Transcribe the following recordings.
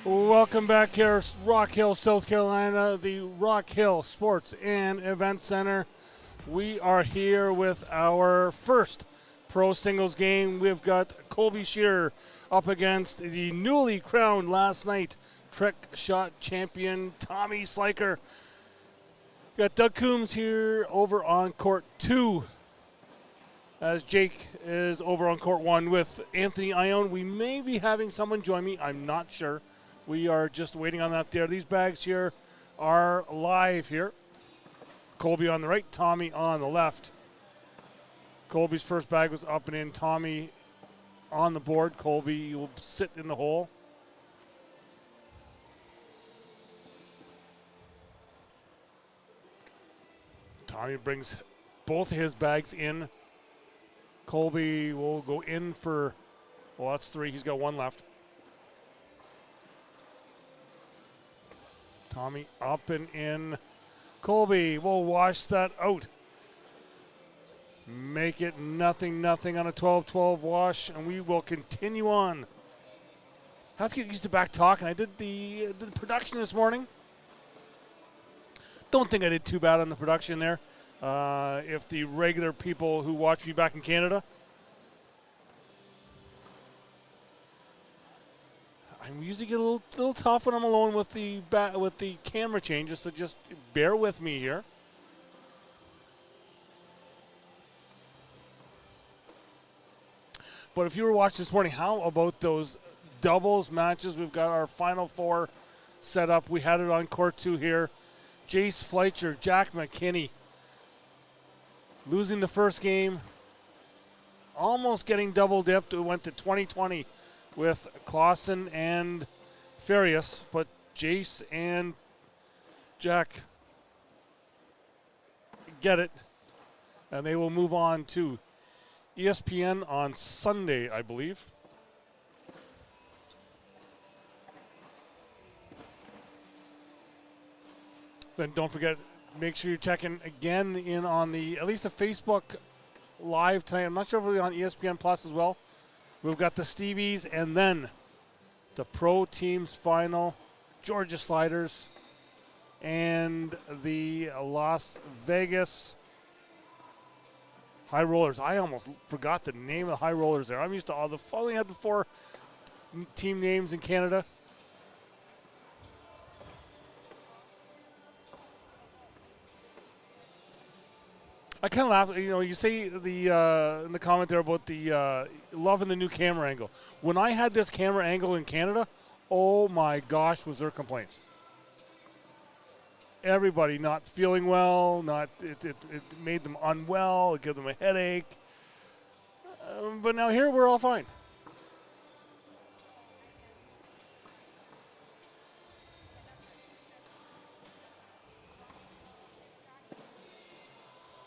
Welcome back here, Rock Hill, South Carolina, the Rock Hill Sports and Event Center. We are here with our first pro singles game. We've got Colby Shearer up against the newly crowned last night trick shot champion, Tommy Sliker. Got Doug Coombs here over on court 2 as Jake is over on court 1 with Anthony Ione. We may be having someone join me. I'm not sure. We are just waiting on that there. These bags here are live here. Colby on the right, Tommy on the left. Colby's first bag was up and in. Tommy on the board. Colby will sit in the hole. Tommy brings both of his bags in. Colby will go in for, well, that's 3. He's got 1 left. Tommy up and in. Colby will wash that out. Make it nothing on a 12-12 wash, and we will continue on. I have to get used to back talking. I did the production this morning. Don't think I did too bad on the production there. If the regular people who watch me back in Canada, I usually get a little tough when I'm alone with the camera changes, so just bear with me here. But if you were watching this morning, how about those doubles matches? We've got our final 4 set up. We had it on court 2 here. Jace Fleischer, Jack McKinney losing the first game, almost getting double dipped. It went to 20-20 with Clausen and Farias, but Jace and Jack get it, and they will move on to ESPN on Sunday, I believe. Then don't forget, make sure you're checking again in on at least the Facebook Live tonight. I'm not sure if it'll be on ESPN Plus as well. We've got the Stevies and then the Pro Teams Final, Georgia Sliders, and the Las Vegas High Rollers. I almost forgot the name of the High Rollers there. I'm used to only had the 4 team names in Canada. I kind of laugh. You say in the comment there about the loving the new camera angle. When I had this camera angle in Canada, oh my gosh, was there complaints. Everybody not feeling well, it made them unwell, it gave them a headache. But now here we're all fine.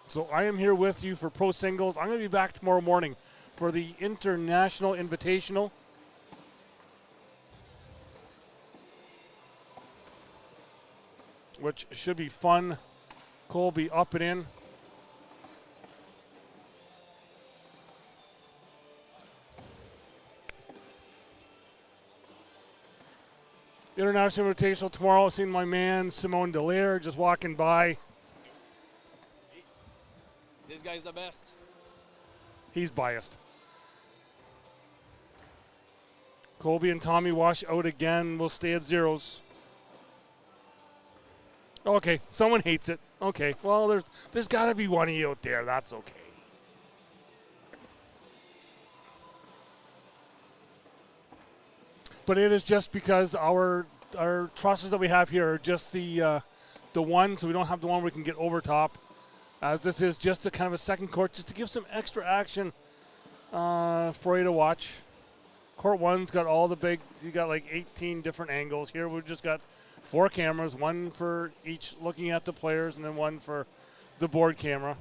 So I am here with you for Pro Singles. I'm going to be back tomorrow morning for the International Invitational. Which should be fun. Colby up and in. International Invitational tomorrow. I've seen my man Simone Dallaire just walking by. This guy's the best. He's biased. Colby and Tommy wash out again. We'll stay at 0s. Okay, someone hates it. Okay, well, there's got to be one of you out there. That's okay. But it is just because our trusses that we have here are just the one, so we don't have the one where we can get over top. As this is just a kind of a second court, just to give some extra action for you to watch. Court 1's got all the you got like 18 different angles. Here we've just got 4 cameras, 1 for each looking at the players, and then 1 for the board camera.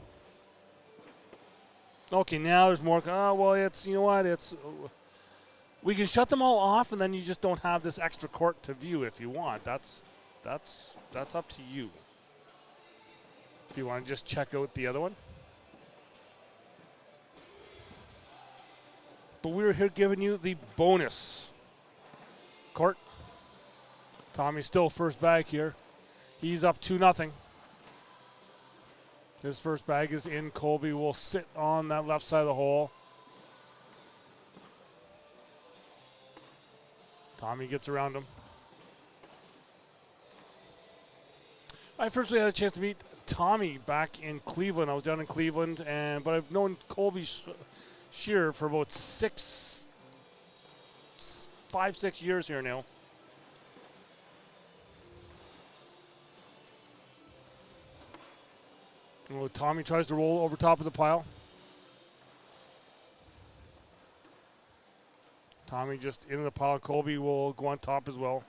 Okay, now there's more. Oh, well, we can shut them all off, and then you just don't have this extra court to view if you want. That's up to you. If you want to just check out the other one. But we're here giving you the bonus court Tommy still first bag here. He's up 2-0. His first bag is in. Colby will sit on that left side of the hole. Tommy gets around him. I first had a chance to meet Tommy back in Cleveland. I was down in Cleveland, but I've known Colby Shearer for about 5-6 years here now. Well, Tommy tries to roll over top of the pile. Tommy just into the pile. Colby will go on top as well.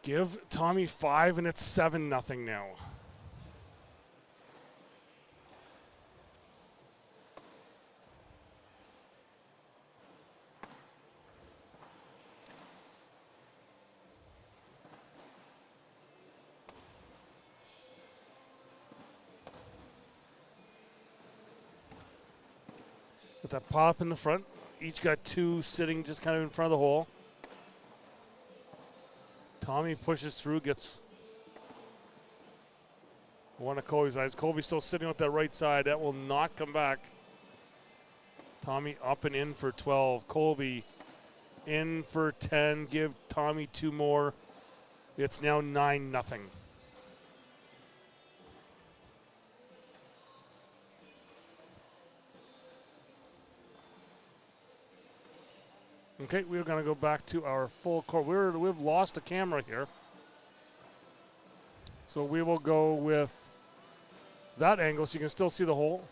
Give Tommy 5, and it's 7-0 now. With that pop in the front, each got 2 sitting just kind of in front of the hole. Tommy pushes through, gets one of Colby's eyes. Colby's still sitting on that right side. That will not come back. Tommy up and in for 12. Colby in for 10. Give Tommy 2 more. It's now 9-0. Okay, we're going to go back to our full court. We've lost a camera here. So we will go with that angle so you can still see the hole.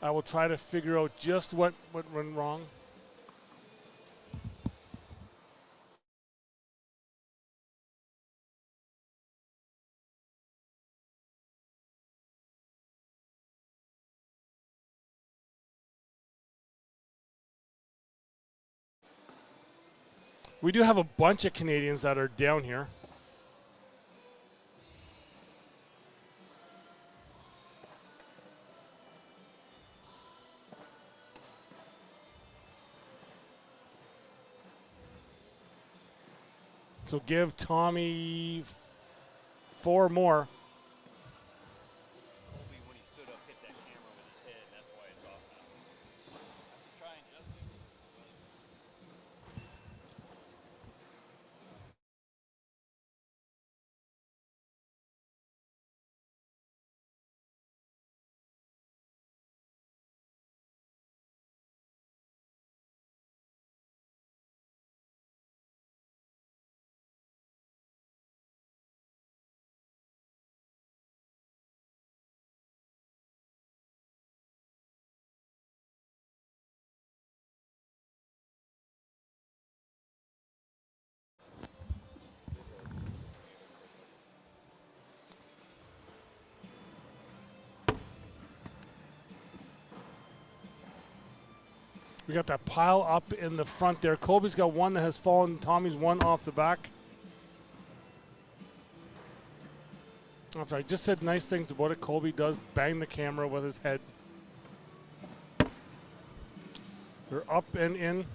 I will try to figure out just what went wrong. We do have a bunch of Canadians that are down here. So give Tommy 4 more. Colby, when he stood up, hit that camera with his head. That's why it's off now. Trying, Justin. We got that pile up in the front there. Colby's got one that has fallen. Tommy's one off the back. I just said nice things about it. Colby does bang the camera with his head. We're up and in.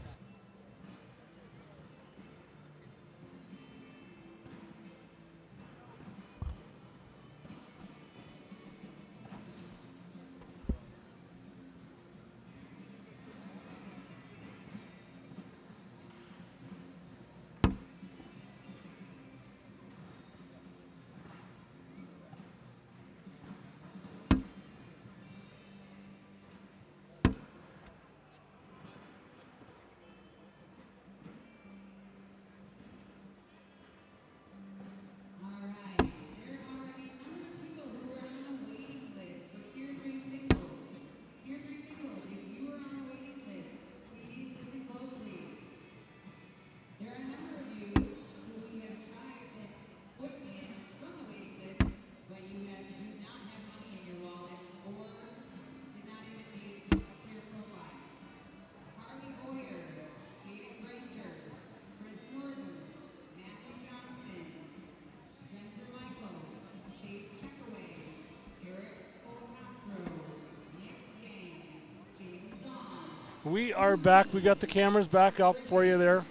We are back. We got the cameras back up for you there.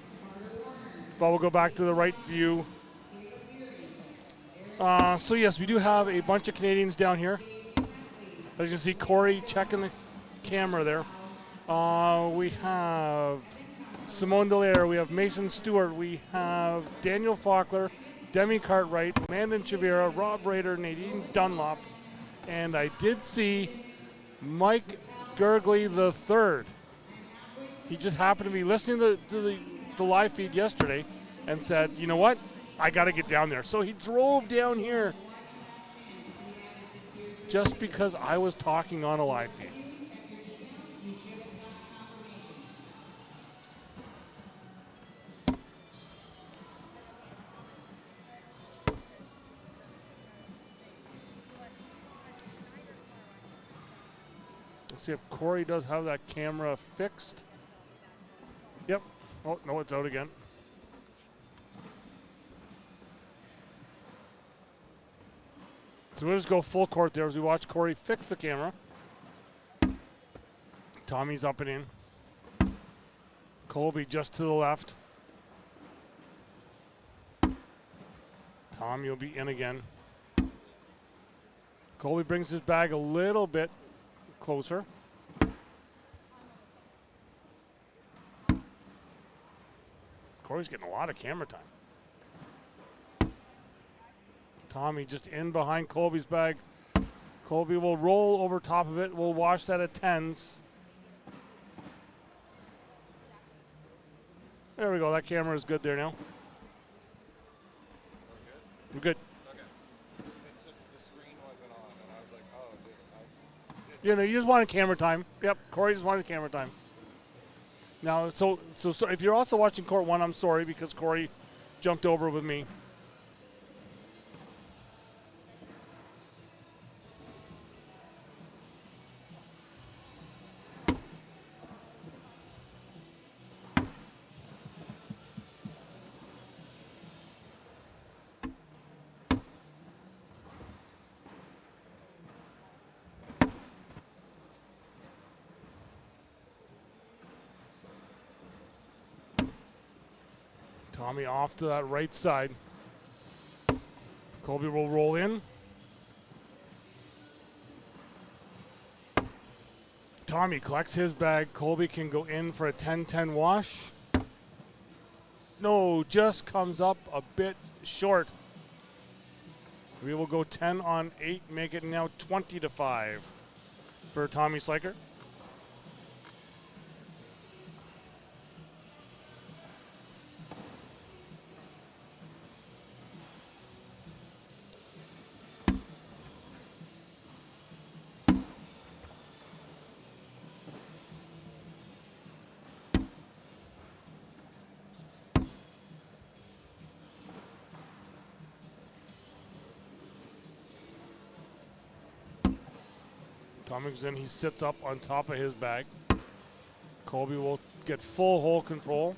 But we'll go back to the right view. So yes, we do have a bunch of Canadians down here. As you can see, Corey checking the camera there. We have Simone Dallaire, we have Mason Stewart, we have Daniel Faulkner, Demi Cartwright, Landon Chavira, Rob Rader, Nadine Dunlop, and I did see Mike Gurgley III. He just happened to be listening to the live feed yesterday and said, you know what, I got to get down there. So he drove down here just because I was talking on a live feed. Let's see if Corey does have that camera fixed. Yep. Oh, no, it's out again. So we'll just go full court there as we watch Corey fix the camera. Tommy's up and in. Colby just to the left. Tommy will be in again. Colby brings his bag a little bit closer. Corey's getting a lot of camera time. Tommy just in behind Colby's bag. Colby will roll over top of it. We'll watch that at 10s. There we go. That camera is good there now. We're We're good. Okay. It's just the screen wasn't on, and I was like, oh, dude, You know, you just wanted camera time. Yep, Corey just wanted camera time. Now, so if you're also watching Court 1, I'm sorry because Corey jumped over with me. Tommy off to that right side. Colby will roll in. Tommy collects his bag. Colby can go in for a 10-10 wash. No, just comes up a bit short. We will go 10 on 8, make it now 20-5 for Tommy Sliker. Tommy goes in, he sits up on top of his bag. Colby will get full hole control.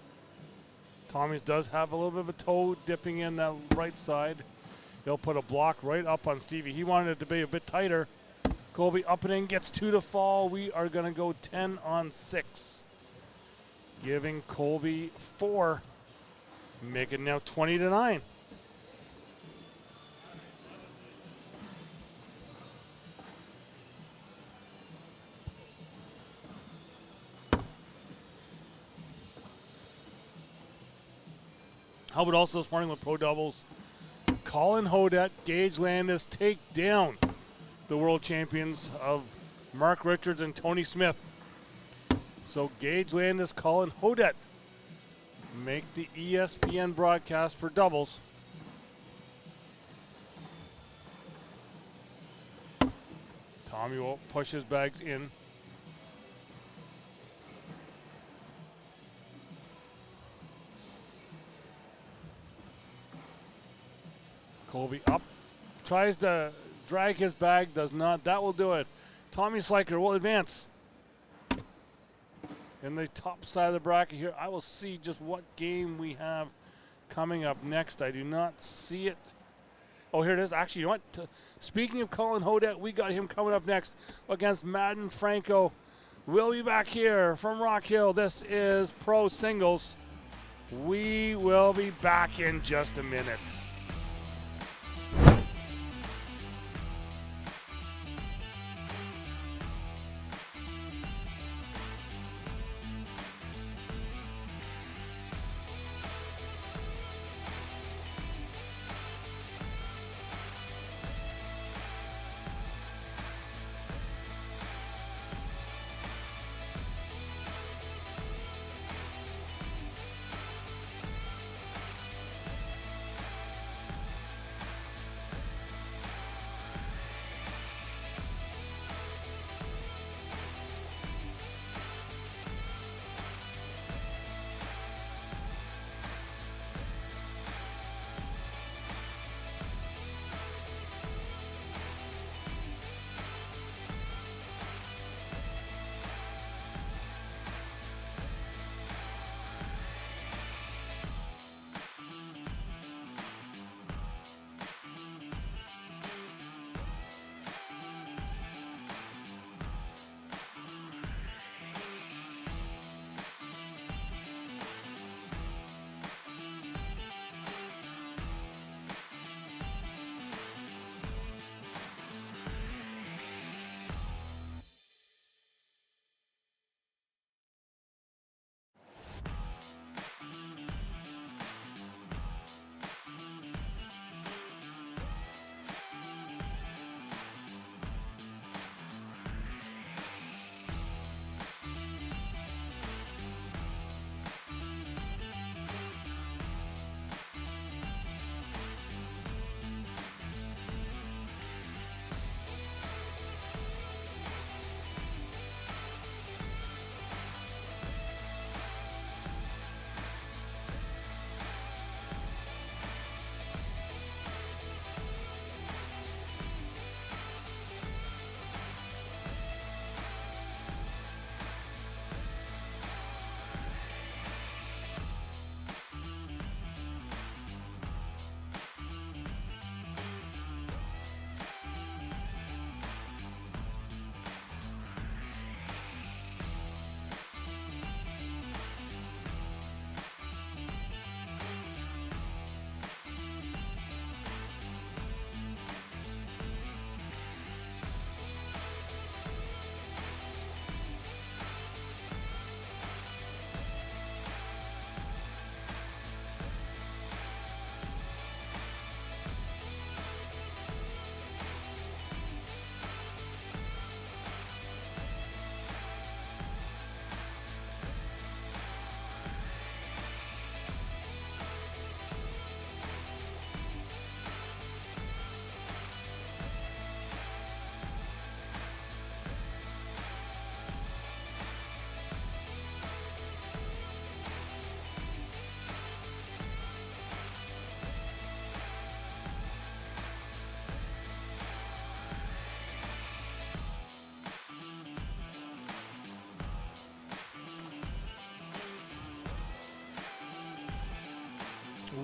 Tommy's does have a little bit of a toe dipping in that right side. He'll put a block right up on Stevie. He wanted it to be a bit tighter. Colby up and in, gets 2 to fall. We are going to go 10 on 6. Giving Colby 4. Make it now 20-9. How about also this morning with Pro Doubles? Colin Hodett, Gage Landis take down the world champions of Mark Richards and Tony Smith. So Gage Landis, Colin Hodett make the ESPN broadcast for doubles. Tommy will push his bags in. Colby up, tries to drag his bag, does not. That will do it. Tommy Sliker will advance. In the top side of the bracket here, I will see just what game we have coming up next. I do not see it. Oh, here it is. Actually, you know what? Speaking of Colin Hodett, we got him coming up next against Madden Franco. We'll be back here from Rock Hill. This is Pro Singles. We will be back in just a minute.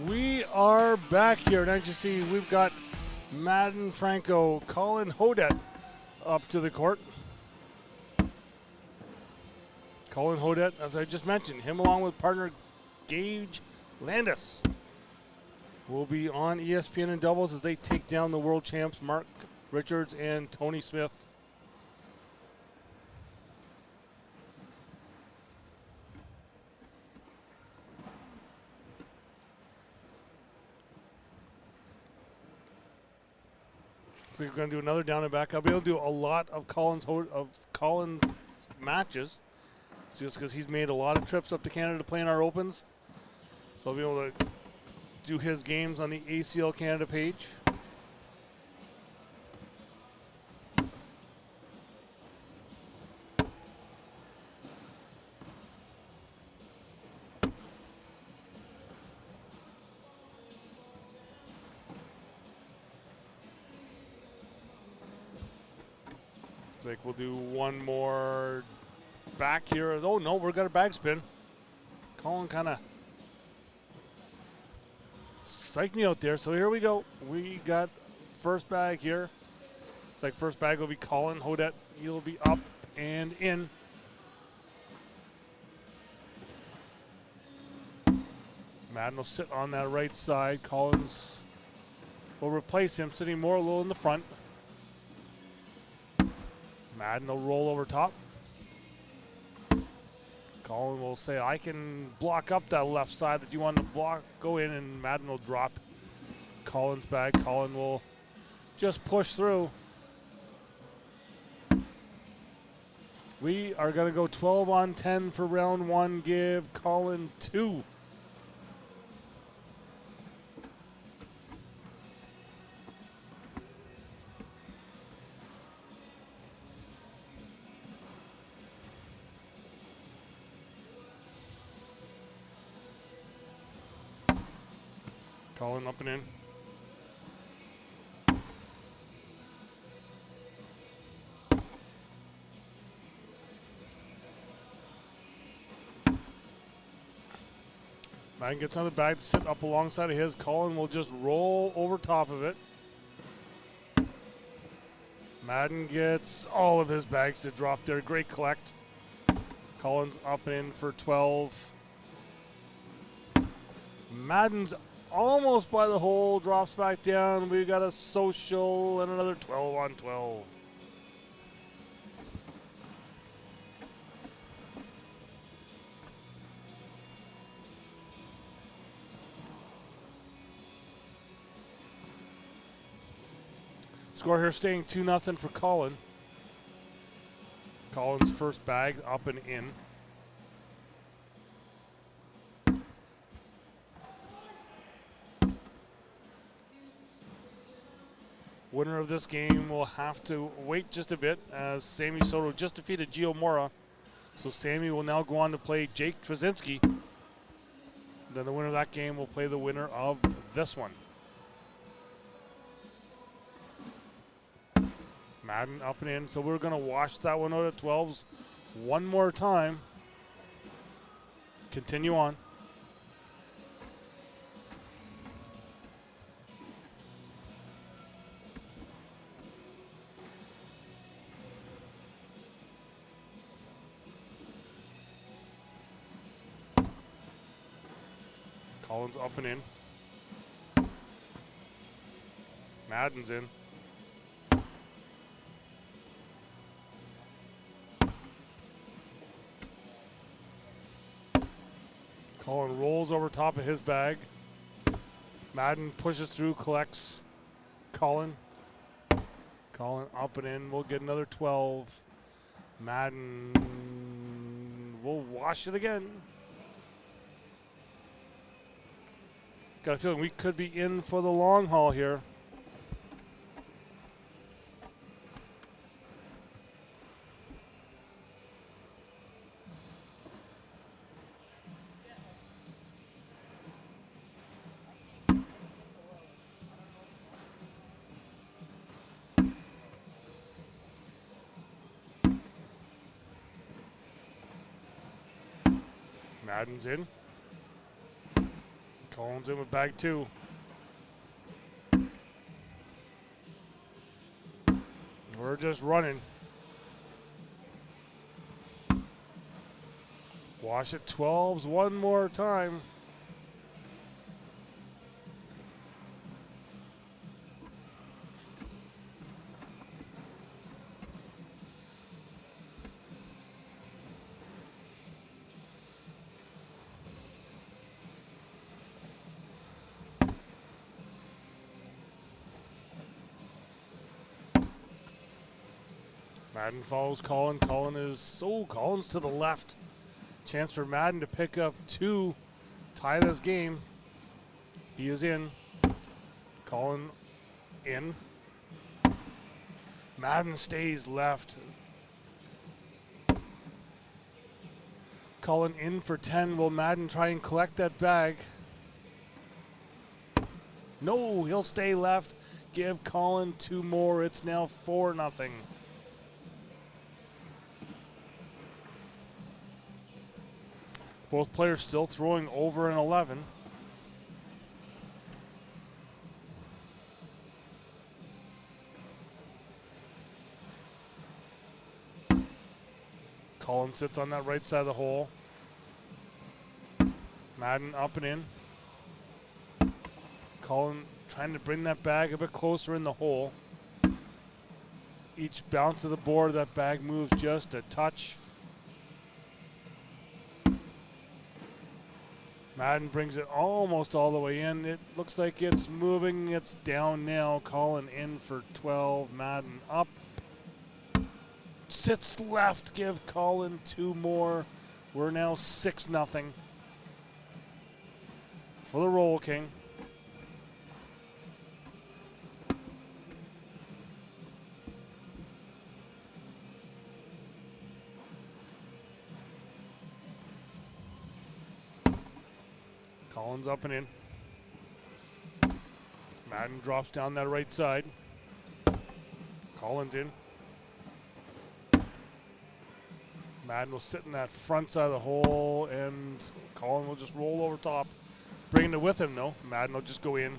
We are back here. And as you see, we've got Madden Franco, Colin Hodet up to the court. Colin Hodet, as I just mentioned, him along with partner Gage Landis will be on ESPN in doubles as they take down the world champs Mark Richards and Tony Smith. So we're going to do another down and back. I'll be able to do a lot of Colin's matches, just because he's made a lot of trips up to Canada to play in our opens. So I'll be able to do his games on the ACL Canada page. Like we'll do one more back here. Oh no, we've got a bag spin. Colin kind of psyched me out there. So here we go. We got first bag here. It's like first bag will be Colin Hodet. He'll be up and in. Madden will sit on that right side. Collins will replace him, sitting more a little in the front. Madden will roll over top. Colin will say, I can block up that left side that you want to block. Go in, and Madden will drop Colin's back. Colin will just push through. We are going to go 12 on 10 for round one. Give Colin 2. Colin up and in. Madden gets on the bag to sit up alongside of his. Colin will just roll over top of it. Madden gets all of his bags to drop there. Great collect. Colin's up and in for 12. Madden's almost by the hole, drops back down. We got a social and another 12 on 12. Score here staying 2-0 for Colin. Colin's first bag up and in. Winner of this game will have to wait just a bit, as Sammy Soto just defeated Gio Mora. So Sammy will now go on to play Jake Trzynski. Then the winner of that game will play the winner of this one. Madden up and in. So we're going to wash that one out at 12s one more time. Continue on. Collins up and in. Madden's in. Colin rolls over top of his bag. Madden pushes through, collects Colin. Colin up and in. We'll get another 12. Madden will wash it again. Got a feeling we could be in for the long haul here. Madden's in. Colin's in with bag 2. We're just running. Wash it 12s one more time. Madden follows Colin. Colin's to the left. Chance for Madden to pick up 2, tie this game. He is in. Colin in. Madden stays left. Colin in for 10. Will Madden try and collect that bag? No, he'll stay left. Give Colin 2 more. It's now 4-0. Both players still throwing over an 11. Colin sits on that right side of the hole. Madden up and in. Colin trying to bring that bag a bit closer in the hole. Each bounce of the board, that bag moves just a touch. Madden brings it almost all the way in. It looks like it's moving. It's down now. Colin in for 12. Madden up. Sits left. Give Colin 2 more. We're now 6-0 for the Roll King. Colin's up and in. Madden drops down that right side. Colin's in. Madden will sit in that front side of the hole, and Colin will just roll over top. Bringing it with him, though. Madden will just go in.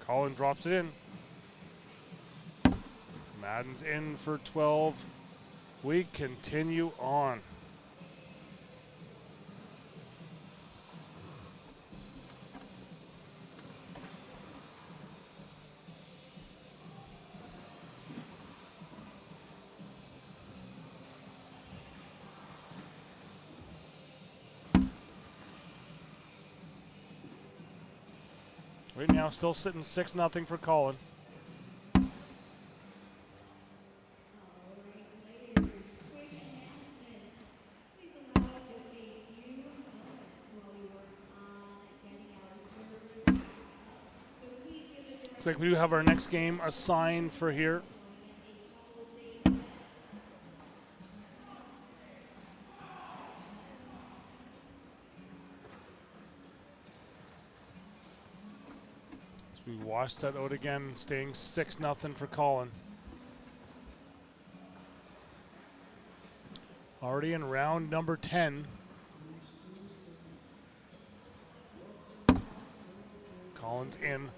Colin drops it in. Madden's in for 12. We continue on. Right now, still sitting 6-0 for Colin. Looks like we do have our next game assigned for here. We washed that out again, staying 6-0 for Colin. Already in round number 10. Colin's in.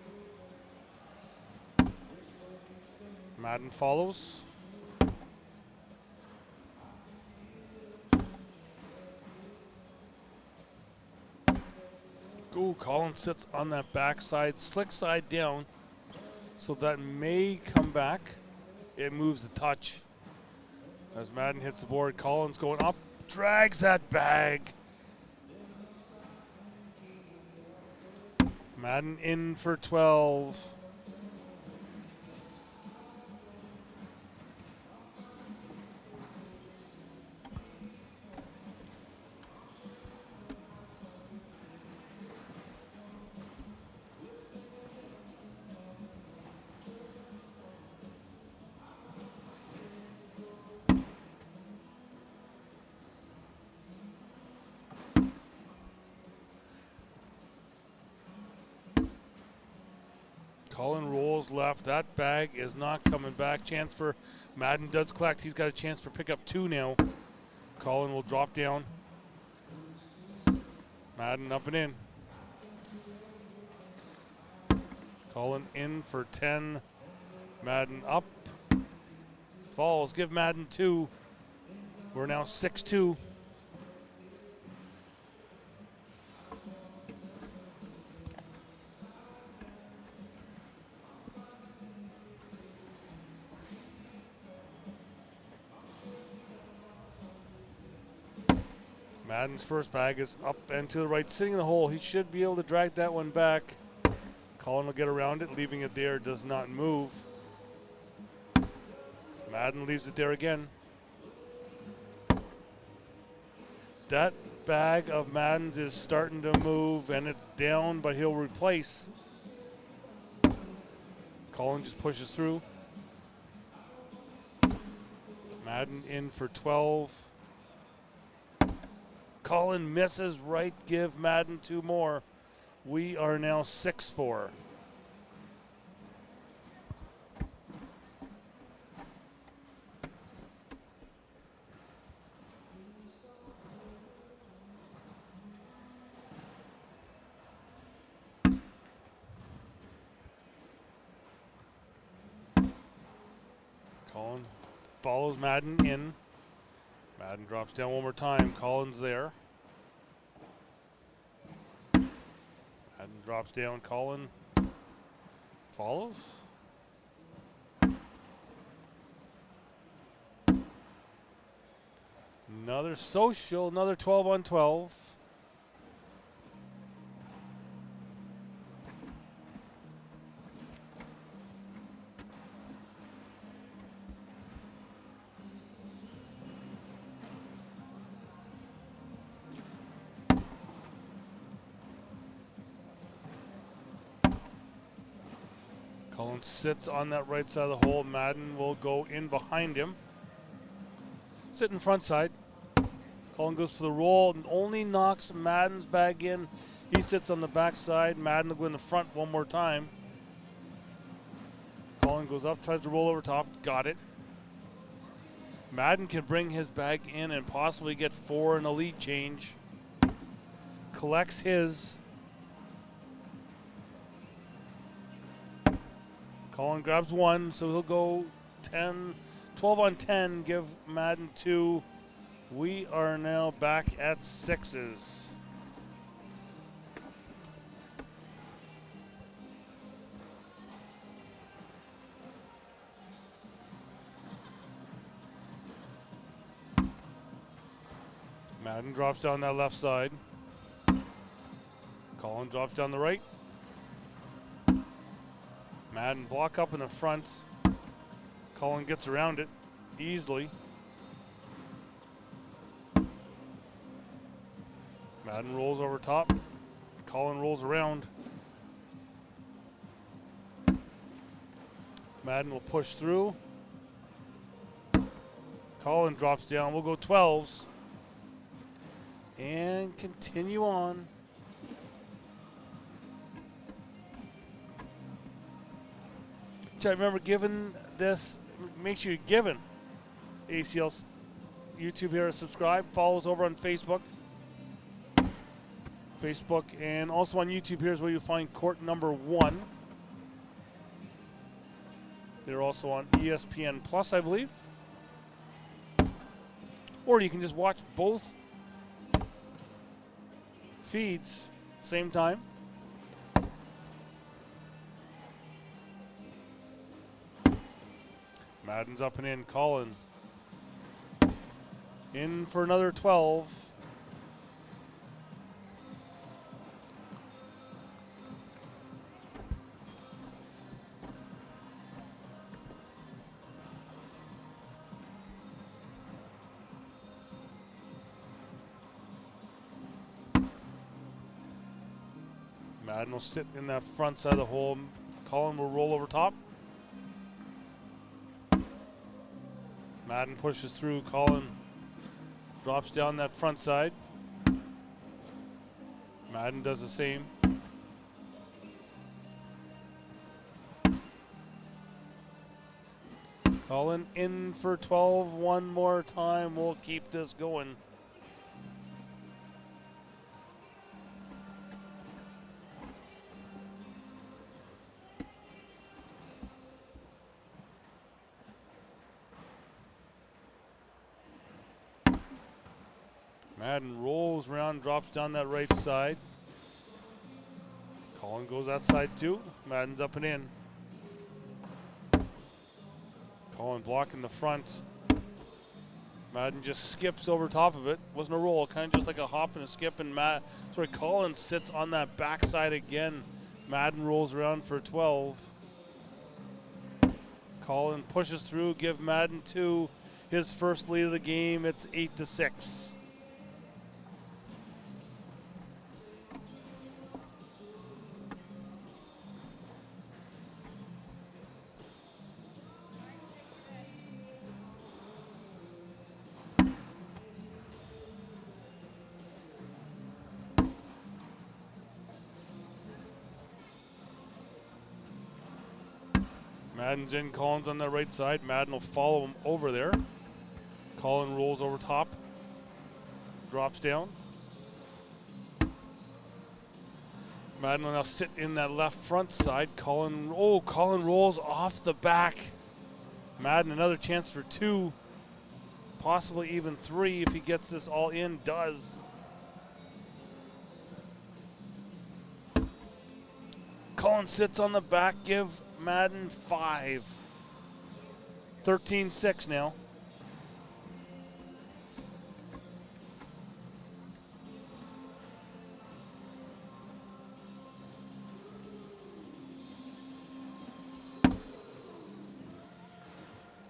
Madden follows. Ooh, Colin sits on that backside, slick side down, so that may come back. It moves a touch. As Madden hits the board, Colin's going up, drags that bag. Madden in for 12. Colin rolls left. That bag is not coming back. Chance for Madden does collect. He's got a chance for pickup 2 now. Colin will drop down. Madden up and in. Colin in for 10. Madden up. Falls. Give Madden 2. We're now 6-2. Madden's first bag is up and to the right, sitting in the hole. He should be able to drag that one back. Colin will get around it, leaving it there, does not move. Madden leaves it there again. That bag of Madden's is starting to move, and it's down, but he'll replace. Colin just pushes through. Madden in for 12. Colin misses right, give Madden 2 more. We are now 6-4. Colin follows Madden in. Madden drops down one more time. Colin's there. Madden drops down. Colin follows. Another social, another 12 on 12. Colin sits on that right side of the hole. Madden will go in behind him. Sit in front side. Colin goes for the roll and only knocks Madden's bag in. He sits on the back side. Madden will go in the front one more time. Colin goes up, tries to roll over top. Got it. Madden can bring his bag in and possibly get 4 in a lead change. Collects his. Colin grabs 1, so he'll go 12 on 10, give Madden 2. We are now back at 6s. Madden drops down that left side. Colin drops down the right. Madden block up in the front. Colin gets around it easily. Madden rolls over top. Colin rolls around. Madden will push through. Colin drops down. We'll go 12s. And continue on. Chat, remember, giving this, make sure you're giving ACL YouTube here, subscribe, follow us over on Facebook. And also on YouTube, here's where you find court number 1. They're also on ESPN Plus, I believe. Or you can just watch both feeds same time. Madden's up and in. Colin in for another 12. Madden will sit in that front side of the hole. Colin will roll over top. Madden pushes through. Colin drops down that front side. Madden does the same. Colin in for 12 one more time. We'll keep this going. Madden rolls around, drops down that right side. Colin goes outside too. Madden's up and in. Colin blocking the front. Madden just skips over top of it. Wasn't a roll, kind of just like a hop and a skip. And Colin sits on that backside again. Madden rolls around for 12. Colin pushes through, give Madden 2 his first lead of the game. It's 8-6. Madden's in, Colin's on the right side. Madden will follow him over there. Colin rolls over top. Drops down. Madden will now sit in that left front side. Colin rolls off the back. Madden another chance for 2. Possibly even 3 if he gets this all in. Does. Colin sits on the back, give Madden 5. 13-6 now.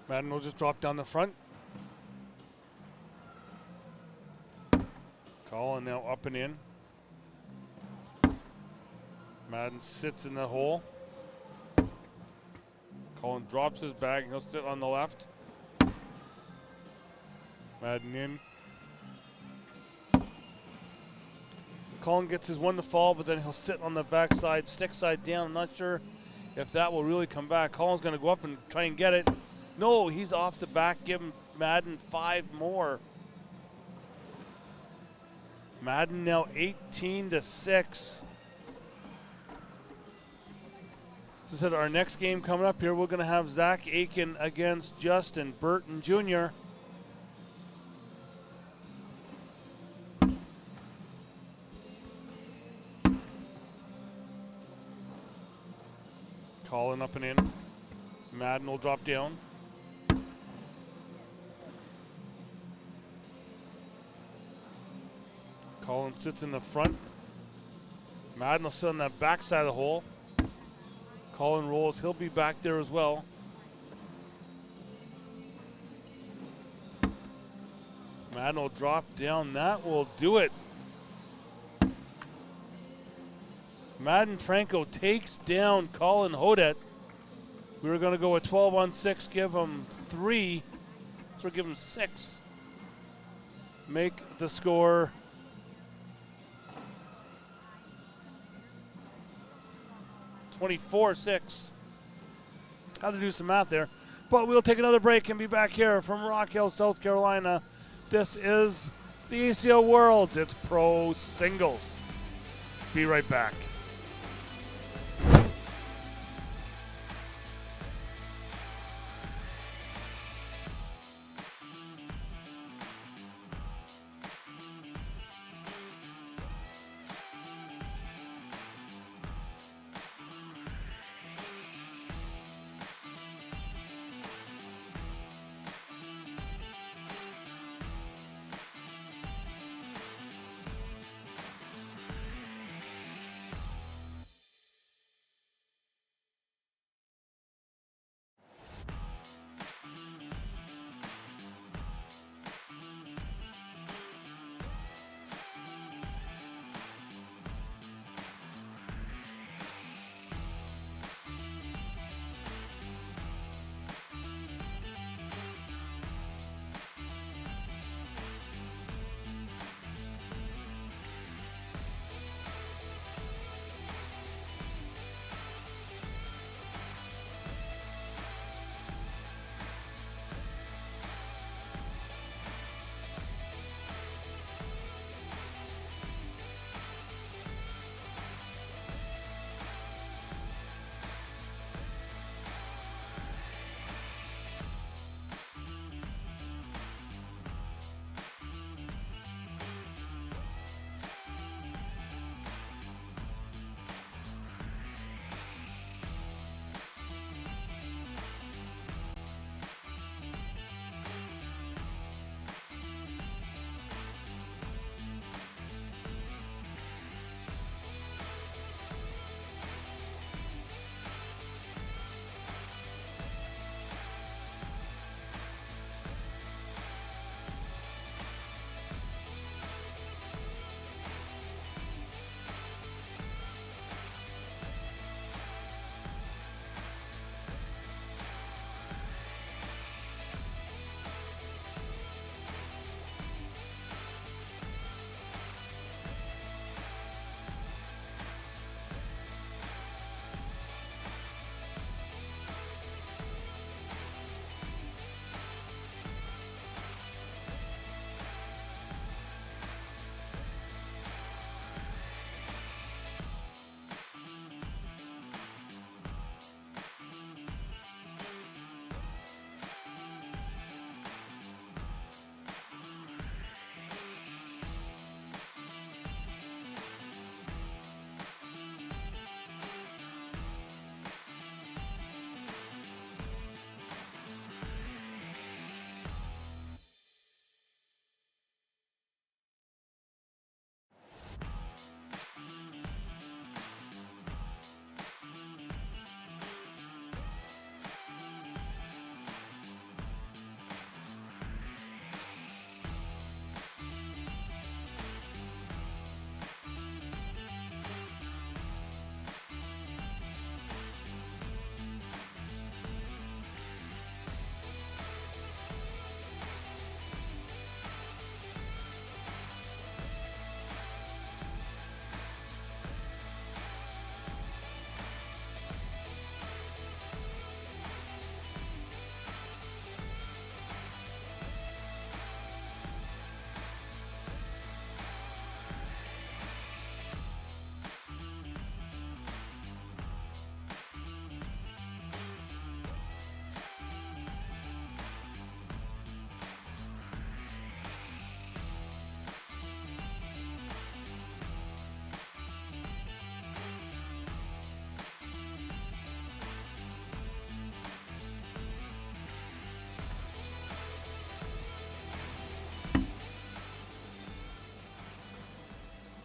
Madden will just drop down the front. Colin now up and in. Madden sits in the hole. Colin drops his bag and he'll sit on the left. Madden in. Colin gets his one to fall, but then he'll sit on the backside, stick side down. I'm not sure if that will really come back. Colin's going to go up and try and get it. No, he's off the back. Give him Madden 5 more. Madden now 18-6. As I said, our next game coming up here, we're going to have Zach Aiken against Justin Burton Jr. Colin up and in. Madden will drop down. Colin sits in the front. Madden will sit on that back side of the hole. Colin rolls. He'll be back there as well. Madden will drop down. That will do it. Madden Franco takes down Colin Hodet. We were going to go with 12-on-6, give him 3. So give him 6. Make the score 24-6. Had to do some math there. But we'll take another break and be back here from Rock Hill, South Carolina. This is the ACL Worlds. It's Pro Singles. Be right back.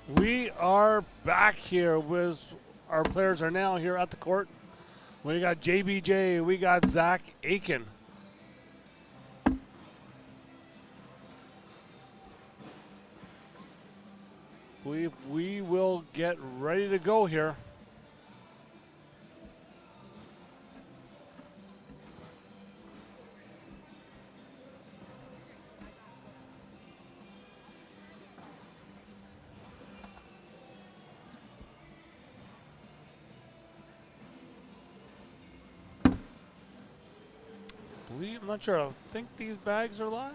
We are back here with our players are now here at the court. We got JBJ, we got Zach Aiken. We will get ready to go here. I'm not sure. I think these bags are live.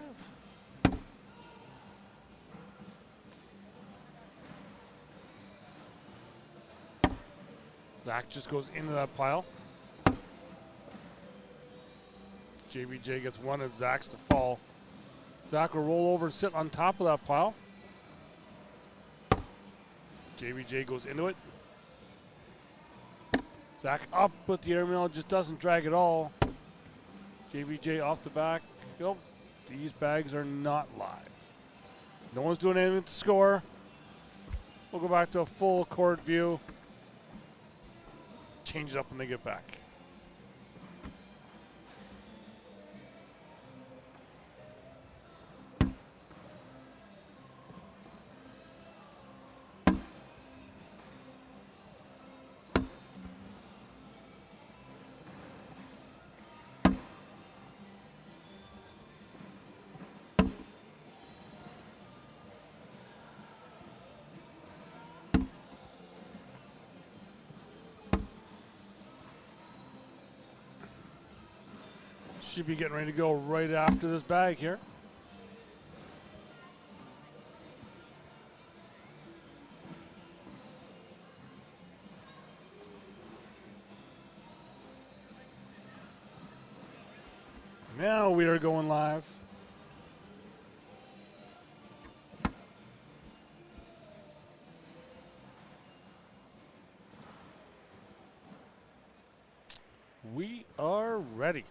Zach just goes into that pile. JBJ gets one of Zach's to fall. Zach will roll over and sit on top of that pile. JBJ goes into it. Zach up with the airmail, just doesn't drag at all. JBJ off the back. Oh, these bags are not live. No one's doing anything to score. We'll go back to a full court view. Change it up when they get back. Should be getting ready to go right after this bag here. Now we are going live. We are ready.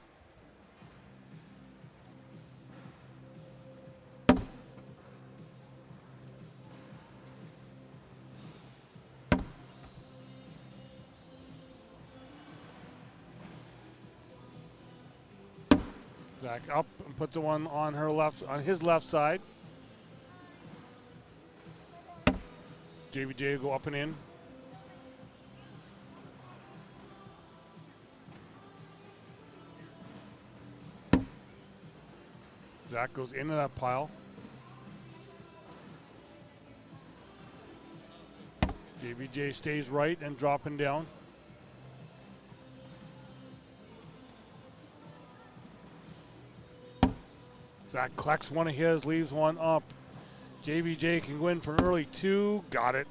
Zach up and puts the one on his left side. JBJ will go up and in. Zach goes into that pile. JBJ stays right and dropping down. Zach collects one of his, leaves one up. JBJ can go in for an early two. Got it.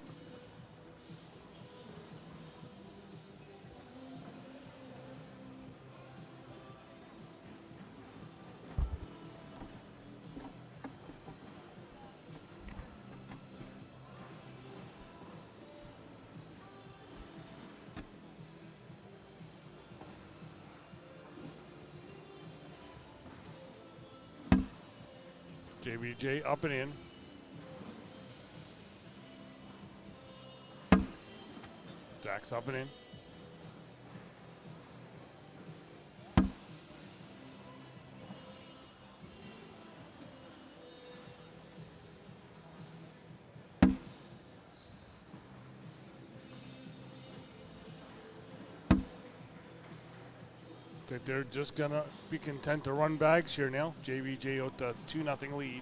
JBJ up and in. Zach's up and in. They're just gonna be content to run bags here now. JBJ out the 2-0 lead.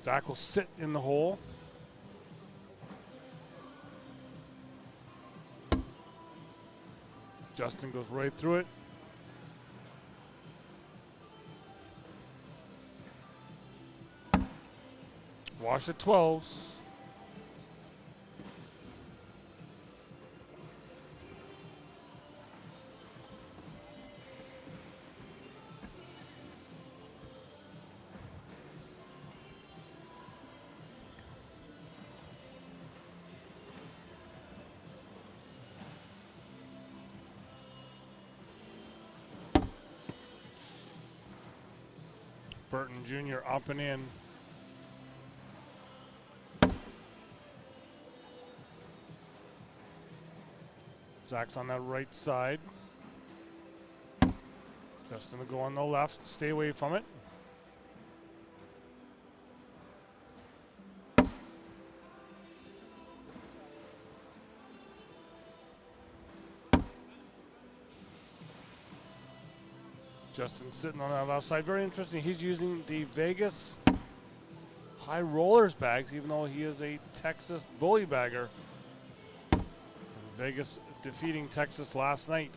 Zach will sit in the hole. Justin goes right through it. Wash at 12s. Burton Jr. up and in. Zach's on that right side. Justin will go on the left. Stay away from it. Justin sitting on that left side. Very interesting. He's using the Vegas High Rollers bags, even though he is a Texas bully bagger. Vegas defeating Texas last night.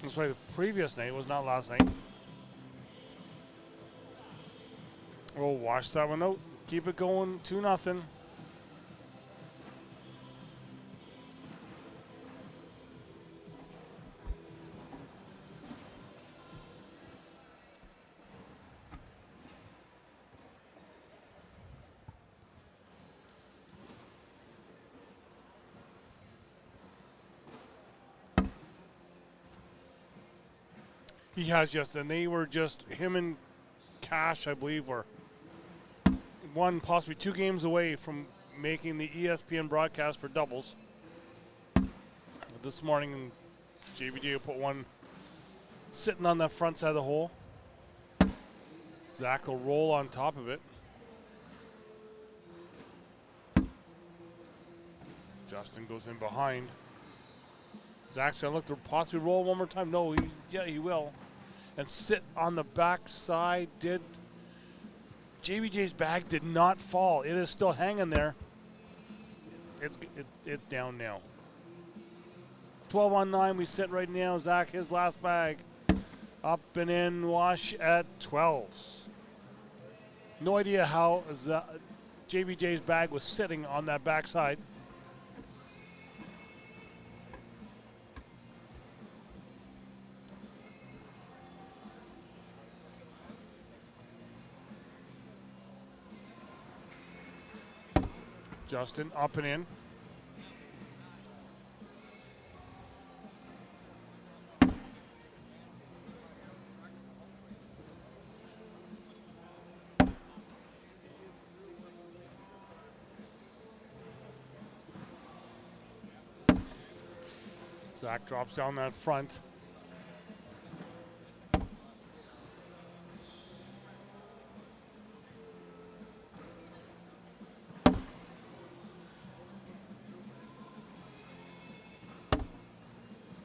I'm sorry, the previous night. It was not last night. We'll wash that one out. Keep it going, 2-0. He has just, and they were just, him and Cash, I believe, were one, possibly 2 games away from making the ESPN broadcast for doubles. This morning, JBJ will put one sitting on the front side of the hole. Zach will roll on top of it. Justin goes in behind. Zach's going to look to possibly roll one more time. No, he will. And sit on the back side. JBJ's bag did not fall. It is still hanging there. It's down now. 12 on 9. We sit right now. Zach, his last bag. Up and in. Wash at 12s. No idea how JBJ's bag was sitting on that back side. Justin up and in. Zach drops down that front.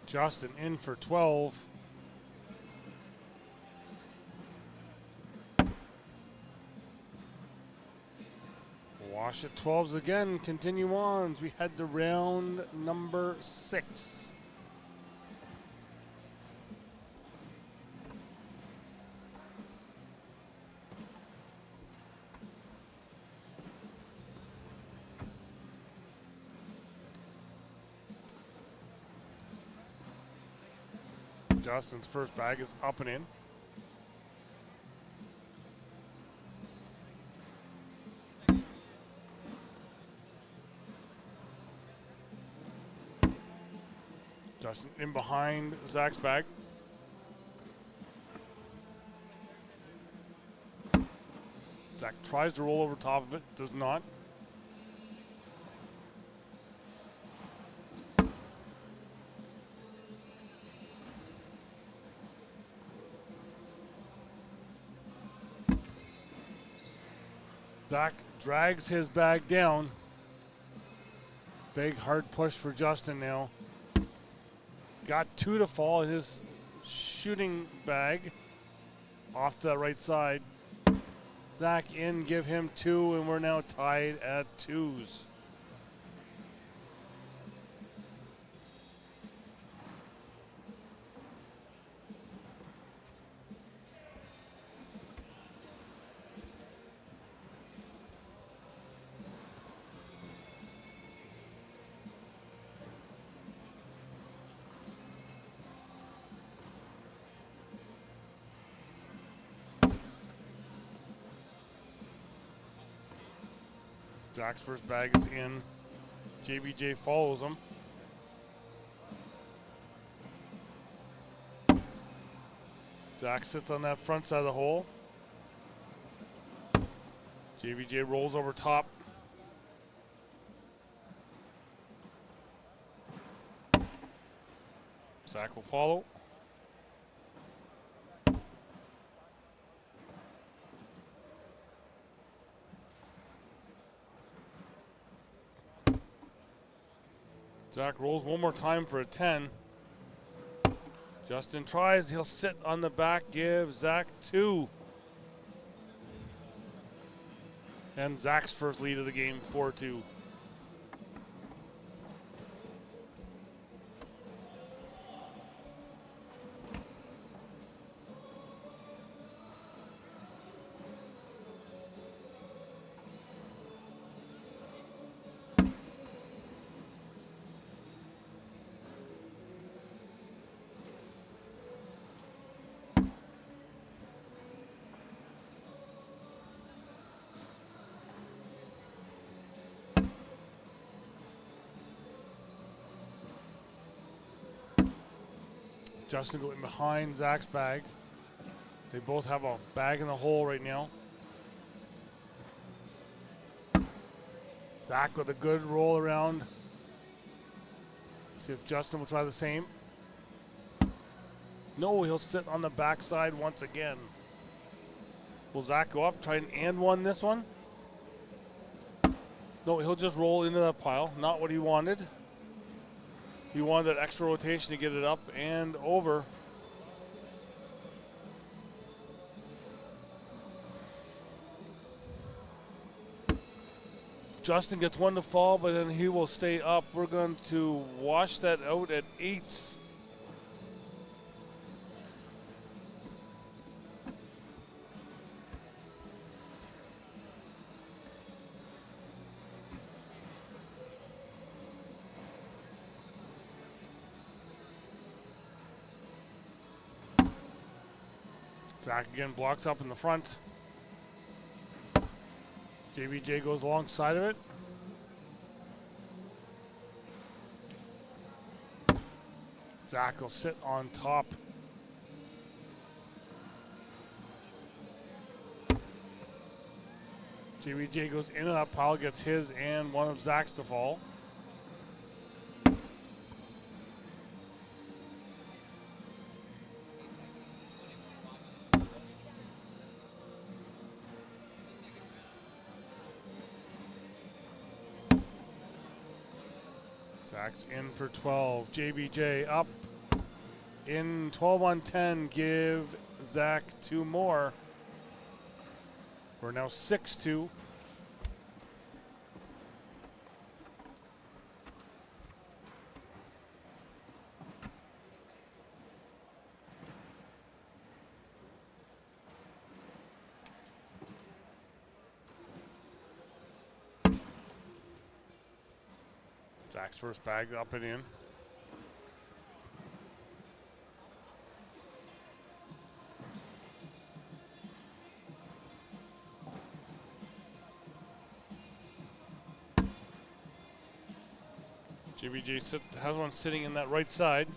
Justin in for 12. Wash at 12s again. Continue on as we head to round number 6. Justin's first bag is up and in. Justin in behind Zach's bag. Zach tries to roll over top of it, does not. Zach drags his bag down. Big hard push for Justin now. Got 2 to fall in his shooting bag off to the right side. Zach in, give him 2, and we're now tied at 2s. Zach's first bag is in. JBJ follows him. Zach sits on that front side of the hole. JBJ rolls over top. Zach will follow. Zach rolls one more time for a 10. Justin tries. He'll sit on the back. Give Zach 2. And Zach's first lead of the game, 4-2. Justin going behind Zach's bag. They both have a bag in the hole right now. Zach with a good roll around. See if Justin will try the same. No, he'll sit on the backside once again. Will Zach go up, try and one this one? No, he'll just roll into that pile. Not what he wanted. He wanted that extra rotation to get it up and over. Justin gets one to fall, but then he will stay up. We're going to wash that out at 8. Zach again blocks up in the front. JBJ goes alongside of it. Zach will sit on top. JBJ goes into that pile, gets his and one of Zach's to fall. Zach's in for 12. JBJ up in 12 on 10. Give Zach 2 more. We're now 6-2. Zach's first bag up and in. JBJ has one sitting in that right side.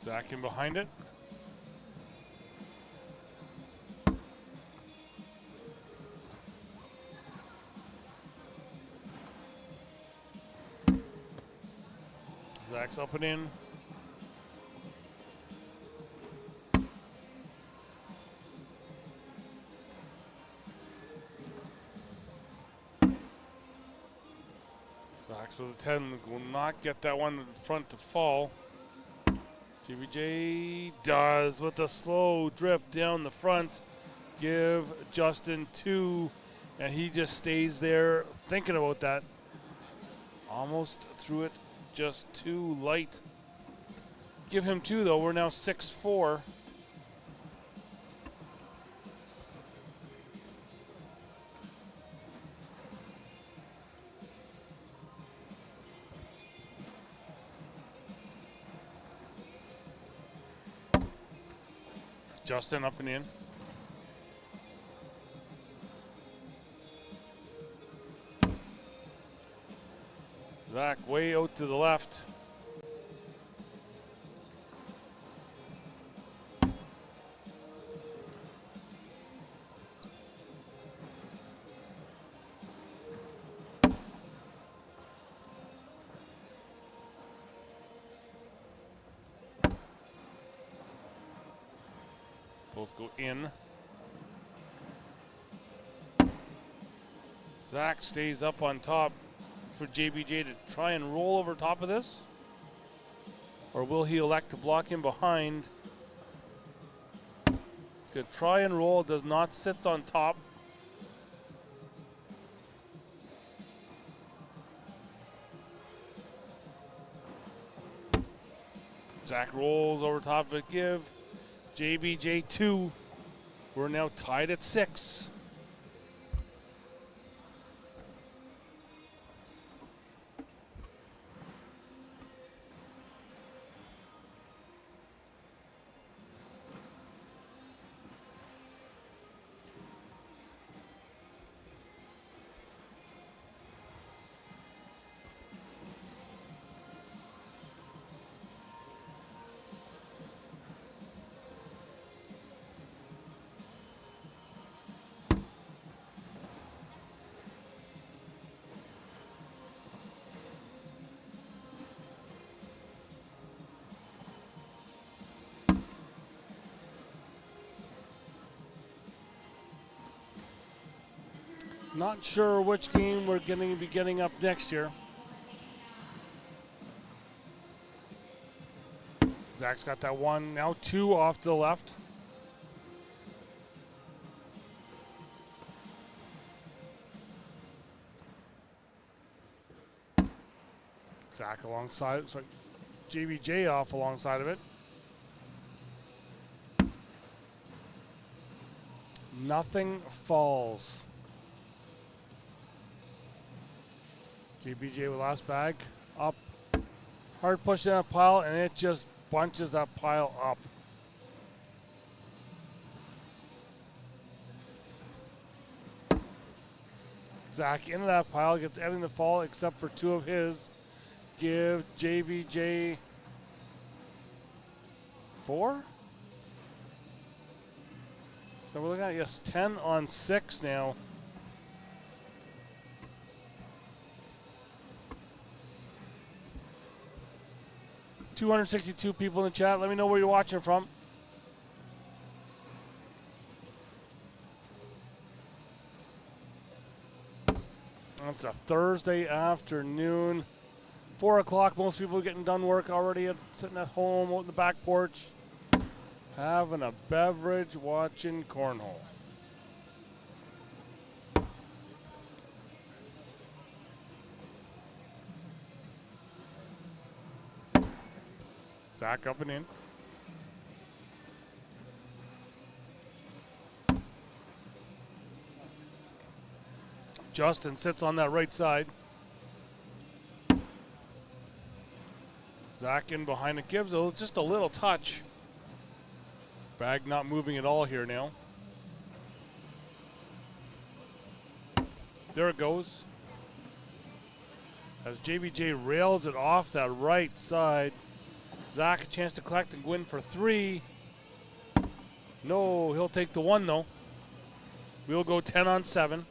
Zach in behind it. Zach's up and in. Zach's with a 10 will not get that one in front to fall. JBJ does with a slow drip down the front. Give Justin 2, and he just stays there thinking about that. Almost threw it just too light. Give him 2 though. We're now 6-4. Justin up and in. Zach way out to the left. Both go in. Zach stays up on top for JBJ to try and roll over top of this. Or will he elect to block him behind? He's going to try and roll. Does not. Sits on top. Zach rolls over top of it. Give JBJ 2. We're now tied at 6. Not sure which game we're going to be getting up next year. Zach's got that one, now 2 off to the left. Zach alongside, sorry, JBJ off alongside of it. Nothing falls. JBJ with last bag, up, hard push in that pile, and it just bunches that pile up. Zach into that pile, gets everything to fall except for 2 of his. Give JBJ 4? So we're looking at, yes, 10 on 6 now. $262 people in the chat. Let me know where you're watching from. It's a Thursday afternoon. 4 o'clock. Most people are getting done work already, sitting at home out in the back porch, having a beverage, watching cornhole. Zach up and in. Justin sits on that right side. Zach in behind it, gives just a little touch. Bag not moving at all here now. There it goes. As JBJ rails it off that right side. Zach a chance to collect and go in for 3. No, he'll take the 1 though. We'll go 10 on 7.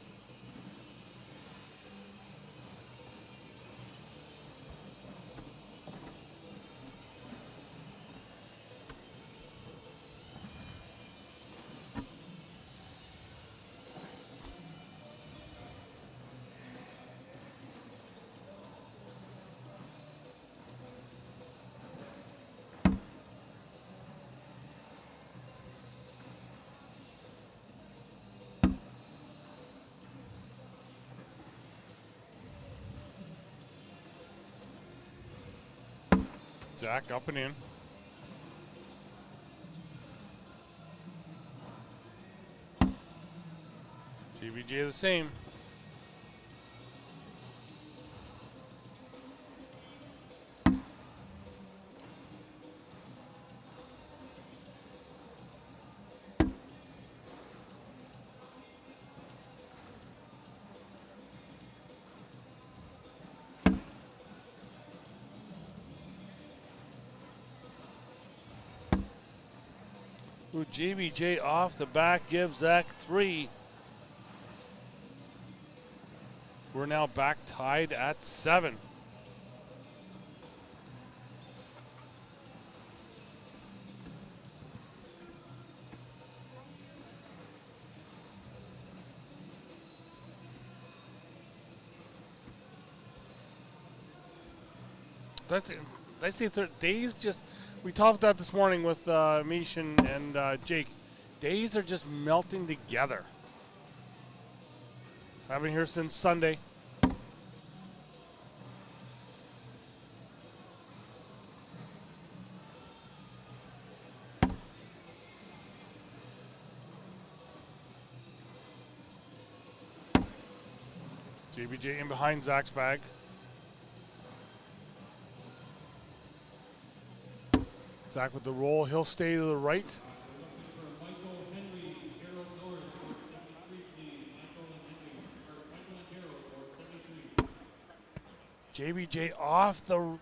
Zach up and in. JBJ the same. Ooh, JBJ off the back gives Zach 3. We're now back tied at 7. I say days just. We talked about that this morning with Mish and Jake. Days are just melting together. I've been here since Sunday. JBJ in behind Zach's bag. Zach with the roll. He'll stay to the right. JBJ off the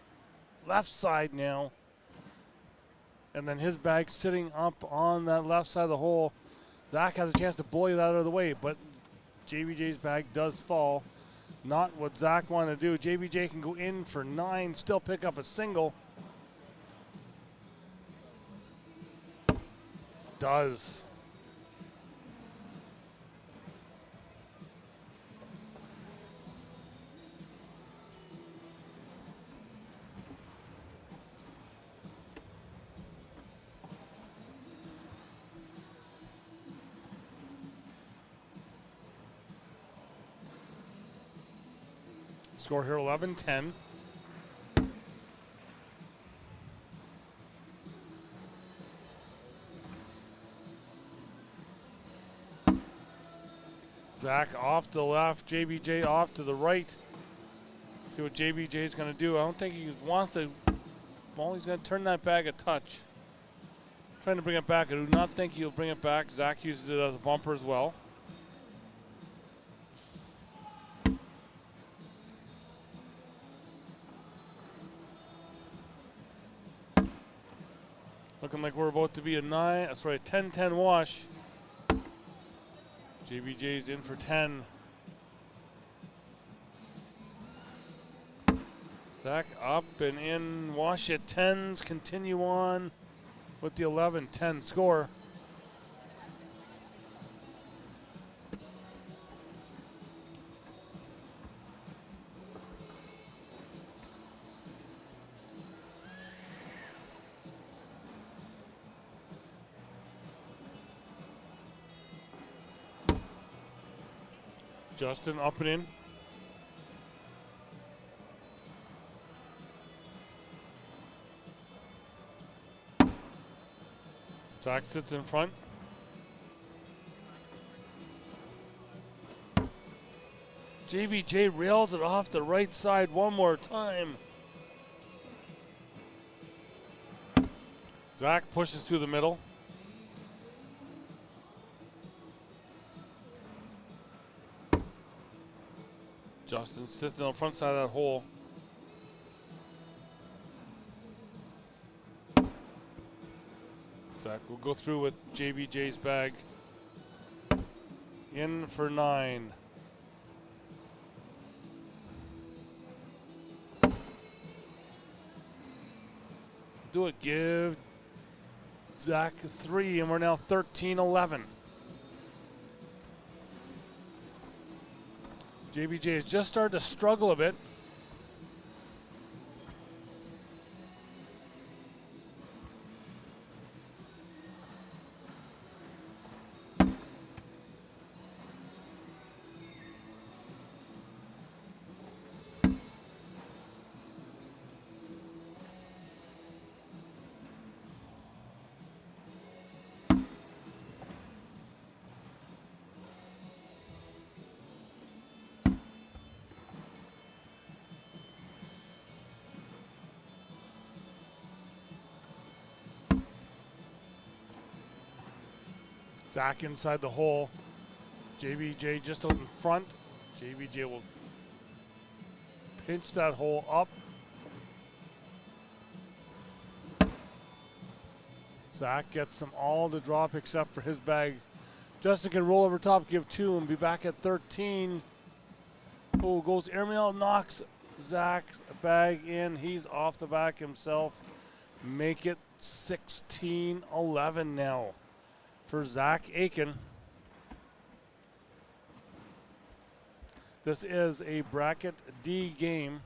left side now. And then his bag sitting up on that left side of the hole. Zach has a chance to bully that out of the way, but JBJ's bag does fall. Not what Zach wanted to do. JBJ can go in for 9, still pick up a single. Does. Score here 11-10. Zach off to the left, JBJ off to the right. See what JBJ is going to do. I don't think he wants to. Well, he's going to turn that bag a touch. Trying to bring it back. I do not think he'll bring it back. Zach uses it as a bumper as well. Looking like we're about to be a 10-10 wash. JBJ's in for 10. Back up and in. Wash at 10s. Continue on with the 11-10 score. Justin up and in. Zach sits in front. JBJ rails it off the right side one more time. Zach pushes through the middle. Justin sits on the front side of that hole. Zach will go through with JBJ's bag. In for 9. Do it, give Zach 3, and we're now 13-11. JBJ has just started to struggle a bit. Zach inside the hole. JBJ just out in front. JBJ will pinch that hole up. Zach gets them all to drop except for his bag. Justin can roll over top, give 2, and be back at 13. Oh, goes Airmail, knocks Zach's bag in. He's off the back himself. Make it 16-11 now for Zach Aiken. This is a bracket D game.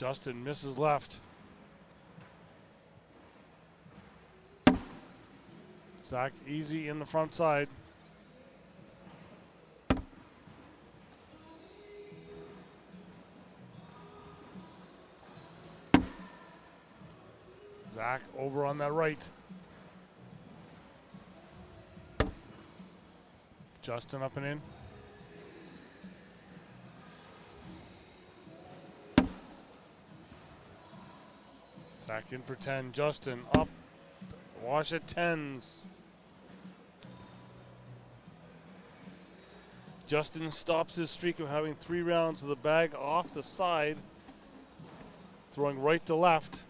Justin misses left. Zach easy in the front side. Zach over on that right. Justin up and in. Zach in for 10. Justin up. Wash at 10s. Justin stops his streak of having 3 rounds with a bag off the side, throwing right to left.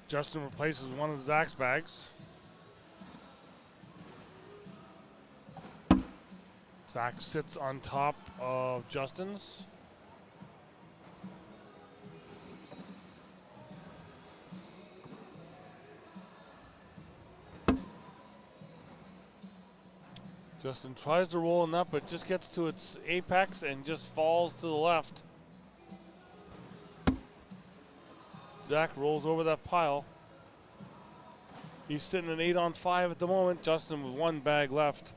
Justin replaces one of Zach's bags. Zach sits on top of Justin's. Justin tries to roll in that, but just gets to its apex and just falls to the left. Zach rolls over that pile. He's sitting at 8 on 5 at the moment. Justin with 1 bag left.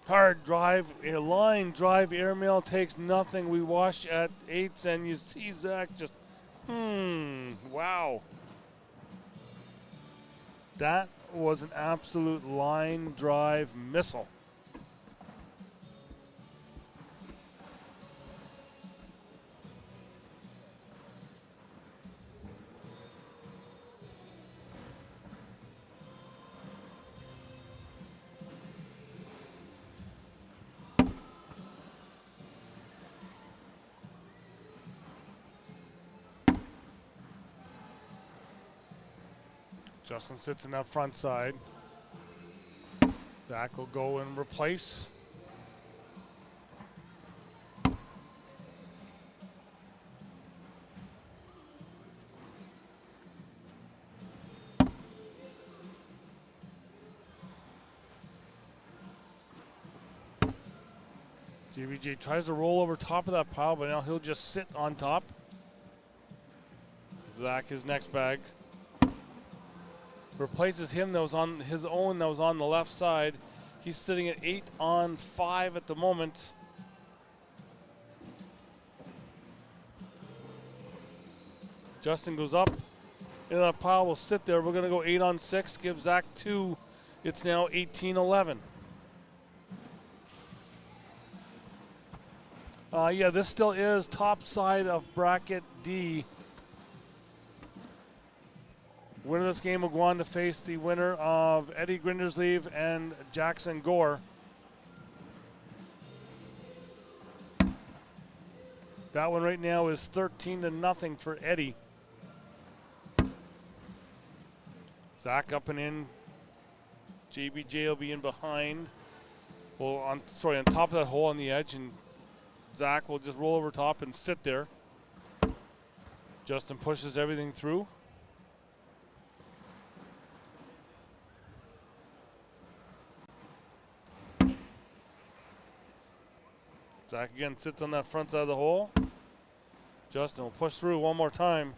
Hard drive, a line drive, airmail takes nothing. We wash at 8s, and you see Zach just, wow. That was an absolute line drive missile. Justin sits in that front side. Zach will go and replace. JBJ tries to roll over top of that pile, but now he'll just sit on top. Zach, his next bag. Replaces him that was on his own that was on the left side. He's sitting at 8 on 5 at the moment. Justin goes up into that pile, will sit there. We're going to go 8 on 6, give Zach 2. It's now 18-11. Yeah, this still is top side of bracket D. Winner of this game will go on to face the winner of Eddie Grindersleeve and Jackson Gore. That one right now is 13-0 for Eddie. Zach up and in. JBJ will be in behind. Well, on top of that hole on the edge, and Zach will just roll over top and sit there. Justin pushes everything through. Zach again sits on that front side of the hole. Justin will push through one more time.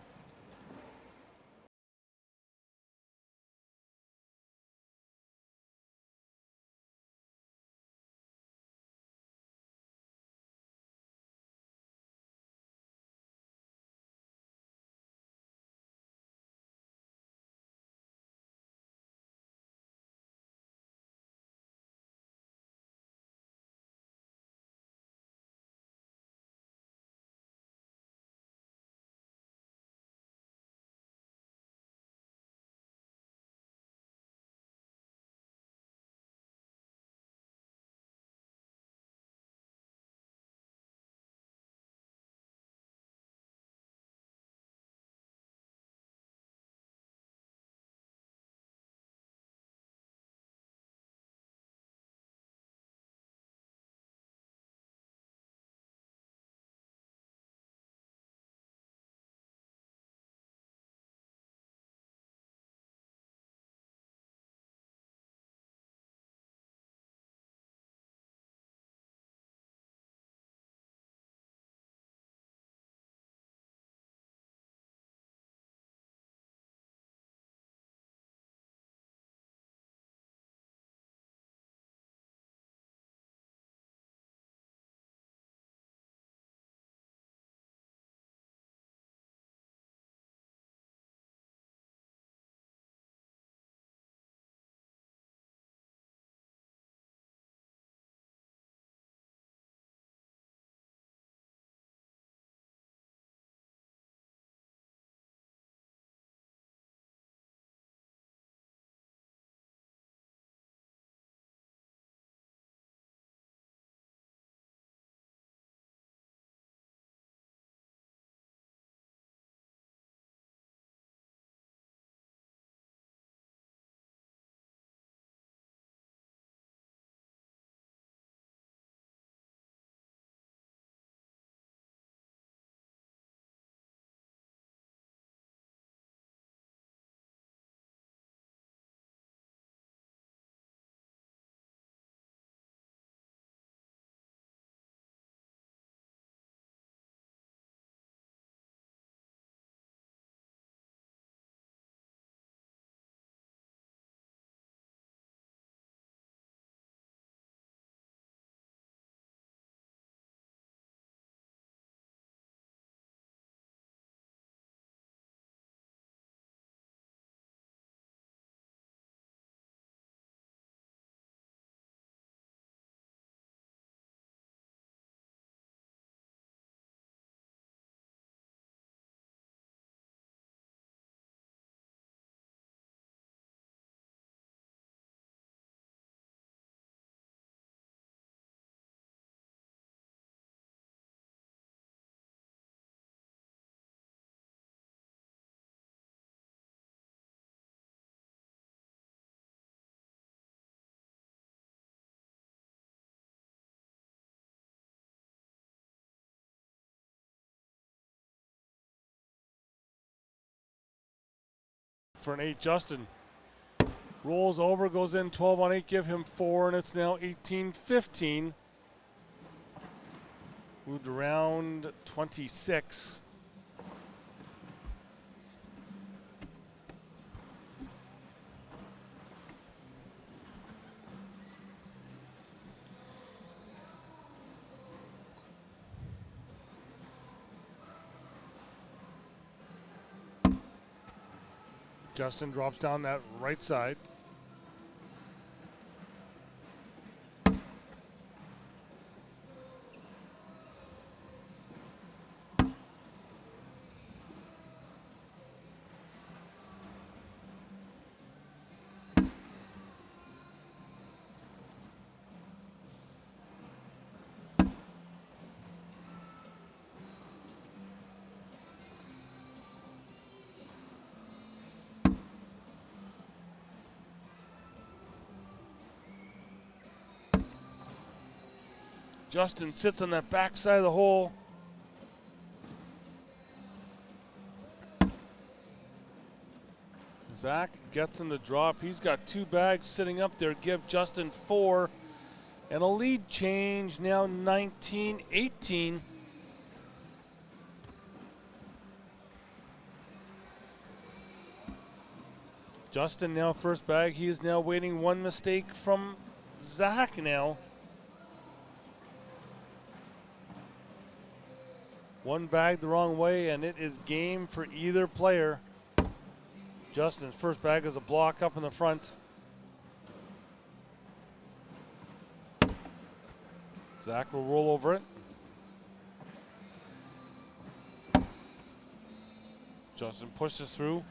for an 8. Justin rolls over, goes in 12 on 8, give him 4, and it's now 18-15. Moved around 26. Justin drops down that right side. Justin sits on that back side of the hole. Zach gets him to drop. He's got 2 bags sitting up there. Give Justin 4. And a lead change, now 19-18. Justin now first bag. He is now waiting 1 mistake from Zach now. 1 bag the wrong way, and it is game for either player. Justin's first bag is a block up in the front. Zach will roll over it. Justin pushes through.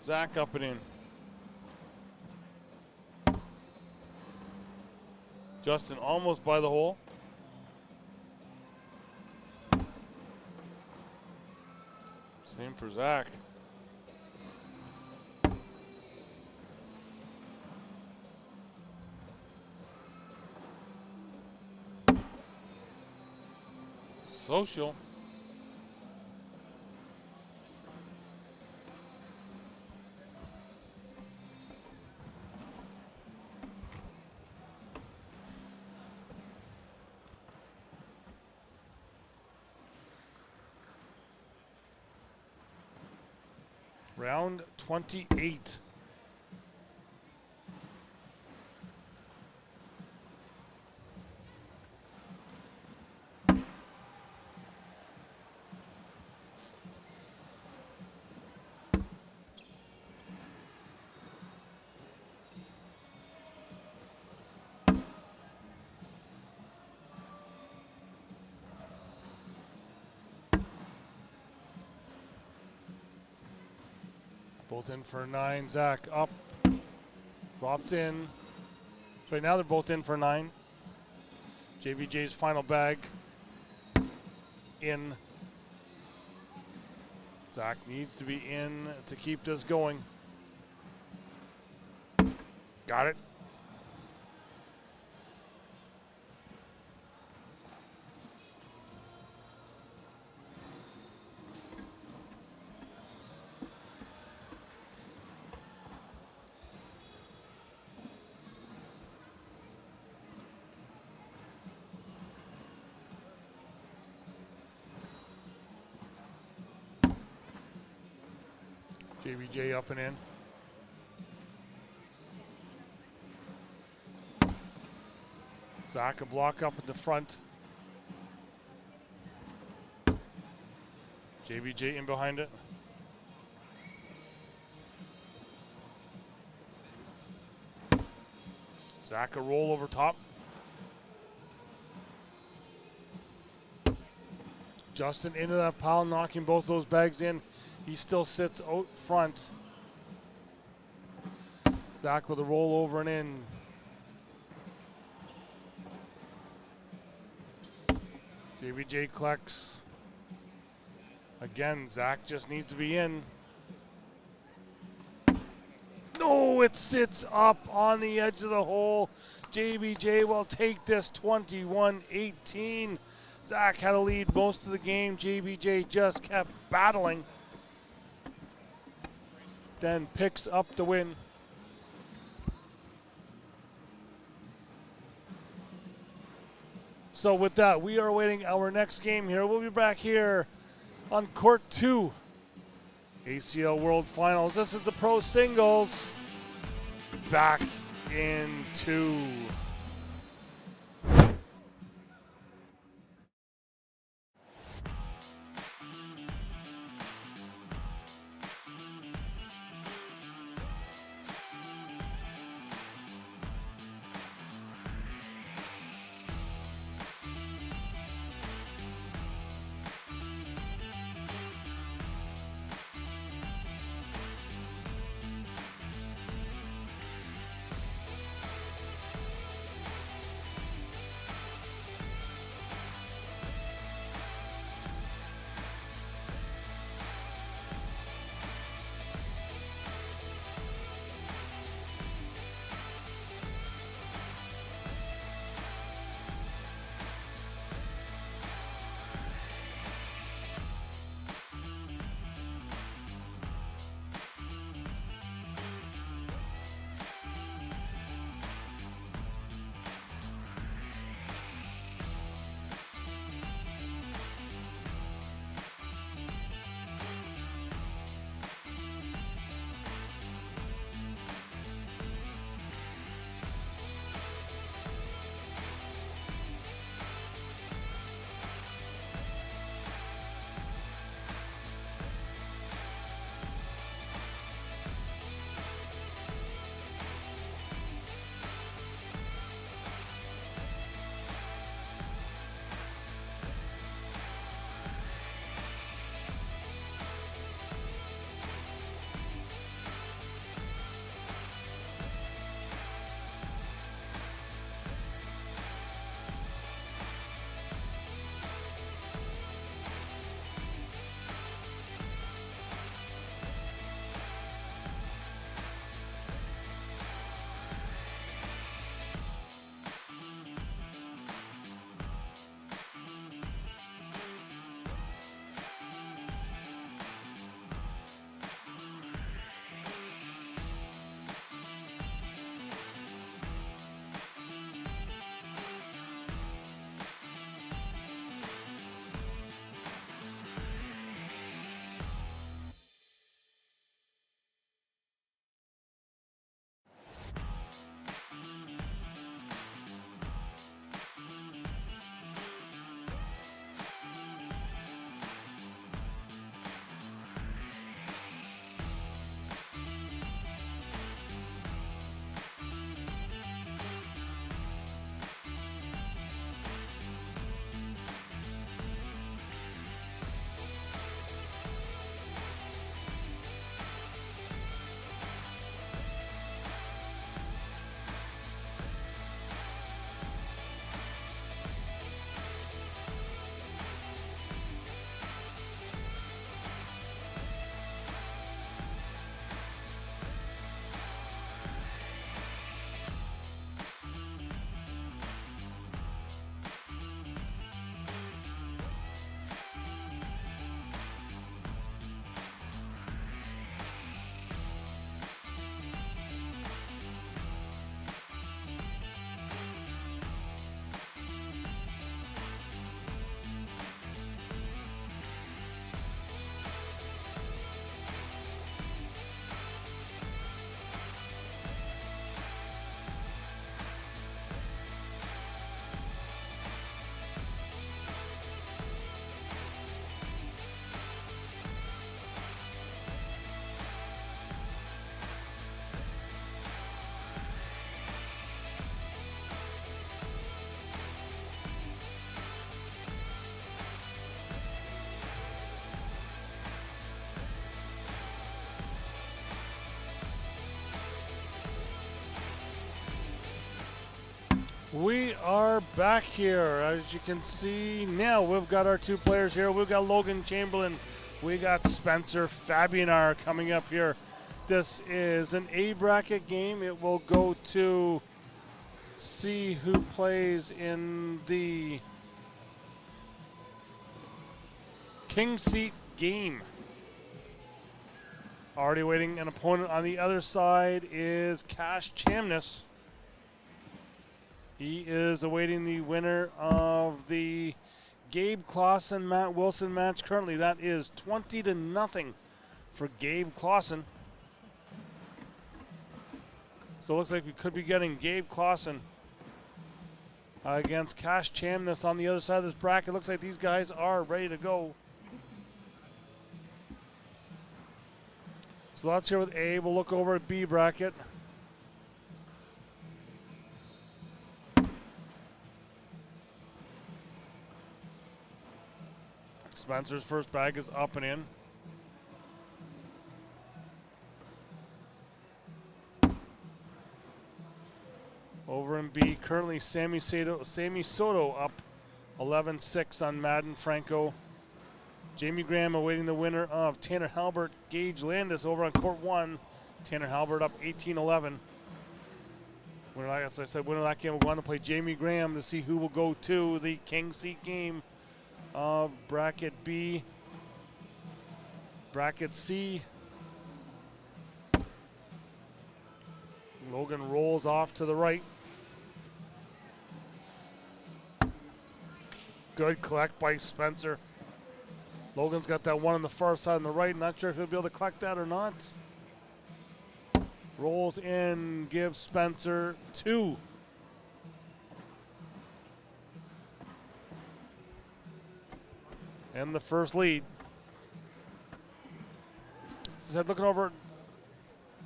Zach up and in. Justin almost by the hole. Same for Zach. Social. Round 28. Both in for 9. Zach up, drops in. So right now they're both in for 9. JBJ's final bag in. Zach needs to be in to keep this going. Got it. JBJ up and in. Zach a block up at the front. JBJ in behind it. Zach a roll over top. Justin into that pile, knocking both those bags in. He still sits out front. Zach with a roll over and in. JBJ collects. Again, Zach just needs to be in. No, it sits up on the edge of the hole. JBJ will take this 21-18. Zach had a lead most of the game. JBJ just kept battling. Then picks up the win. So with that, we are awaiting our next game here. We'll be back here on Court 2. ACL World Finals. This is the Pro Singles. Back in 2. We are back here. As you can see now, we've got our two players here. We've got Logan Chamberlain. We got Spencer Fabianar coming up here. This is an A bracket game. It will go to see who plays in the King seat game. Already waiting an opponent on the other side is Cash Chamness. He is awaiting the winner of the Gabe Clausen Matt Wilson match. Currently that is 20-0 for Gabe Clausen. So it looks like we could be getting Gabe Clausen against Cash Chamness on the other side of this bracket. Looks like these guys are ready to go. So let's hear with A. We'll look over at B bracket. Spencer's first bag is up and in. Over in B, currently Sammy Soto up 11-6 on Madden Franco. Jamie Graham awaiting the winner of Tanner Halbert, Gage Landis over on court 1. Tanner Halbert up 18-11. As I said, winner of that game will go on to play Jamie Graham to see who will go to the King seat game of bracket B. Bracket C. Logan rolls off to the right. Good collect by Spencer. Logan's got that one on the far side on the right. Not sure if he'll be able to collect that or not. Rolls in, gives Spencer 2. And the first lead. As I said, looking over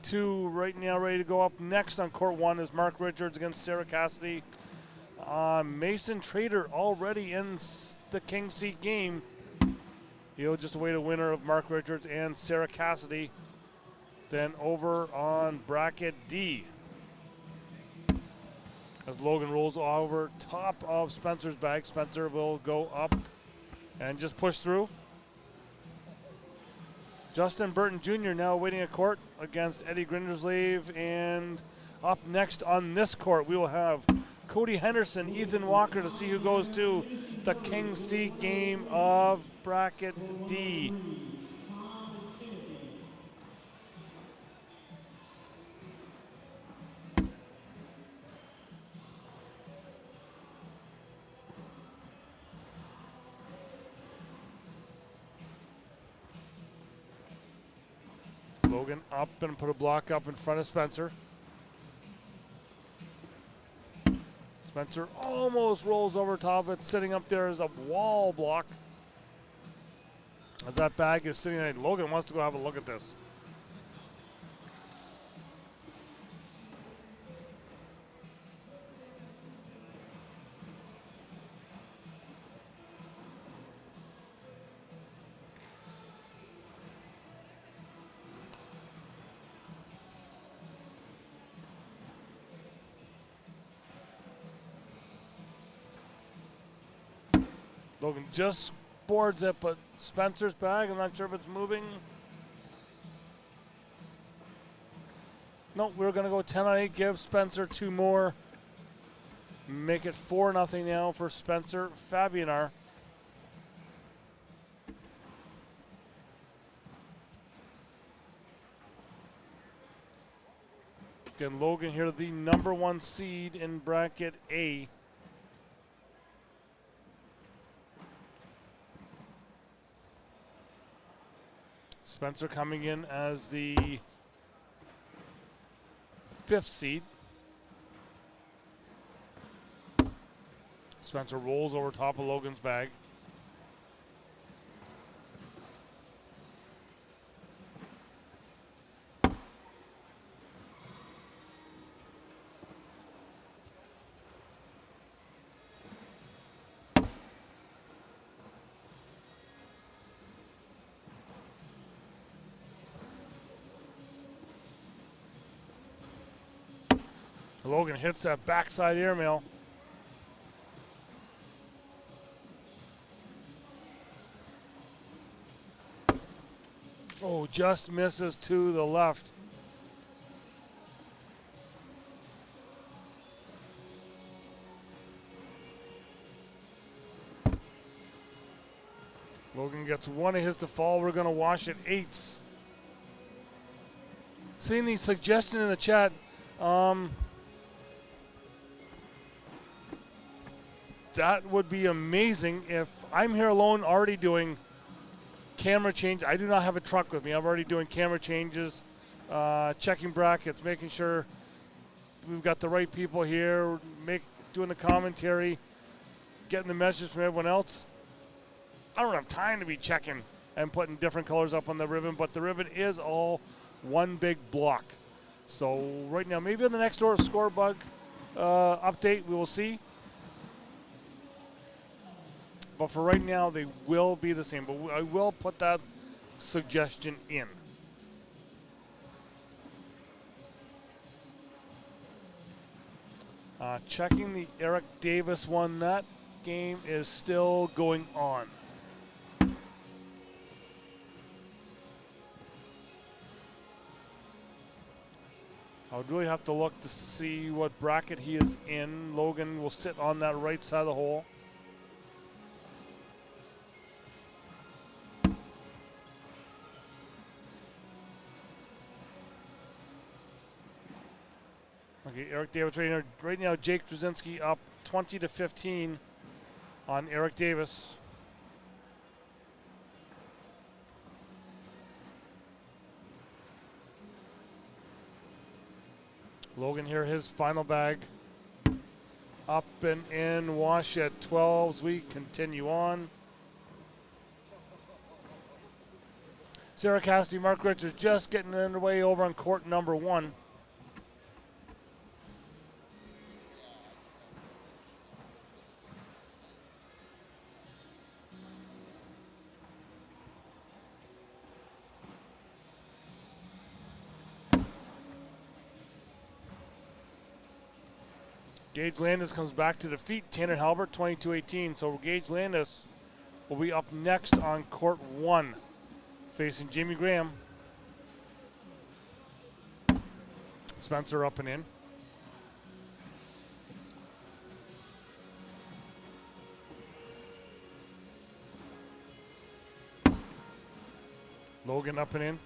2 right now, ready to go up next on court 1 is Mark Richards against Sarah Cassidy. Mason Trader already in the King seat game. He'll just await a winner of Mark Richards and Sarah Cassidy. Then over on bracket D, as Logan rolls over top of Spencer's bag, Spencer will go up and just push through. Justin Burton Jr. now waiting at court against Eddie Grinderslave. And up next on this court, we will have Cody Henderson, Ethan Walker to see who goes to the King seat game of bracket D. Logan up and put a block up in front of Spencer. Spencer almost rolls over top of it. Sitting up there is a wall block. As that bag is sitting there, Logan wants to go have a look at this. Logan just boards it, but Spencer's bag, I'm not sure if it's moving. Nope, we're going to go 10 on 8, give Spencer 2 more. Make it 4-0 now for Spencer Fabianar. Again, Logan here, the number 1 seed in bracket A. Spencer coming in as the 5th seed. Spencer rolls over top of Logan's bag. Logan hits that backside airmail. Oh, just misses to the left. Logan gets one of his to fall. We're going to wash it 8s. Seeing the suggestion in the chat, that would be amazing if I'm here alone already doing camera change. I do not have a truck with me. I'm already doing camera changes, checking brackets, making sure we've got the right people here, doing the commentary, getting the message from everyone else. I don't have time to be checking and putting different colors up on the ribbon, but the ribbon is all one big block. So right now, maybe on the next door score bug update, we will see. But for right now, they will be the same. But I will put that suggestion in. Checking the Eric Davis one. That game is still going on. I would really have to look to see what bracket he is in. Logan will sit on that right side of the hole. Okay, Eric Davis right now. Jake Drzezinski up 20-15 on Eric Davis. Logan here, his final bag. Up and in, wash at 12s. We continue on. Sarah Cassidy, Mark Richards just getting underway over on court number 1. Gage Landis comes back to defeat Tanner Halbert 22-18. So Gage Landis will be up next on court 1, facing Jamie Graham. Spencer up and in. Logan up and in.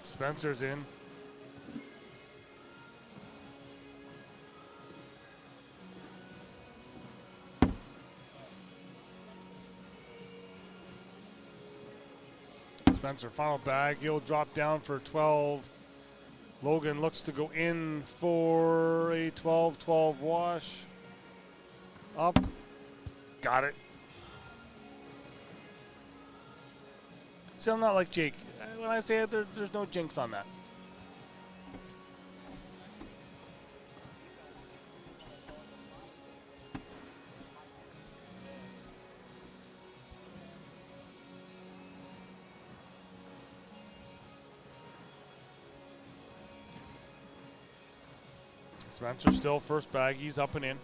Spencer's in. Spencer, final bag. He'll drop down for 12. Logan looks to go in for a 12-12 wash. Up. Got it. See, I'm not like Jake. When I say it, there's no jinx on that. Spencer still first bag. He's up and in.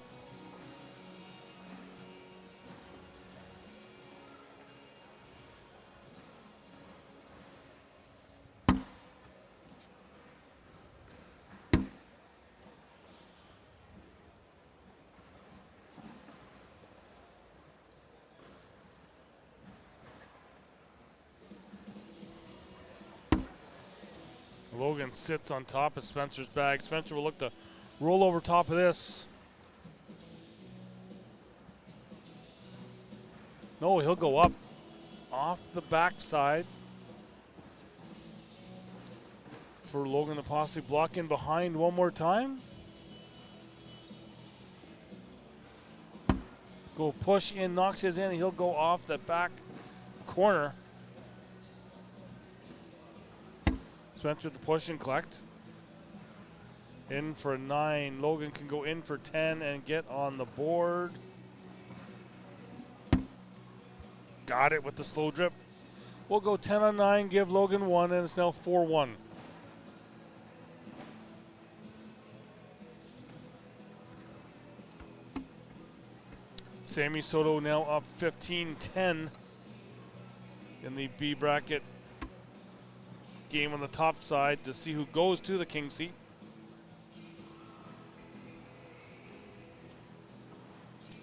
Logan sits on top of Spencer's bag. Spencer will look to roll over top of this. No, he'll go up off the backside for Logan to possibly block in behind one more time. Go push in, knocks his in, and he'll go off the back corner. Spencer the push and collect. In for 9. Logan can go in for 10 and get on the board. Got it with the slow drip. We'll go 10 on 9, give Logan 1, and it's now 4-1. Sammy Soto now up 15-10 in the B bracket game on the top side to see who goes to the king seat.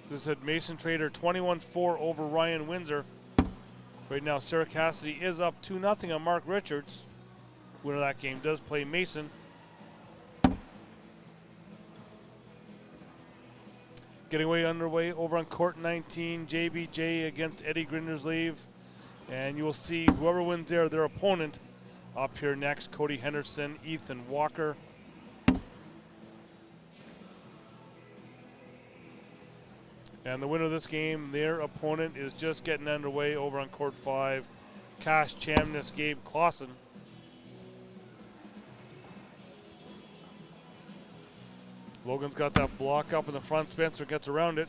This had Mason Trader 21-4 over Ryan Windsor. Right now, Sarah Cassidy is up 2-0 on Mark Richards. Winner of that game does play Mason. Getting underway over on court 19, JBJ against Eddie Grindersleeve. And you will see whoever wins there, their opponent. Up here next, Cody Henderson, Ethan Walker. And the winner of this game, their opponent is just getting underway over on court 5. Cash Chamness, Gabe Clausen. Logan's got that block up in the front. Spencer gets around it.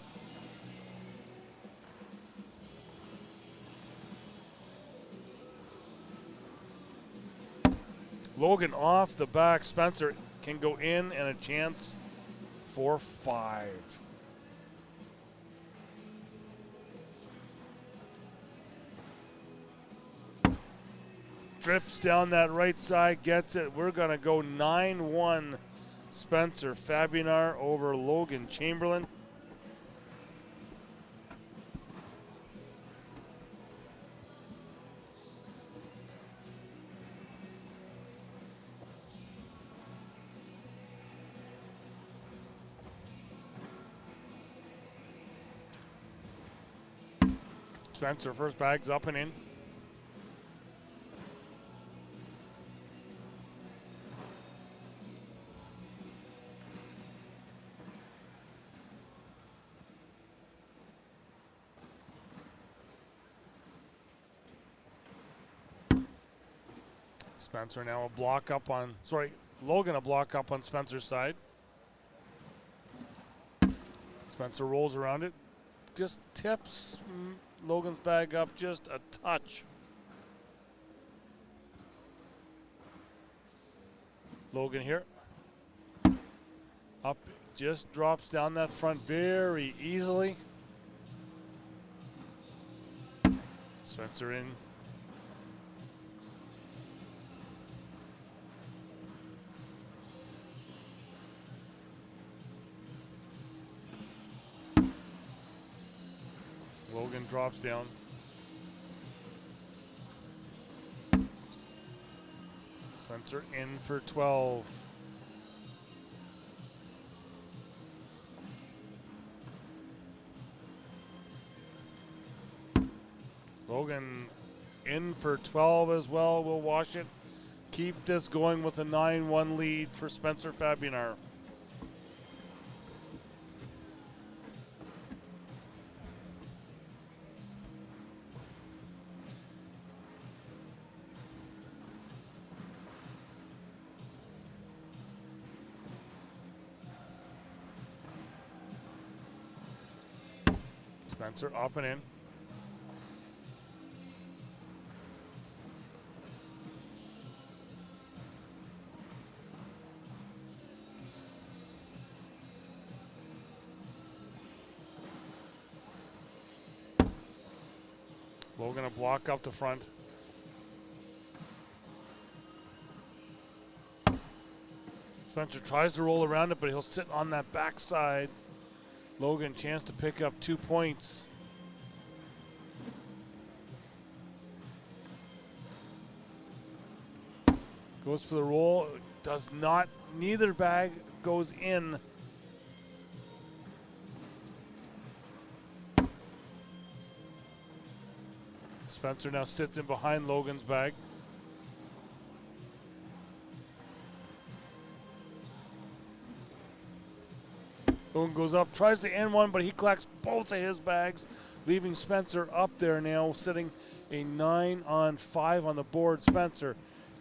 Logan off the back. Spencer can go in and a chance for 5. Drips down that right side, gets it. We're going to go 9-1 Spencer Fabianar over Logan Chamberlain. Spencer, first bag's up and in. Spencer now a block up on, Logan a block up on Spencer's side. Spencer rolls around it, just tips Logan's bag up just a touch. Logan here. Up, just drops down that front very easily. Spencer in. Logan drops down. Spencer in for 12. Logan in for 12 as well. We'll wash it. Keep this going with a 9-1 lead for Spencer Fabianar. Spencer up and in. Logan a block up the front. Spencer tries to roll around it, but he'll sit on that backside. Logan chance to pick up 2 points. Goes for the roll, does not, neither bag goes in. Spencer now sits in behind Logan's bag. Logan goes up, tries to end one, but he collects both of his bags, leaving Spencer up there now, sitting a 9-on-5 on the board. Spencer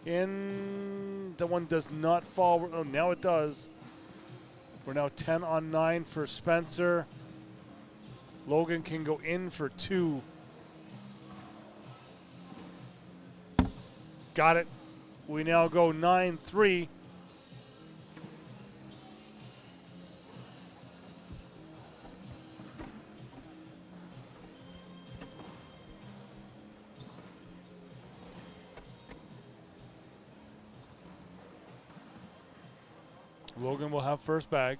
in, the one does not fall. Oh, now it does. We're now 10-on-9 for Spencer. Logan can go in for 2. Got it. We now go 9-3. Logan will have first bag.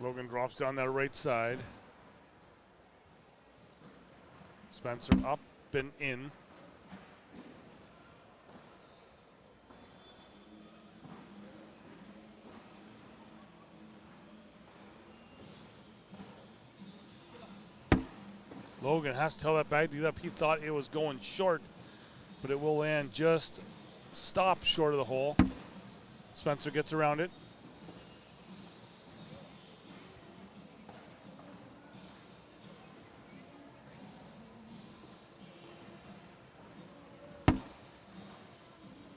Logan drops down that right side. Spencer up and in. Logan has to tell that bag to get up. He thought it was going short, but it will land just stop short of the hole. Spencer gets around it.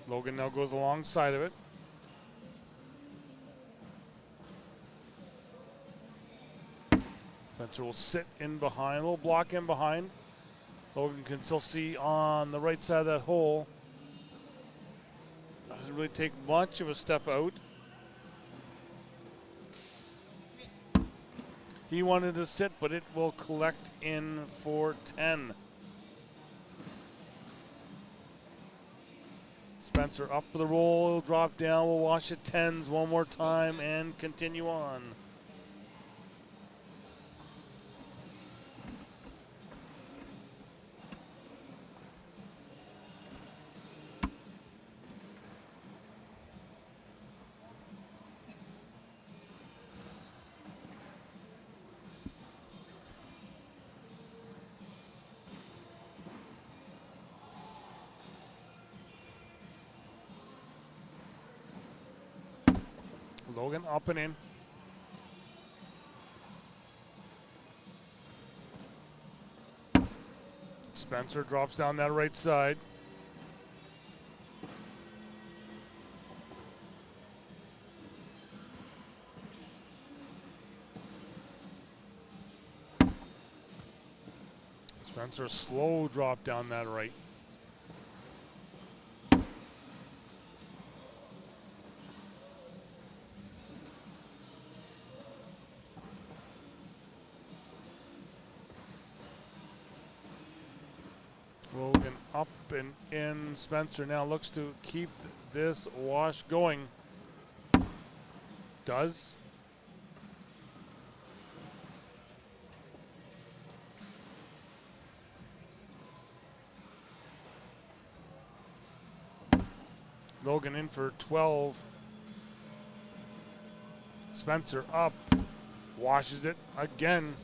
Logan now goes alongside of it. Spencer will sit in behind, a little block in behind. Logan can still see on the right side of that hole. Doesn't really take much of a step out. He wanted to sit, but it will collect in for 10. Spencer up with the roll, he'll drop down, we'll wash it 10s one more time and continue on. Logan up and in. Spencer drops down that right side. Spencer slow drop down that right. Logan up and in. Spencer now looks to keep this wash going. Does. Logan in for 12. Spencer up. Washes it again.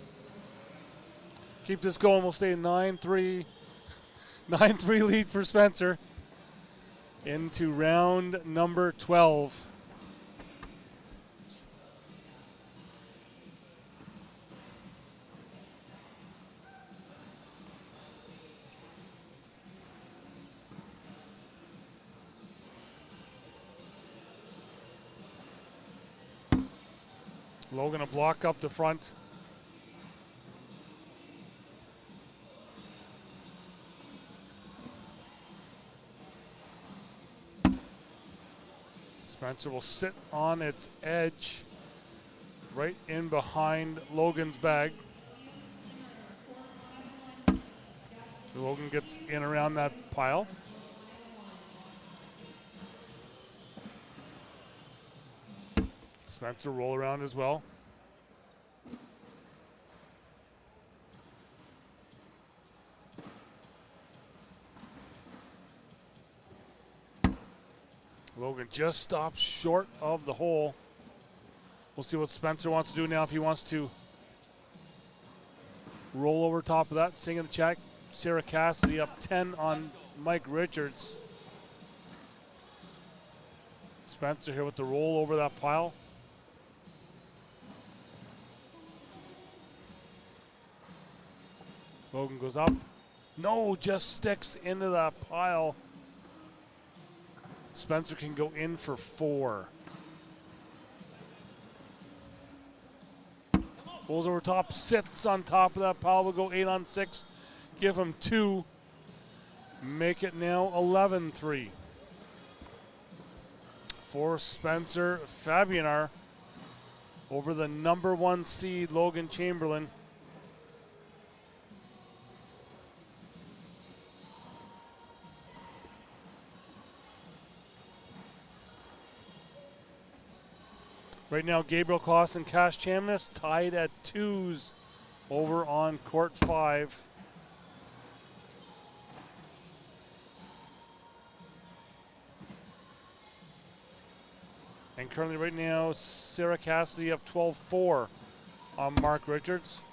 Keep this going. We'll stay 9-3. 9-3 lead for Spencer into round number 12. Logan a block up the front. Spencer will sit on its edge, right in behind Logan's bag. Logan gets in around that pile. Spencer roll around as well. Logan just stops short of the hole. We'll see what Spencer wants to do now, if he wants to roll over top of that. Seeing in the chat, Sarah Cassidy up 10 on Mike Richards. Spencer here with the roll over that pile. Logan goes up. No, just sticks into that pile. Spencer can go in for 4. Rolls over top, sits on top of that pile. We'll go 8 on 6. Give him 2. Make it now 11-3. For Spencer Fabianar over the number 1 seed, Logan Chamberlain. Right now, Gabriel Kloss and Cash Chamness tied at 2s over on court 5. And currently right now, Sarah Cassidy up 12-4 on Mark Richards.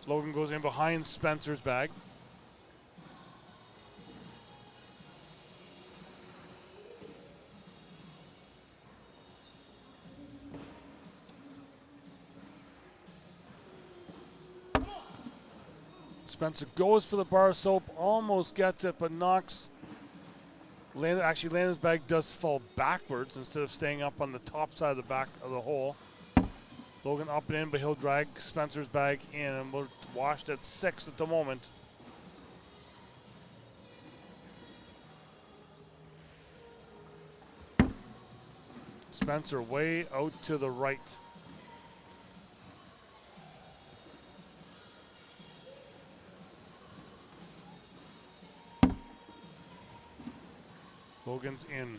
Logan goes in behind Spencer's bag. Spencer goes for the bar soap, almost gets it, but knocks. Landon's bag does fall backwards instead of staying up on the top side of the back of the hole. Logan up and in, but he'll drag Spencer's bag in, and we're washed at 6 at the moment. Spencer way out to the right. Logan's in.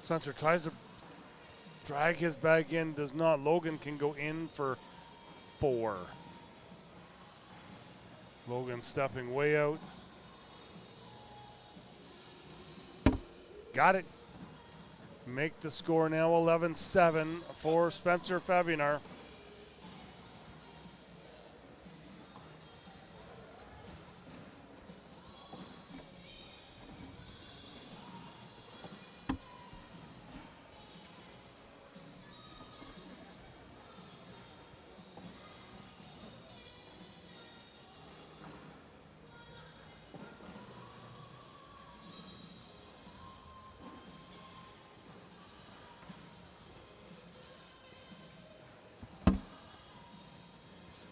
Spencer tries to drag his bag in, does not. Logan can go in for 4. Logan stepping way out. Got it. Make the score now 11-7 for Spencer Fabianar.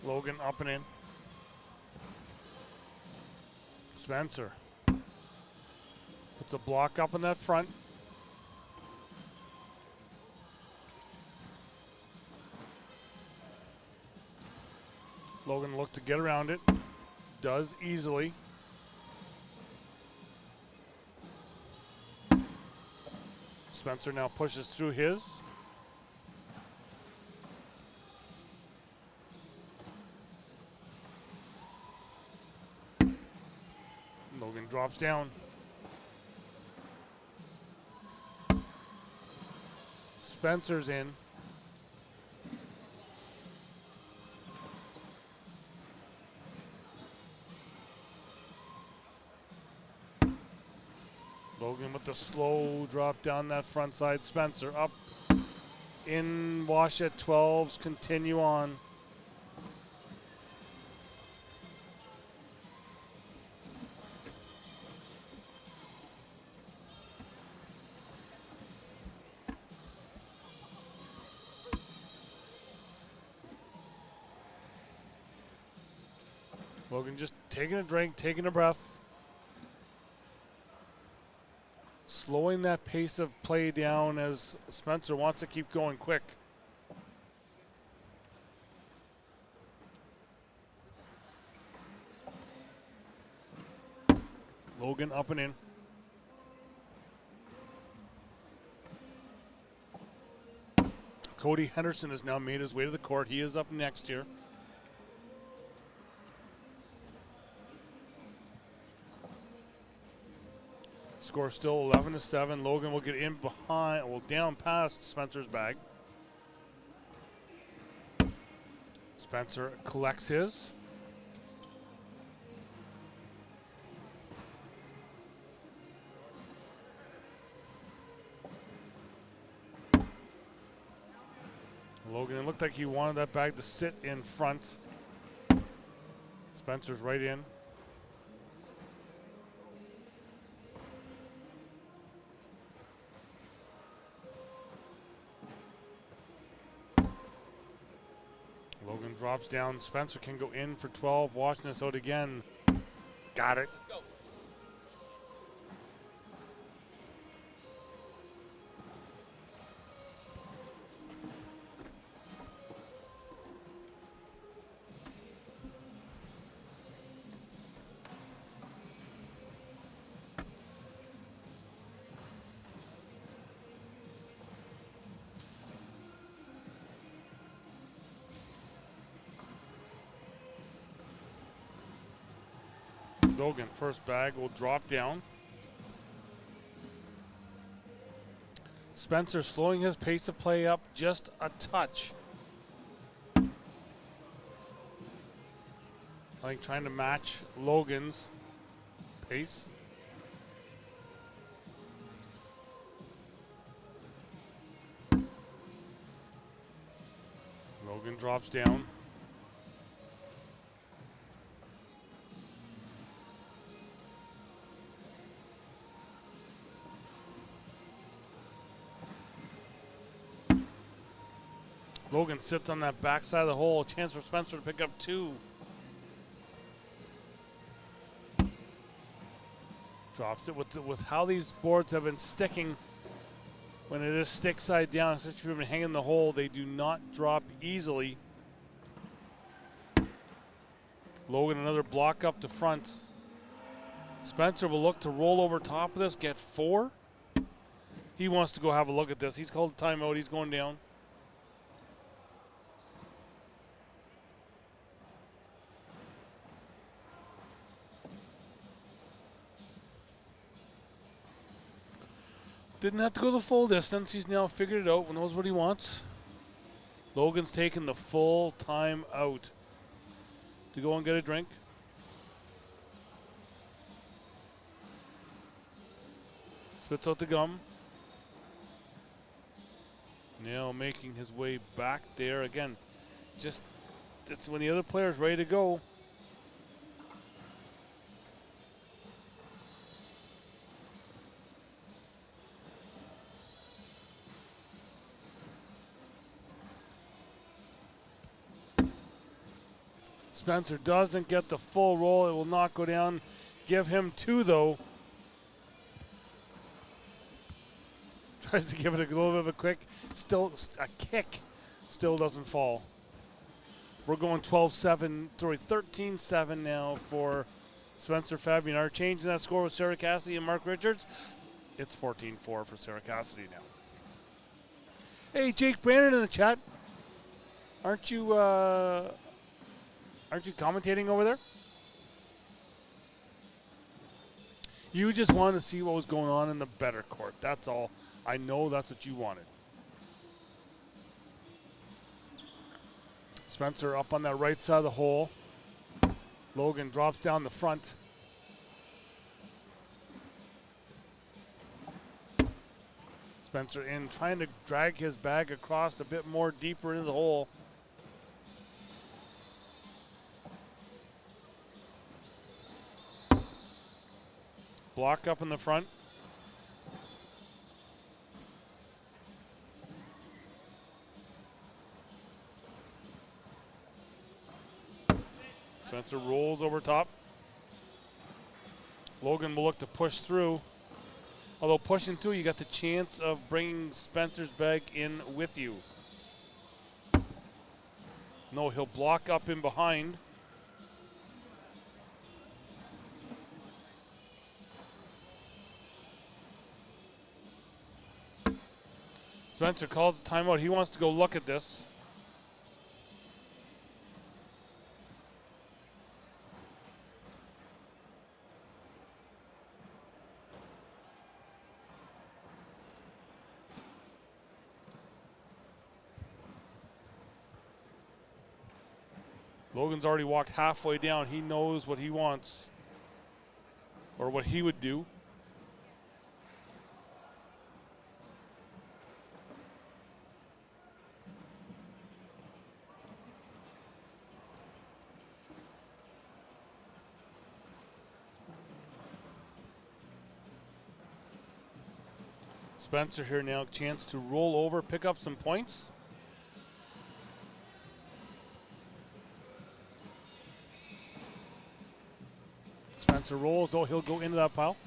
Logan up and in. Spencer puts a block up in that front. Logan looked to get around it. Does easily. Spencer now pushes through his. Logan drops down. Spencer's in. Logan with the slow drop down that front side. Spencer up in, wash at 12s, continue on. Logan just taking a drink, taking a breath. Slowing that pace of play down as Spencer wants to keep going quick. Logan up and in. Cody Henderson has now made his way to the court. He is up next here. Score still 11-7. Logan will get in behind, well, down past Spencer's bag. Spencer collects his. Logan, it looked like he wanted that bag to sit in front. Spencer's right in. Logan drops down. Spencer can go in for 12. Washing us out again. Got it. Let's go. Logan, first bag will drop down. Spencer slowing his pace of play up just a touch. I think trying to match Logan's pace. Logan drops down. Logan sits on that backside of the hole. Chance for Spencer to pick up 2. Drops it with how these boards have been sticking. When it is stick side down, especially if you've been hanging in the hole, they do not drop easily. Logan another block up to front. Spencer will look to roll over top of this, get 4. He wants to go have a look at this. He's called a timeout. He's going down. Didn't have to go the full distance. He's now figured it out, knows what he wants. Logan's taking the full time out to go and get a drink. Spits out the gum. Now making his way back there again. Just that's when the other player's ready to go. Spencer doesn't get the full roll. It will not go down. Give him 2, though. Tries to give it a little bit of a quick. Still, a kick. Still doesn't fall. We're going 13-7 now for Spencer Fabian. Changing that score with Sarah Cassidy and Mark Richards. It's 14-4 for Sarah Cassidy now. Hey, Jake Brandon in the chat. Aren't you commentating over there? You just wanted to see what was going on in the better court. That's all. I know that's what you wanted. Spencer up on that right side of the hole. Logan drops down the front. Spencer in, trying to drag his bag across a bit more deeper into the hole. Block up in the front. Spencer rolls over top. Logan will look to push through. Although pushing through, you got the chance of bringing Spencer's bag in with you. No, he'll block up in behind. Spencer calls a timeout. He wants to go look at this. Logan's already walked halfway down. He knows what he wants or what he would do. Spencer here now, chance to roll over, pick up some points. Spencer rolls, though he'll go into that pile.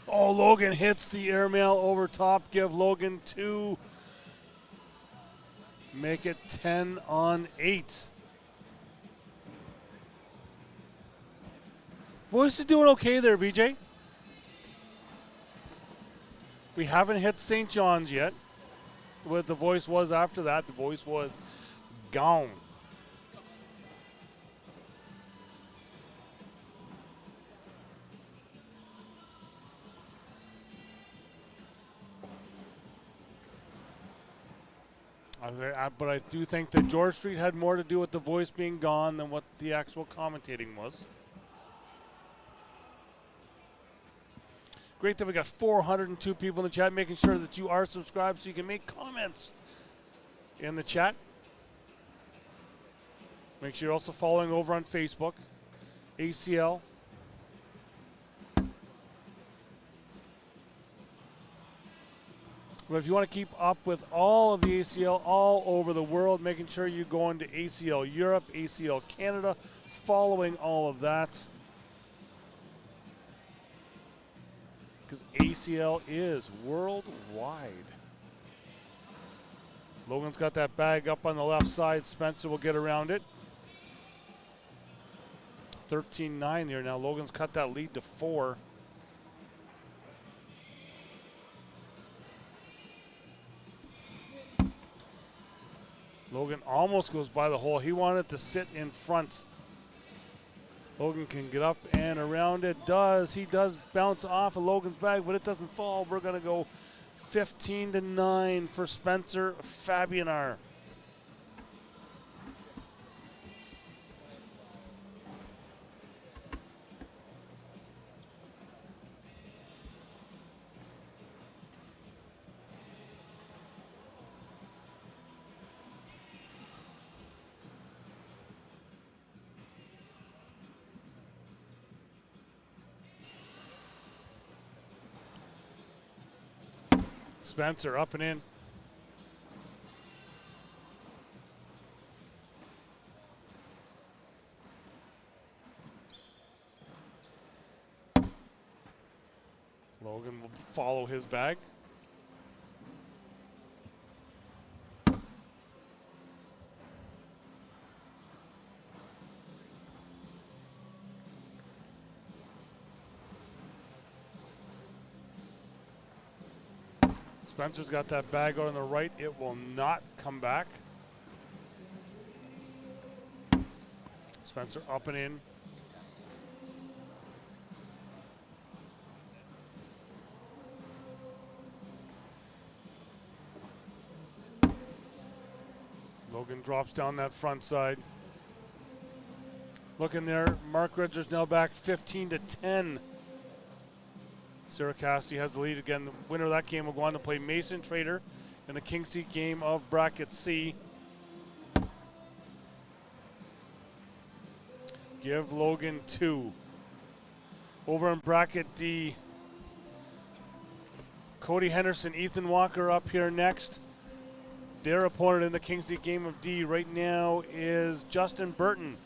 Oh, Logan hits the airmail over top. Give Logan 2. Make it 10-8. Voice is doing okay there, BJ. We haven't hit St. John's yet. what the voice was after that. The voice was gone. But I do think that George Street had more to do with the voice being gone than what the actual commentating was. Great that we got 402 people in the chat, making sure that you are subscribed so you can make comments in the chat. Make sure you're also following over on Facebook, ACL. But if you want to keep up with all of the ACL all over the world, making sure you go into ACL Europe, ACL Canada, following all of that. Because ACL is worldwide. Logan's got that bag up on the left side. Spencer will get around it. 13-9 here now. Logan's cut that lead to 4. Logan almost goes by the hole. He wanted to sit in front. Logan can get up and around it. He does bounce off of Logan's bag, but it doesn't fall. We're going to go 15-9 for Spencer Fabianar. Spencer up and in. Logan will follow his bag. Spencer's got that bag out on the right. It will not come back. Spencer up and in. Logan drops down that front side. Looking there, Mark Ridger's now back 15-10. Sarah Cassidy has the lead again. The winner of that game will go on to play Mason Trader in the Kingsley game of Bracket C. Give Logan 2. Over in Bracket D, Cody Henderson, Ethan Walker up here next. Their opponent in the Kingsley game of D right now is Justin Burton.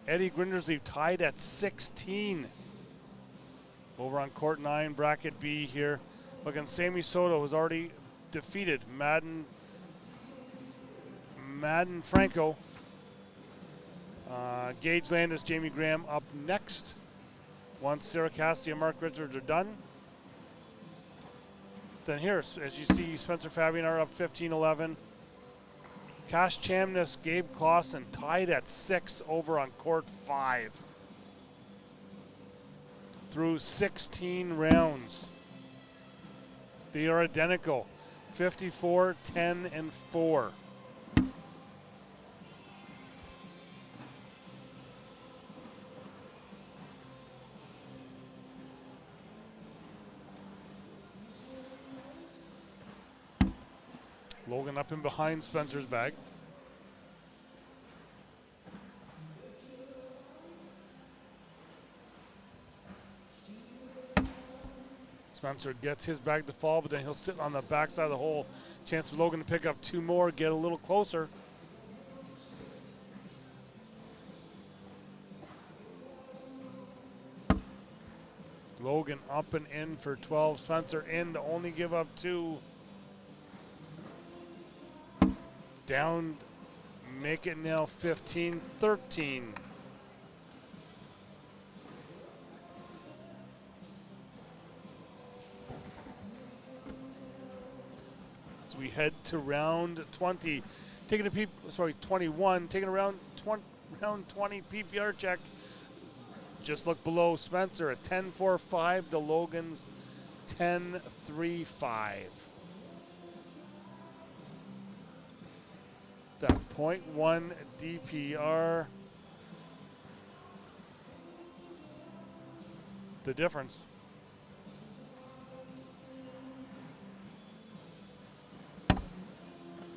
Eddie Grindersley tied at 16. Over on court 9, bracket B here. Looking, Sammy Soto has already defeated Madden Franco. Gage Landis, Jamie Graham up next. Once Sarah Cassidy and Mark Richards are done. Then here, as you see, Spencer Fabian are up 15-11. Cash Chamness, Gabe Clausen tied at 6 over on court 5. Through 16 rounds. They are identical, 54, 10, and 4. Logan up in behind Spencer's bag. Spencer gets his bag to fall, but then he'll sit on the backside of the hole. Chance for Logan to pick up 2 more, get a little closer. Logan up and in for 12. Spencer in to only give up 2. Down, make it now 15-13. So we head to round 20. 21. Taking a round 20 PPR check. Just look below Spencer at 10.45 to Logan's 10.35. That .1 DPR. The difference.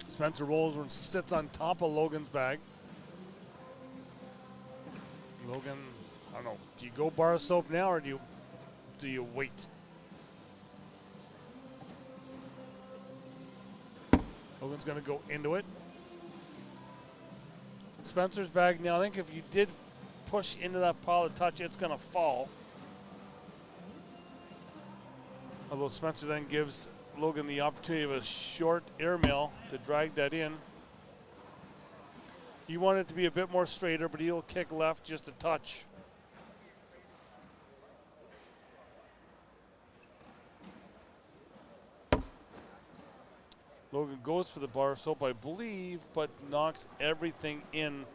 Spencer rolls and sits on top of Logan's bag. Logan, I don't know. Do you go bar soap now or do you wait? Logan's going to go into it. Spencer's bag now. I think if you did push into that pile of touch, it's going to fall. Although Spencer then gives Logan the opportunity of a short airmail to drag that in. You want it to be a bit more straighter, but he'll kick left just a touch. Logan goes for the bar soap, I believe, but knocks everything in.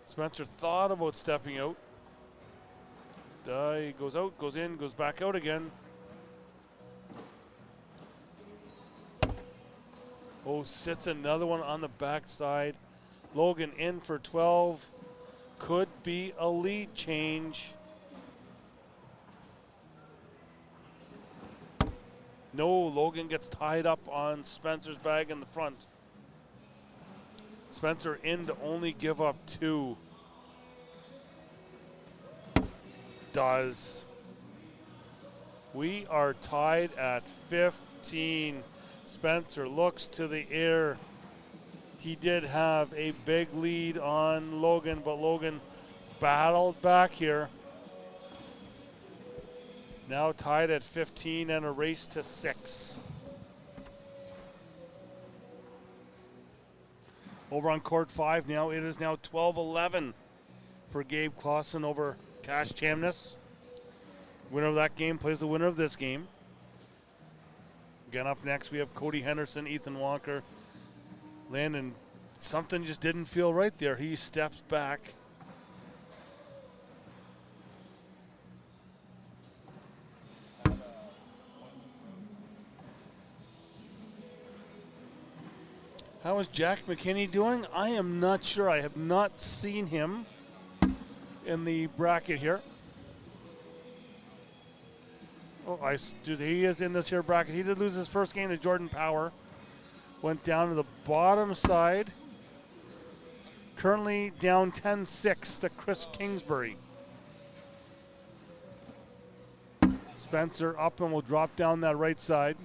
Spencer thought about stepping out. He goes out, goes in, goes back out again. Oh, sits another one on the backside. Logan in for 12. Could be a lead change. No, Logan gets tied up on Spencer's bag in the front. Spencer in to only give up 2. Does. We are tied at 15. Spencer looks to the air. He did have a big lead on Logan, but Logan battled back here. Now tied at 15 and a race to 6. Over on court 5 now, it is now 12-11 for Gabe Clausen over Cash Chamness. Winner of that game plays the winner of this game. Again, up next we have Cody Henderson, Ethan Walker. Landon, something just didn't feel right there. He steps back. How is Jack McKinney doing? I am not sure. I have not seen him in the bracket here. Oh, he is in this here bracket. He did lose his first game to Jordan Power. Went down to the bottom side. Currently down 10-6 to Chris Kingsbury. Spencer up and will drop down that right side.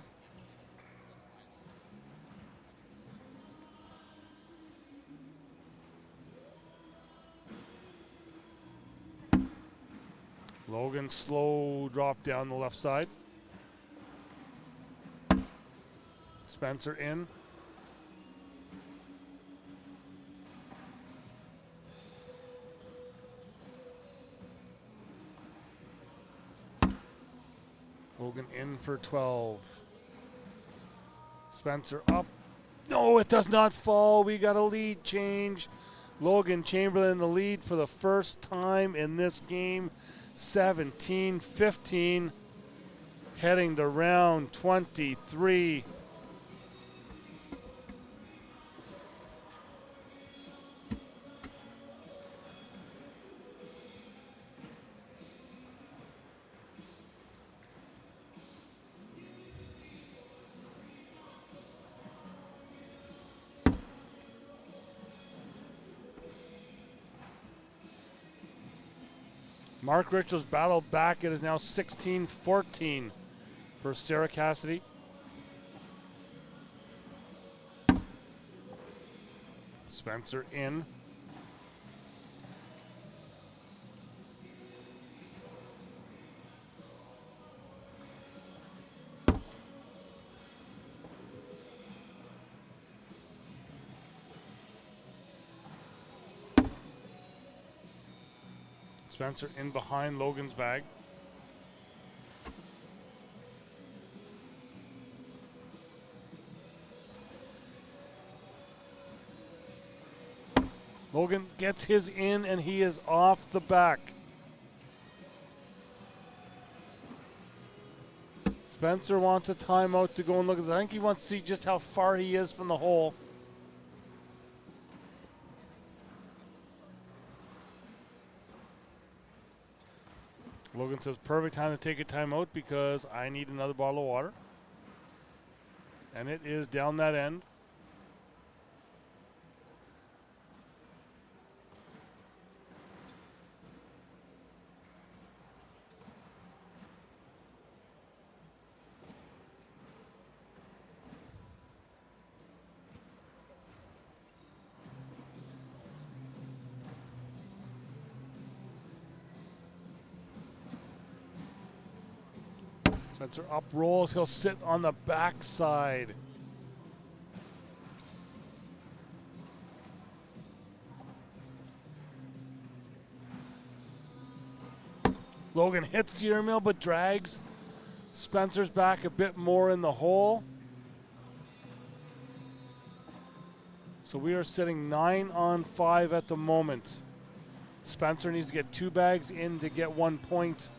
Logan slow drop down the left side. Spencer in. Logan in for 12. Spencer up. No, it does not fall. We got a lead change. Logan Chamberlain in the lead for the first time in this game. 17-15. Heading to round 23. Mark Richards battled back. It is now 16-14 for Sarah Cassidy. Spencer in. Spencer in behind Logan's bag. Logan gets his in, and he is off the back. Spencer wants a timeout to go and look at this. I think he wants to see just how far he is from the hole. Logan says, perfect time to take a timeout because I need another bottle of water. And it is down that end. Spencer up rolls. He'll sit on the backside. Logan hits the air mill but drags Spencer's back a bit more in the hole. So we are sitting 9-on-5 at the moment. Spencer needs to get 2 bags in to get 1 point.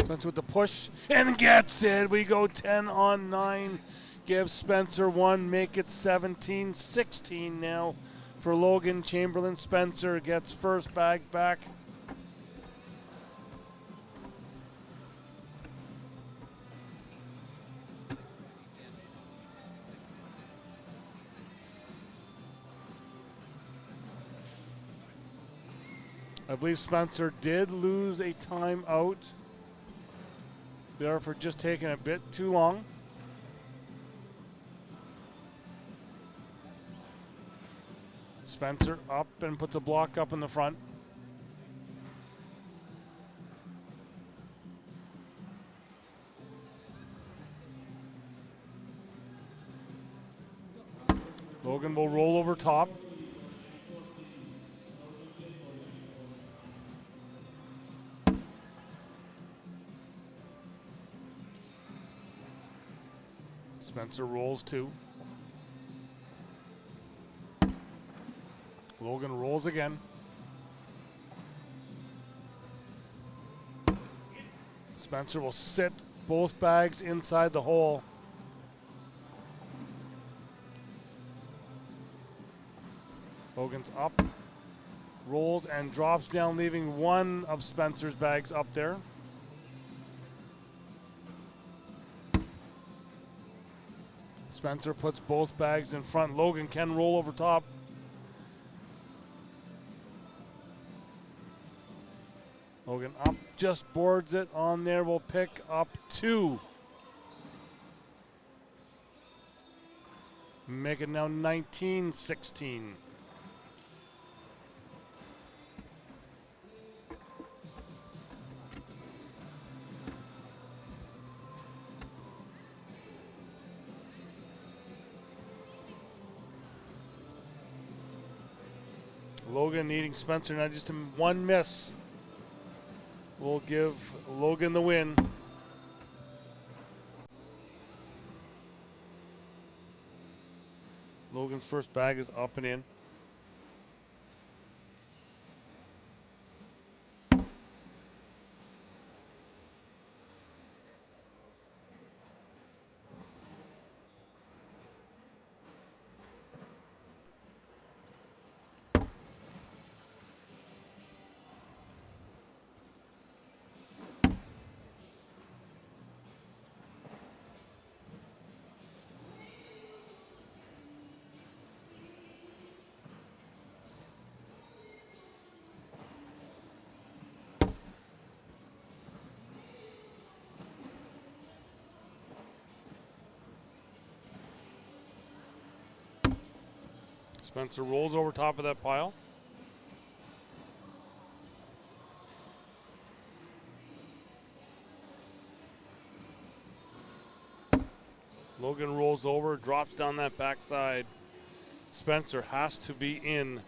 Spencer with the push and gets it. We go 10-on-9. Give Spencer 1, make it 17-16 now for Logan Chamberlain. Spencer gets first bag back. I believe Spencer did lose a timeout. Therefore, just taking a bit too long. Spencer up and puts a block up in the front. Logan will roll over top. Spencer rolls 2. Logan rolls again. Spencer will sit both bags inside the hole. Logan's up, rolls and drops down, leaving one of Spencer's bags up there. Spencer puts both bags in front. Logan can roll over top. Logan up, just boards it on there. We'll pick up 2. Make it now 19-16. Logan needing Spencer now just 1 miss. We'll give Logan the win. Logan's first bag is up and in. Spencer rolls over top of that pile. Logan rolls over, drops down that backside. Spencer has to be in.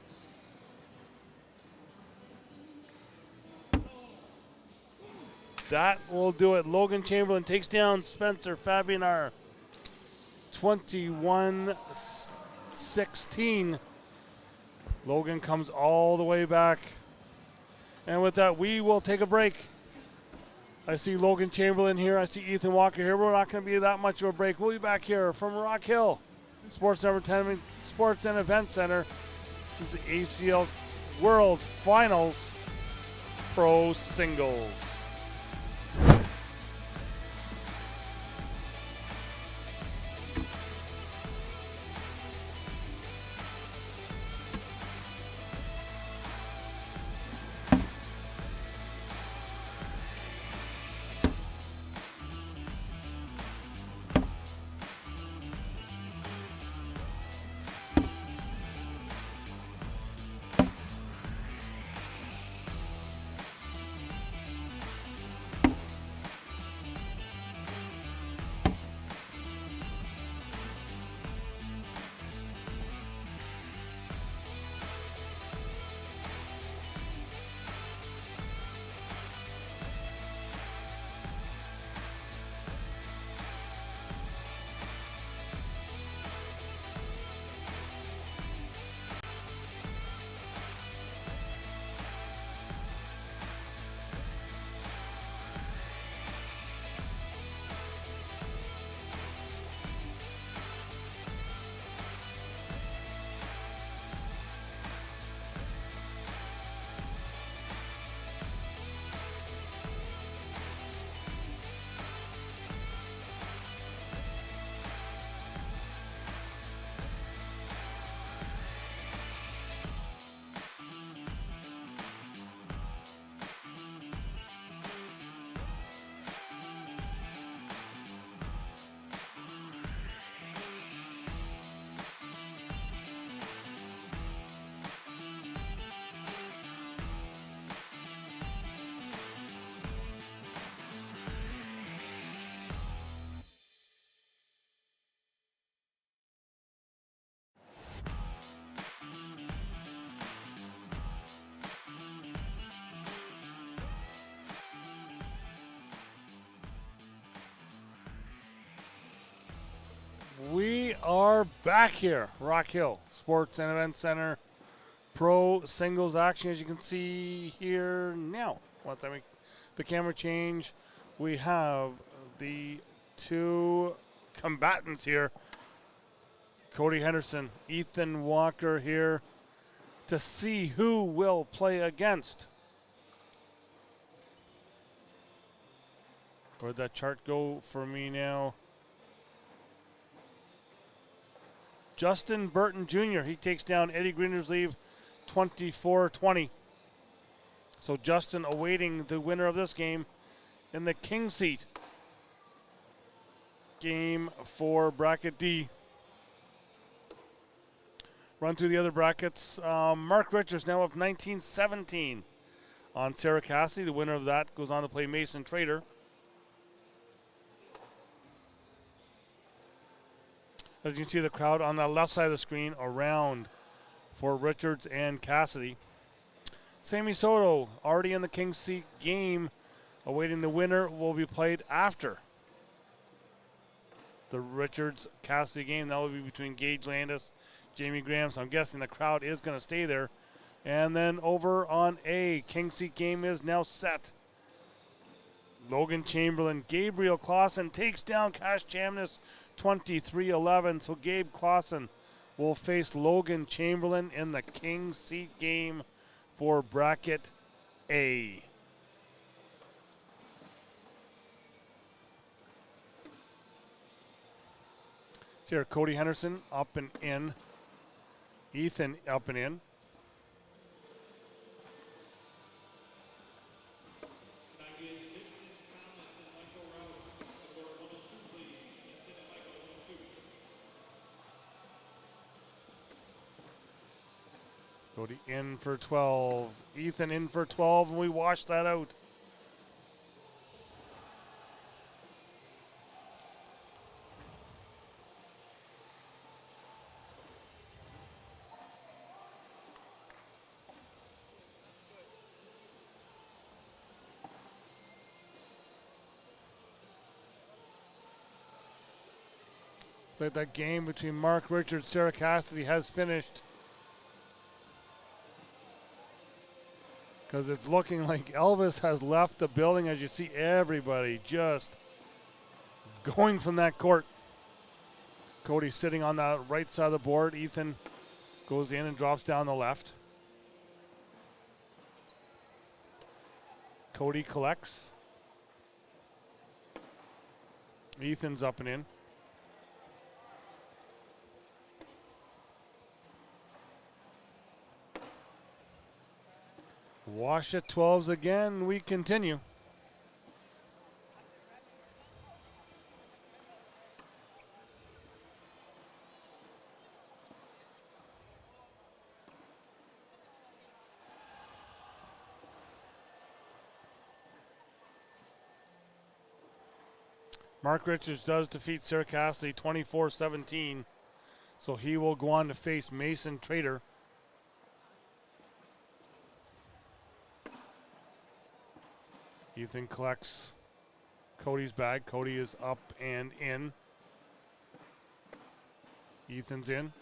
That will do it. Logan Chamberlain takes down Spencer Fabianar 21-16. Logan comes all the way back. And with that, we will take a break. I see Logan Chamberlain here. I see Ethan Walker here. We're not going to be that much of a break. We'll be back here from Rock Hill Sports Number 10 Sports and Event Center. This is the ACL World Finals Pro Singles. We are back here, Rock Hill Sports and Event Center, pro singles action, as you can see here now. Once I make the camera change, we have the two combatants here, Cody Henderson, Ethan Walker here, to see who will play against. Where'd that chart go for me now? Justin Burton Jr., he takes down Eddie Greenersleeve 24-20. So Justin awaiting the winner of this game in the king seat. Game for bracket D. Run through the other brackets. Mark Richards now up 19-17 on Sarah Cassidy. The winner of that goes on to play Mason Trader. As you can see, the crowd on the left side of the screen around for Richards and Cassidy. Sammy Soto already in the king seat game, awaiting the winner, will be played after the Richards Cassidy game. That will be between Gage Landis, Jamie Graham. So I'm guessing the crowd is going to stay there. And then over on A, king seat game is now set. Logan Chamberlain, Gabriel Clausen takes down Cash Chamness 23-11. So Gabe Clausen will face Logan Chamberlain in the king seat game for bracket A. So here, Cody Henderson up and in. Ethan up and in. Cody in for 12. Ethan in for 12, and we wash that out. It's like that game between Mark Richards, Sarah Cassidy has finished. Because it's looking like Elvis has left the building as you see everybody just going from that court. Cody's sitting on the right side of the board. Ethan goes in and drops down the left. Cody collects. Ethan's up and in. Wash at 12s again. We continue. Mark Richards does defeat Sarah Cassidy 24-17. So he will go on to face Mason Trader. Ethan collects Cody's bag. Cody is up and in. Ethan's in.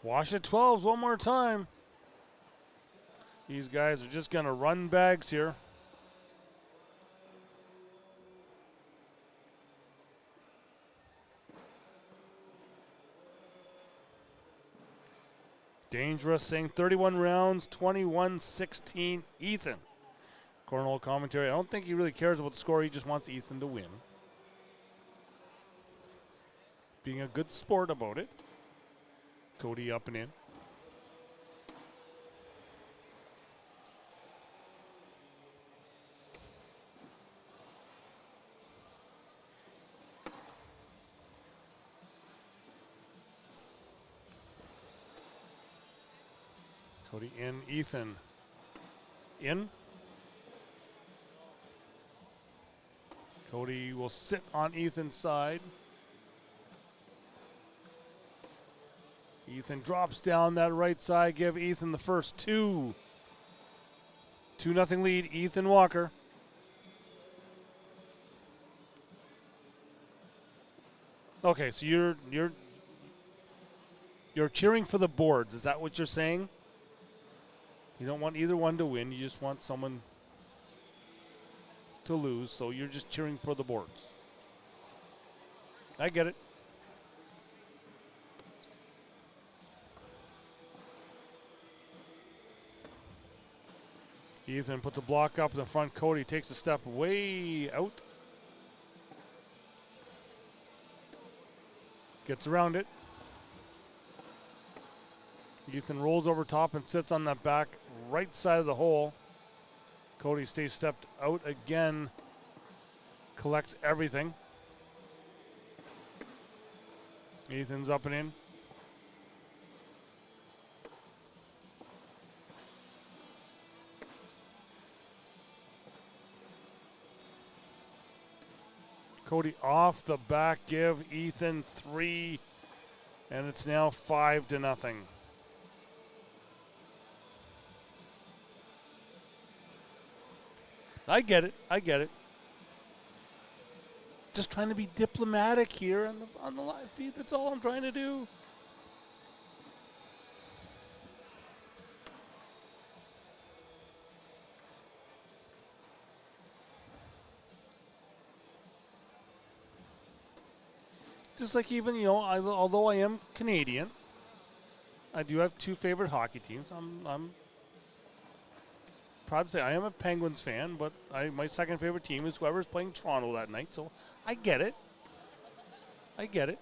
Wash at 12s one more time. These guys are just going to run bags here. Dangerous saying 31 rounds, 21-16, Ethan. Cornhole commentary. I don't think he really cares about the score. He just wants Ethan to win. Being a good sport about it. Cody up and in. Cody in, Ethan in. Cody will sit on Ethan's side. Ethan drops down that right side, give Ethan the first two. 2-0 lead, Ethan Walker. Okay, so you're cheering for the boards. Is that what you're saying? You don't want either one to win. You just want someone to lose, so you're just cheering for the boards. I get it. Ethan puts a block up in the front. Cody takes a step way out. Gets around it. Ethan rolls over top and sits on that back right side of the hole. Cody stays stepped out again. Collects everything. Ethan's up and in. Cody off the back, give Ethan 3, and it's now 5-0. I get it. I get it. Just trying to be diplomatic here on the live feed. That's all I'm trying to do. Just like even, although I am Canadian, I do have two favorite hockey teams. I'm proud to say I am a Penguins fan, but my second favorite team is whoever's playing Toronto that night. So I get it. I get it.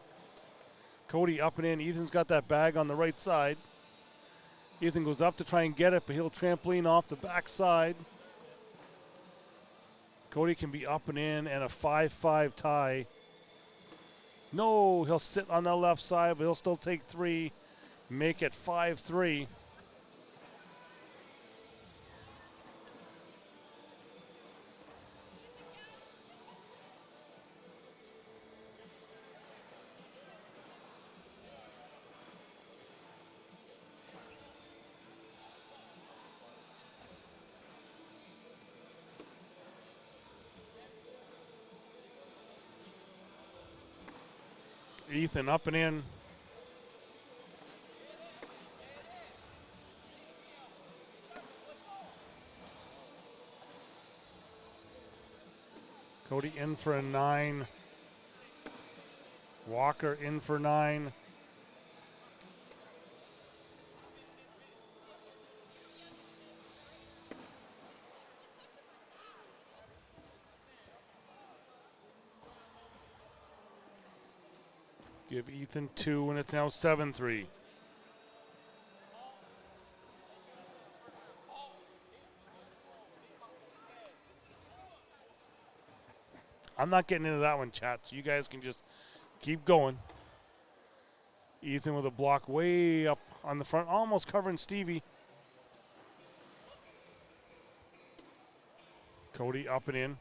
Cody up and in. Ethan's got that bag on the right side. Ethan goes up to try and get it, but he'll trampoline off the back side. Cody can be up and in and a 5-5 tie. No, he'll sit on the left side, but he'll still take 3. Make it 5-3. Ethan up and in. Cody in for a 9. Walker in for 9. Give Ethan 2, and it's now 7-3. I'm not getting into that one, chat, so you guys can just keep going. Ethan with a block way up on the front, almost covering Stevie. Cody up and in.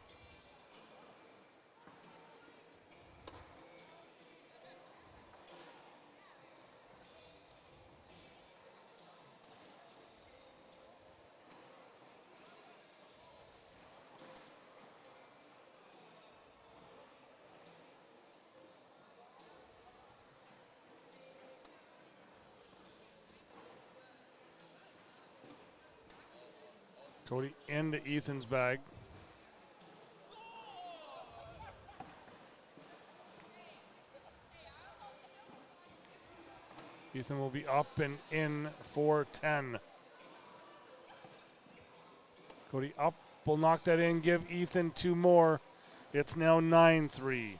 Cody into Ethan's bag. Ethan will be up and in for 10. Cody up, will knock that in, give Ethan 2 more. It's now 9-3.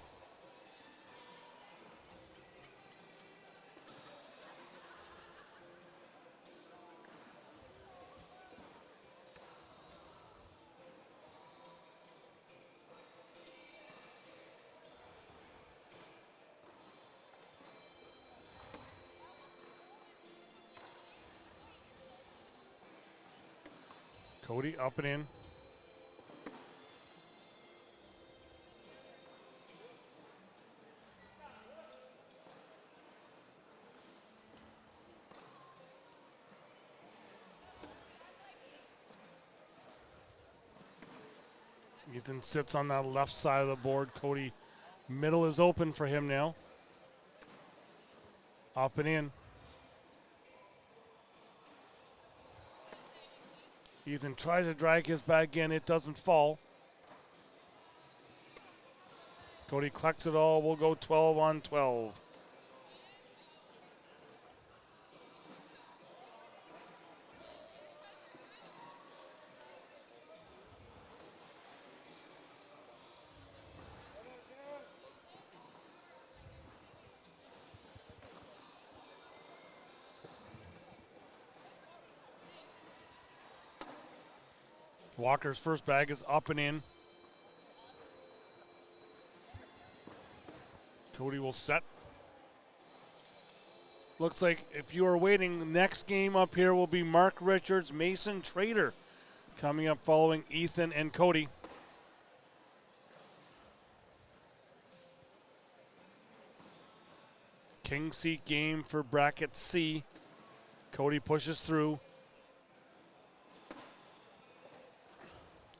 Cody up and in. Ethan sits on that left side of the board. Cody, middle is open for him now. Up and in. Ethan tries to drag his bag in. It doesn't fall. Cody collects it all. We'll go 12-on-12. Walker's first bag is up and in. Cody will set. Looks like if you are waiting, the next game up here will be Mark Richards, Mason Trader coming up following Ethan and Cody. King seat game for bracket C. Cody pushes through.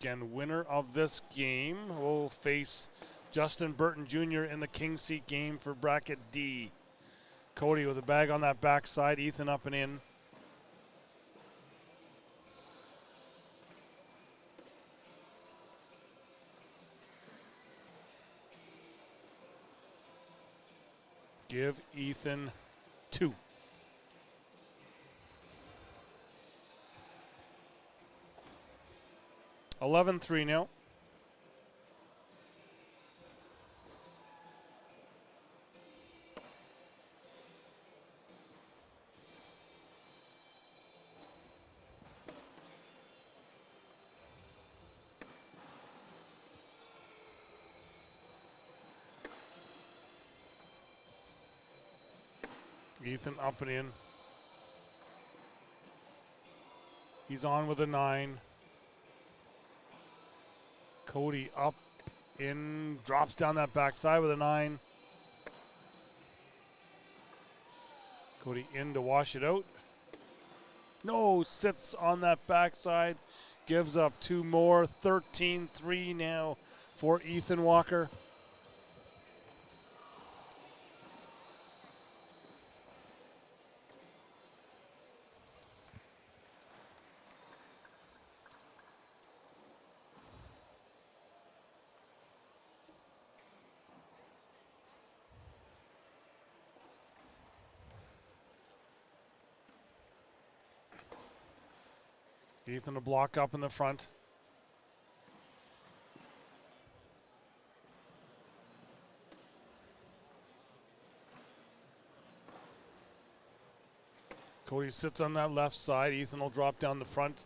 Again, winner of this game will face Justin Burton Jr. in the King seat game for bracket D. Cody with a bag on that backside. Ethan up and in. Give Ethan 2. $11-3 now. Ethan up and in. He's on with a 9. Cody up in, drops down that backside with a 9. Cody in to wash it out. No, sits on that backside, gives up 2 more. 13-3 now for Ethan Walker. Ethan to block up in the front. Cody sits on that left side. Ethan will drop down the front.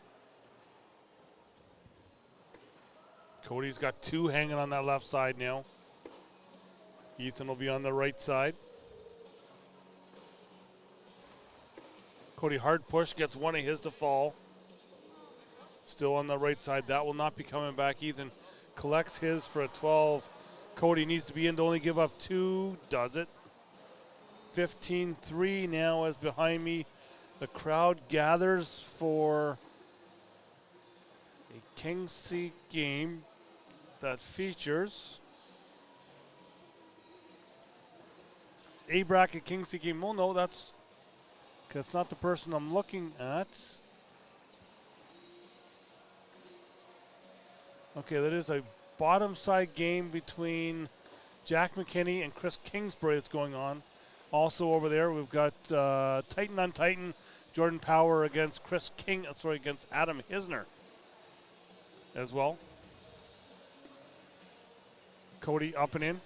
Cody's got two hanging on that left side now. Ethan will be on the right side. Cody hard push, gets one of his to fall. Still on the right side. That will not be coming back. Ethan collects his for a 12. Cody needs to be in to only give up two. Does it. 15-3 now as behind me. The crowd gathers for a Kingsley game that features A bracket Kingsley game. Oh no, that's not the person I'm looking at. Okay, that is a bottom side game between Jack McKinney and Chris Kingsbury that's going on. Also over there, we've got Titan on Titan, Jordan Power against against Adam Hisner as well. Cody up and in.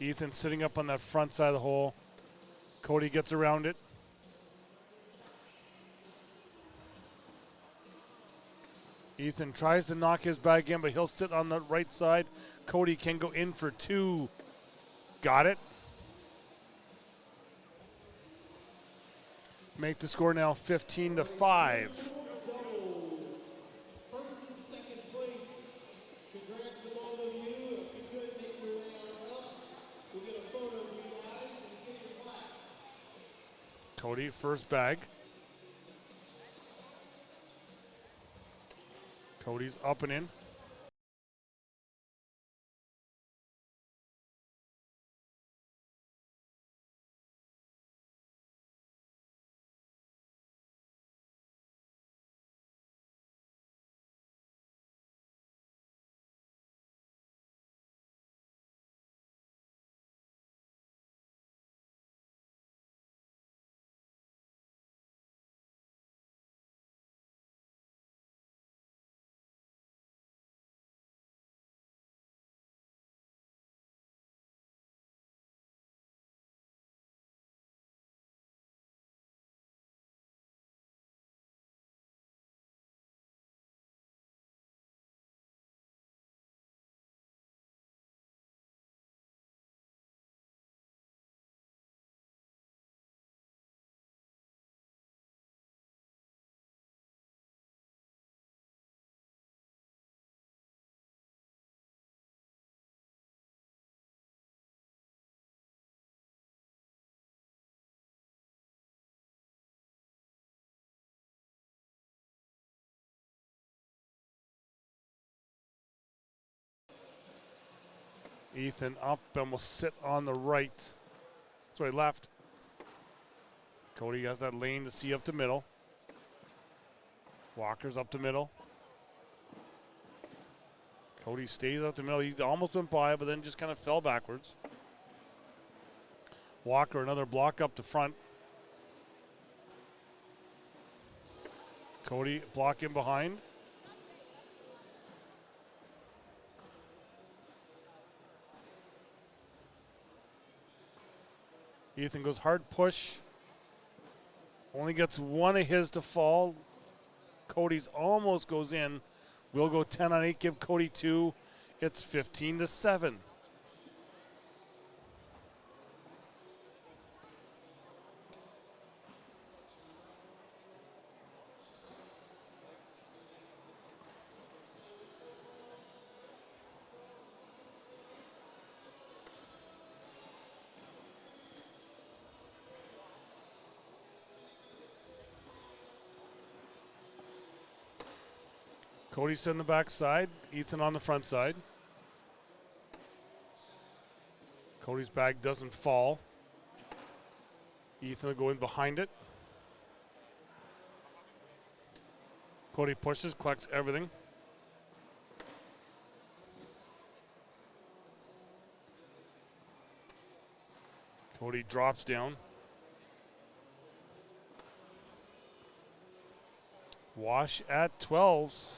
Ethan sitting up on that front side of the hole. Cody gets around it. Ethan tries to knock his bag in, but he'll sit on the right side. Cody can go in for two. Got it. Make the score now 15-5. Cody, first bag. Cody's up and in. Ethan up and will sit on the right. Sorry, left. Cody has that lane to see up the middle. Walker's up the middle. Cody stays up the middle. He almost went by, but then just kind of fell backwards. Walker, another block up the front. Cody block in behind. Ethan goes hard push. Only gets one of his to fall. Cody's almost goes in. We'll go 10 on 8, give Cody 2. It's 15-7. Cody's in the back side, Ethan on the front side. Cody's bag doesn't fall. Ethan will go in behind it. Cody pushes, collects everything. Cody drops down. Wash at 12s.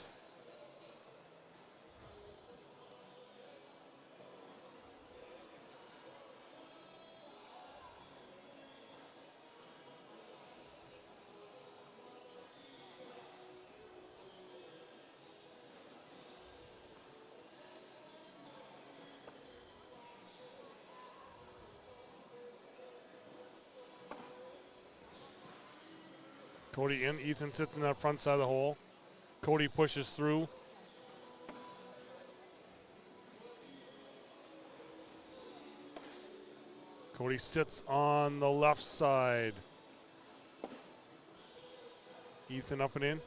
Cody in. Ethan sits in that front side of the hole. Cody pushes through. Cody sits on the left side. Ethan up and in.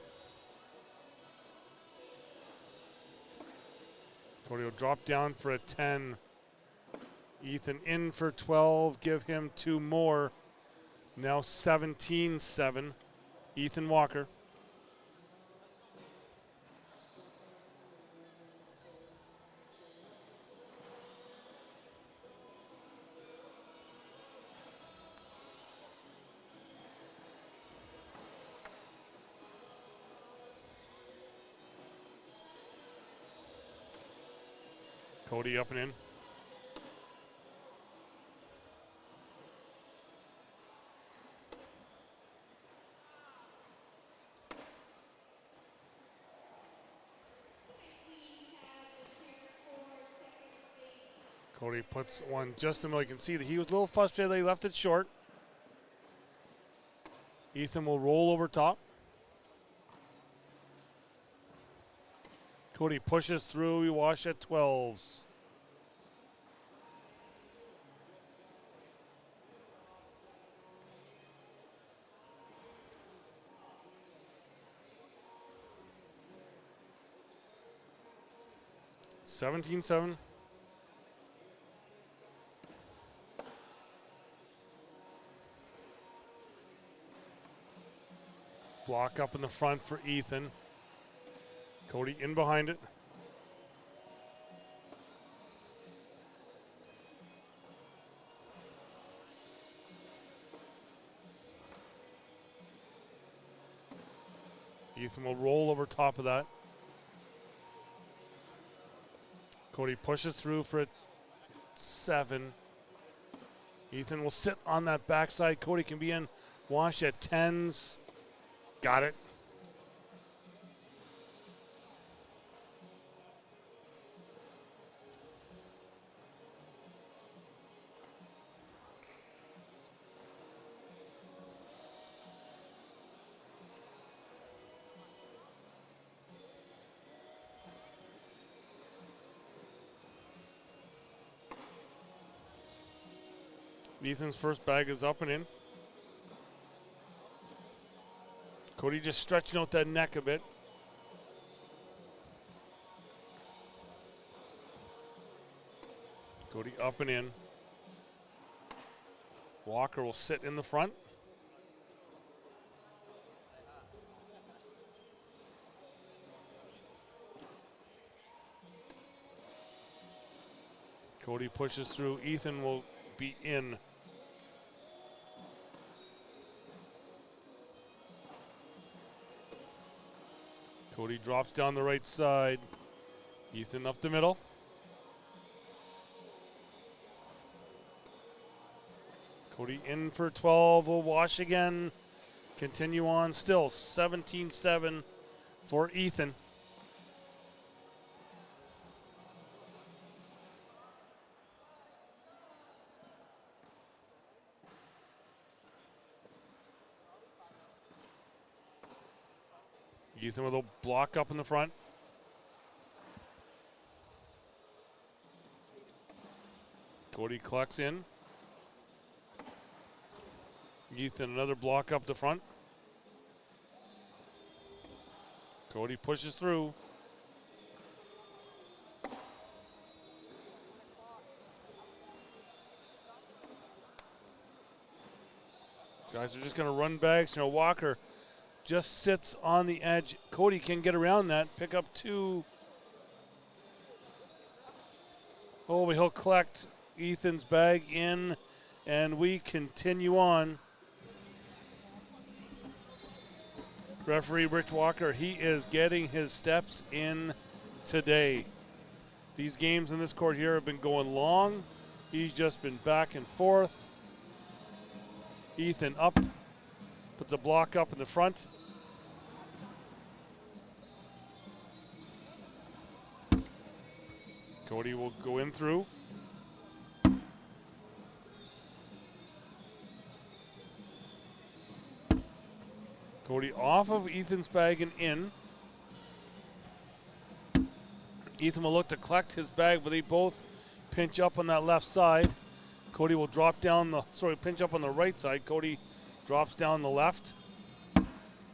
Cody will drop down for a 10. Ethan in for 12. Give him 2 more. Now 17-7. Ethan Walker. Cody up and in. Cody puts one just in the middle. You can see that he was a little frustrated that he left it short. Ethan will roll over top. Cody pushes through. We wash at 12s. $17-7. Block up in the front for Ethan. Cody in behind it. Ethan will roll over top of that. Cody pushes through for a 7. Ethan will sit on that backside. Cody can be in. Wash at 10s. Got it. Ethan's first bag is up and in. Cody just stretching out that neck a bit. Cody up and in. Walker will sit in the front. Cody pushes through. Ethan will be in. Cody drops down the right side. Ethan up the middle. Cody in for 12. Will wash again. Continue on still. 17-7 for Ethan. Ethan with a block up in the front. Cody collects in. Ethan another block up the front. Cody pushes through. Guys are just going to run bags. Walker just sits on the edge. Cody can get around that, pick up 2. Oh, but he'll collect Ethan's bag in And we continue on. Referee Rich Walker, he is getting his steps in today. These games in this court here have been going long. He's just been back and forth. Ethan up, puts a block up in the front. Cody will go in through. Cody off of Ethan's bag and in. Ethan will look to collect his bag, but they both pinch up on that left side. Cody will drop down pinch up on the right side. Cody drops down the left.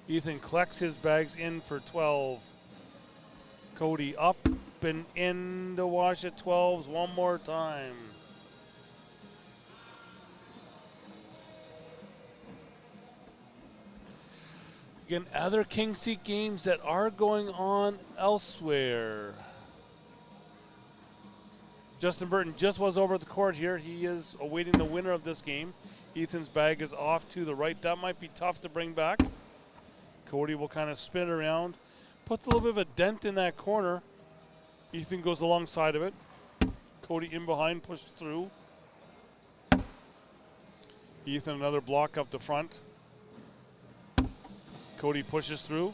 Ethan collects his bags in for 12. Cody up and in to wash at 12s one more time. Again, other King Seat games that are going on elsewhere. Justin Burton just was over at the court here. He is awaiting the winner of this game. Ethan's bag is off to the right. That might be tough to bring back. Cody will kind of spin around. Puts a little bit of a dent in that corner. Ethan goes alongside of it. Cody in behind, pushes through. Ethan another block up the front. Cody pushes through.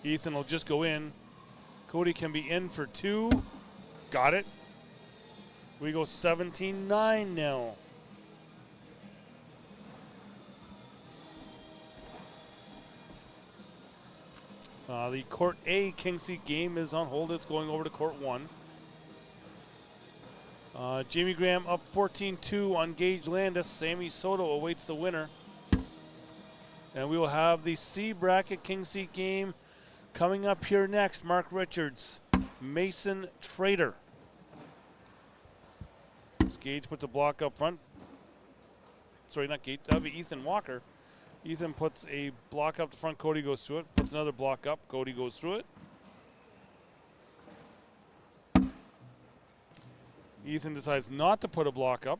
Ethan will just go in. Cody can be in for 2. Got it. We go 17-9 now. The Court A King Seat game is on hold. It's going over to Court 1. Jamie Graham up 14-2 on Gage Landis. Sammy Soto awaits the winner. And we will have the C bracket King Seat game coming up here next. Mark Richards, Mason Trader. Gage puts a block up front. Sorry, not Gage. That would be Ethan Walker. Ethan puts a block up the front. Cody goes through it. Puts another block up. Cody goes through it. Ethan decides not to put a block up.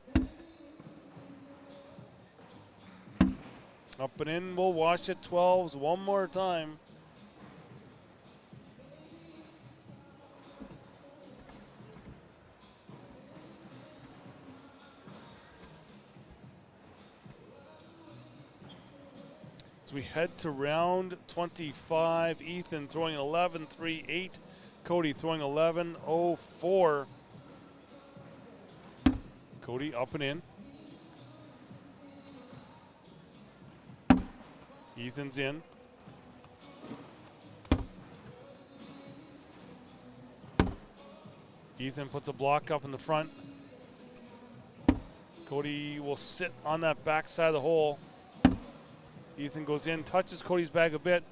Up and in, we'll wash at 12s one more time. As we head to round 25, Ethan throwing 11-3-8. Cody throwing 11-0-4. Cody up and in. Ethan's in. Ethan puts a block up in the front. Cody will sit on that back side of the hole. Ethan goes in, touches Cody's bag a bit.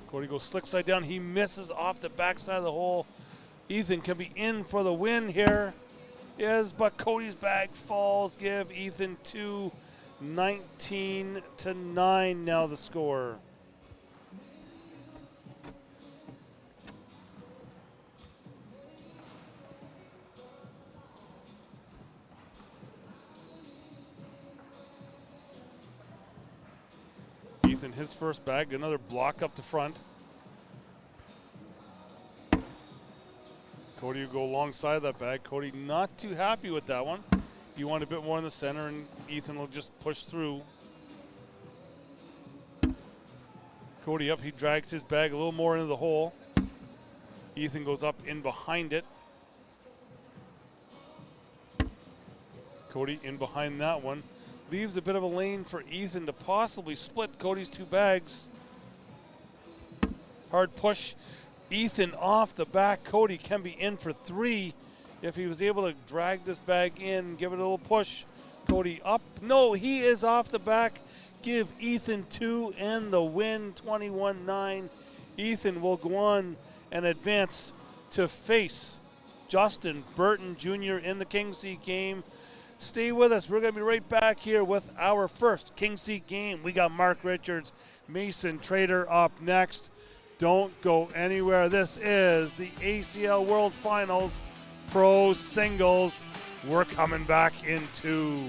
Cody goes slick side down. He misses off the back side of the hole. Ethan can be in for the win here. Yes, but Cody's bag falls. Give Ethan 2, 19-9 now the score. Ethan, his first bag, another block up the front. Cody will go alongside that bag. Cody not too happy with that one. You want a bit more in the center, and Ethan will just push through. Cody up, he drags his bag a little more into the hole. Ethan goes up in behind it. Cody in behind that one. Leaves a bit of a lane for Ethan to possibly split Cody's two bags. Hard push. Ethan off the back. Cody can be in for 3 if he was able to drag this bag in, give it a little push. Cody up. No, he is off the back. Give Ethan 2 and the win, 21-9. Ethan will go on and advance to face Justin Burton Jr. in the King Seat game. Stay with us. We're going to be right back here with our first King Seat game. We got Mark Richards, Mason Trader up next. Don't go anywhere. This is the ACL World Finals Pro Singles. We're coming back in 2.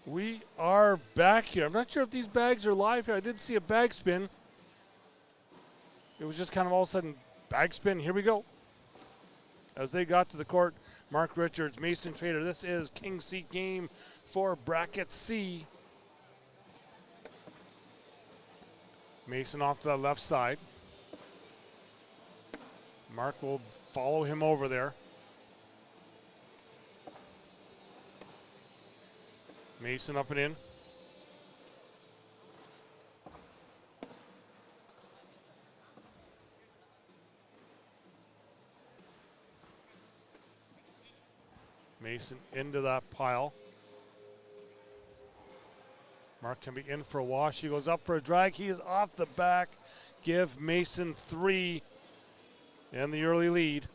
We are back here. I'm not sure if these bags are live here. I did see a bag spin. It was just kind of all of a sudden bag spin. Here we go. As they got to the court, Mark Richards, Mason Trader. This is King Seat game for Bracket C. Mason off to the left side. Mark will follow him over there. Mason up and in. Mason into that pile. Mark can be in for a wash. He goes up for a drag. He is off the back. Give Mason 3 and the early lead.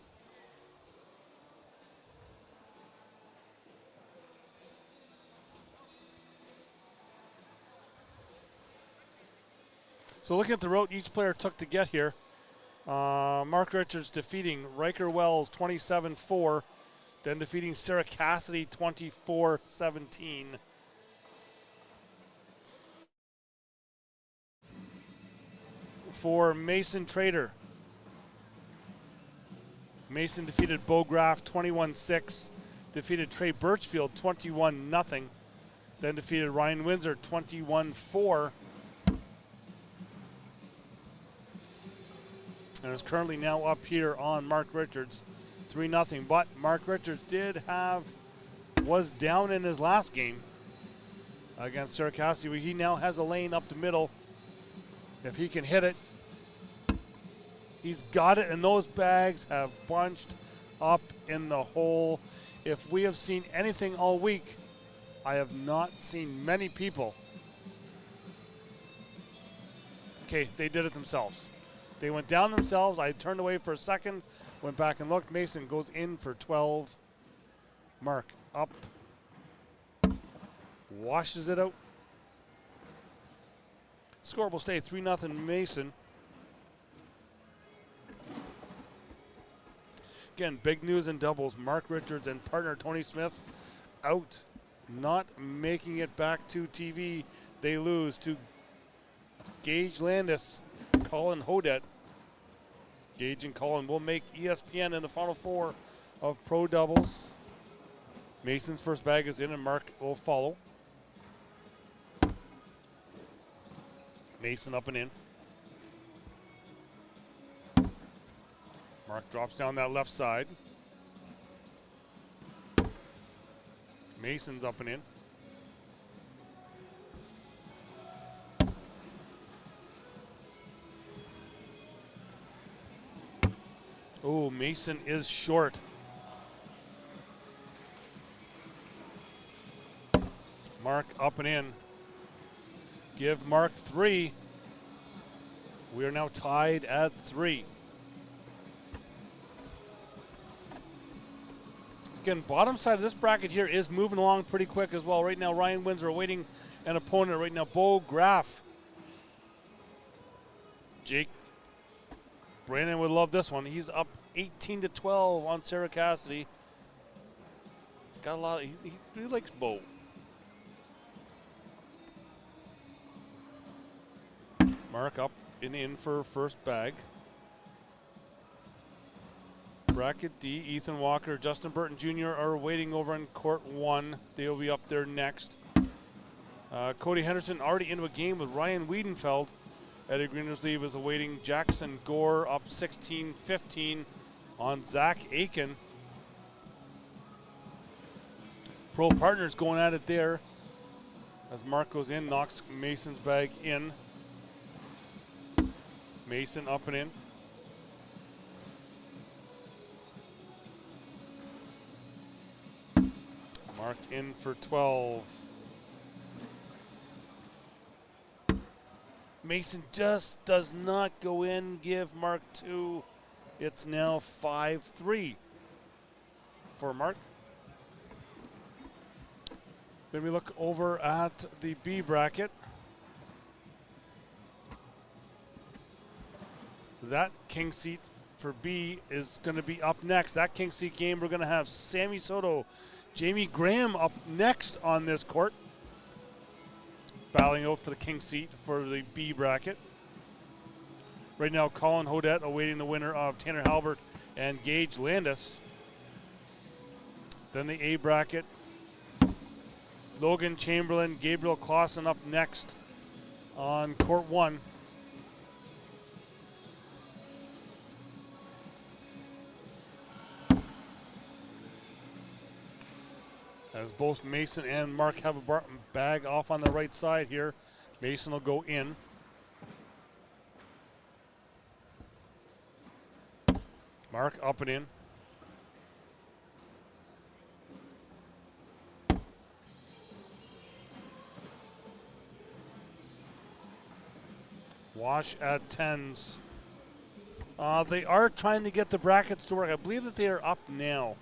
So looking at the route each player took to get here, Mark Richards defeating Riker Wells 27-4, then defeating Sarah Cassidy 24-17. For Mason Trader, Mason defeated Bo Graff 21-6, defeated Trey Birchfield 21-0, then defeated Ryan Windsor 21-4. And is currently now up here on Mark Richards, 3-0. But Mark Richards was down in his last game against Sarah Cassidy. He now has a lane up the middle. If he can hit it, he's got it, and those bags have bunched up in the hole. If we have seen anything all week, I have not seen many people. Okay, they did it themselves. They went down themselves. I turned away for a second, went back and looked. Mason goes in for 12. Mark up, washes it out. Score will stay 3-0 Mason. Again, big news in doubles. Mark Richards and partner Tony Smith out, not making it back to TV. They lose to Gage Landis, Colin Hodet. Gage and Colin will make ESPN in the Final Four of pro doubles. Mason's first bag is in and Mark will follow. Mason up and in. Mark drops down that left side. Mason's up and in. Oh, Mason is short. Mark up and in. Give Mark 3. We are now tied at 3. Again, bottom side of this bracket here is moving along pretty quick as well. Right now, Ryan Windsor awaiting an opponent. Right now, Bo Graff. Jake Brandon would love this one. He's up 18-12 on Sarah Cassidy. He's got a lot. He likes Bo. Mark up and in for first bag. Bracket D, Ethan Walker, Justin Burton Jr. are waiting over in court 1. They'll be up there next. Cody Henderson already into a game with Ryan Wiedenfeld. Eddie Greenersleeve is awaiting Jackson Gore up 16-15 on Zach Aiken. Pro Partners going at it there as Mark goes in, knocks Mason's bag in. Mason up and in. Marked in for 12. Mason just does not go in. Give Mark 2. It's now 5-3 for Mark. Then we look over at the B bracket. That king seat for B is going to be up next. That king seat game, we're going to have Sammy Soto, Jamie Graham up next on this court. Battling out for the king seat for the B bracket. Right now, Colin Hodet awaiting the winner of Tanner Halbert and Gage Landis. Then the A bracket. Logan Chamberlain, Gabriel Clausen up next on court 1. As both Mason and Mark have a bag off on the right side here. Mason will go in. Mark up and in. Wash at 10s. They are trying to get the brackets to work. I believe that they are up now.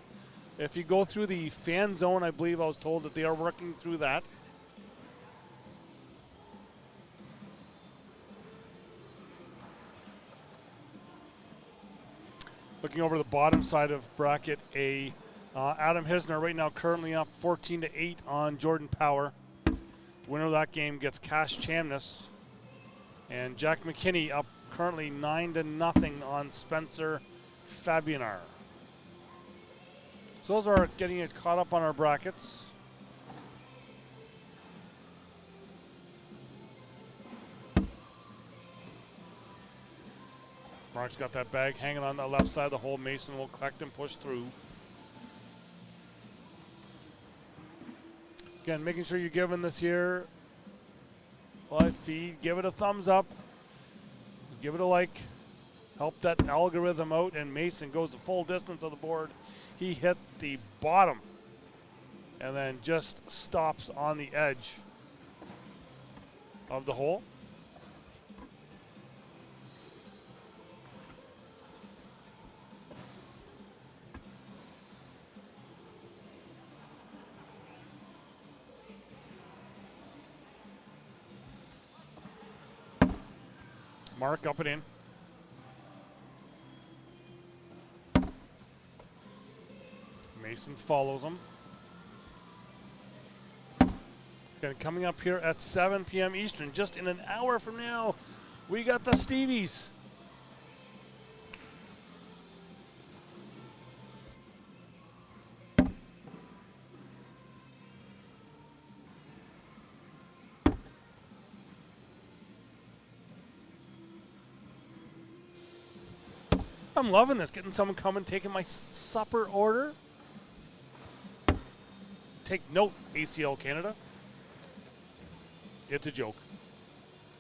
If you go through the fan zone, I believe I was told that they are working through that. Looking over the bottom side of bracket A, Adam Hisner right now currently up 14-8 on Jordan Power. Winner of that game gets Cash Chamness. And Jack McKinney up currently 9-0 on Spencer Fabianar. So those are getting it caught up on our brackets. Mark's got that bag hanging on the left side of the hole. Mason will collect and push through. Again, making sure you're giving this here live feed. Give it a thumbs up. Give it a like. Help that algorithm out. And Mason goes the full distance of the board. He hit the bottom and then just stops on the edge of the hole. Mark up and in. Mason follows him. Okay, coming up here at 7 p.m. Eastern, just in an hour from now, we got the Stevies. I'm loving this, getting someone coming, taking my supper order. Take note, ACL Canada. It's a joke.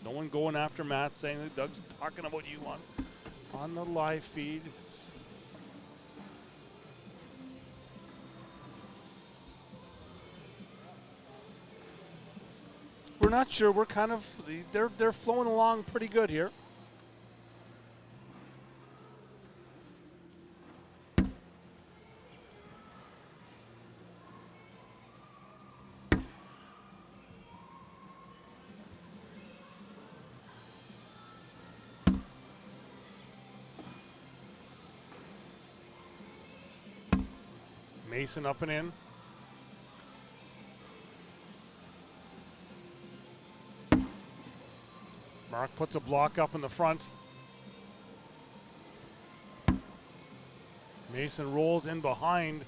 No one going after Matt saying that Doug's talking about you on the live feed. We're not sure. We're kind of, they're flowing along pretty good here. Mason up and in. Mark puts a block up in the front. Mason rolls in behind.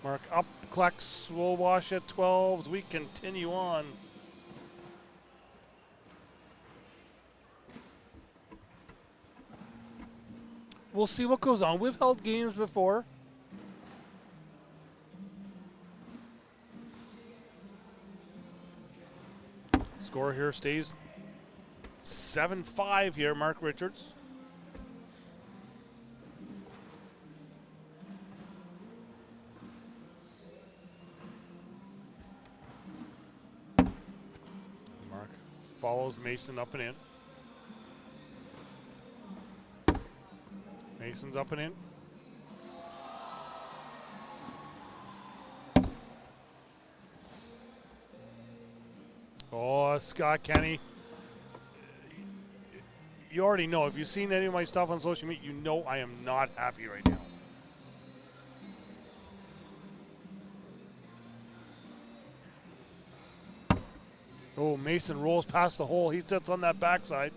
Mark up, collects, will wash at 12 as we continue on. We'll see what goes on. We've held games before. Score here stays 7-5 here, Mark Richards. Mark follows Mason up and in. Mason's up and in. Oh, Scott Kenny. You already know. If you've seen any of my stuff on social media, you know I am not happy right now. Oh, Mason rolls past the hole. He sits on that backside.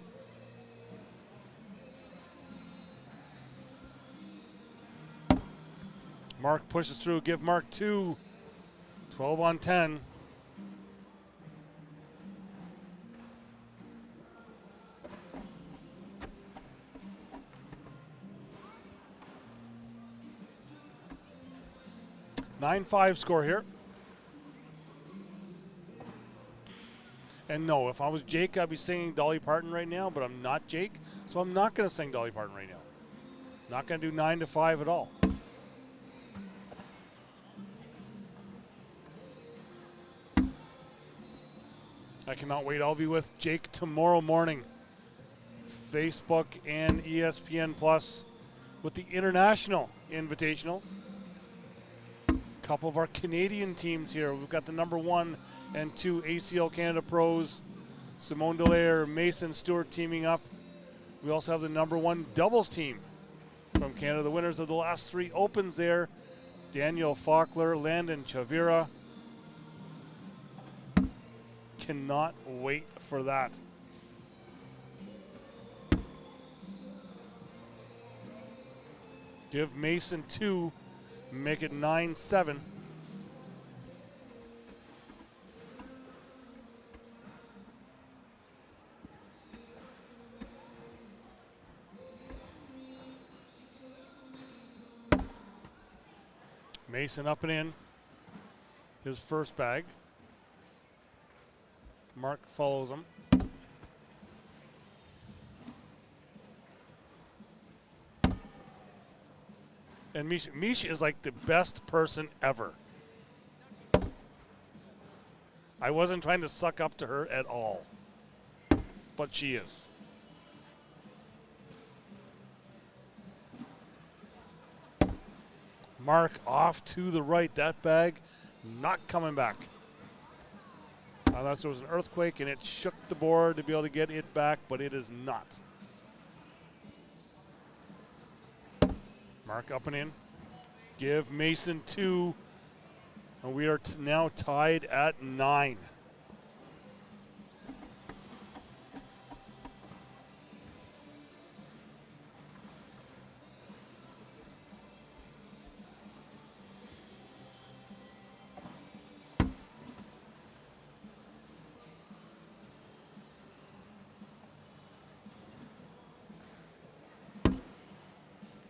Mark pushes through. Give Mark 2. 12 on 10. (9-5) score here. And no, if I was Jake, I'd be singing Dolly Parton right now, but I'm not Jake, so I'm not going to sing Dolly Parton right now. Not going to do 9-5 at all. I cannot wait. I'll be with Jake tomorrow morning. Facebook and ESPN Plus with the International Invitational. Couple of our Canadian teams here. We've got the number 1 and 2 ACL Canada pros, Simone Dallaire, Mason Stewart teaming up. We also have the number 1 doubles team from Canada, the winners of the last 3 opens there. Daniel Faulkner, Landon Chavira. Cannot wait for that. Give Mason 2, make it 9-7. Mason up and in. His first bag. Mark follows him. And Misha is like the best person ever. I wasn't trying to suck up to her at all, but she is. Mark off to the right. That bag not coming back. Unless there was an earthquake and it shook the board to be able to get it back, but it is not. Mark up and in. Give Mason 2. And we are now tied at 9.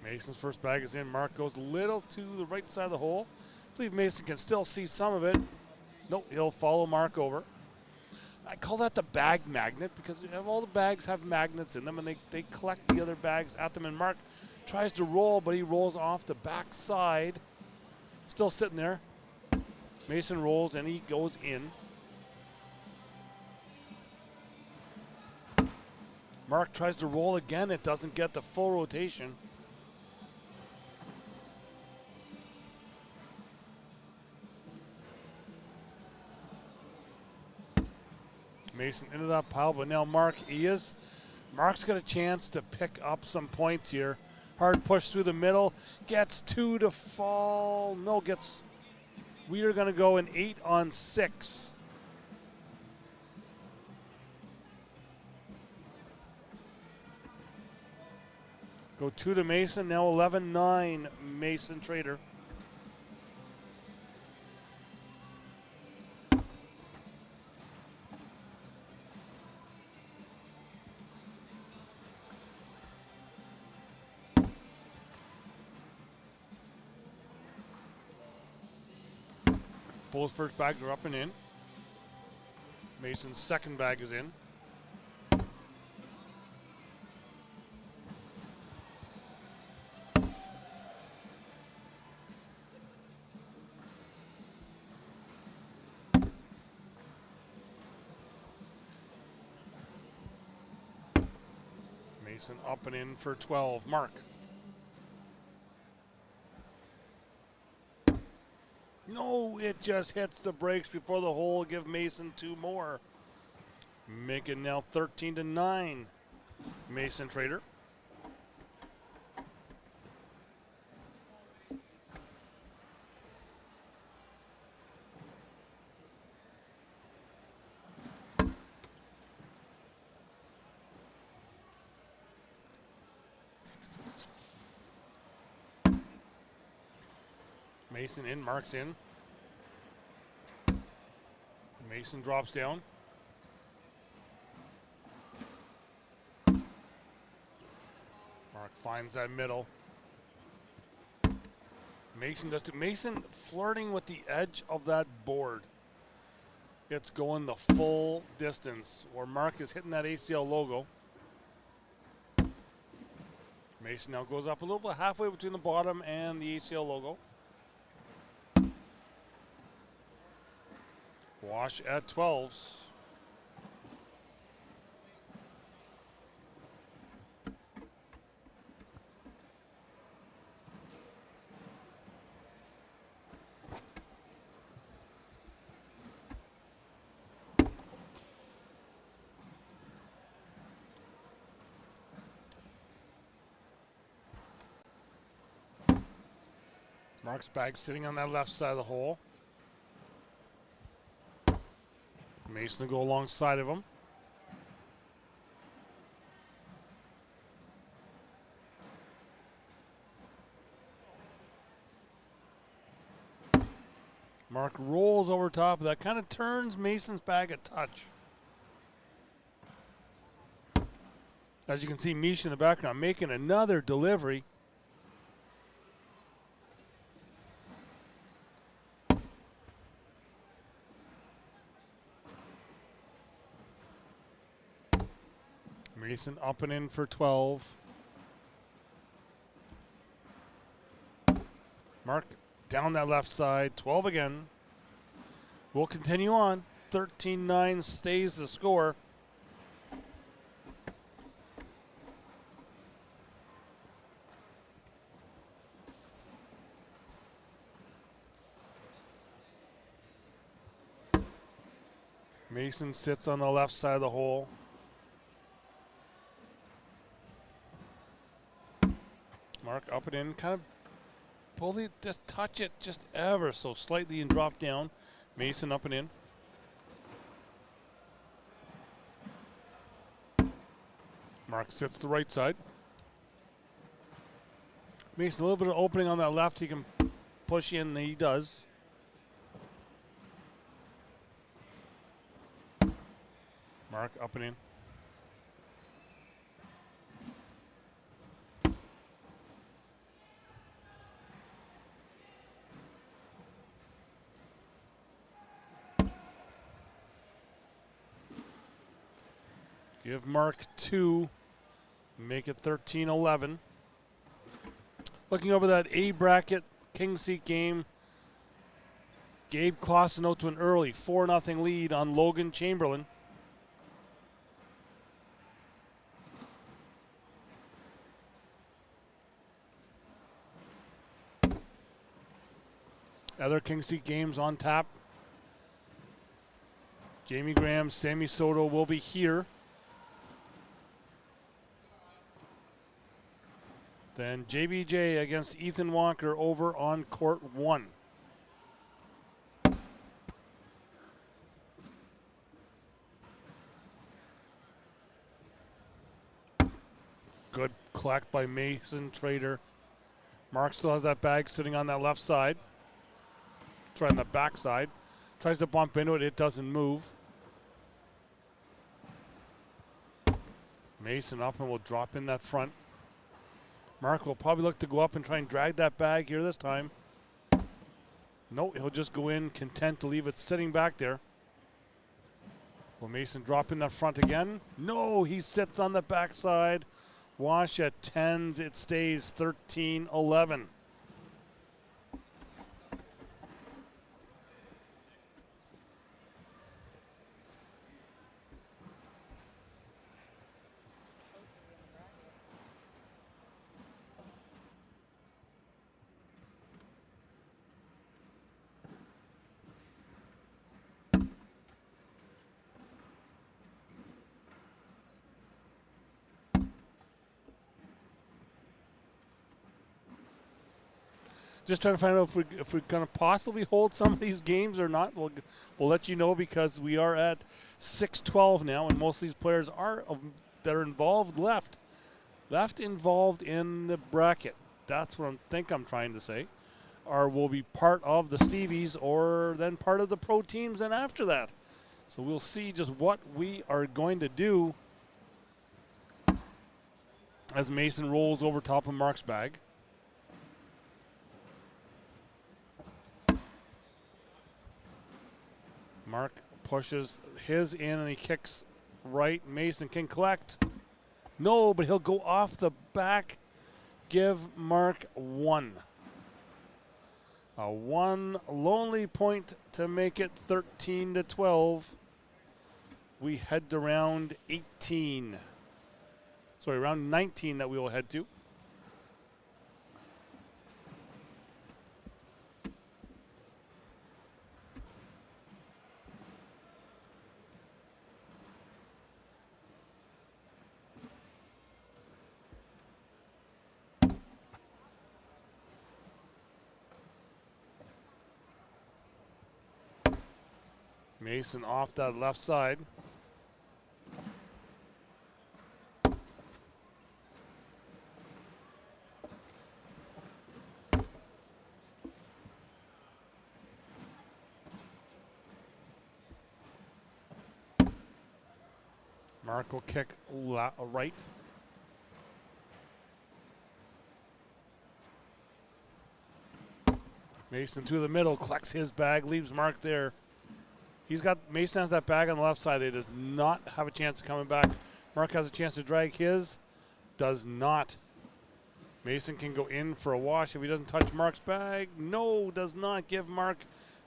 Mason's first bag is in. Mark goes a little to the right side of the hole. I believe Mason can still see some of it. Nope, he'll follow Mark over. I call that the bag magnet because all the bags have magnets in them and they collect the other bags at them. And Mark tries to roll, but he rolls off the back side. Still sitting there. Mason rolls and he goes in. Mark tries to roll again. It doesn't get the full rotation. Mason into that pile, but now Mark's got a chance to pick up some points here. Hard push through the middle, gets 2 to fall. No, we are going to go an 8 on 6. Go 2 to Mason, now 11-9 Mason Trader. Both first bags are up and in. Mason's second bag is in. Mason up and in for 12. Mark. No, it just hits the brakes before the hole. Give Mason 2 more. Make it now 13-9. Mason Trader. Mason in, Mark's in. Mason drops down. Mark finds that middle. Mason does too. Mason flirting with the edge of that board. It's going the full distance where Mark is hitting that ACL logo. Mason now goes up a little bit halfway between the bottom and the ACL logo. Wash at 12s. Mark's bag sitting on that left side of the hole. Mason will go alongside of him. Mark rolls over top of that, kind of turns Mason's bag a touch. As you can see, Misha in the background making another delivery. Mason up and in for 12. Mark down that left side, 12 again. We'll continue on. 13-9 stays the score. Mason sits on the left side of the hole. Mark up and in, kind of bully, just touch it just ever so slightly and drop down. Mason up and in. Mark sits the right side. Mason a little bit of opening on that left. He can push in, and he does. Mark up and in. Give Mark 2, make it 13-11. Looking over that A bracket King Seat game, Gabe Clausen out to an early 4-0 lead on Logan Chamberlain. Other King Seat games on tap. Jamie Graham, Sammy Soto will be here. Then JBJ against Ethan Walker over on court 1. Good collect by Mason Trader. Mark still has that bag sitting on that left side. Try on the back side. Tries to bump into it. It doesn't move. Mason up and will drop in that front. Mark will probably look to go up and try and drag that bag here this time. No, he'll just go in, content to leave it sitting back there. Will Mason drop in that front again? No, he sits on the backside. Wash at 10s. It stays 13-11. Just trying to find out if we're going to possibly hold some of these games or not. We'll let you know because we are at 6-12 now, and most of these players are that are involved left involved in the bracket. That's what I'm trying to say, or will be part of the Stevies or then part of the pro teams. And after that, so we'll see just what we are going to do as Mason rolls over top of Mark's bag. Mark pushes his in and he kicks right. Mason can collect. No, but he'll go off the back. Give Mark 1. A 1 lonely point to make it 13-12. We head to round 18. Sorry, round 19 that we will head to. Mason off that left side. Mark will kick right. Mason through the middle, collects his bag, leaves Mark there. Mason has that bag on the left side. He does not have a chance of coming back. Mark has a chance to drag his. Does not. Mason can go in for a wash if he doesn't touch Mark's bag. No, does not. Give Mark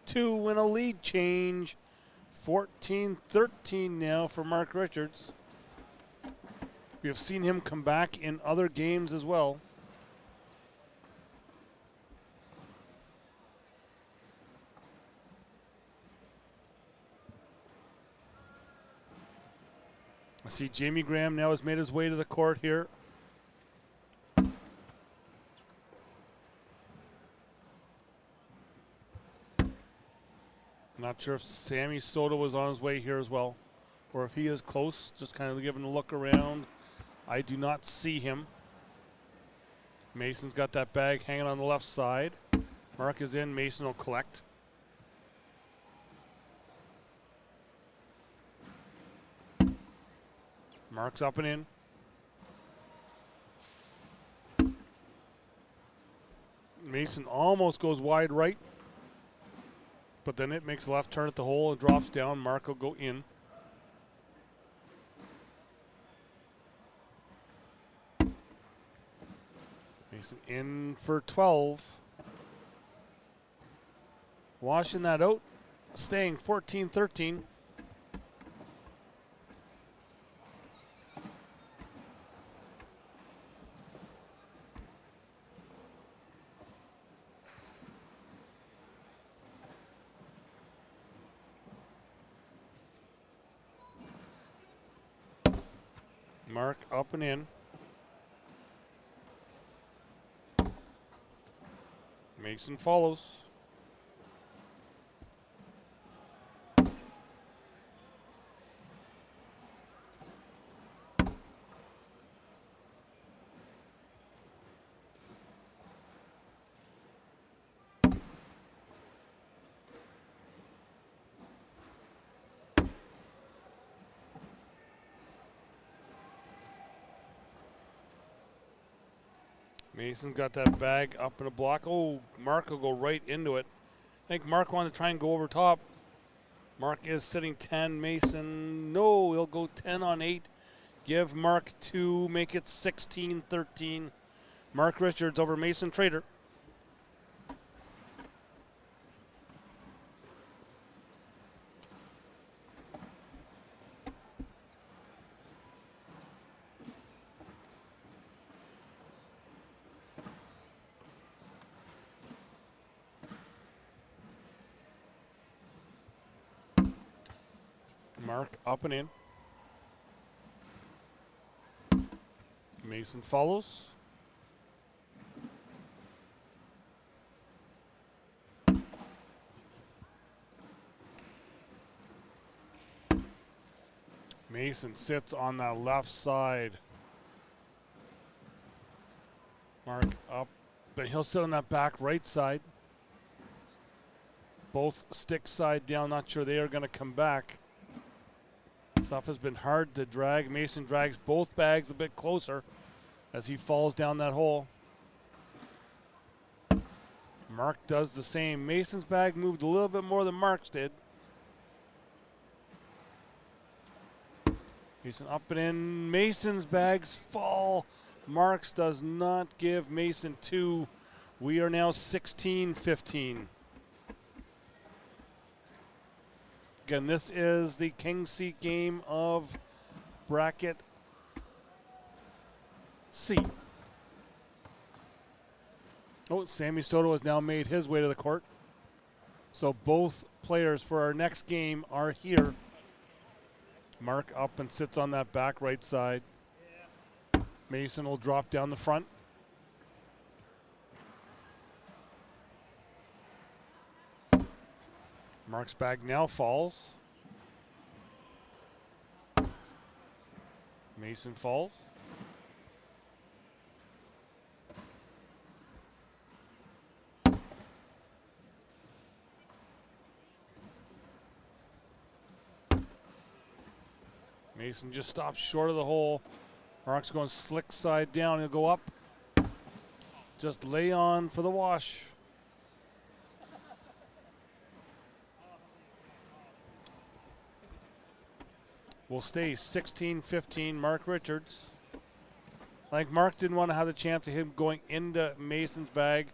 2 in a lead change. 14-13 now for Mark Richards. We have seen him come back in other games as well. I see Jamie Graham now has made his way to the court here. Not sure if Sammy Soto was on his way here as well, or if he is close, just kind of giving a look around. I do not see him. Mason's got that bag hanging on the left side. Mark is in, Mason will collect. Mark's up and in. Mason almost goes wide right, but then it makes a left turn at the hole and drops down. Mark will go in. Mason in for 12. Washing that out, staying 14-13. Mark up and in. Mason follows. Mason's got that bag up in a block. Oh, Mark will go right into it. I think Mark wanted to try and go over top. Mark is sitting 10. Mason, no, he'll go 10 on 8. Give Mark 2, make it 16-13. Mark Richards over Mason Trader. Mark up and in. Mason follows. Mason sits on that left side. Mark up, but he'll sit on that back right side. Both stick side down, not sure they are going to come back. Stuff has been hard to drag. Mason drags both bags a bit closer as he falls down that hole. Mark does the same. Mason's bag moved a little bit more than Mark's did. Mason up and in. Mason's bags fall. Mark's does not give Mason 2. We are now 16-15. Again, this is the King Seat game of bracket C. Oh, Sammy Soto has now made his way to the court. So both players for our next game are here. Mark up and sits on that back right side. Mason will drop down the front. Mark's bag now falls. Mason falls. Mason just stops short of the hole. Mark's going slick side down. He'll go up. Just lay on for the wash. Will stay 16-15, Mark Richards. I think Mark didn't want to have the chance of him going into Mason's bag,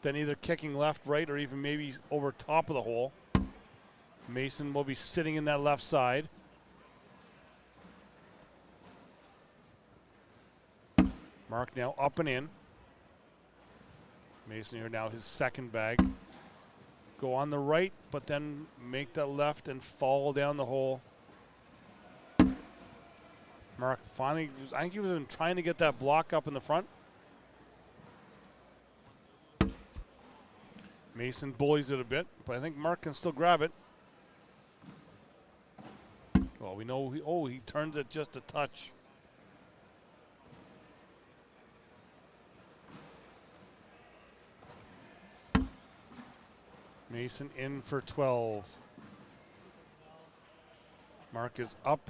then either kicking left, right, or even maybe over top of the hole. Mason will be sitting in that left side. Mark now up and in. Mason here now his second bag. Go on the right, but then make that left and fall down the hole. Mark finally, I think he was even trying to get that block up in the front. Mason bullies it a bit, but I think Mark can still grab it. Well, we know he turns it just a touch. Mason in for 12. Mark is up.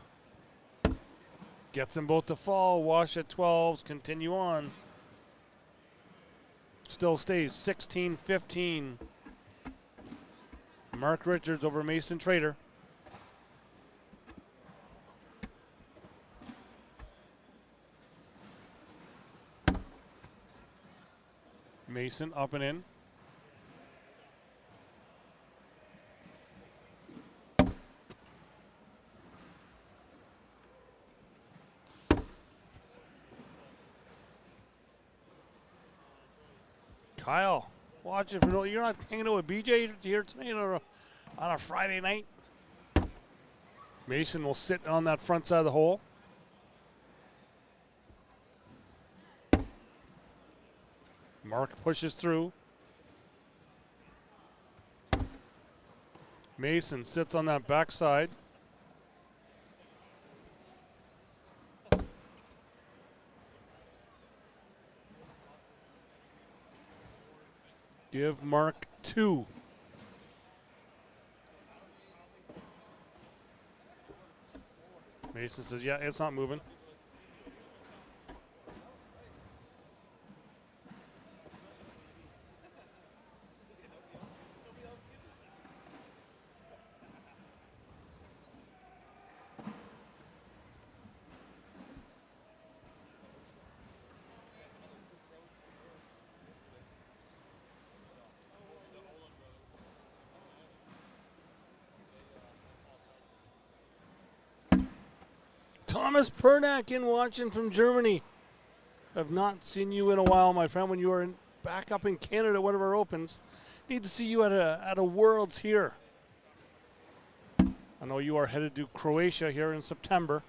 Gets them both to fall. Wash at 12s. Continue on. Still stays 16-15. Mark Richards over Mason Trader. Mason up and in. Kyle, watch it. You're not hanging out with BJ here tonight on a Friday night. Mason will sit on that front side of the hole. Mark pushes through. Mason sits on that backside. Give Mark 2. Mason says, yeah, it's not moving. Thomas Pernak in watching from Germany. I've not seen you in a while, my friend, when you were back up in Canada, one of our opens. Need to see you at a Worlds here. I know you are headed to Croatia here in September.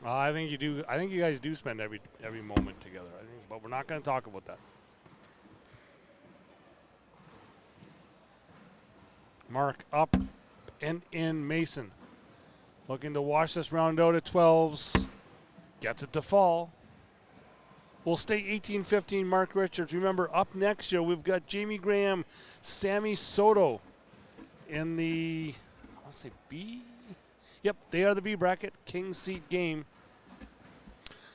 I think you do. I think you guys do spend every moment together. I think, but we're not going to talk about that. Mark up and in. Mason looking to wash this round out at 12s. Gets it to fall. We'll stay 18-15. Mark Richards. Remember, up next year we've got Jamie Graham, Sammy Soto in the, I want to say B. Yep, they are the B bracket king seat game.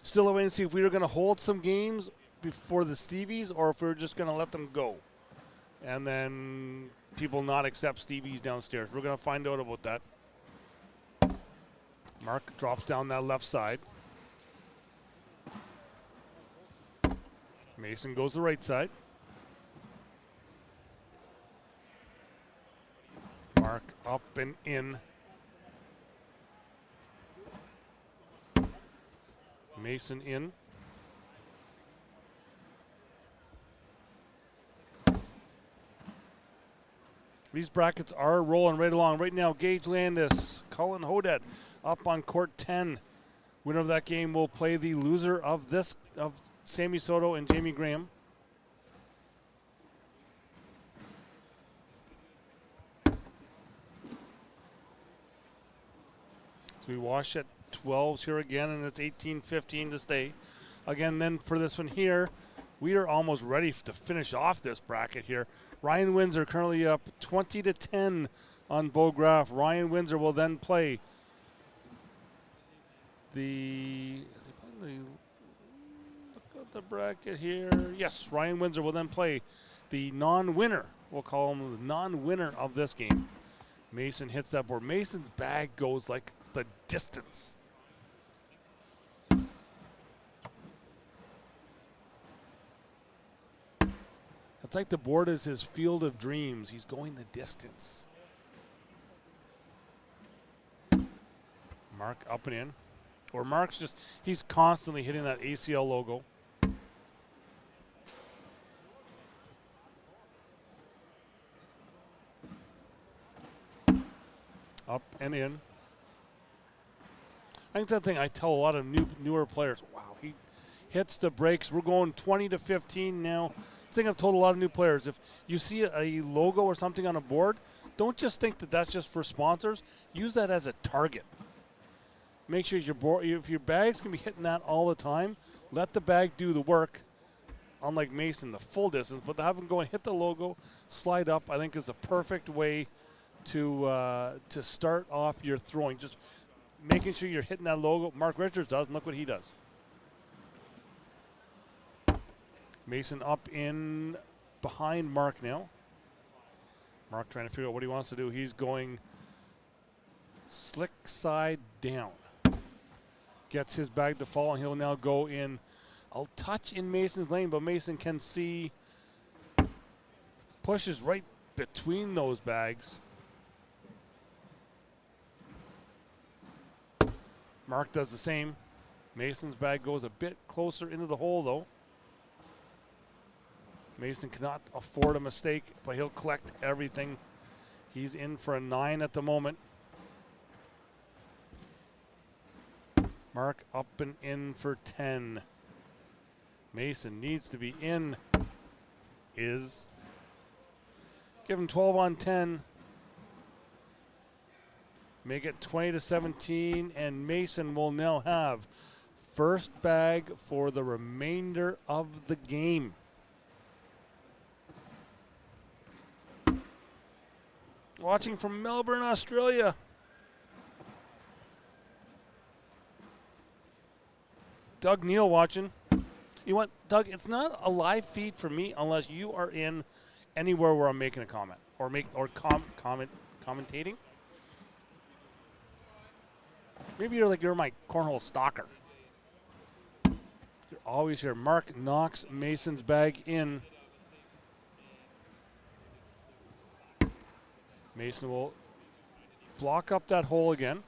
Still waiting to see if we were going to hold some games before the Stevies or if we were just going to let them go. And then people not accept Stevies downstairs. We're going to find out about that. Mark drops down that left side. Mason goes the right side. Mark up and in. Mason in. These brackets are rolling right along. Right now, Gage Landis, Colin Hodet up on court 10. Winner of that game will play the loser of this, of Sammy Soto and Jamie Graham. So we wash at 12s here again, and it's 18-15 to stay. Again, then for this one here, we are almost ready to finish off this bracket here. Ryan Windsor currently up 20-10 on Beau Graff. Ryan Windsor will then play the, look at the bracket here. Yes, Ryan Windsor will then play the non-winner. We'll call him the non-winner of this game. Mason hits that board. Mason's bag goes like the distance. It's like the board is his field of dreams. He's going the distance. Mark up and in. Or Mark's just, he's constantly hitting that ACL logo. Up and in. I think that thing I tell a lot of newer players, wow, hits the brakes. We're going 20 to 15 now. I think I've told a lot of new players, if you see a logo or something on a board, don't just think that that's just for sponsors. Use that as a target. Make sure if your bags can be hitting that all the time, let the bag do the work. Unlike Mason, the full distance, but to have him go and hit the logo, slide up, I think is the perfect way to start off your throwing. Just making sure you're hitting that logo. Mark Richards does, and look what he does. Mason up in behind Mark now. Mark trying to figure out what he wants to do. He's going slick side down. Gets his bag to fall, and he'll now go in. I'll touch in Mason's lane, but Mason can see, pushes right between those bags. Mark does the same. Mason's bag goes a bit closer into the hole, though. Mason cannot afford a mistake, but he'll collect everything. He's in for a 9 at the moment. Mark up and in for 10. Mason needs to be in. Is. Give him 12 on 10. Make it 20 to 17, and Mason will now have first bag for the remainder of the game. Watching from Melbourne, Australia. Doug Neal watching. You know what, Doug? It's not a live feed for me unless you are in anywhere where I'm making a comment or commentating. Maybe you're my cornhole stalker. You're always here. Mark knocks Mason's bag in. Mason will block up that hole again.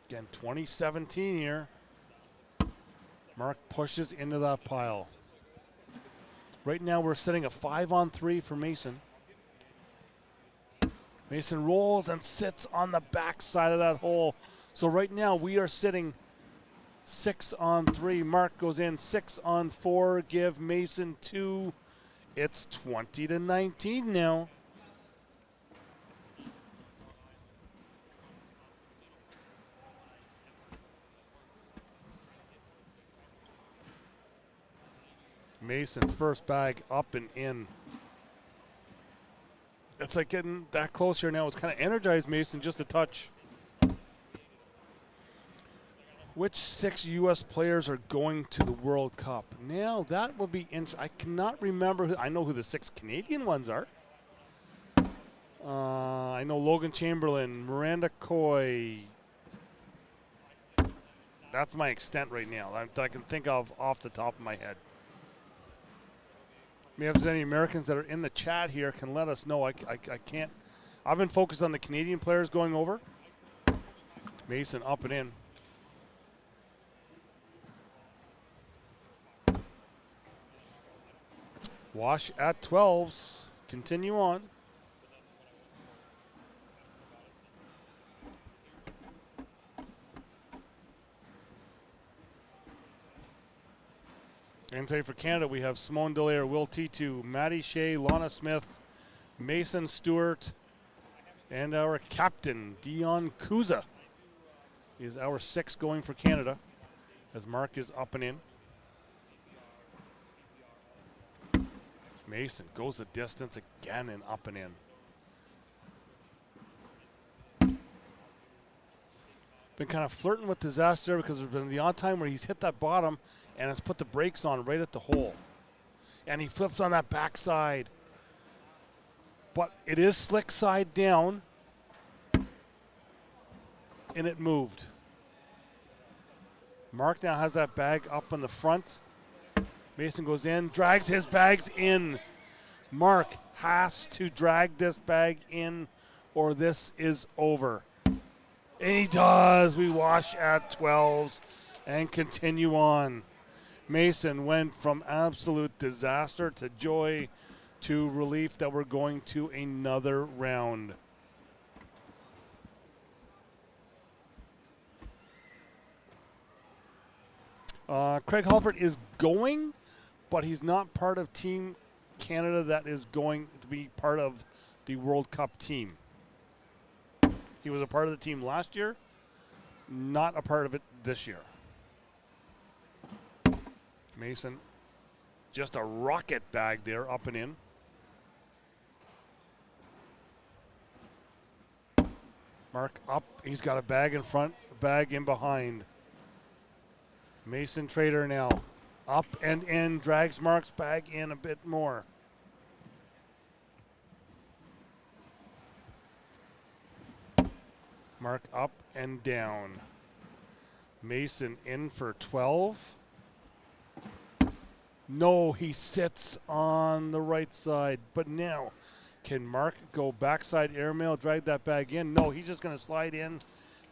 Again, 2017 here. Mark pushes into that pile. Right now we're setting a 5-on-3 for Mason. Mason rolls and sits on the back side of that hole. So right now we are sitting 6-on-3. Mark goes in 6-on-4. Give Mason 2. It's 20 to 19 now. Mason, first bag up and in. It's like getting that close here now. It's kind of energized Mason just a touch. Which 6 U.S. players are going to the World Cup? Now, that will be interesting. I cannot remember. I know who the 6 Canadian ones are. I know Logan Chamberlain, Miranda Coy. That's my extent right now that I can think of off the top of my head. Maybe if there's any Americans that are in the chat here can let us know. I can't. I've been focused on the Canadian players going over. Mason up and in. Wash at 12s. Continue on. And today for Canada, we have Simone Dallaire, Will T2, Maddie Shea, Lana Smith, Mason Stewart, and our captain, Dion Kuza, is our 6 going for Canada as Mark is up and in. Mason goes the distance again and up and in. Been kind of flirting with disaster because there's been the odd time where he's hit that bottom and it's put the brakes on right at the hole. And he flips on that backside. But it is slick side down. And it moved. Mark now has that bag up in the front. Mason goes in, drags his bags in. Mark has to drag this bag in or this is over. And he does. We wash at 12s and continue on. Mason went from absolute disaster to joy to relief that we're going to another round. Craig Halford is going, but he's not part of Team Canada that is going to be part of the World Cup team. He was a part of the team last year, not a part of it this year. Mason, just a rocket bag there, up and in. Mark up, he's got a bag in front, a bag in behind. Mason Trader now, up and in, drags Mark's bag in a bit more. Mark up and down. Mason in for 12. No, he sits on the right side. But now, can Mark go backside airmail, drag that bag in? No, he's just going to slide in.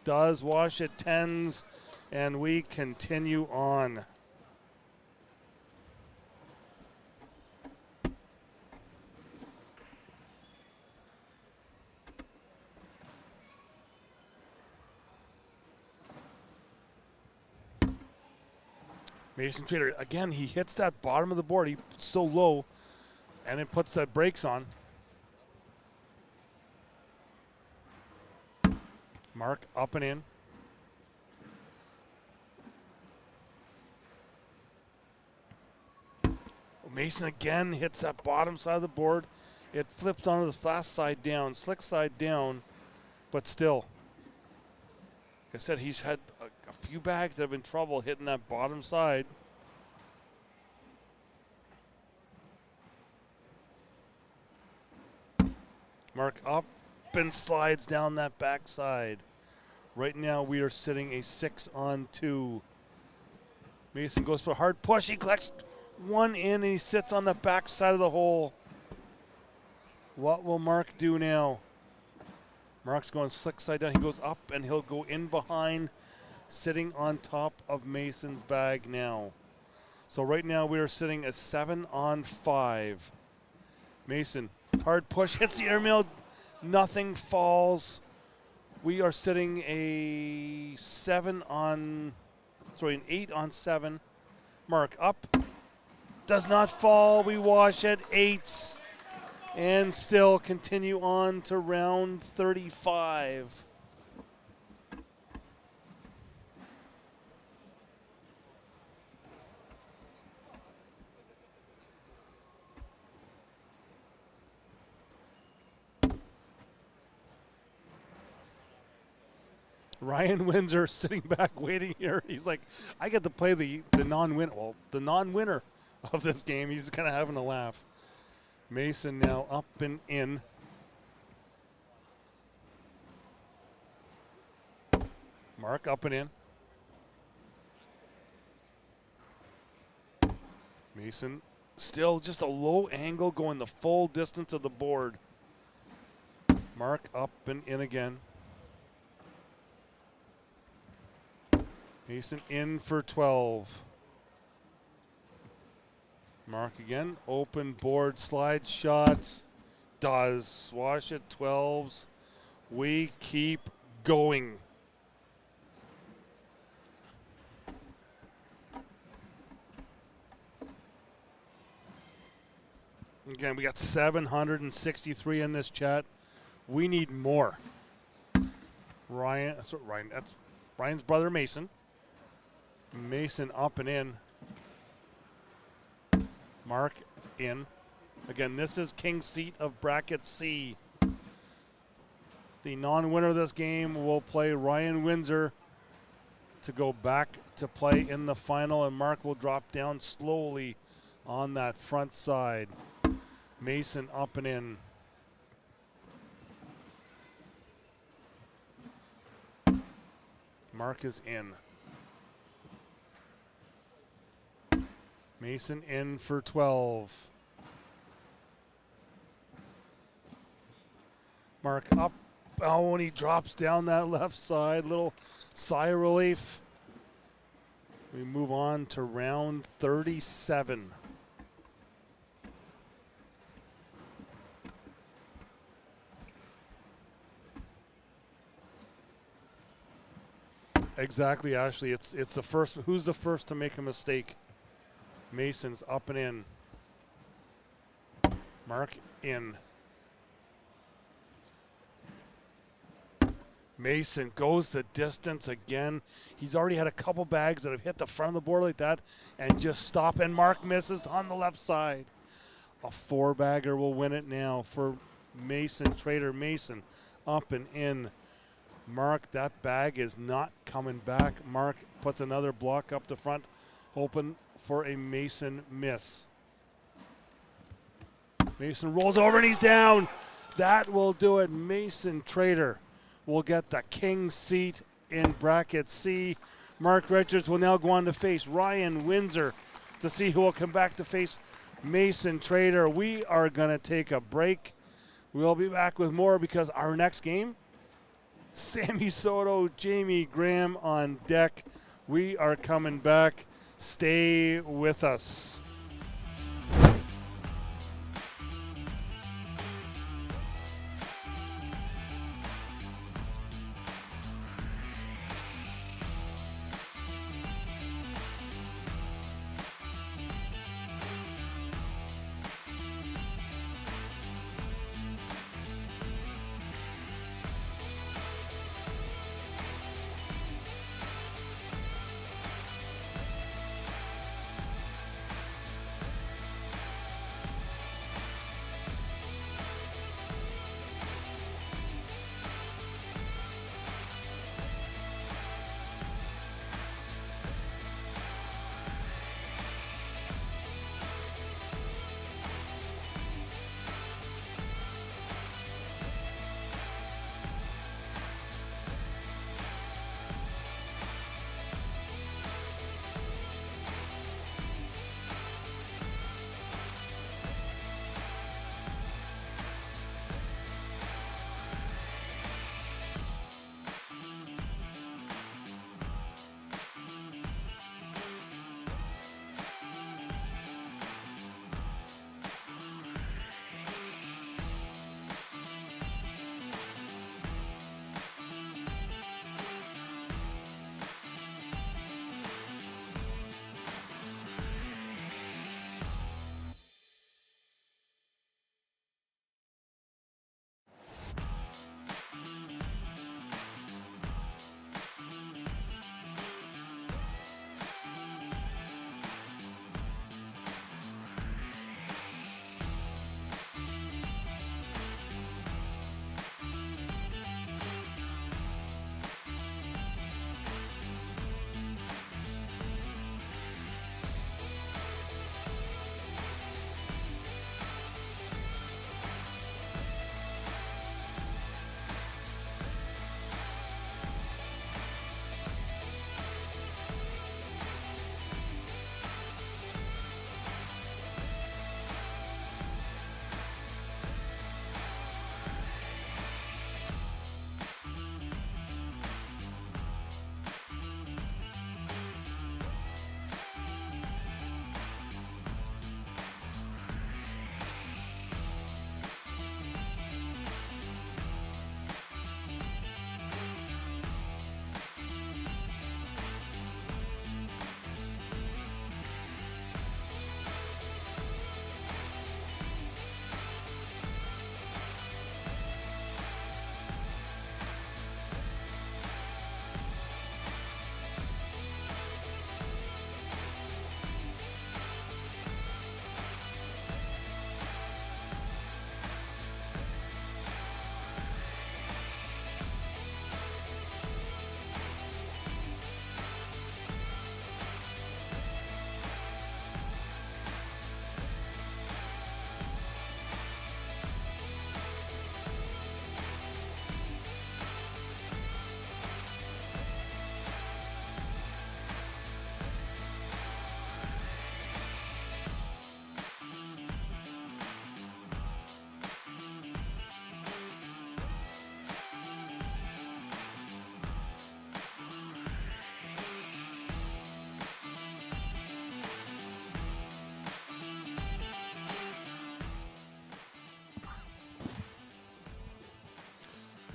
Does, wash it, tens, and we continue on. Mason Trader, again, he hits that bottom of the board. He's so low, and it puts that brakes on. Mark up and in. Mason again hits that bottom side of the board. It flips onto the fast side down, slick side down, but still. Like I said, he's had a few bags that have been trouble hitting that bottom side. Mark up and slides down that backside. Right now we are sitting a 6-on-2. Mason goes for a hard push. He collects one in and he sits on the backside of the hole. What will Mark do now? Mark's going slick side down. He goes up and he'll go in behind, sitting on top of Mason's bag now. So right now we are sitting a 7-on-5. Mason, hard push, hits the airmail. Nothing falls. We are sitting an 8-on-7. Mark up. Does not fall. We wash it. 8. And still continue on to round 35. Ryan Windsor sitting back waiting here. He's like, I get to play the non-winner of this game. He's kind of having a laugh. Mason now up and in. Mark up and in. Mason still just a low angle going the full distance of the board. Mark up and in again. Mason in for 12. Mark again. Open board slide shots. Does. Wash it 12s. We keep going. Again, we got 763 in this chat. We need more. Ryan, that's Ryan's brother Mason. Mason up and in. Mark in. Again, this is King's Seat of Bracket C. The non-winner of this game will play Ryan Windsor to go back to play in the final, and Mark will drop down slowly on that front side. Mason up and in. Mark is in. Mason in for 12. Mark up. Oh, and he drops down that left side. Little sigh of relief. We move on to round 37. Exactly, Ashley. It's the first. Who's the first to make a mistake? Mason's up and in. Mark in. Mason goes the distance again. He's already had a couple bags that have hit the front of the board like that and just stop. And Mark misses on the left side. A four-bagger will win it now for Mason Trader. Mason up and in. Mark, that bag is not coming back. Mark puts another block up the front, hoping for a Mason miss. Mason rolls over and he's down. That will do it. Mason Trader will get the king seat in bracket C. Mark Richards will now go on to face Ryan Windsor to see who will come back to face Mason Trader. We are going to take a break. We'll be back with more because our next game, Sammy Soto, Jamie Graham on deck. We are coming back. Stay with us.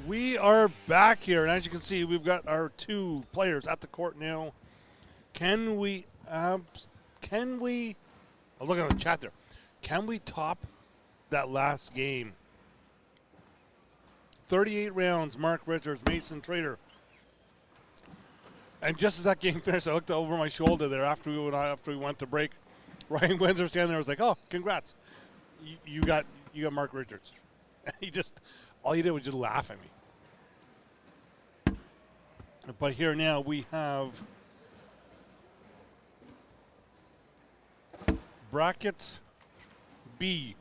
We are back here, and as you can see, we've got our two players at the court now. Can we, oh, look at the chat there. Can we top that last game? 38 rounds, Mark Richards, Mason Trader. And just as that game finished, I looked over my shoulder there after we went to break. Ryan Windsor standing there was like, "Oh, congrats, you got Mark Richards." And all he did was just laugh at me. But here now we have bracket B.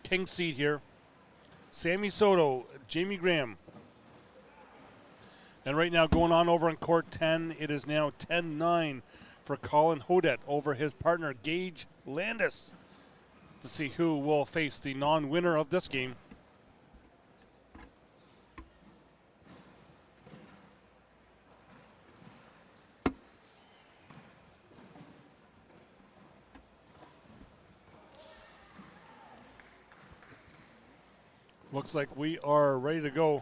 King seed here. Sammy Soto, Jamie Graham. And right now going on over on court 10, it is now 10-9 for Colin Hodet over his partner Gage Landis to see who will face the non-winner of this game. Looks like we are ready to go.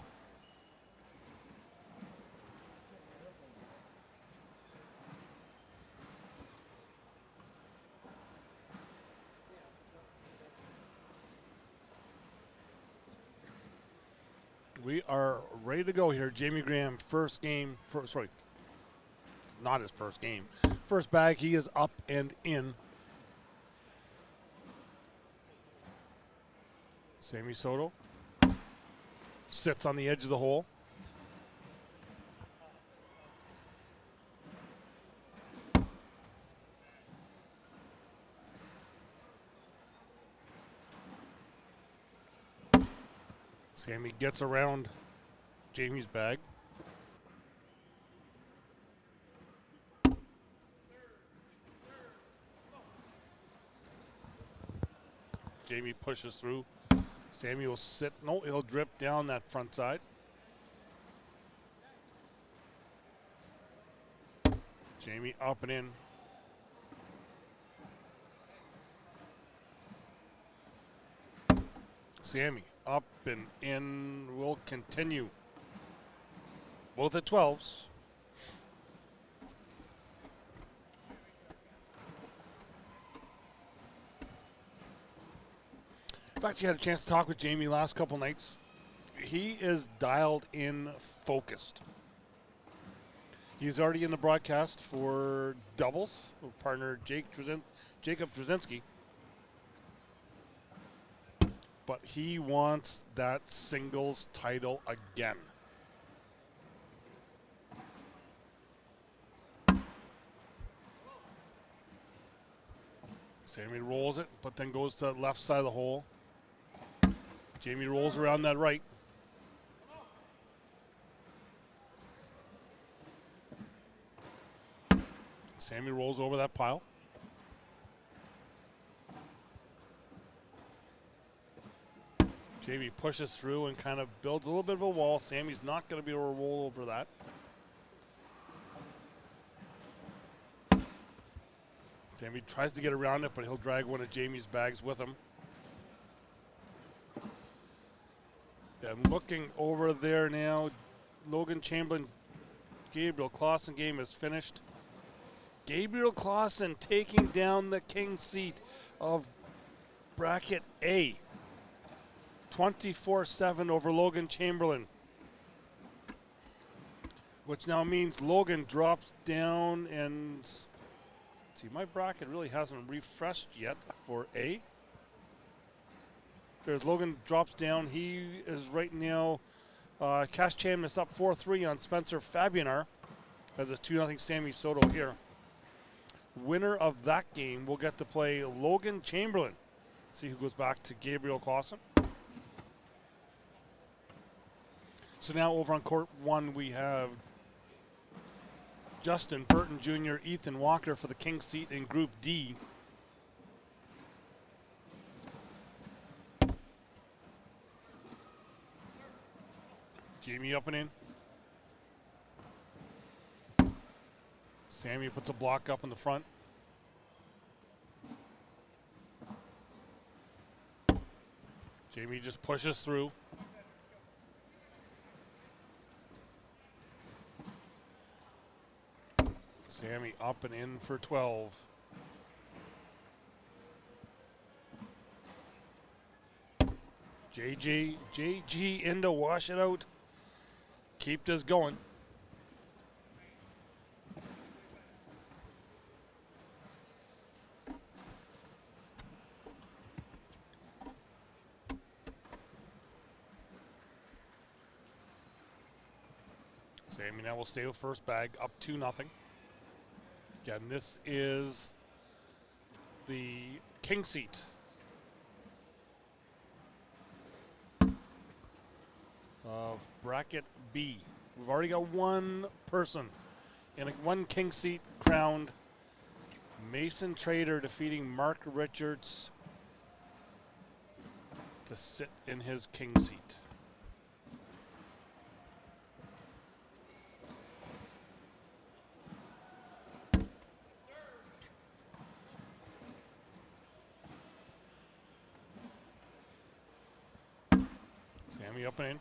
We are ready to go here. Jamie Graham, not his first game. First bag, he is up and in. Sammy Soto sits on the edge of the hole. Sammy gets around Jamie's bag. Jamie pushes through. Sammy will sit. No, he'll drip down that front side. Jamie up and in. Sammy up and in, will continue. Both at 12s. In fact, you had a chance to talk with Jamie last couple nights. He is dialed in, focused. He's already in the broadcast for doubles with partner Jacob Trzynski. But he wants that singles title again. Sammy rolls it, but then goes to the left side of the hole. Jamie rolls around that right. Sammy rolls over that pile. Jamie pushes through and kind of builds a little bit of a wall. Sammy's not going to be able to roll over that. Sammy tries to get around it, but he'll drag one of Jamie's bags with him. And looking over there now, Logan Chamberlain, Gabriel Clausen game is finished. Gabriel Clausen taking down the king seat of bracket A. 24-7 over Logan Chamberlain. Which now means Logan drops down and... See, my bracket really hasn't refreshed yet for A. There's Logan drops down. He is right now... Cash Chan is up 4-3 on Spencer Fabianar. As a 2-0 Sammy Soto here. Winner of that game will get to play Logan Chamberlain. See who goes back to Gabriel Clausen. So now over on court 1 we have Justin Burton Jr., Ethan Walker for the king seat in Group D. Jamie up and in. Sammy puts a block up in the front. Jamie just pushes through. Sammy up and in for 12. JG in to wash it out. Keep this going. Sammy now will stay with first bag, up 2-0. Again, this is the king seat. Of bracket B. We've already got one person in one king seat crowned. Mason Trader defeating Mark Richards to sit in his king seat. Sammy up and in.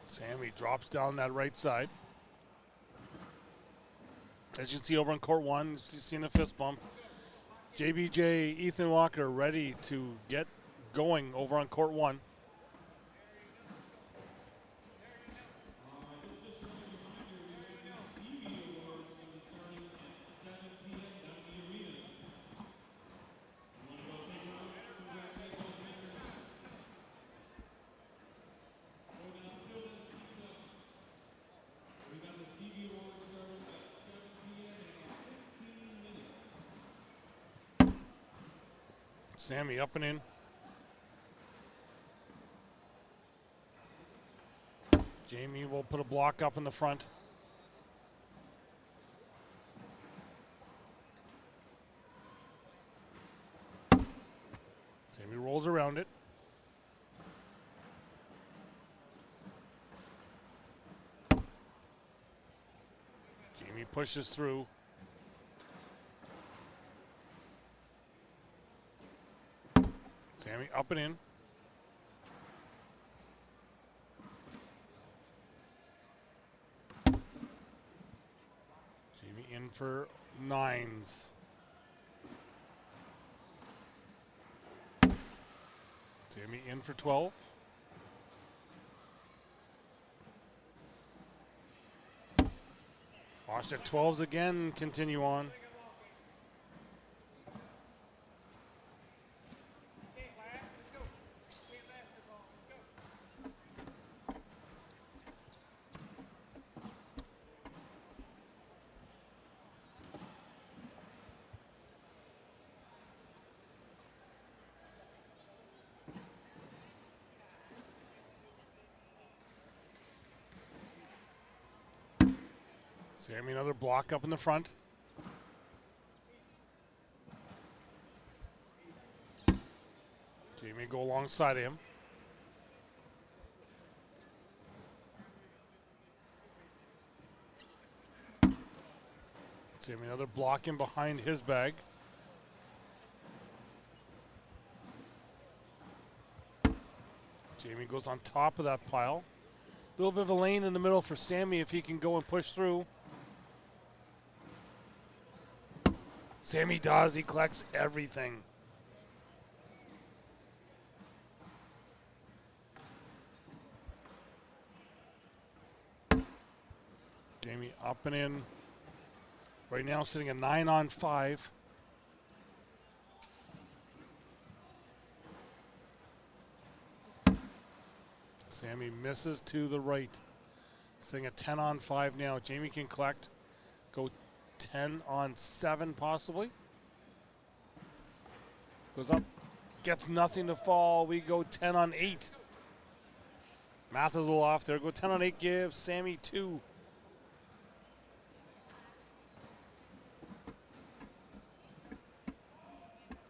Sammy drops down that right side. As you can see over on court one, you've seen a fist bump. JBJ, Ethan Walker ready to get going over on court one. Sammy up and in. Jamie will put a block up in the front. Sammy rolls around it. Jamie pushes through. Sammy up and in. Jamie in for 9s. Sammy in for 12. Watch at 12s again, continue on. Sammy another block up in the front. Jamie go alongside him. Sammy another block in behind his bag. Jamie goes on top of that pile. A little bit of a lane in the middle for Sammy if he can go and push through. Sammy does. He collects everything. Jamie up and in. Right now sitting at 9-on-5. Sammy misses to the right. Sitting at 10-on-5 now. Jamie can collect. Go 10-on-7 possibly. Goes up. Gets nothing to fall. We go 10-on-8. Math is a little off there. Go 10-on-8 gives Sammy 2.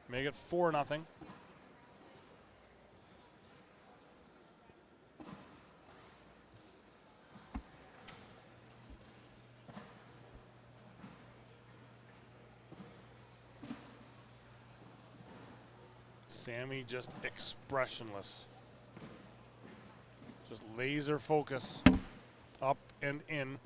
Make it 4-0. Sammy just expressionless. Just laser focus. Up and in.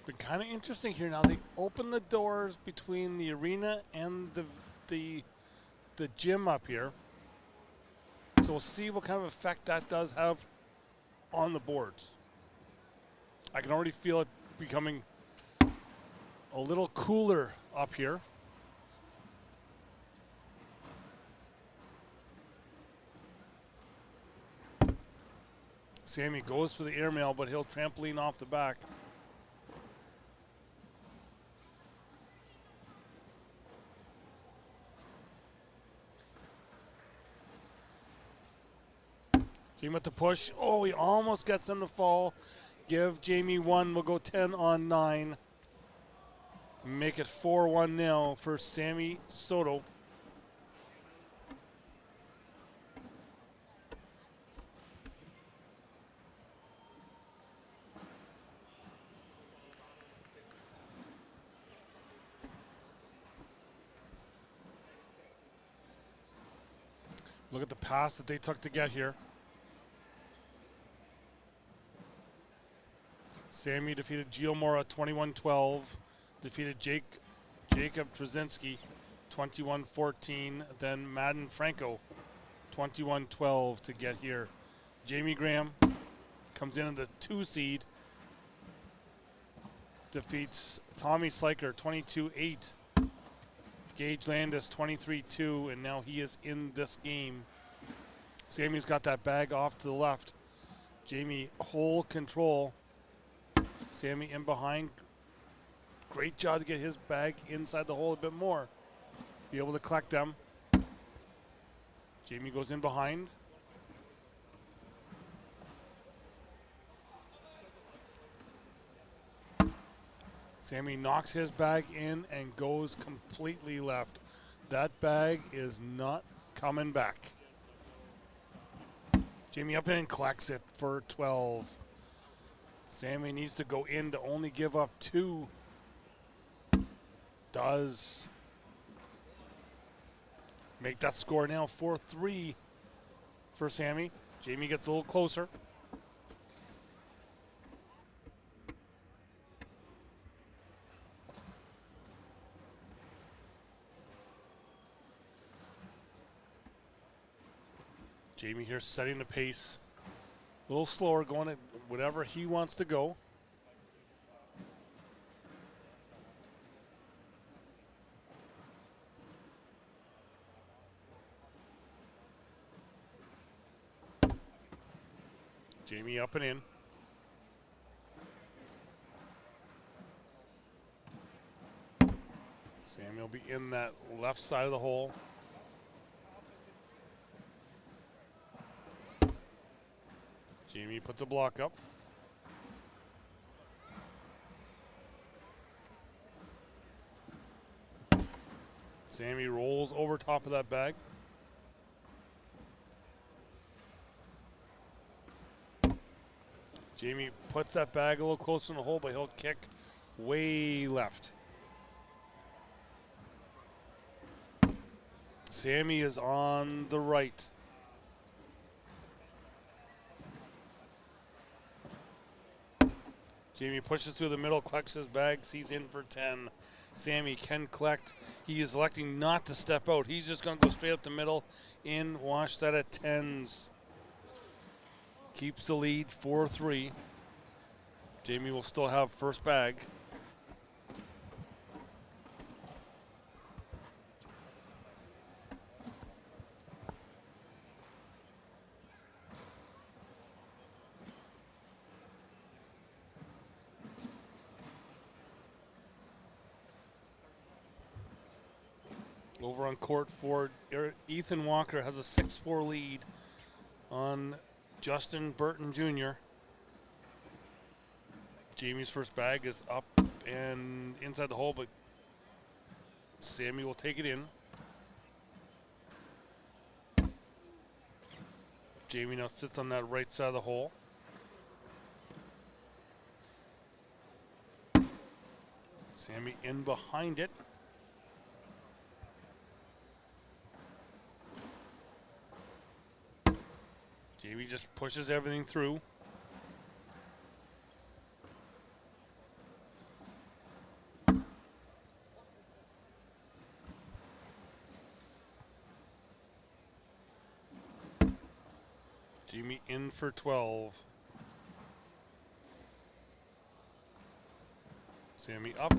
Been kind of interesting here now. They open the doors between the arena and the gym up here. So we'll see what kind of effect that does have on the boards. I can already feel it becoming a little cooler up here. Sammy goes for the airmail, but he'll trampoline off the back. Jamie with the push. Oh, he almost gets him to fall. Give Jamie 1. We'll go 10 on 9. Make it 4-1 now for Sammy Soto. Look at the pass that they took to get here. Sammy defeated Gio Mora 21-12. Defeated Jacob Trzynski 21-14. Then Madden Franco 21-12 to get here. Jamie Graham comes in at the 2 seed. Defeats Tommy Sliker 22-8. Gage Landis 23-2, and now he is in this game. Sammy's got that bag off to the left. Jamie hold control. Sammy in behind. Great job to get his bag inside the hole a bit more. Be able to collect them. Jamie goes in behind. Sammy knocks his bag in and goes completely left. That bag is not coming back. Jamie up in and collects it for 12. Sammy needs to go in to only give up 2. Does. Make that score now 4-3 for Sammy. Jamie gets a little closer. Jamie here setting the pace. A little slower, going at whatever he wants to go. Jamie up and in. Sammy will be in that left side of the hole. Jamie puts a block up. Sammy rolls over top of that bag. Jamie puts that bag a little closer in the hole, but he'll kick way left. Sammy is on the right. Jamie pushes through the middle, collects his bag, sees in for 10. Sammy can collect. He is electing not to step out. He's just going to go straight up the middle, in, wash that at 10s. Keeps the lead 4-3. Jamie will still have first bag. Over on court 4, Ethan Walker has a 6-4 lead on Justin Burton Jr. Jamie's first bag is up and inside the hole, but Sammy will take it in. Jamie now sits on that right side of the hole. Sammy in behind it. Jamie just pushes everything through. Jamie in for 12. Sammy up.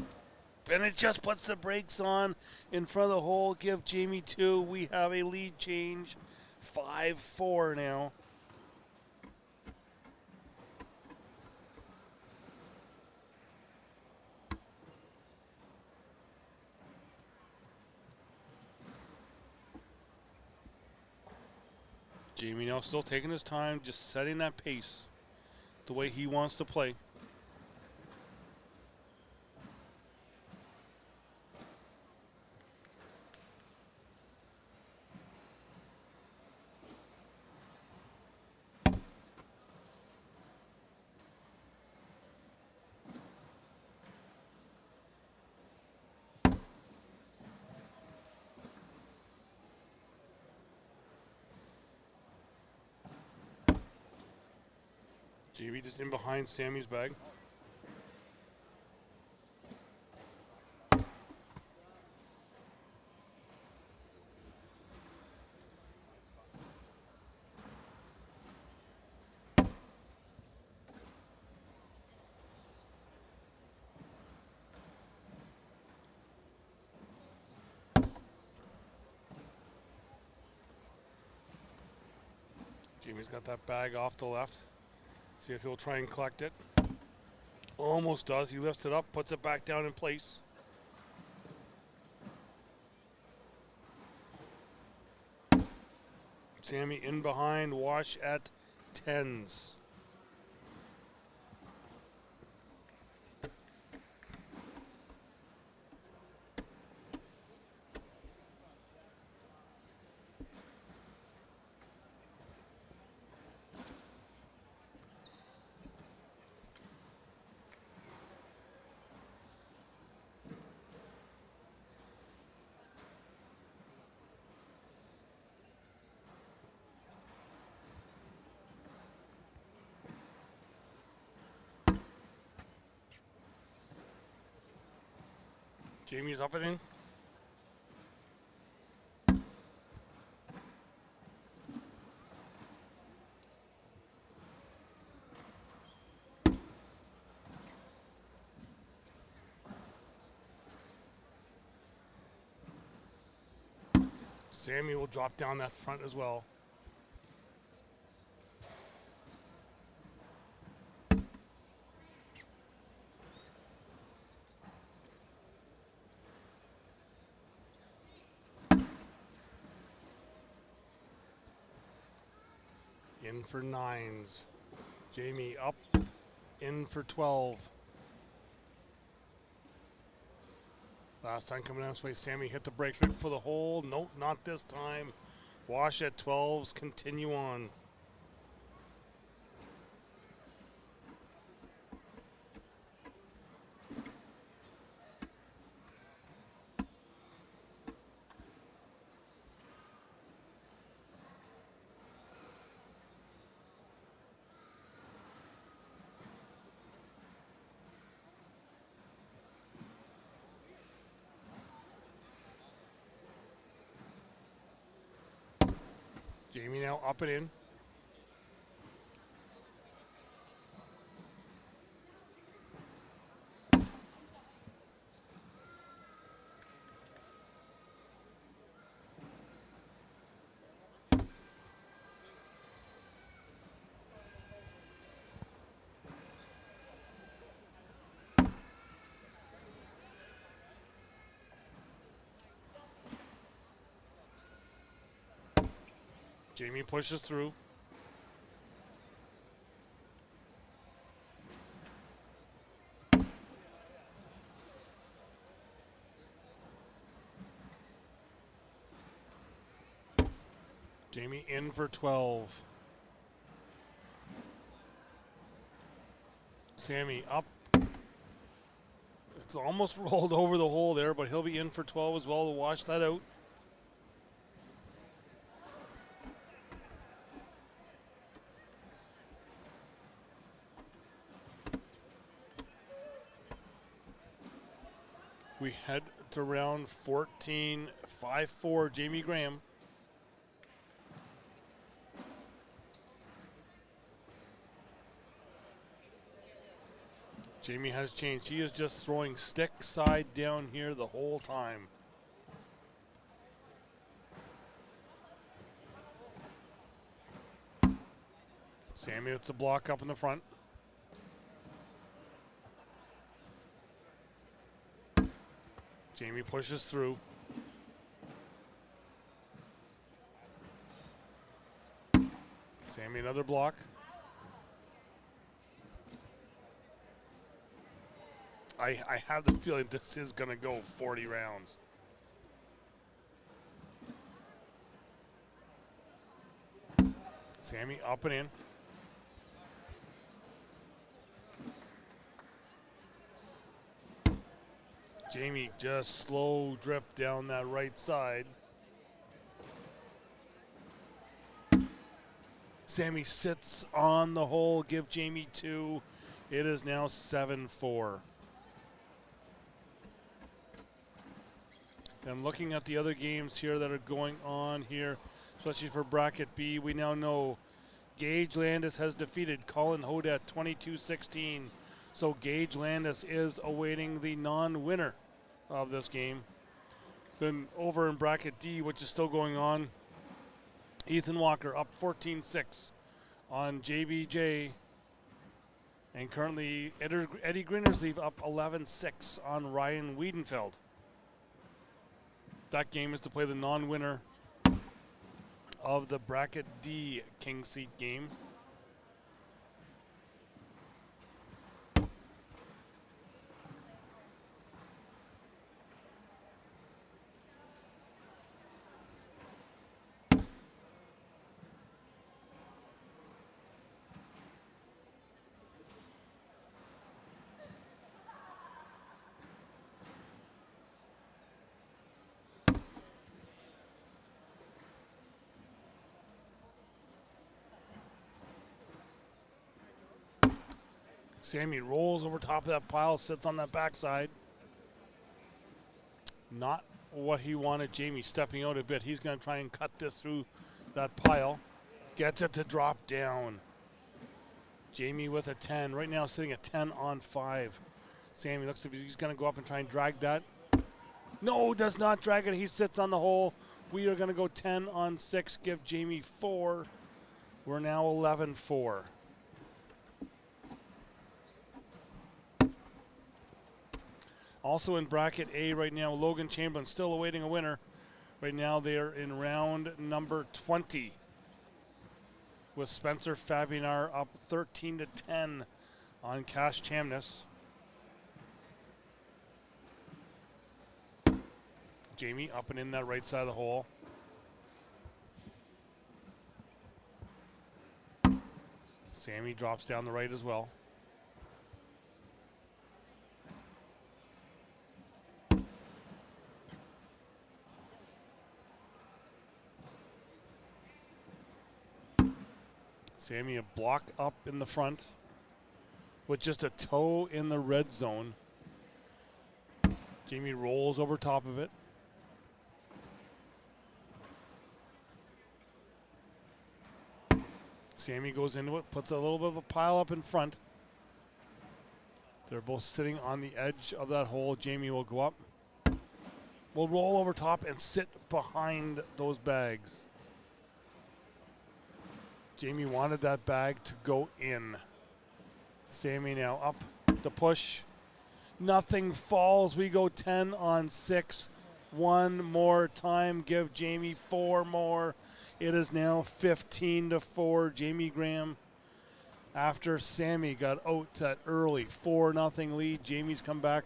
And it just puts the brakes on in front of the hole. Give Jamie 2. We have a lead change. 5-4 now. Jamie now still taking his time, just setting that pace the way he wants to play. Jamie just in behind Sammy's bag. Jamie's got that bag off the left. See if he'll try and collect it. Almost does. He lifts it up, puts it back down in place. Sammy in behind, wash at 10s. Jamie's up and in. Sammy will drop down that front as well. In for 9s. Jamie up, in for 12. Last time coming down this way, Sammy hit the brakes right for the hole. Nope, not this time. Wash at 12s, continue on. Jamie now up and in. Jamie pushes through. Jamie in for 12. Sammy up. It's almost rolled over the hole there, but he'll be in for 12 as well to wash that out. We head to round 14, 5-4, Jamie Graham. Jamie has changed. He is just throwing stick side down here the whole time. Sammy with the block up in the front. Jamie pushes through. Sammy another block. I have the feeling this is going to go 40 rounds. Sammy up and in. Jamie just slow drip down that right side. Sammy sits on the hole, give Jamie 2. It is now 7-4. And looking at the other games here that are going on here, especially for bracket B, we now know Gage Landis has defeated Colin Hodet 22-16. So Gage Landis is awaiting the non-winner of this game. Then over in bracket D, which is still going on, Ethan Walker up 14-6 on JBJ. And currently Eddie Grinnersleeve up 11-6 on Ryan Wiedenfeld. That game is to play the non-winner of the bracket D king seat game. Sammy rolls over top of that pile, sits on that backside. Not what he wanted. Jamie stepping out a bit. He's going to try and cut this through that pile. Gets it to drop down. Jamie with a 10. Right now sitting at 10 on 5. Sammy looks like he's going to go up and try and drag that. No, does not drag it. He sits on the hole. We are going to go 10 on 6. Give Jamie 4. We're now 11-4. Also in bracket A right now, Logan Chamberlain still awaiting a winner. Right now they are in round number 20 with Spencer Fabianar up 13-10 on Cash Chamness. Jamie up and in that right side of the hole. Sammy drops down the right as well. Sammy a block up in the front with just a toe in the red zone. Jamie rolls over top of it. Sammy goes into it, puts a little bit of a pile up in front. They're both sitting on the edge of that hole. Jamie will go up. Will roll over top and sit behind those bags. Jamie wanted that bag to go in. Sammy now up the push. Nothing falls. We go 10 on 6. One more time. Give Jamie 4 more. It is now 15-4. Jamie Graham, after Sammy got out that early 4-0 lead, Jamie's come back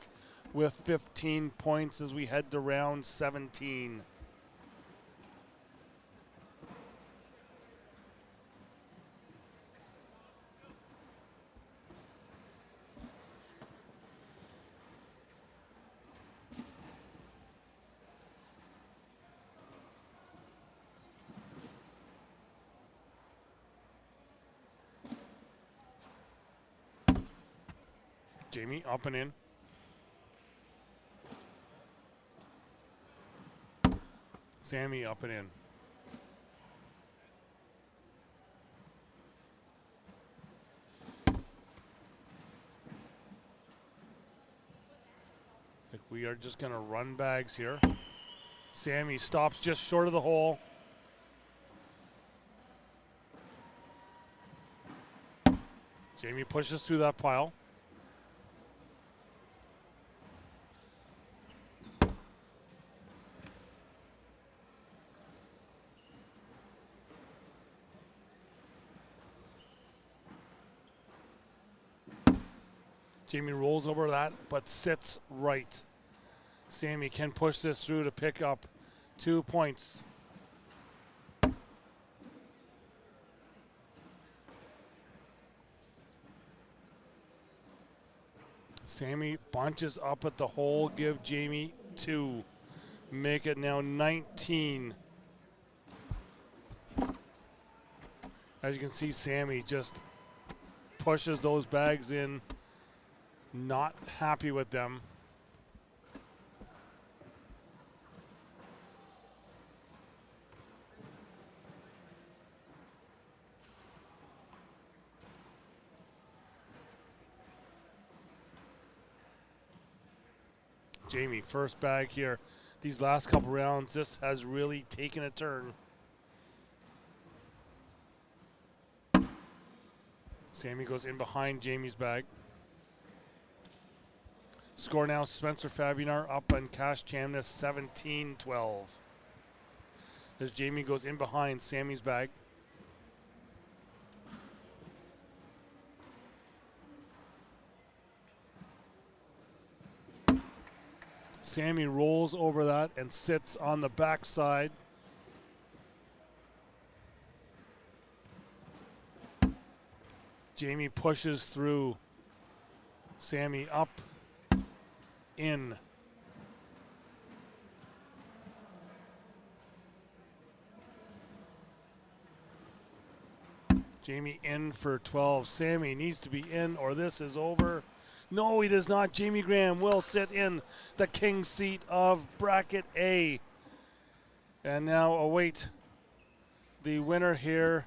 with 15 points as we head to round 17. Jamie up and in. Sammy up and in. It's like we are just going to run bags here. Sammy stops just short of the hole. Jamie pushes through that pile. Jamie rolls over that, but sits right. Sammy can push this through to pick up 2 points. Sammy bunches up at the hole, give Jamie 2. Make it now 19. As you can see, Sammy just pushes those bags in, not happy with them. Jamie, first bag here. These last couple rounds, this has really taken a turn. Sammy goes in behind Jamie's bag. Score now, Spencer Fabianar up on Cash Chamness 17-12. As Jamie goes in behind Sammy's bag. Sammy rolls over that and sits on the backside. Jamie pushes through. Sammy up, in. Jamie in for 12. Sammy needs to be in or this is over. No, he does not. Jamie Graham will sit in the king seat of bracket A. And now await the winner here.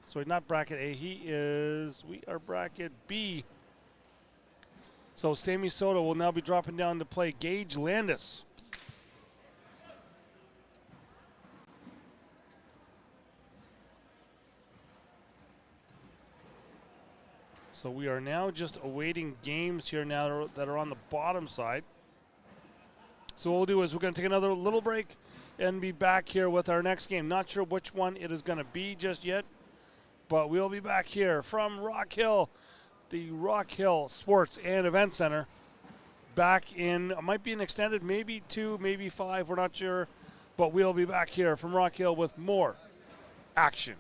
Sorry, not bracket A. We are bracket B. So Sammy Soto will now be dropping down to play Gage Landis. So we are now just awaiting games here now that are on the bottom side. So what we'll do is we're going to take another little break and be back here with our next game. Not sure which one it is going to be just yet, but we'll be back here from Rock Hill, the Rock Hill Sports and Event Center. Back in, it might be an extended, maybe 2, maybe 5, we're not sure. But we'll be back here from Rock Hill with more action.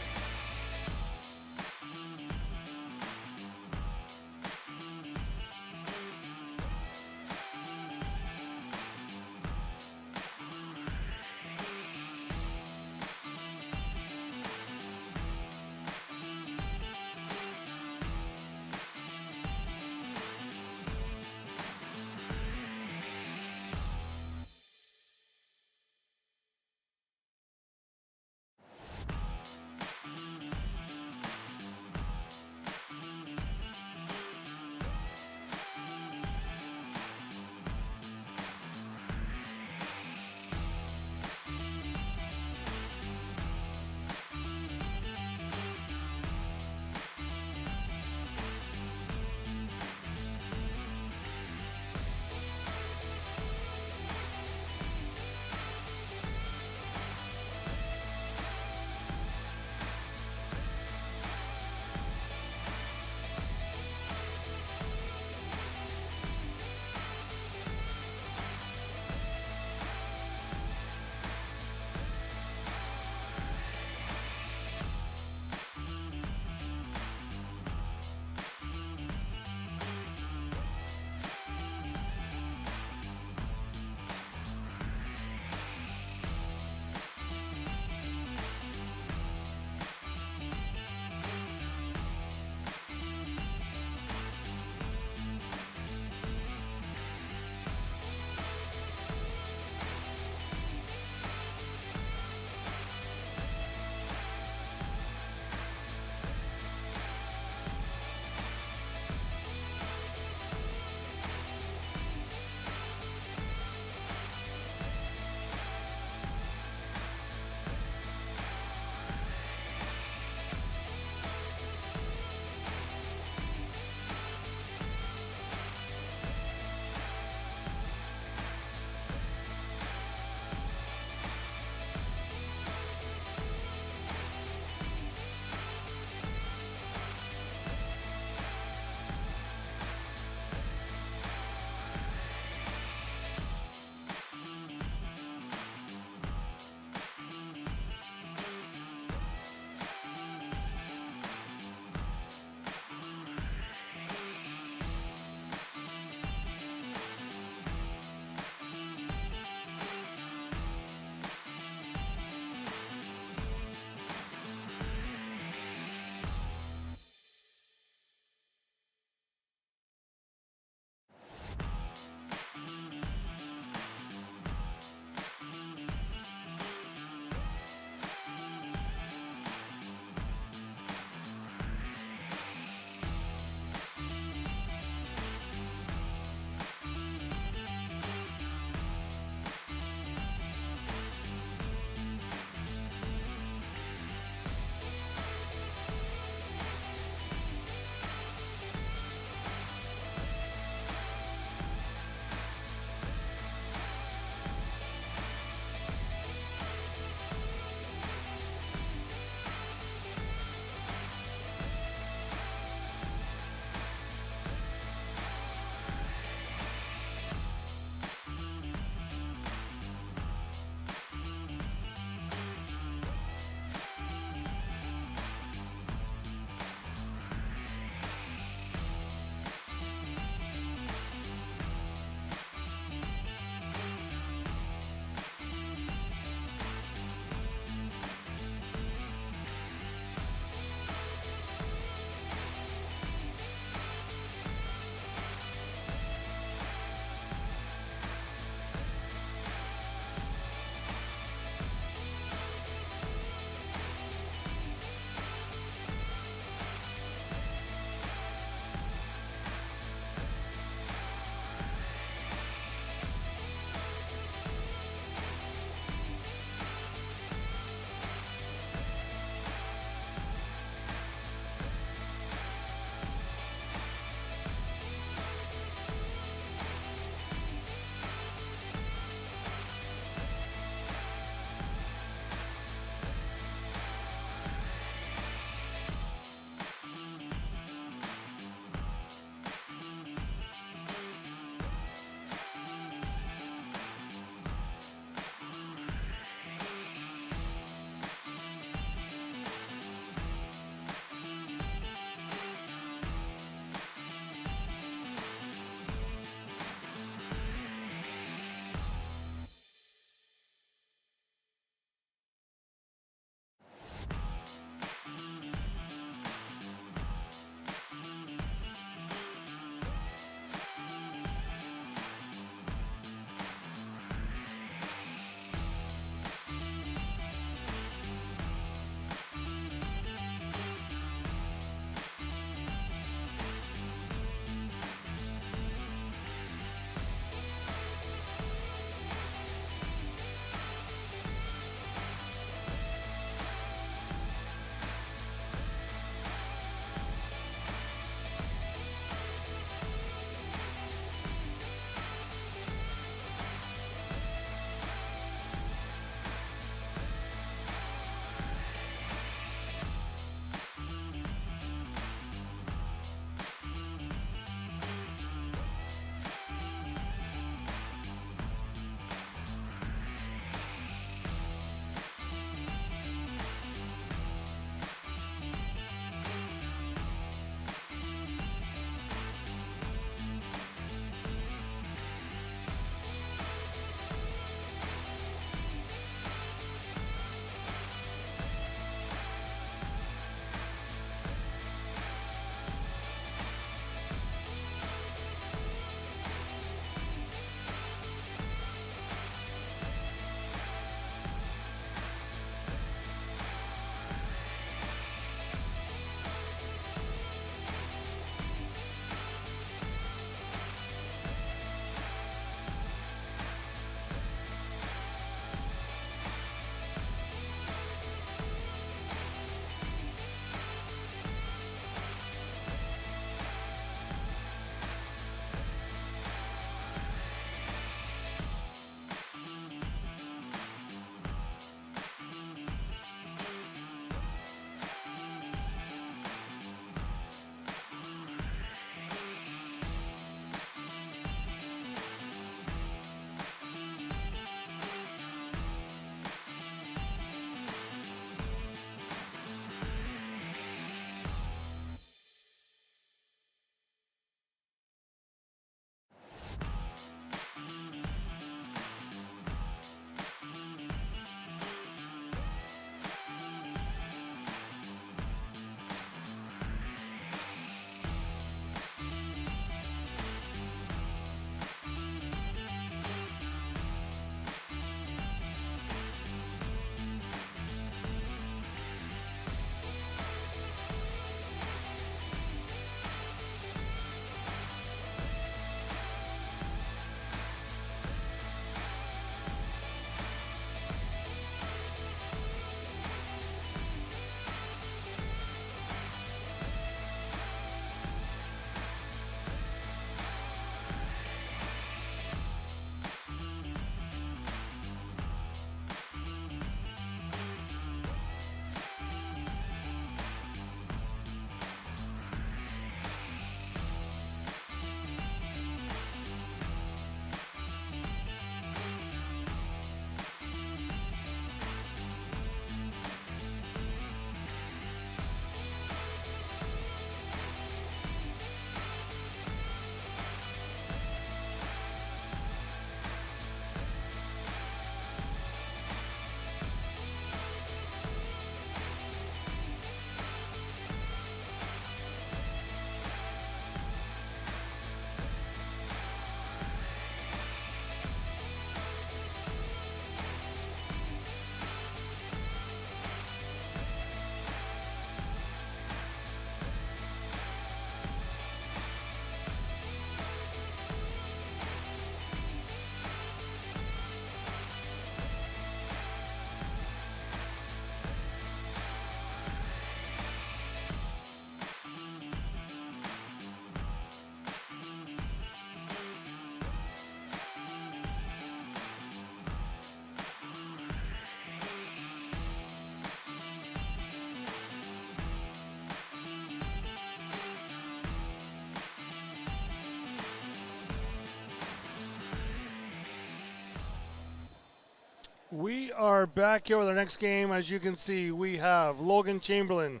We are back here with our next game. As you can see, we have Logan Chamberlain,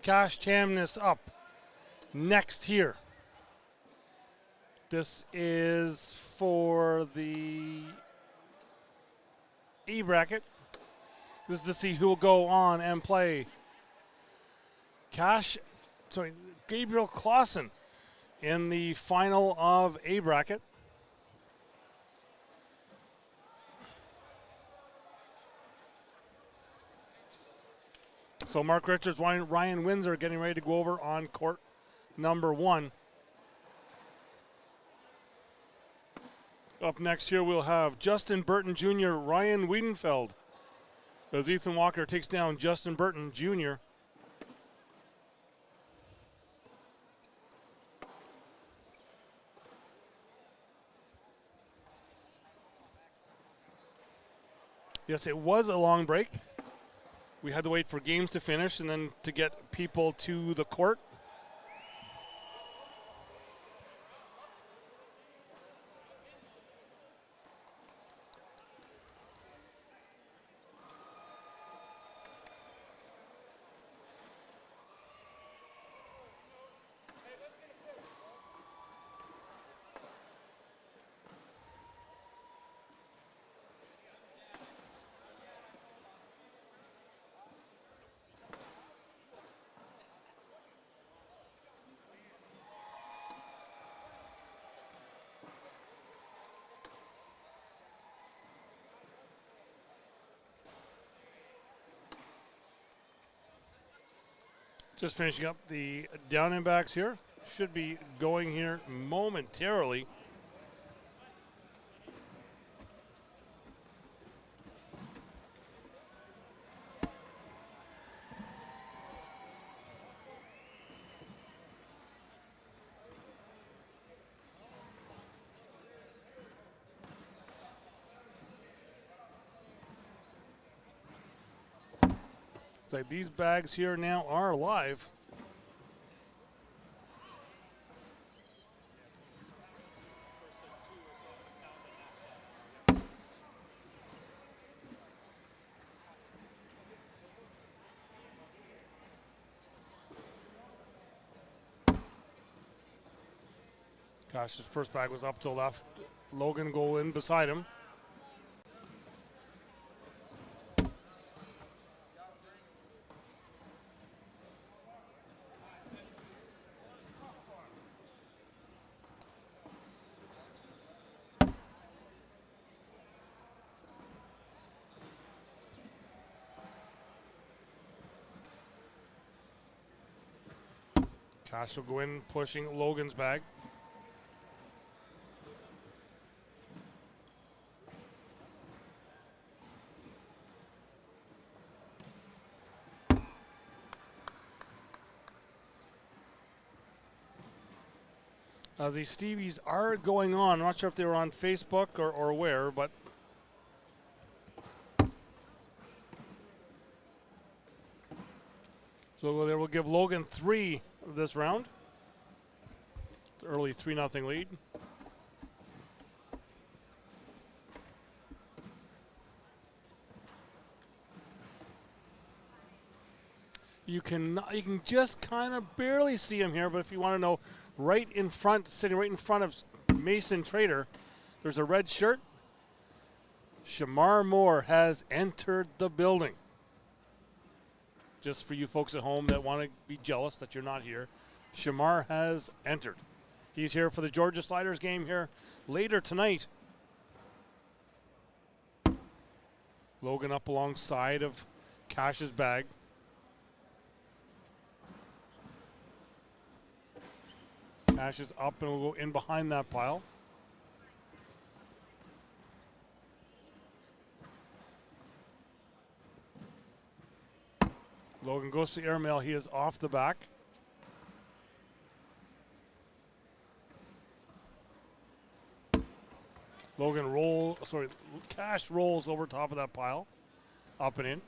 Cash Chamness up next here. This is for the E bracket. This is to see who will go on and play Gabriel Clausen in the final of A bracket. So Mark Richards, Ryan Windsor getting ready to go over on court number 1. Up next here we'll have Justin Burton Jr., Ryan Wiedenfeld, as Ethan Walker takes down Justin Burton Jr. Yes, it was a long break. We had to wait for games to finish and then to get people to the court. Just finishing up the down and backs here. Should be going here momentarily. It's like these bags here now are live. Gosh, his first bag was up to the left. Logan go in beside him. Cash will go in, pushing Logan's bag. These Stevies are going on. I'm not sure if they were on Facebook or where, but so they will give Logan 3 of this round. Early 3-0 lead. You can just kind of barely see him here, but if you want to know, right in front, sitting right in front of Mason Trader, there's a red shirt. Shamar Moore has entered the building. Just for you folks at home that want to be jealous that you're not here, Shamar has entered. He's here for the Georgia Sliders game here later tonight. Logan up alongside of Cash's bag. Cash is up and will go in behind that pile. Logan goes to airmail. He is off the back. Cash rolls over top of that pile. Up and in.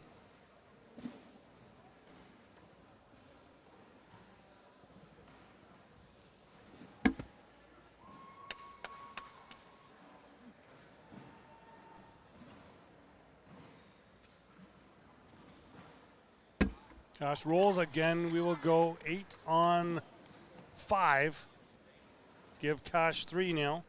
Cash rolls again. We will go 8 on 5. Give Cash 3 now.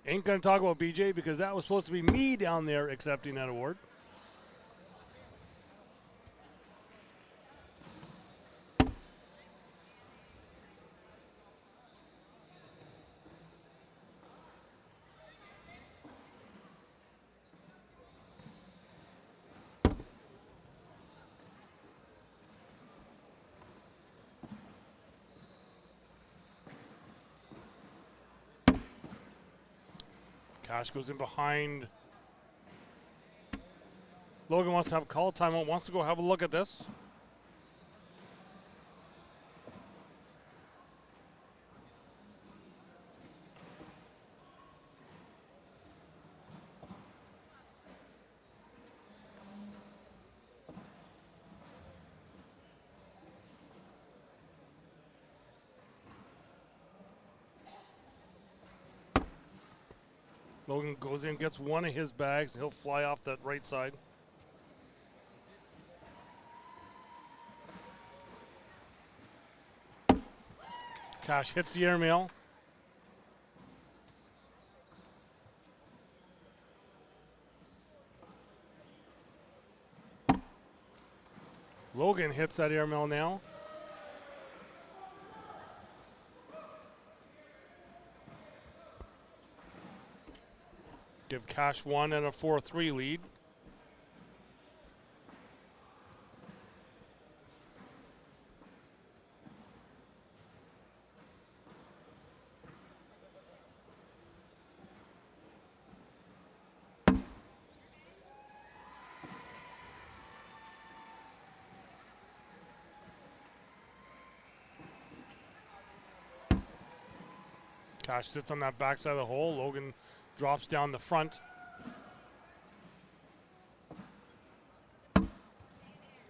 Ain't going to talk about BJ because that was supposed to be me down there accepting that award. Cash goes in behind. Logan wants to have a call timeout, wants to go have a look at this. Logan goes in, gets one of his bags, and he'll fly off that right side. Cash hits the airmail. Logan hits that airmail now. Give Cash 1 and a 4-3 lead. Cash sits on that backside of the hole. Logan drops down the front.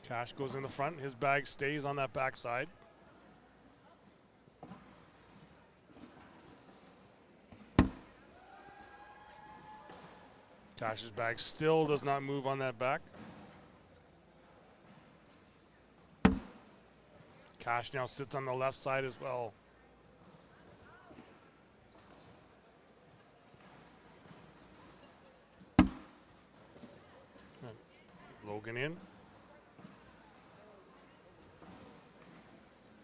Cash goes in the front. His bag stays on that backside. Cash's bag still does not move on that back. Cash now sits on the left side as well. Logan in.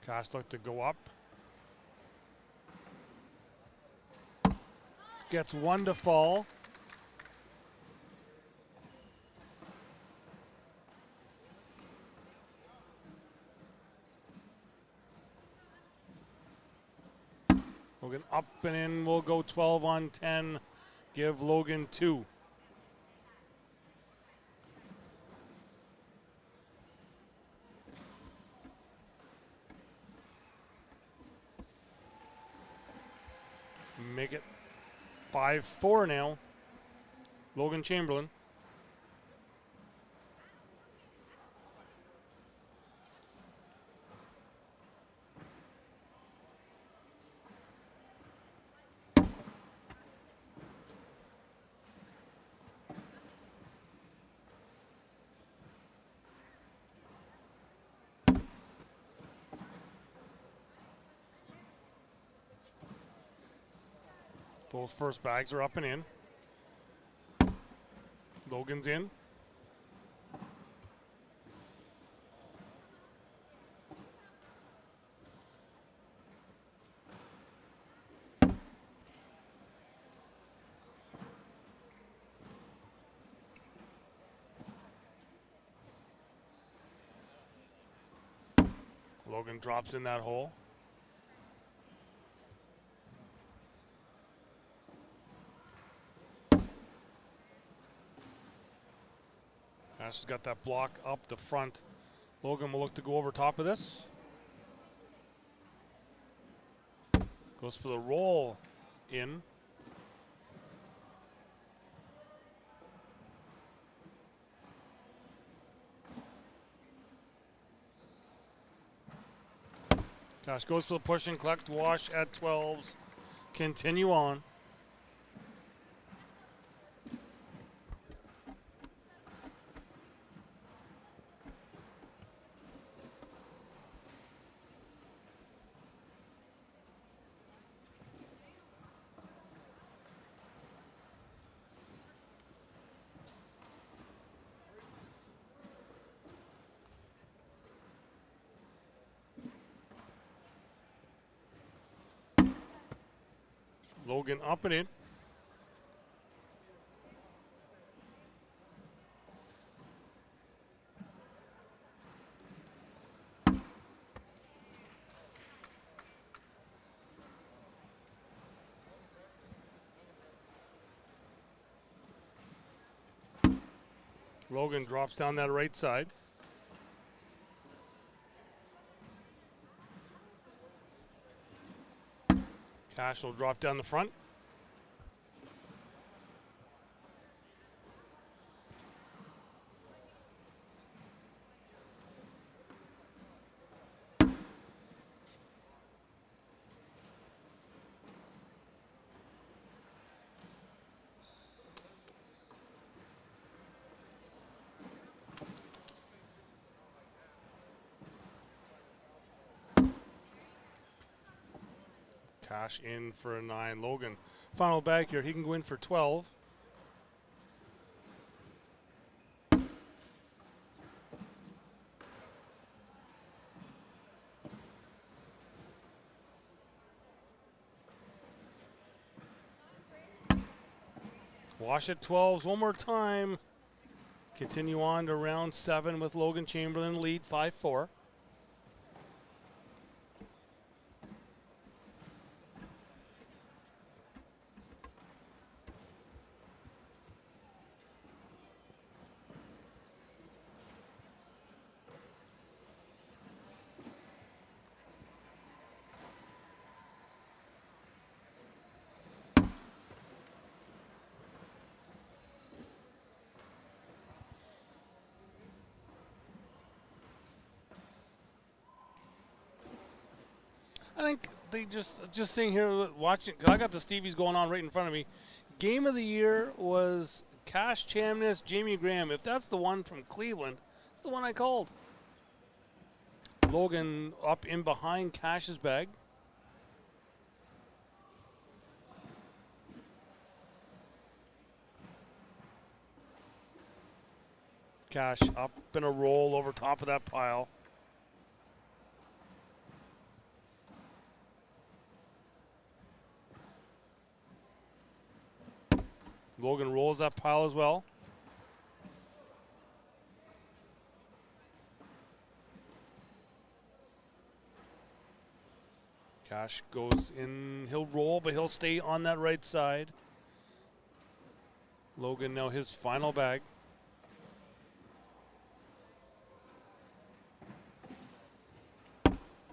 Cash look to go up. Gets one to fall. Logan up and in. We'll go 12 on 10. Give Logan 2. Make it 5-4 now. Logan Chamberlain. Both first bags are up and in. Logan's in. Logan drops in that hole. Cash has got that block up the front. Logan will look to go over top of this. Goes for the roll in. Cash goes for the push and collect. Wash at 12s. Continue on. Logan up and in. Logan drops down that right side. Cash will drop down the front. Cash in for a 9. Logan, final bag here. He can go in for 12. Wash at 12s one more time. Continue on to round 7 with Logan Chamberlain lead 5-4. I think they just sitting here watching. I got the Stevies going on right in front of me. Game of the year was Cash Chamness, Jamie Graham. If that's the one from Cleveland, it's the one I called. Logan up in behind Cash's bag. Cash up in a roll over top of that pile. Logan rolls that pile as well. Cash goes in. He'll roll, but he'll stay on that right side. Logan now his final bag.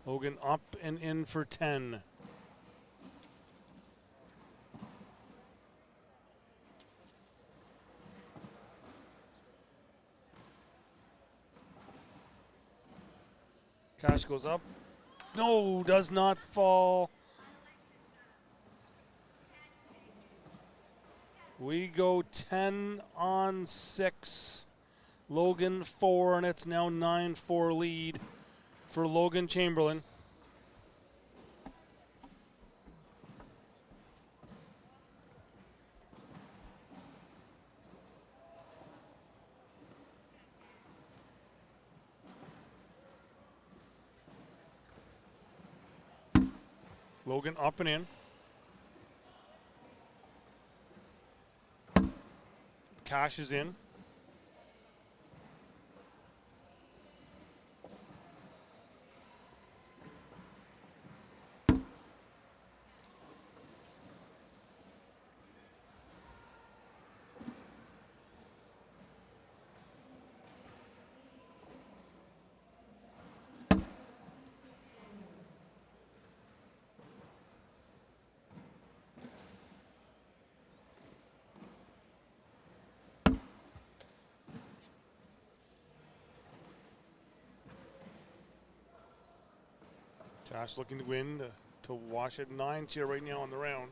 Logan up and in for 10. Cash goes up. No, does not fall. We go 10 on 6. Logan 4, and it's now 9-4 lead for Logan Chamberlain. Logan up and in. Cash is in. Cash looking to win to wash at 9s here right now on the round.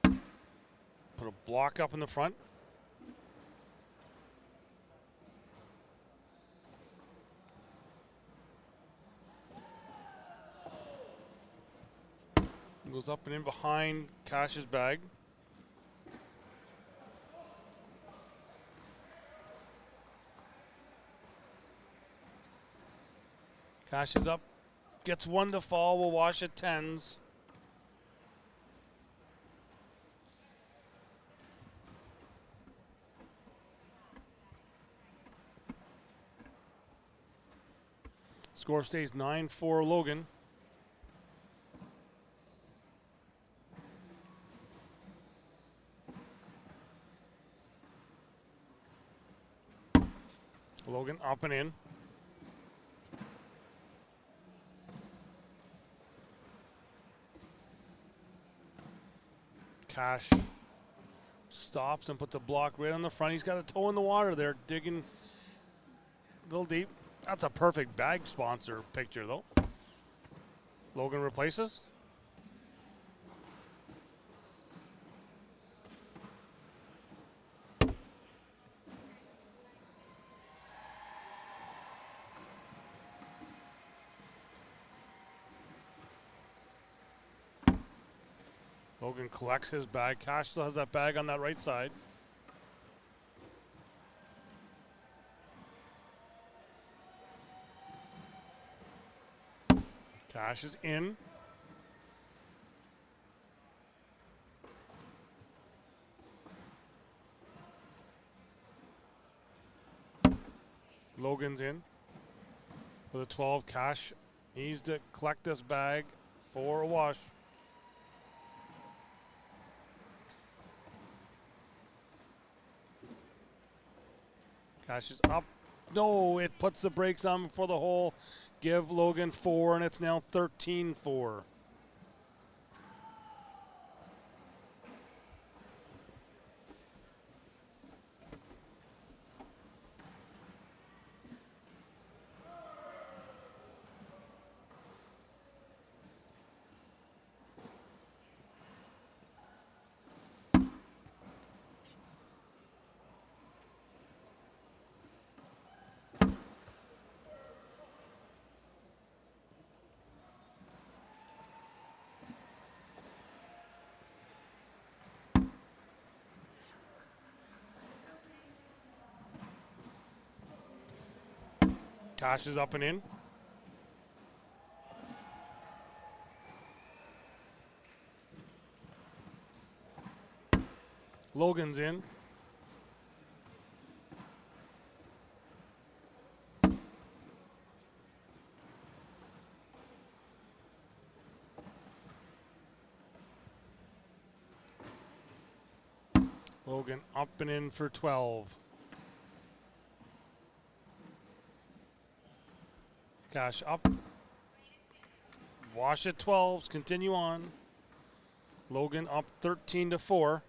Put a block up in the front. Goes up and in behind Cash's bag. Cash is up. Gets one to fall. We'll wash at 10s. Score stays 9-4 Logan. Logan up and in. Cash stops and puts a block right on the front. He's got a toe in the water there, digging a little deep. That's a perfect bag sponsor picture, though. Logan replaces. Logan collects his bag. Cash still has that bag on that right side. Cash is in. Logan's in. For the 12, Cash needs to collect this bag for a wash. Cash is up. No, it puts the brakes on before the hole. Give Logan 4, and it's now 13-4. Cash is up and in. Logan's in. Logan up and in for 12. Cash up. Wash at 12s. Continue on. Logan up 13-4.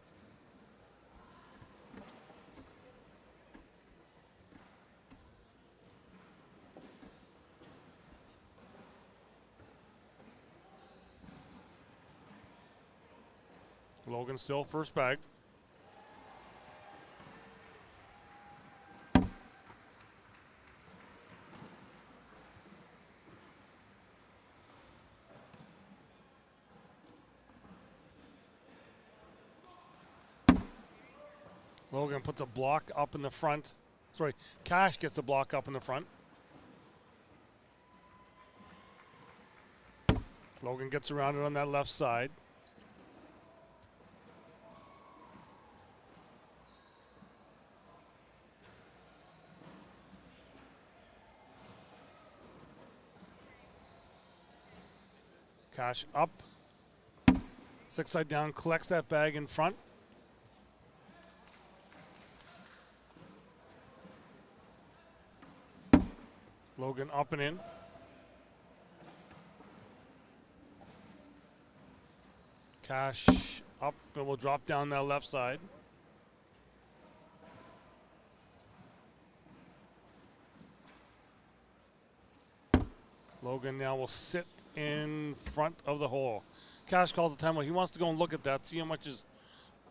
Logan still first bag. Logan puts a block up in the front. Sorry, Cash gets the block up in the front. Logan gets around it on that left side. Cash up. 6 side down, collects that bag in front. Logan up and in. Cash up and will drop down that left side. Logan now will sit in front of the hole. Cash calls the timeout. He wants to go and look at that, see how much his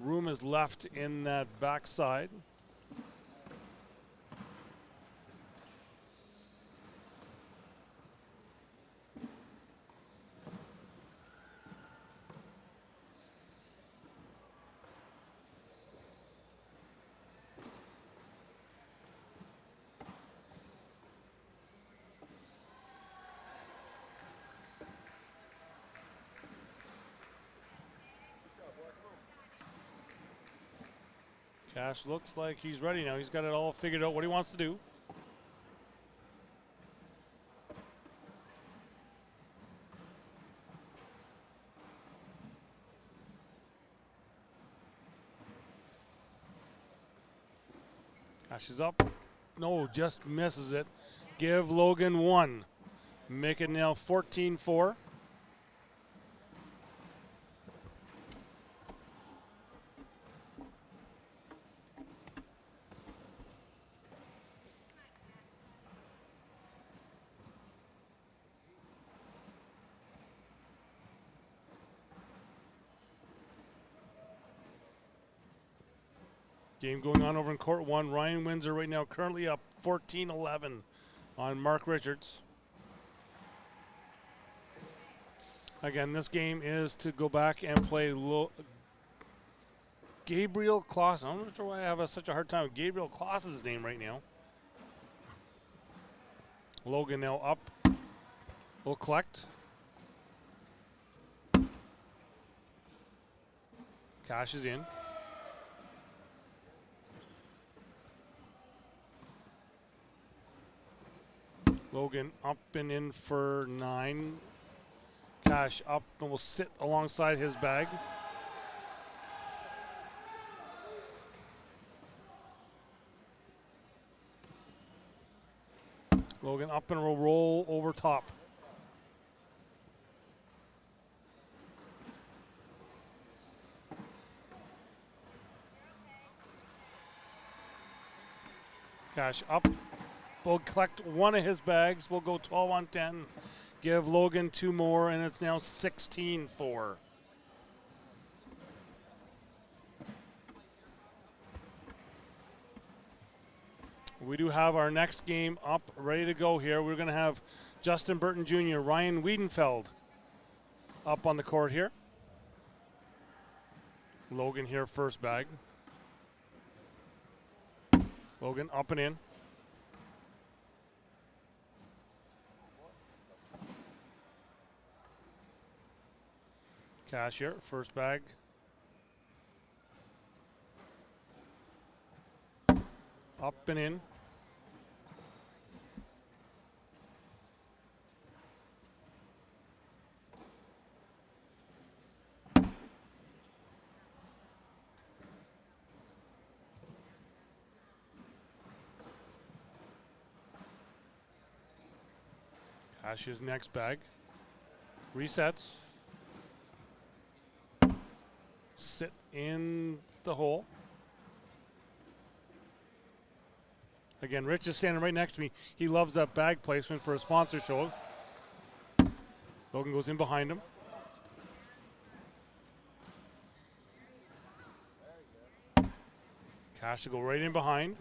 room is left in that backside. Cash looks like he's ready now. He's got it all figured out what he wants to do. Cash is up. No, just misses it. Give Logan one. Make it now 14-4. Game going on over in court one. Ryan Windsor right now currently up 14-11 on Mark Richards. Again, this game is to go back and play Gabriel Kloss. I'm not sure why I have such a hard time with Gabriel Kloss's name right now. Logan now up. Will collect. Cash is in. Logan up and in for 9. Cash up and will sit alongside his bag. Logan up and will roll over top. Cash up. Will collect one of his bags. We'll go 12 on 10. Give Logan 2 more, and it's now 16-4. We do have our next game up, ready to go here. We're going to have Justin Burton Jr., Ryan Wiedenfeld up on the court here. Logan here, first bag. Logan up and in. Cash here, first bag. Up and in. Cash's next bag. Resets. Sit in the hole. Again, Rich is standing right next to me. He loves that bag placement for a sponsor show. Logan goes in behind him. Cash to go right in behind.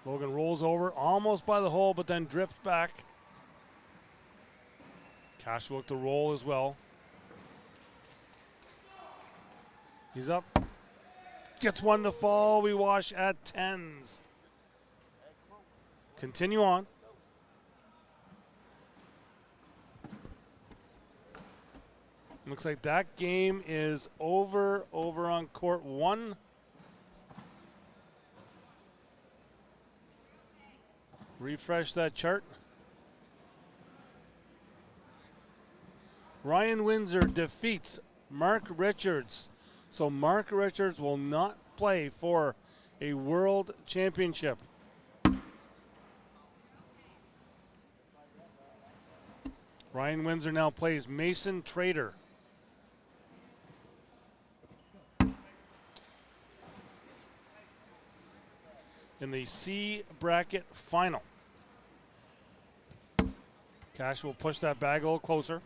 Logan rolls over, almost by the hole, but then drifts back. Cash will look to roll as well. He's up. Gets one to fall. We wash at 10s. Continue on. Looks like that game is over on court 1. Refresh that chart. Ryan Windsor defeats Mark Richards. So Mark Richards will not play for a world championship. Ryan Windsor now plays Mason Trader. the C bracket final. Cash will push that bag a little closer.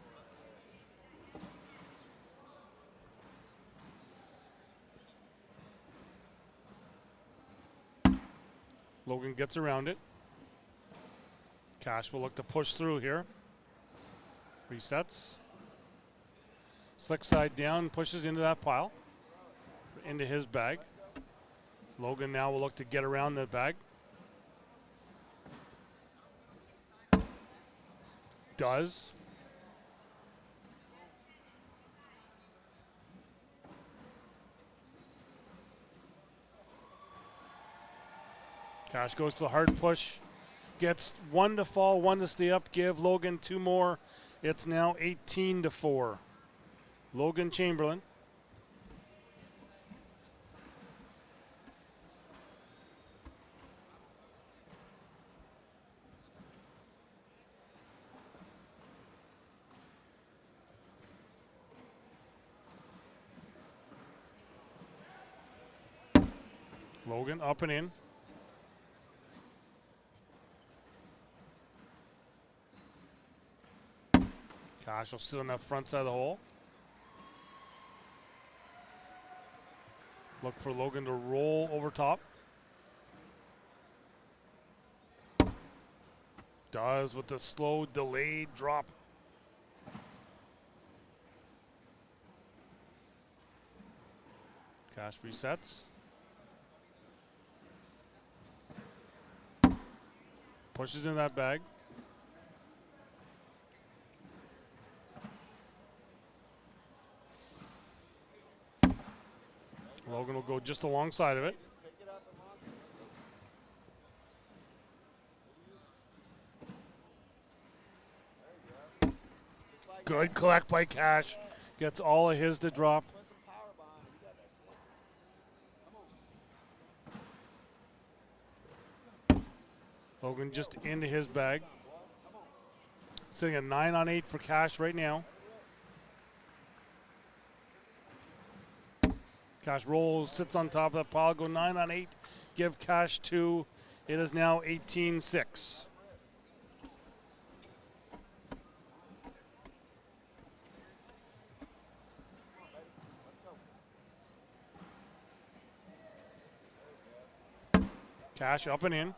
Logan gets around it. Cash will look to push through here. Resets. Slick side down, pushes into that pile. Into his bag. Logan now will look to get around the bag. Does. Cash goes for the hard push. Gets one to fall, one to stay up. Give Logan two more. It's now 18-4. Logan Chamberlain. Logan up and in. Cash will sit on that front side of the hole. Look for Logan to roll over top. Does with the slow, delayed drop. Cash resets. Pushes in that bag. Logan will go just alongside of it. Good collect by Cash. Gets all of his to drop. Logan just into his bag. Sitting at 9 on 8 for Cash right now. Cash rolls, sits on top of that pile, go 9 on 8. Give Cash 2. It is now 18-6. Cash up and in.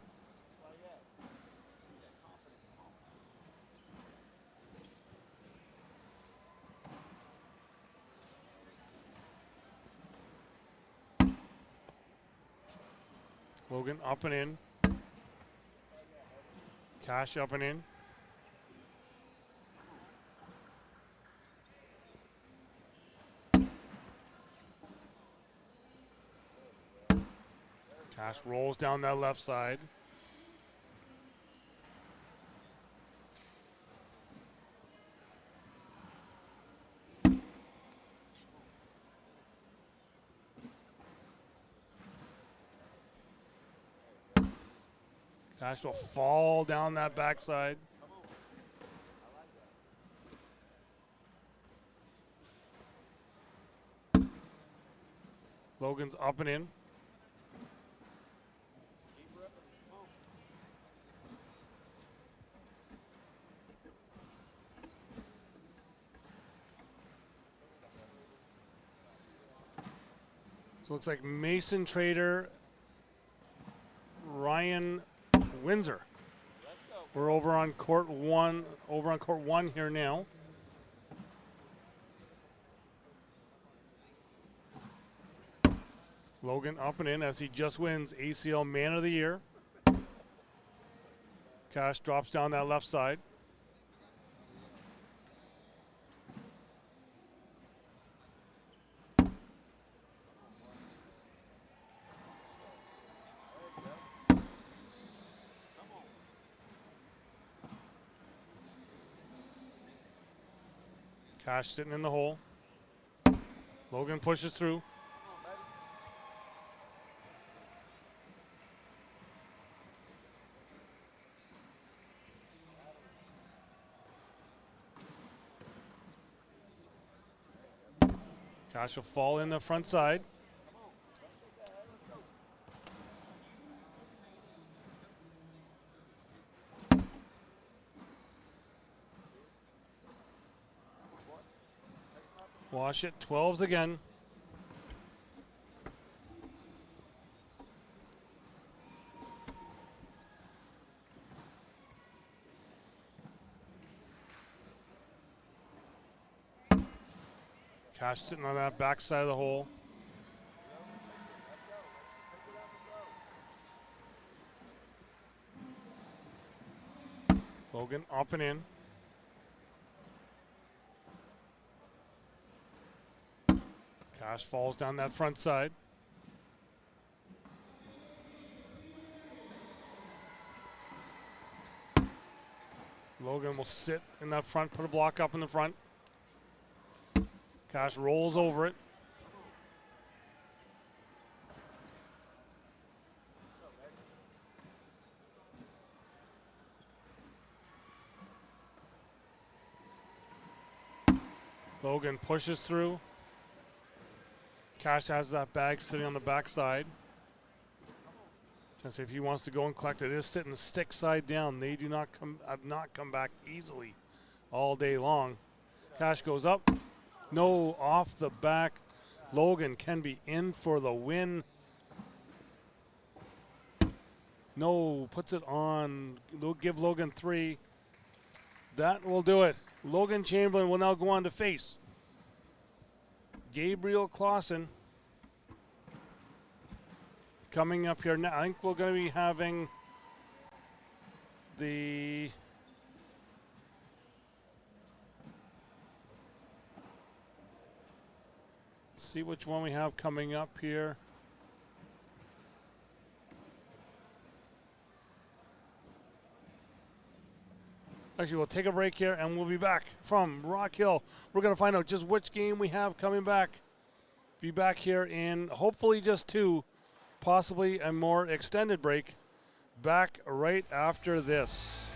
Logan up and in. Cash up and in. Cash rolls down that left side. Cash will fall down that backside. Logan's up and in. So it looks like Mason Trader, Ryan Windsor. We're over on court one here now. Logan up and in as he just wins ACL Man of the Year. Cash drops down that left side. Cash sitting in the hole. Logan pushes through. Cash will fall in the front side. Wash it. 12s again. Cash sitting on that back side of the hole. Logan up and in. Cash falls down that front side. Logan will sit in that front, put a block up in the front. Cash rolls over it. Logan pushes through. Cash has that bag sitting on the backside. Trying to see if he wants to go and collect it. It is sitting stick side down. They do not have not come back easily all day long. Cash goes up. No, off the back. Logan can be in for the win. No, puts it on. They'll give Logan 3. That will do it. Logan Chamberlain will now go on to face Gabriel Clausen. Coming up here now, I think we're going to be having the see which one we have coming up here. Actually, we'll take a break here and we'll be back from Rock Hill. We're going to find out just which game we have coming back. Be back here in hopefully just 2, possibly a more extended break. Back right after this.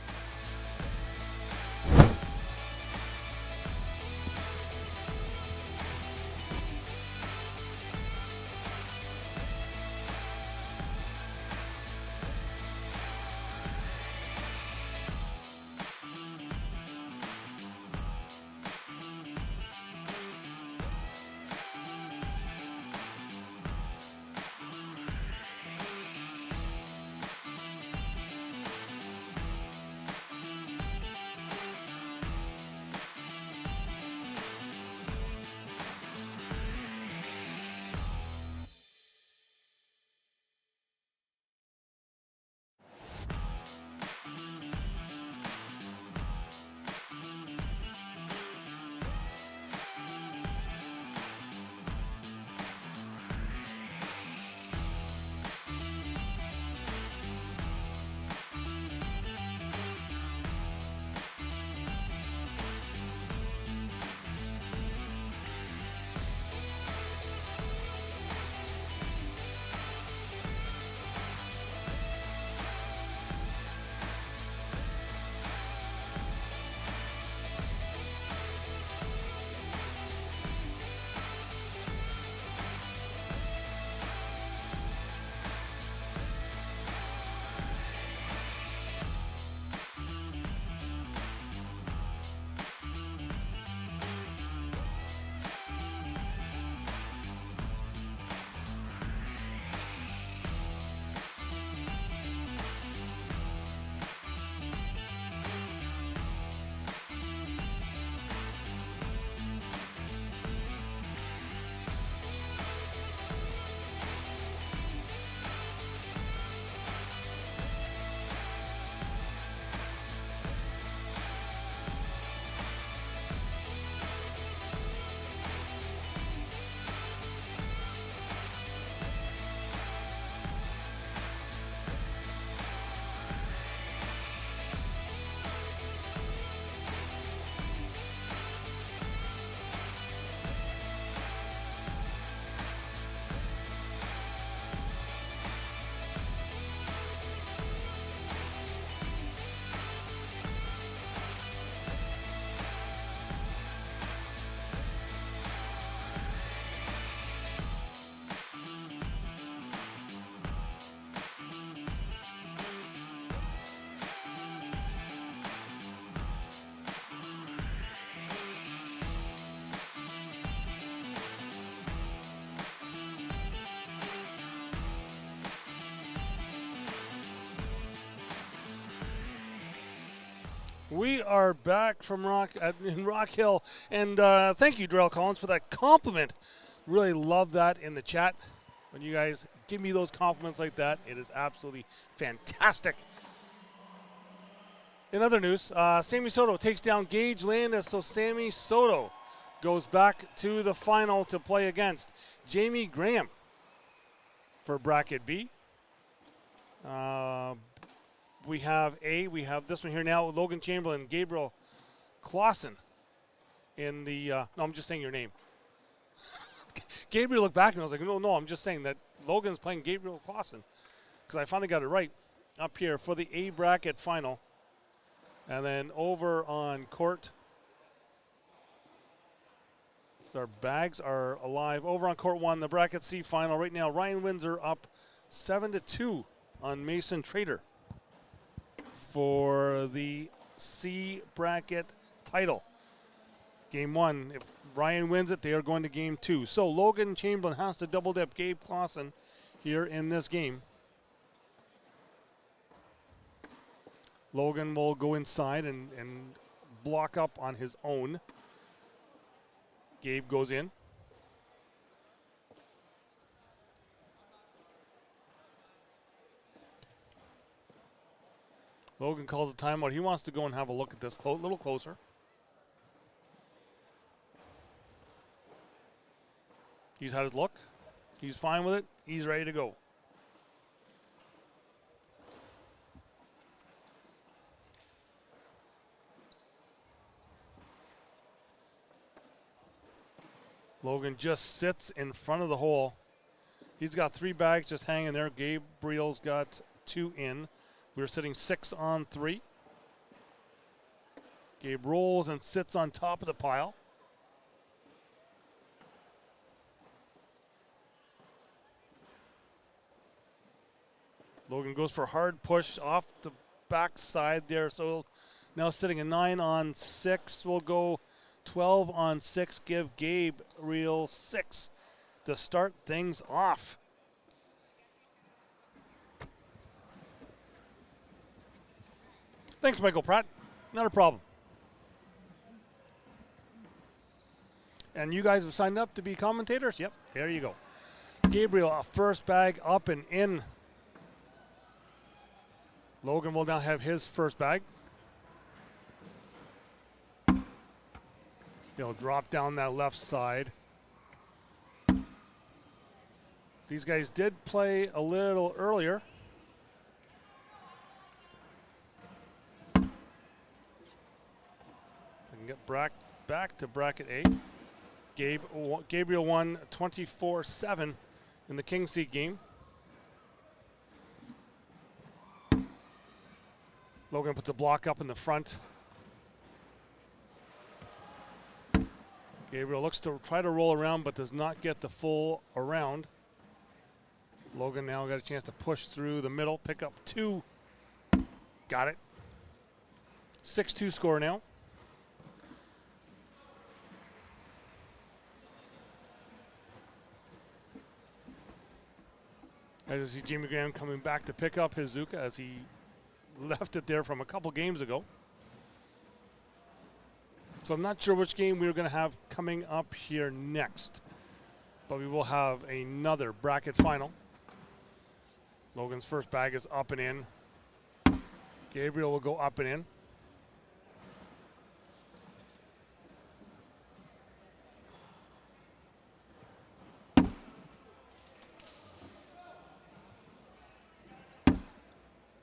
We are back from in Rock Hill, and thank you, Darrell Collins, for that compliment. Really love that in the chat. When you guys give me those compliments like that, it is absolutely fantastic. In other news, Sammy Soto takes down Gage Landis, so Sammy Soto goes back to the final to play against Jamie Graham for bracket B. We have this one here now, Logan Chamberlain, Gabriel Clausen in the, no, I'm just saying your name. Gabriel looked back and I was like, no, I'm just saying that Logan's playing Gabriel Clausen because I finally got it right up here for the A bracket final. And then over on court, so our bags are alive. Over on court 1, the bracket C final right now, Ryan Windsor up 7-2 on Mason Trader for the C bracket title. Game 1, if Ryan wins it, they are going to game 2. So Logan Chamberlain has to double dip Gabe Clausen here in this game. Logan will go inside and block up on his own. Gabe goes in. Logan calls a timeout. He wants to go and have a look at this a little closer. He's had his look. He's fine with it. He's ready to go. Logan just sits in front of the hole. He's got 3 bags just hanging there. Gabriel's got 2 in. We're sitting 6 on 3. Gabe rolls and sits on top of the pile. Logan goes for a hard push off the back side there. So now sitting at 9 on 6. We'll go 12 on 6. Give Gabriel 6 to start things off. Thanks, Michael Pratt. Not a problem. And you guys have signed up to be commentators? Yep, there you go. Gabriel, a first bag up and in. Logan will now have his first bag. He'll drop down that left side. These guys did play a little earlier. I can get back to bracket A. Gabriel won 24-7 in the King Seat game. Logan puts a block up in the front. Gabriel looks to try to roll around but does not get the full around. Logan now got a chance to push through the middle, pick up 2. Got it. 6-2 score now. As you see Jamie Graham coming back to pick up his Zuka as he left it there from a couple games ago. So I'm not sure which game we're going to have coming up here next, but we will have another bracket final. Logan's first bag is up and in. Gabriel will go up and in.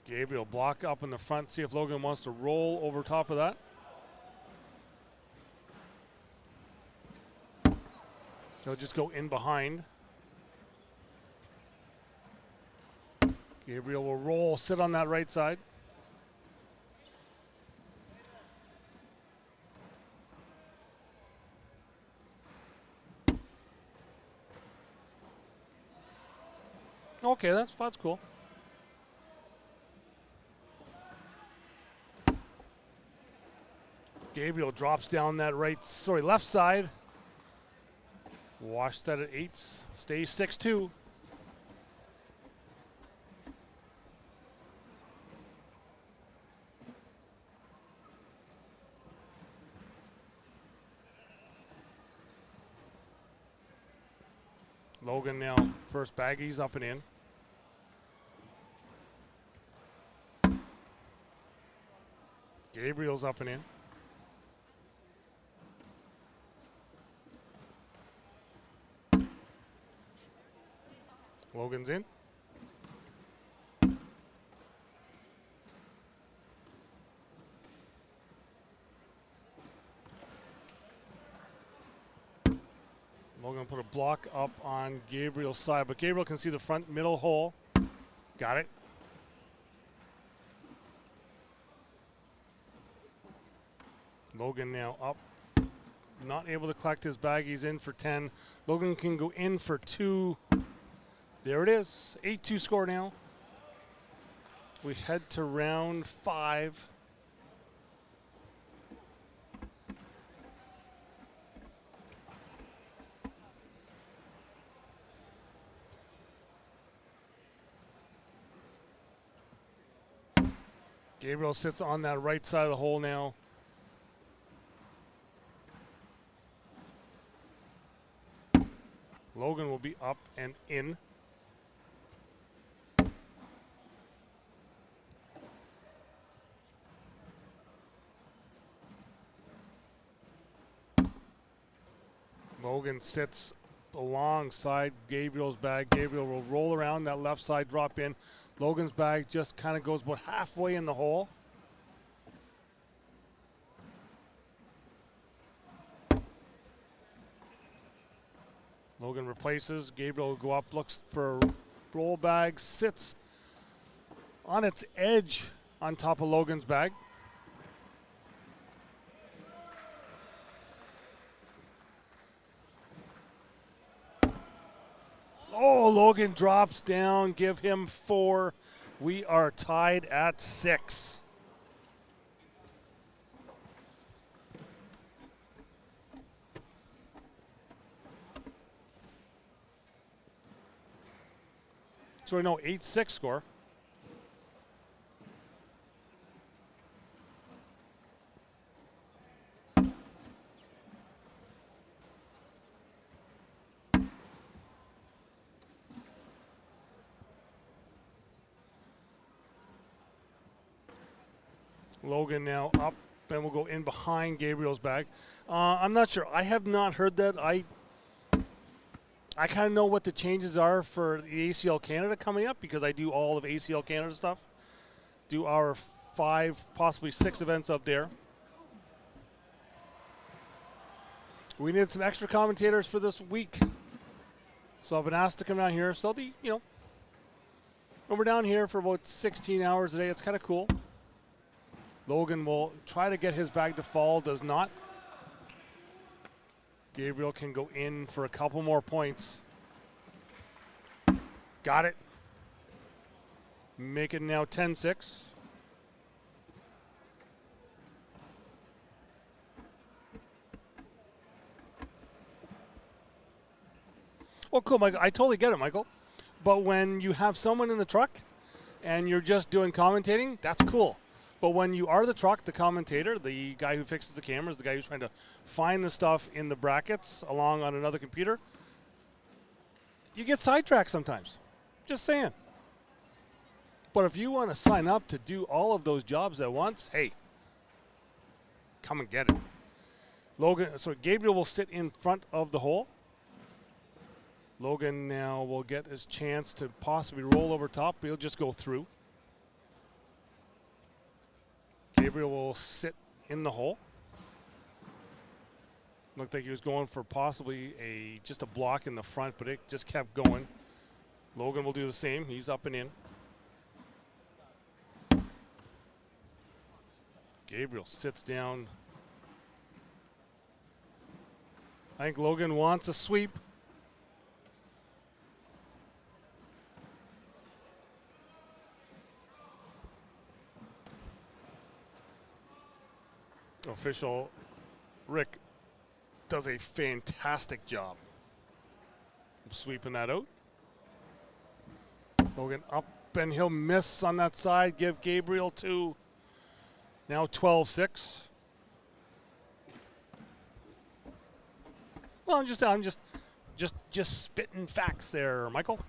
Gabriel block up in the front. See if Logan wants to roll over top of that. He'll just go in behind. Gabriel will roll, sit on that right side. Okay, that's cool. Gabriel drops down that left side. Wash that at 8. Stays 6-2. Logan now, first baggies up and in. Gabriel's up and in. Logan's in. Logan put a block up on Gabriel's side, but Gabriel can see the front middle hole. Got it. Logan now up. Not able to collect his bag. He's in for 10. Logan can go in for 2. There it is. 8-2 score now. We head to round 5. Gabriel sits on that right side of the hole now. Logan will be up and in. Logan sits alongside Gabriel's bag. Gabriel will roll around that left side, drop in. Logan's bag just kind of goes about halfway in the hole. Logan replaces. Gabriel will go up, looks for a roll bag, sits on its edge on top of Logan's bag. Oh, Logan drops down. Give him 4. We are tied at 6. So no, 8-6 score. Logan now up and will go in behind Gabriel's bag. I'm not sure. I have not heard that. I kind of know what the changes are for the ACL Canada coming up because I do all of ACL Canada stuff. Do our 5, possibly 6 events up there. We needed some extra commentators for this week. So I've been asked to come down here. So, when we're down here for about 16 hours a day, it's kind of cool. Logan will try to get his bag to fall, does not. Gabriel can go in for a couple more points. Got it. Make it now 10-6. Oh, cool, Michael. I totally get it, Michael. But when you have someone in the truck and you're just doing commentating, that's cool. But when you are the truck, the commentator, the guy who fixes the cameras, the guy who's trying to find the stuff in the brackets along on another computer, you get sidetracked sometimes. Just saying. But if you want to sign up to do all of those jobs at once, hey, come and get it. Gabriel will sit in front of the hole. Logan now will get his chance to possibly roll over top, but he'll just go through. Gabriel will sit in the hole. Looked like he was going for possibly just a block in the front, but it just kept going. Logan will do the same. He's up and in. Gabriel sits down. I think Logan wants a sweep. Official Rick does a fantastic job of sweeping that out. Logan up and he'll miss on that side. Give Gabriel 2. Now 12-6. Well, I'm just just spitting facts there, Michael.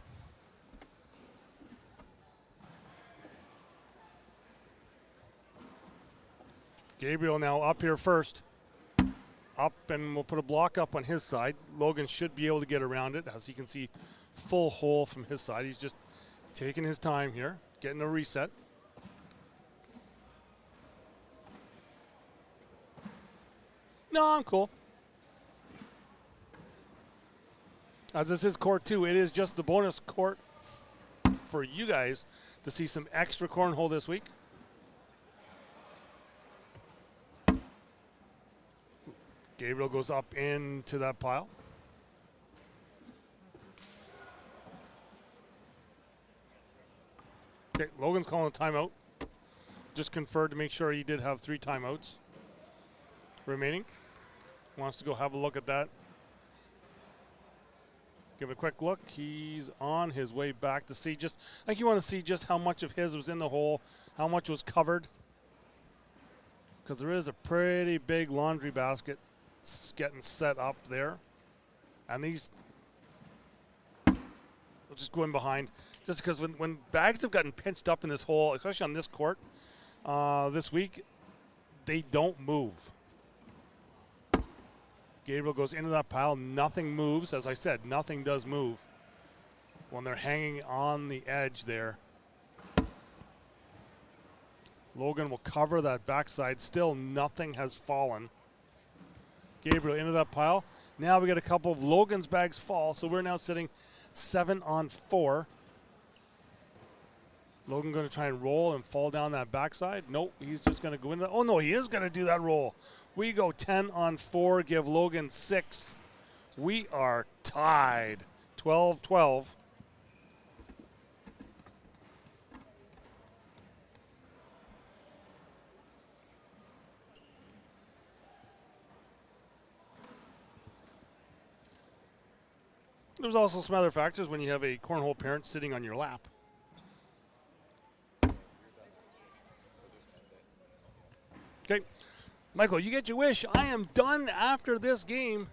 Gabriel now up here first. Up, and we'll put a block up on his side. Logan should be able to get around it. As you can see, full hole from his side. He's just taking his time here, getting a reset. No, I'm cool. As this is court 2, it is just the bonus court for you guys to see some extra cornhole this week. Gabriel goes up into that pile. Okay, Logan's calling a timeout. Just conferred to make sure he did have 3 timeouts remaining. Wants to go have a look at that. Give a quick look. He's on his way back to see just, I think you want to see just how much of his was in the hole, how much was covered. Because there is a pretty big laundry basket getting set up there. And these, we'll just go in behind. Just because when bags have gotten pinched up in this hole, especially on this court this week, they don't move. Gabriel goes into that pile. Nothing moves. As I said, nothing does move when they're hanging on the edge there. Logan will cover that backside. Still nothing has fallen. Gabriel into that pile. Now we get a couple of Logan's bags fall, so we're now sitting 7 on 4. Logan going to try and roll and fall down that backside. Nope, he's just going to go into that. Oh, no, he is going to do that roll. We go 10 on 4, give Logan 6. We are tied, 12-12. There's also some other factors when you have a cornhole parent sitting on your lap. Okay, Michael, you get your wish. I am done after this game.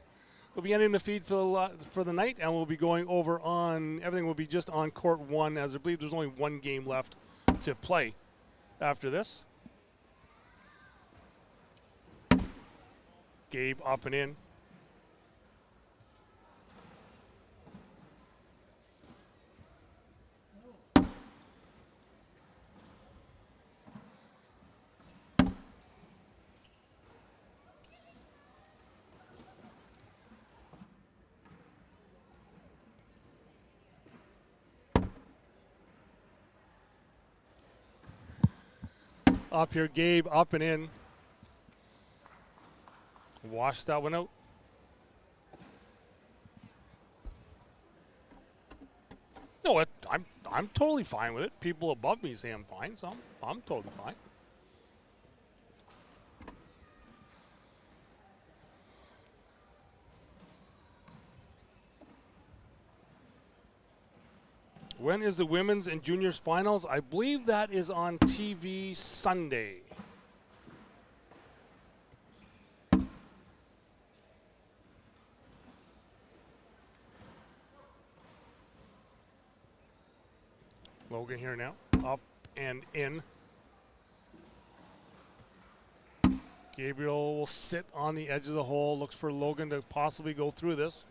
We'll be ending the feed for the night, and we'll be going over on, everything will be just on court 1, as I believe there's only 1 game left to play after this. Gabe up and in. Up here, Gabe, up and in. Wash that one out. No, I'm totally fine with it. People above me say I'm fine, so I'm totally fine. When is the women's and juniors finals? I believe that is on TV Sunday. Logan here now, up and in. Gabriel will sit on the edge of the hole, looks for Logan to possibly go through this.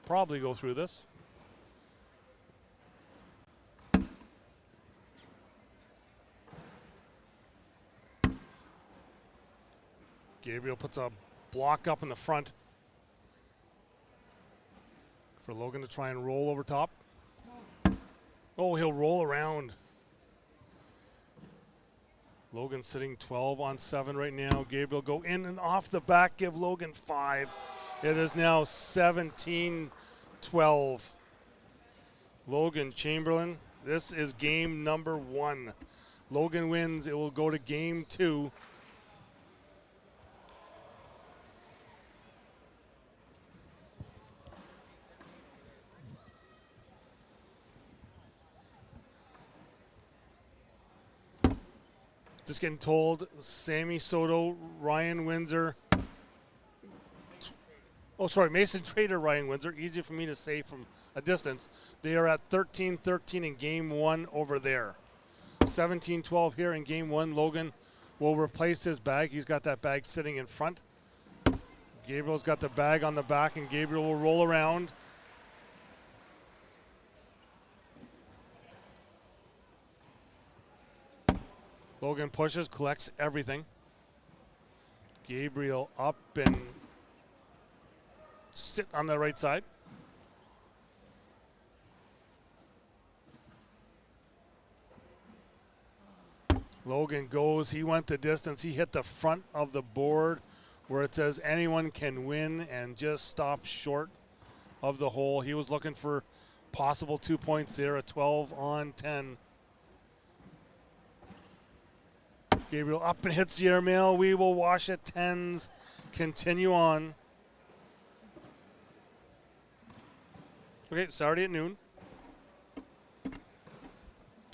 Probably go through this. Gabriel puts a block up in the front for Logan to try and roll over top. Oh, he'll roll around. Logan sitting 12 on 7 right now. Gabriel go in and off the back, give Logan 5. It is now 17-12. Logan Chamberlain, this is game number 1. Logan wins, it will go to game 2. Just getting told, Sammy Soto, Ryan Windsor. Oh, sorry, Mason Trader, Ryan Windsor. Easy for me to say from a distance. They are at 13-13 in game one over there. 17-12 here in game one. Logan will replace his bag. He's got that bag sitting in front. Gabriel's got the bag on the back, and Gabriel will roll around. Logan pushes, collects everything. Gabriel up and sit on the right side. Logan goes, he went the distance. He hit the front of the board where it says anyone can win and just stop short of the hole. He was looking for possible 2 points there, a 12-on-10. Gabriel up and hits the airmail. We will wash it. 10s continue on. Okay, Saturday at noon.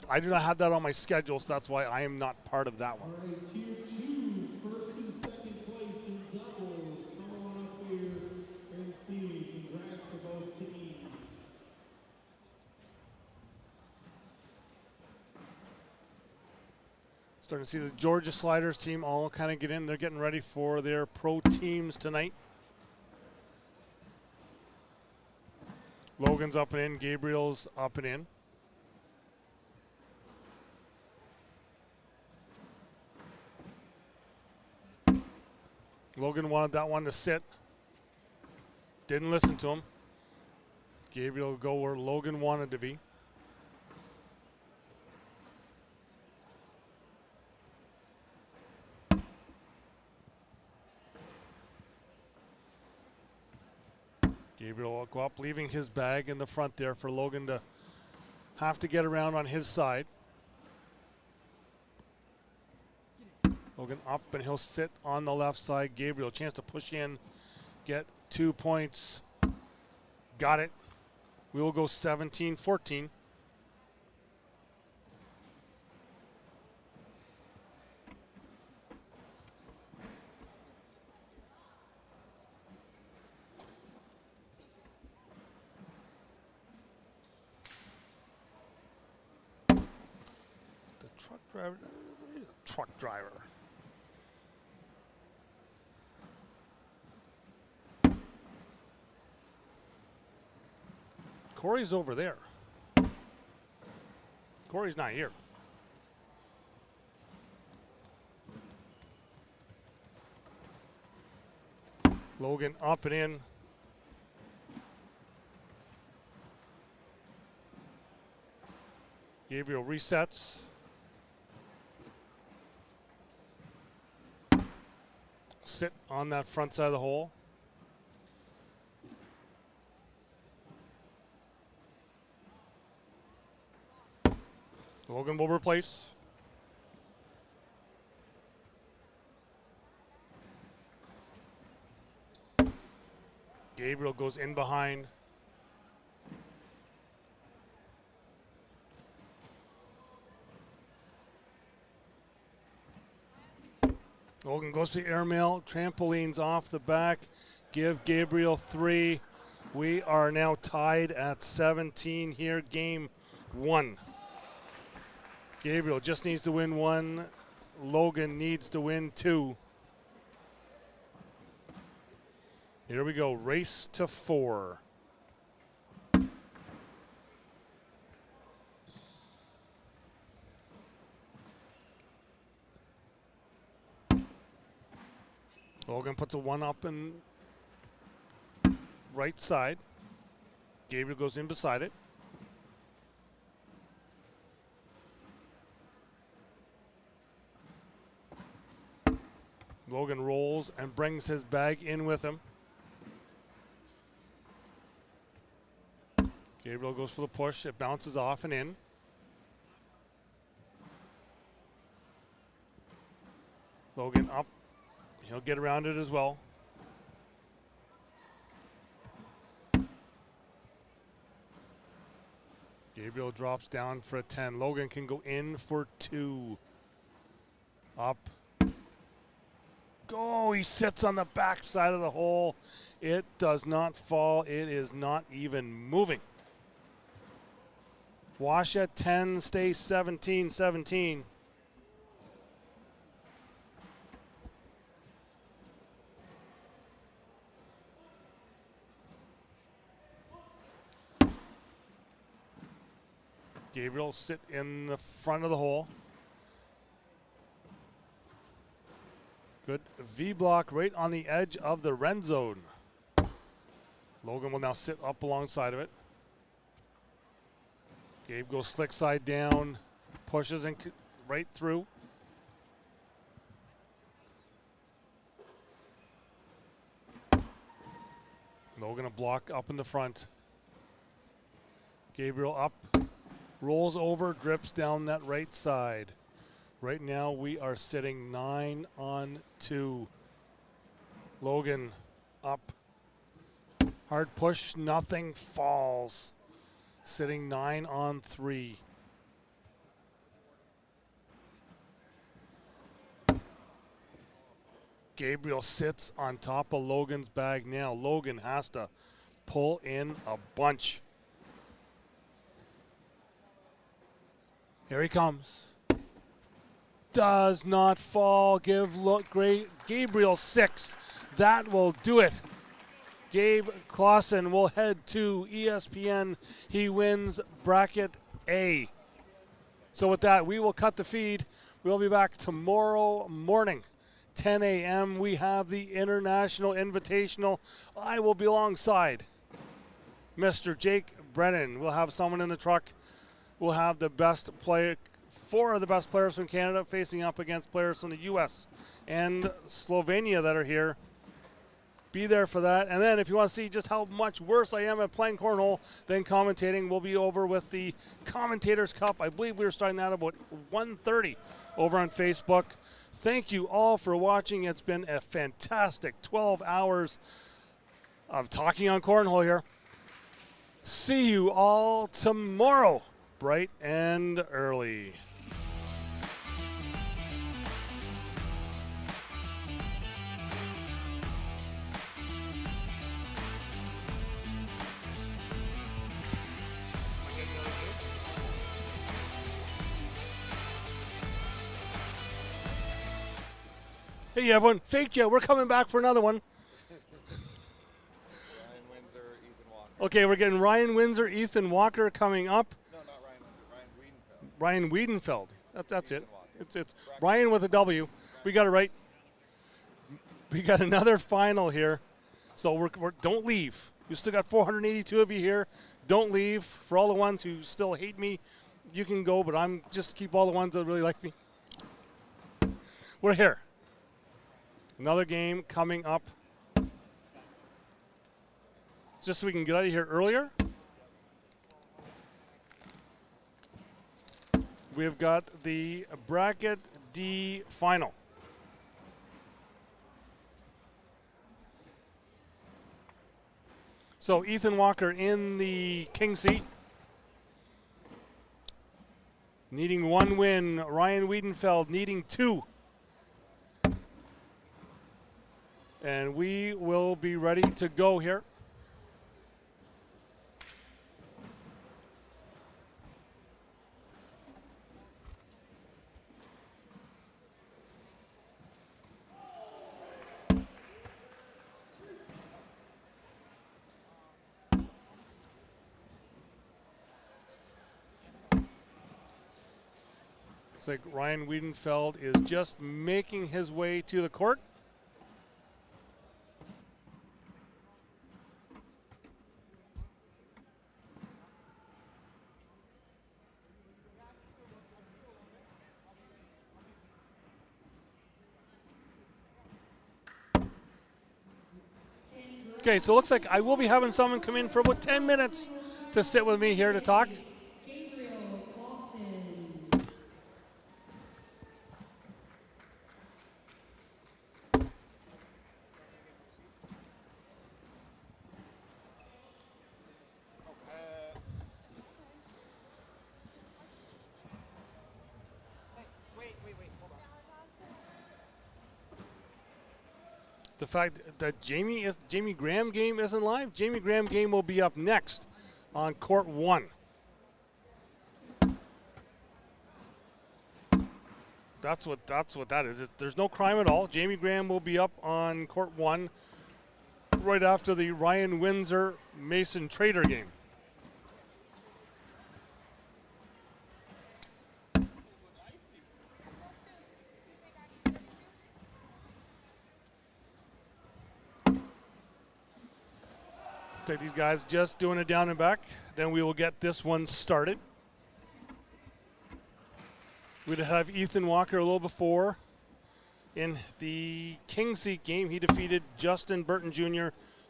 I do not have that on my schedule, so that's why I am not part of that one. All right, tier 2, first and second place in doubles. Come on up here and see. Congrats to both teams. Starting to see the Georgia Sliders team all kind of get in. They're getting ready for their pro teams tonight. Logan's up and in. Gabriel's up and in. Logan wanted that one to sit. Didn't listen to him. Gabriel will go where Logan wanted to be. Gabriel will go up, leaving his bag in the front there for Logan to have to get around on his side. Logan up, and he'll sit on the left side. Gabriel, chance to push in, get 2 points. Got it. We will go 17-14. Truck driver. Corey's over there. Corey's not here. Logan up and in. Gabriel resets. Sit on that front side of the hole. Logan will replace. Gabriel goes in behind. Logan goes to airmail, trampolines off the back, give Gabriel 3. We are now tied at 17 here, game 1. Gabriel just needs to win 1. Logan needs to win 2. Here we go, race to 4. Logan puts a 1 up in right side. Gabriel goes in beside it. Logan rolls and brings his bag in with him. Gabriel goes for the push. It bounces off and in. Logan up. He'll get around it as well. Gabriel drops down for a 10. Logan can go in for 2. Up. Go! He sits on the back side of the hole. It does not fall. It is not even moving. Wash at 10, stay 17-17. Gabriel sit in the front of the hole. Good V block right on the edge of the red zone. Logan will now sit up alongside of it. Gabe goes slick side down, pushes and right through. Logan a block up in the front. Gabriel up, rolls over, drips down that right side. Right now we are sitting 9-on-2. Logan up. Hard push, nothing falls. Sitting 9-on-3. Gabriel sits on top of Logan's bag now. Logan has to pull in a bunch. Here he comes. Does not fall. Great. Gabriel 6. That will do it. Gabe Clausen will head to ESPN. He wins bracket A. So with that, we will cut the feed. We'll be back tomorrow morning, 10 a.m. We have the International Invitational. I will be alongside Mr. Jake Brennan. We'll have someone in the truck. We'll have the best player, 4 of the best players from Canada facing up against players from the U.S. and Slovenia that are here. Be there for that. And then if you want to see just how much worse I am at playing cornhole than commentating, we'll be over with the Commentators Cup. I believe we were starting that about 1:30 over on Facebook. Thank you all for watching. It's been a fantastic 12 hours of talking on cornhole here. See you all tomorrow, bright and early. Hey everyone, fake you. We're coming back for another one. Ryan Windsor, Ethan Walker. Okay, we're getting Ryan Windsor, Ethan Walker coming up. No, not Ryan Windsor. Ryan Wiedenfeld. Ryan Wiedenfeld. That's it. Walker. It's Ryan with a W. We got it right. We got another final here. So we're don't leave. We still got 482 of you here. Don't leave. For all the ones who still hate me, you can go, but I'm just keep all the ones that really like me. We're here. Another game coming up. Just so we can get out of here earlier. We've got the bracket D final. So Ethan Walker in the king seat. Needing 1 win. Ryan Wiedenfeld needing 2. And we will be ready to go here. Looks like Ryan Wiedenfeld is just making his way to the court. Okay, so it looks like I will be having someone come in for about 10 minutes to sit with me here to talk. the fact that Jamie Graham game isn't live. Jamie Graham game will be up next on court 1. That's what that is. There's no crime at all. Jamie Graham will be up on court 1 right after the Ryan Windsor Mason Trader game. These guys just doing it down and back. Then we will get this one started. We'd have Ethan Walker a little before. In the Kingseat game, he defeated Justin Burton Jr.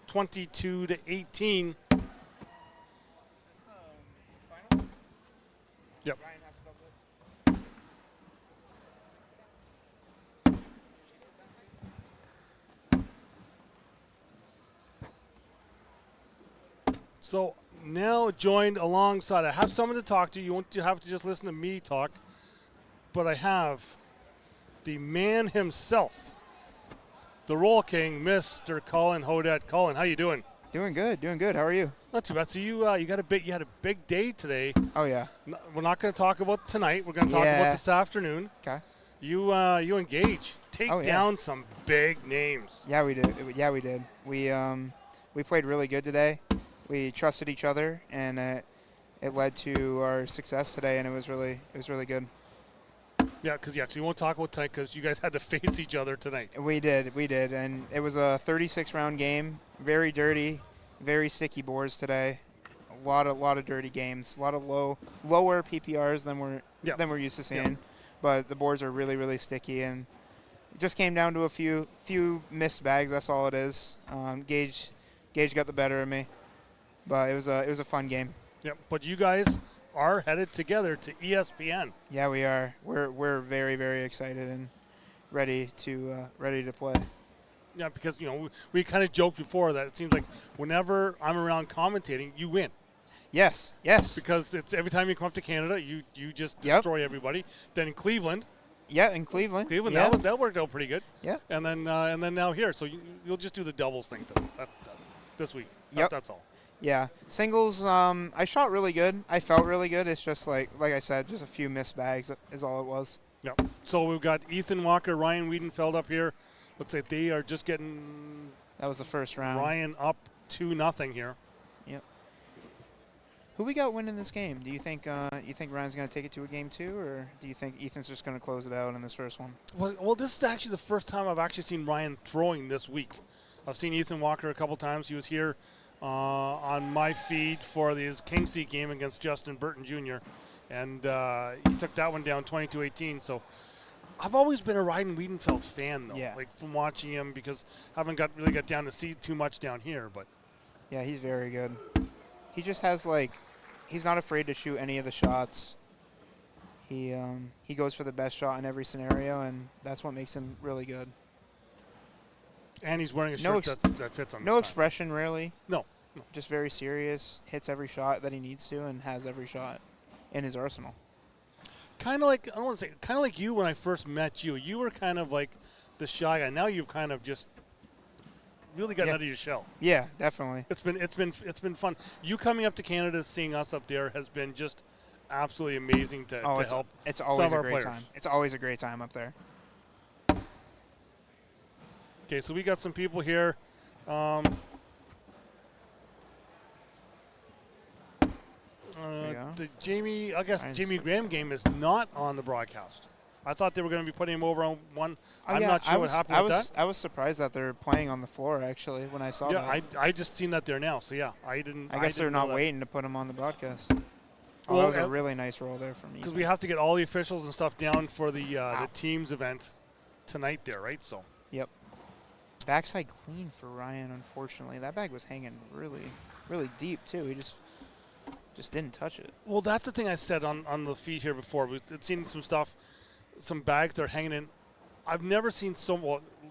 22-18. Is this final? Yep. Ryan has to double it. So now joined alongside, I have someone to talk to. You won't have to just listen to me talk, but I have the man himself, the Roll King, Mr. Colin Hodet. Colin, how you doing? Doing good, doing good. How are you? Not too bad. So you had a big day today. Oh yeah. We're not going to talk about tonight. We're going to talk about this afternoon. Okay. You engage, take down some big names. Yeah, we did. We did. We played really good today. We trusted each other, and it led to our success today, and it was really good. Yeah, because so you won't talk about tonight because you guys had to face each other tonight. We did, and it was a 36-round game. Very dirty, very sticky boards today. A lot of dirty games. A lot of lower PPRs than we're used to seeing. But the boards are really sticky, and it just came down to a few missed bags. That's all it is. Gage got the better of me, but it was a fun game. Yep. But you guys are headed together to ESPN. Yeah, we are. We're very excited and ready to play. Yeah, because we kind of joked before that it seems like whenever I'm around commentating, you win. Yes. Because it's every time you come up to Canada, you just destroy everybody. Then in Cleveland. Yeah, in Cleveland. That worked out pretty good. Yeah. And then now here, so you'll just do the doubles thing this week. Yep. That's all. Yeah, singles. I shot really good. I felt really good. It's just like I said, just a few missed bags is all it was. Yep. So we've got Ethan Walker, Ryan Wiedenfeld up here. Looks like they are just getting. That was the first round. Ryan up 2-0 here. Yep. Who we got winning this game? Do you think Ryan's going to take it to a game 2, or do you think Ethan's just going to close it out in this first one? Well, this is actually the first time I've actually seen Ryan throwing this week. I've seen Ethan Walker a couple times. He was here on my feed for his Kingseat game against Justin Burton Jr. And he took that one down 22-18. So I've always been a Ryan Wiedenfeld fan, though, from watching him, because I haven't really got down to see too much down here. But yeah, he's very good. He just has he's not afraid to shoot any of the shots. He goes for the best shot in every scenario, and that's what makes him really good. And he's wearing a shirt that fits on. No expression, really. No. Just very serious. Hits every shot that he needs to, and has every shot in his arsenal. Kind of like you when I first met you. You were kind of like the shy guy. Now you've kind of just really gotten out of your shell. Yeah, definitely. It's been fun. You coming up to Canada, seeing us up there, has been just absolutely amazing to help. It's always a great time. It's always a great time up there. Okay, so we got some people here. The Jamie Graham game is not on the broadcast. I thought they were going to be putting him over on one. I'm not sure what happened with that. I was surprised that they're playing on the floor, actually, when I saw that. Yeah, I just seen that there now. So, yeah, I guess they're not waiting to put him on the broadcast. That was a really nice roll there for me. Because we have to get all the officials and stuff down for the teams event tonight there, right? So. Yep. Backside clean for Ryan, unfortunately. That bag was hanging really deep, too. He just didn't touch it. Well, that's the thing I said on the feed here before. We've seen some stuff, some bags that are hanging in. I've never seen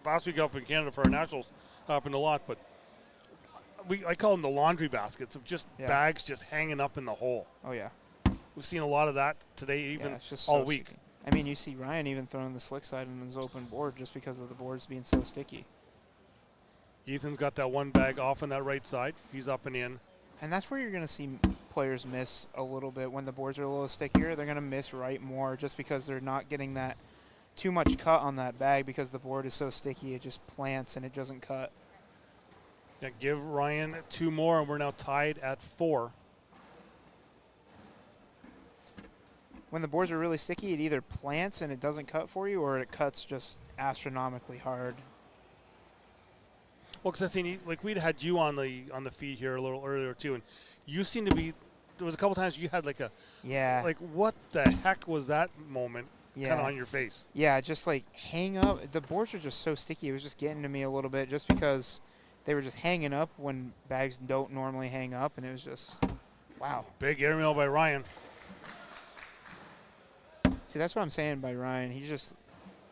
last week up in Canada for our nationals happened a lot, but I call them the laundry baskets of just bags just hanging up in the hole. Oh, yeah. We've seen a lot of that today, even all week. Sticky. I mean, you see Ryan even throwing the slick side in his open board just because of the boards being so sticky. Ethan's got that one bag off on that right side. He's up and in. And that's where you're going to see players miss a little bit when the boards are a little stickier. They're going to miss right more just because they're not getting that too much cut on that bag because the board is so sticky it just plants and it doesn't cut. Yeah, give Ryan 2 more, and we're now tied at 4. When the boards are really sticky, it either plants and it doesn't cut for you, or it cuts just astronomically hard. Well, because I seen like we'd had you on the feed here a little earlier too, and you seem to be. There was a couple times you had like a. Yeah. Like what the heck was that moment? Yeah. Kind of on your face. Yeah, just like hang up. The boards are just so sticky. It was just getting to me a little bit, just because they were just hanging up when bags don't normally hang up, and it was just, wow. Big airmail by Ryan. See, that's what I'm saying by Ryan. He just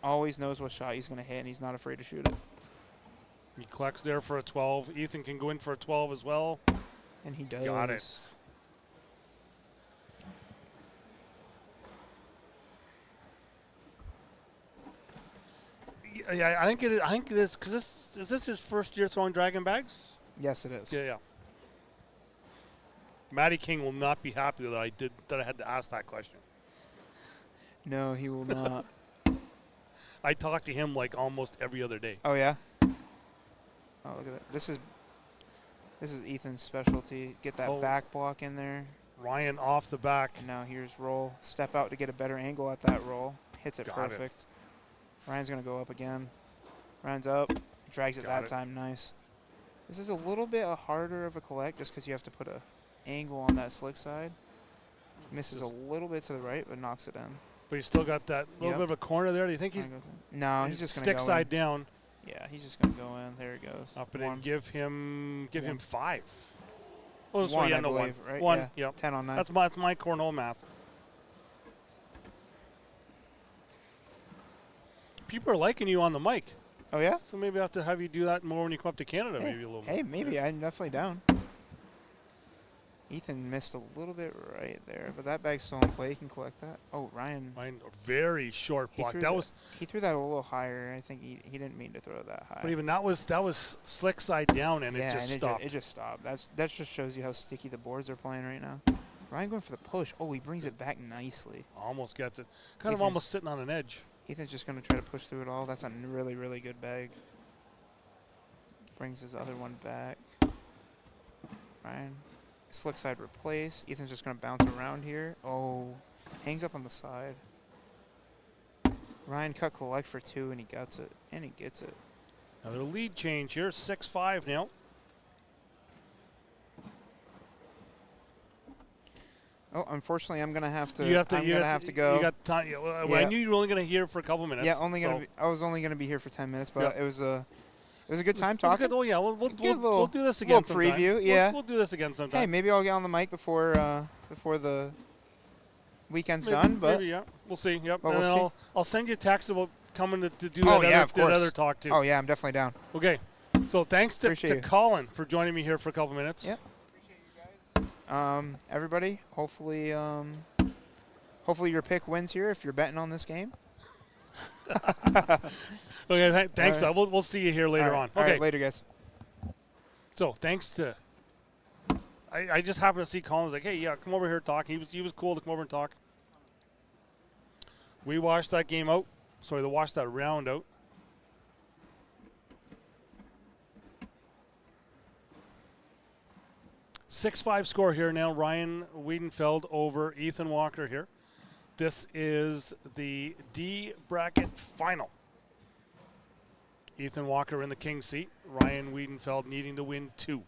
always knows what shot he's going to hit, and he's not afraid to shoot it. He collects there for a 12. Ethan can go in for a 12 as well. And he does. Got it. Yeah, I think it is. I think it is because is this his first year throwing dragon bags? Yes, it is. Yeah. Matty King will not be happy that I had to ask that question. No, he will not. I talk to him like almost every other day. Oh yeah. Oh, look at that. This is Ethan's specialty. Get that back block in there. Ryan off the back. And now here's roll. Step out to get a better angle at that roll. Hits it perfect. Ryan's going to go up again. Ryan's up. Drags it that time. Nice. This is a little bit harder of a collect just because you have to put a angle on that slick side. Misses a little bit to the right, but knocks it in. But he's still got that little bit of a corner there. Do you think he's... No, he's just going to go stick side down. Yeah, he's just going to go in. There he goes. Up and in. Give him 5. Oh, so one, yeah, no, one. Right? One, yeah. yep. 10 on 9. That's my cornhole math. People are liking you on the mic. Oh, yeah? So maybe I have to have you do that more when you come up to Canada, maybe a little more. Hey, maybe. I'm definitely down. Ethan missed a little bit right there, but that bag's still in play. He can collect that. Oh, Ryan. Very short block. He threw that a little higher. I think he didn't mean to throw it that high. But even that was slick side down, and it just stopped. It just stopped. That just shows you how sticky the boards are playing right now. Ryan going for the push. Oh, he brings it back nicely. Almost gets it. Kind of almost sitting on an edge. Ethan's just going to try to push through it all. That's a really, really good bag. Brings his other one back. Ryan. Slick side replace. Ethan's just going to bounce around here. Oh, hangs up on the side. Ryan cut collect for 2, and he gets it. And he gets it. Another lead change here. 6-5 now. Oh, unfortunately, I'm going to have to. I'm going to have to go. You got time. I knew you were only going to hear for a couple minutes. Yeah, I was only going to be here for 10 minutes, but it was a good time talking. Oh yeah, we'll do this again. Little preview, yeah. We'll do this again sometime. Hey, maybe I'll get on the mic before the weekend's done. But maybe, yeah, we'll see. Yep. But and I'll send you a text about coming to do that other talk too. Oh yeah, I'm definitely down. Okay. So thanks to Colin for joining me here for a couple minutes. Yep. Appreciate you guys. Everybody, hopefully your pick wins here if you're betting on this game. Okay, thanks. Right. We'll see you here later on. Okay, all right, later, guys. So thanks to, I just happened to see Colin. Was like, hey, yeah, come over here and talk. He was cool to come over and talk. We watched that game out. Sorry, they watched that round out. (6-5) score here now. Ryan Wiedenfeld over Ethan Walker here. This is the D bracket final. Ethan Walker in the king seat. Ryan Wiedenfeld needing to win 2.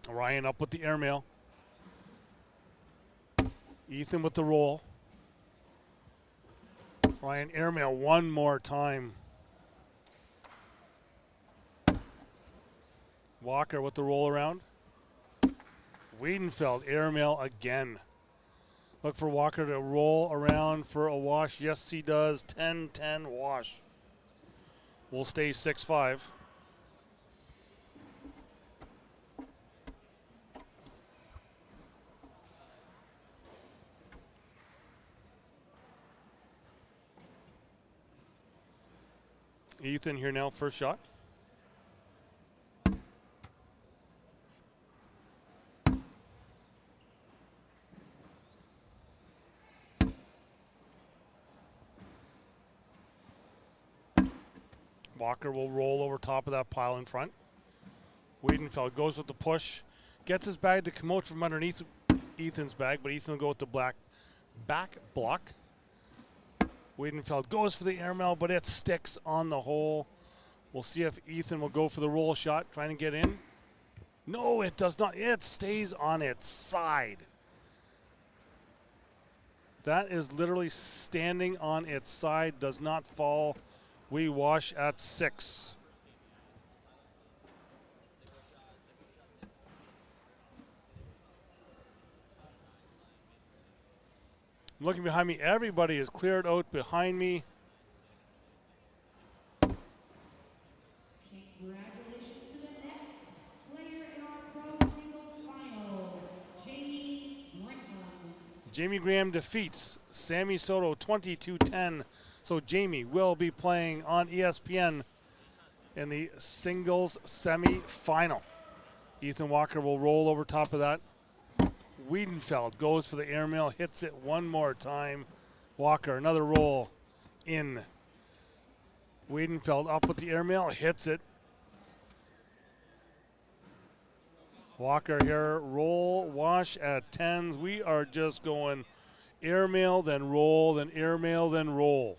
Ryan up with the airmail. Ethan with the roll. Ryan airmail one more time. Walker with the roll around. Wiedenfeld airmail again. Look for Walker to roll around for a wash. Yes, he does. 10-10 wash. We'll stay 6-5. Ethan here now, first shot. Walker will roll over top of that pile in front. Wiedenfeld goes with the push, gets his bag to come out from underneath Ethan's bag, but Ethan will go with the black back block. Wiedenfeld goes for the airmail, but it sticks on the hole. We'll see if Ethan will go for the roll shot, trying to get in. No, it does not. It stays on its side. That is literally standing on its side, does not fall. We wash at 6. Looking behind me, everybody is cleared out behind me. Congratulations to the next player in our pro singles final, Jamie Graham. Jamie Graham defeats Sammy Soto 22-10. So Jamie will be playing on ESPN in the singles semi-final. Ethan Walker will roll over top of that. Wiedenfeld goes for the airmail, hits it one more time. Walker, another roll in. Wiedenfeld up with the airmail, hits it. Walker here, roll, wash at 10s. We are just going airmail, then roll, then airmail, then roll.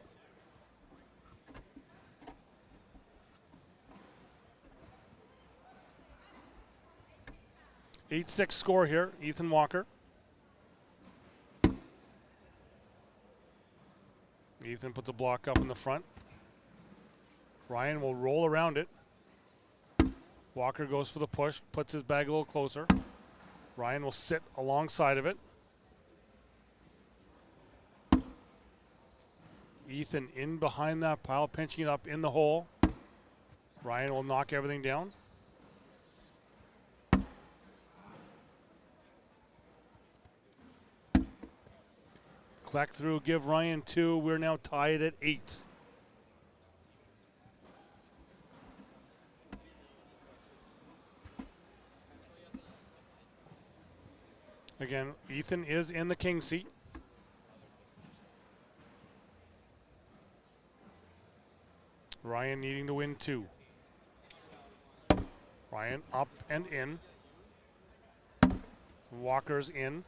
Eight-6 score here, Ethan Walker. Ethan puts a block up in the front. Ryan will roll around it. Walker goes for the push, puts his bag a little closer. Ryan will sit alongside of it. Ethan in behind that pile, pinching it up in the hole. Ryan will knock everything down. Collect through, give Ryan 2. We're now tied at 8. Again, Ethan is in the king seat. Ryan needing to win 2. Ryan up and in. Walker's in.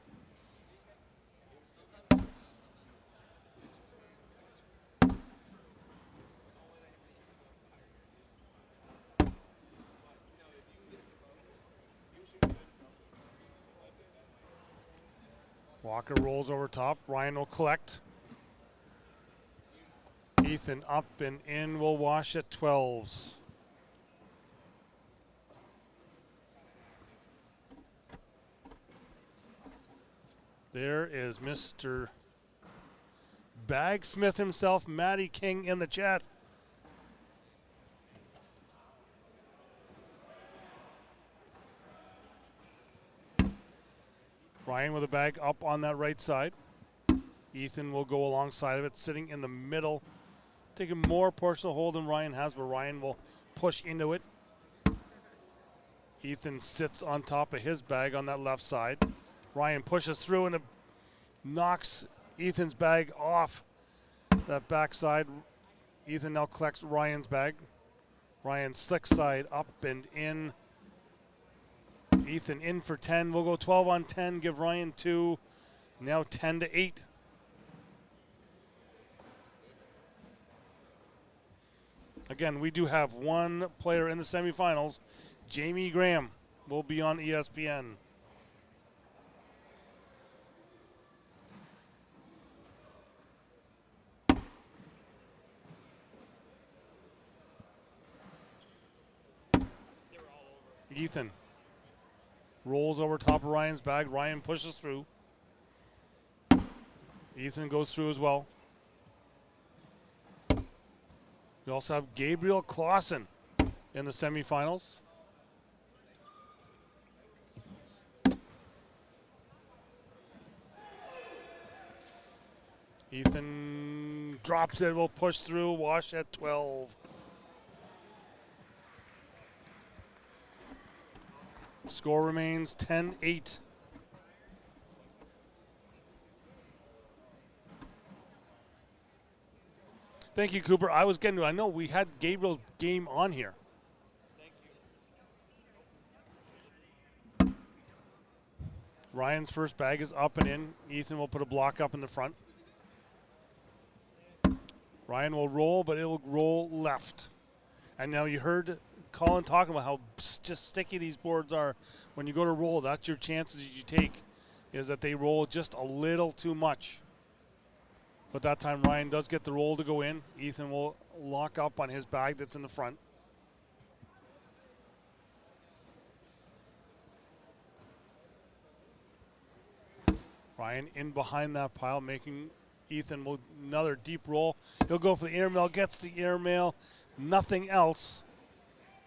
Walker rolls over top. Ryan will collect. Ethan up and in will wash at 12s. There is Mr. Bagsmith himself, Matty King, in the chat. Ryan with a bag up on that right side. Ethan will go alongside of it, sitting in the middle, taking more portion of the hold than Ryan has, but Ryan will push into it. Ethan sits on top of his bag on that left side. Ryan pushes through and knocks Ethan's bag off that backside. Ethan now collects Ryan's bag. Ryan slick side up and in. Ethan in for 10. We'll go 12 on 10, give Ryan 2. Now 10-8. Again, we do have one player in the semifinals. Jamie Graham will be on ESPN. Ethan rolls over top of Ryan's bag. Ryan pushes through. Ethan goes through as well. We also have Gabriel Clausen in the semifinals. Ethan drops it, will push through, wash at 12. Score remains 10-8. Thank you, Cooper. I was getting to, I know we had Gabriel's game on here. Ryan's first bag is up and in. Ethan will put a block up in the front. Ryan will roll, but it'll roll left. And now you heard Colin talking about how just sticky these boards are. When you go to roll, that's your chances you take, is that they roll just a little too much. But that time Ryan does get the roll to go in. Ethan will lock up on his bag that's in the front. Ryan in behind that pile, making Ethan will another deep roll. He'll go for the airmail, gets the airmail, nothing else.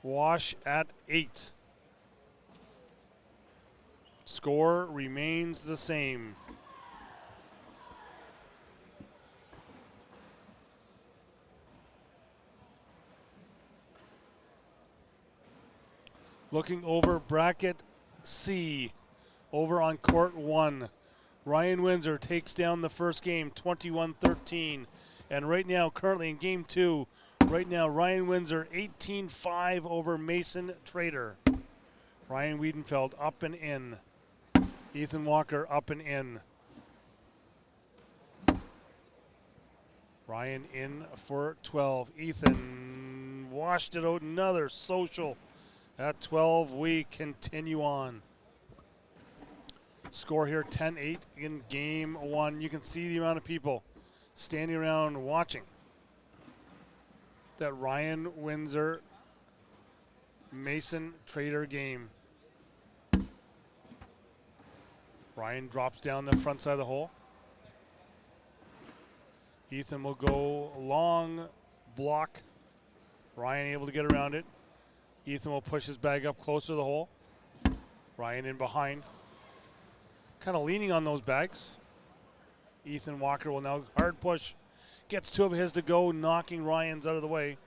Wash at 8. Score remains the same. Looking over bracket C, over on court 1. Ryan Windsor takes down the first game 21-13. And right now, currently in game 2, right now Ryan Windsor 18-5 over Mason Trader. Ryan Wiedenfeld up and in. Ethan Walker up and in. Ryan in for 12. Ethan washed it out, another social. At 12, we continue on. Score here 10-8 in game 1. You can see the amount of people standing around watching that Ryan Windsor Mason Trader game. Ryan drops down the front side of the hole. Ethan will go long block. Ryan able to get around it. Ethan will push his bag up closer to the hole. Ryan in behind. Kind of leaning on those bags. Ethan Walker will now hard push. Gets 2 of his to go, knocking Ryan's out of the way.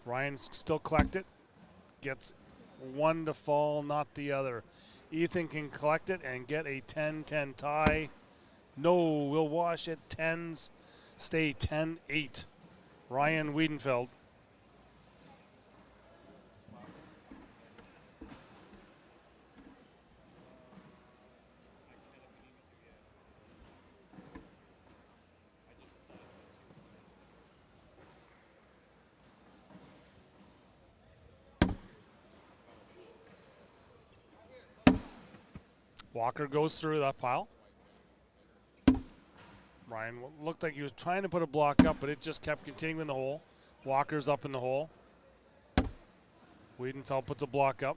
Ryan still collect it. Gets 1 to fall, not the other. Ethan can collect it and get a 10-10 tie. No, we'll wash it. 10s stay 10-8. Ryan Wiedenfeld. Walker goes through that pile. Ryan looked like he was trying to put a block up, but it just kept continuing in the hole. Walker's up in the hole. Wiedenfeld puts a block up.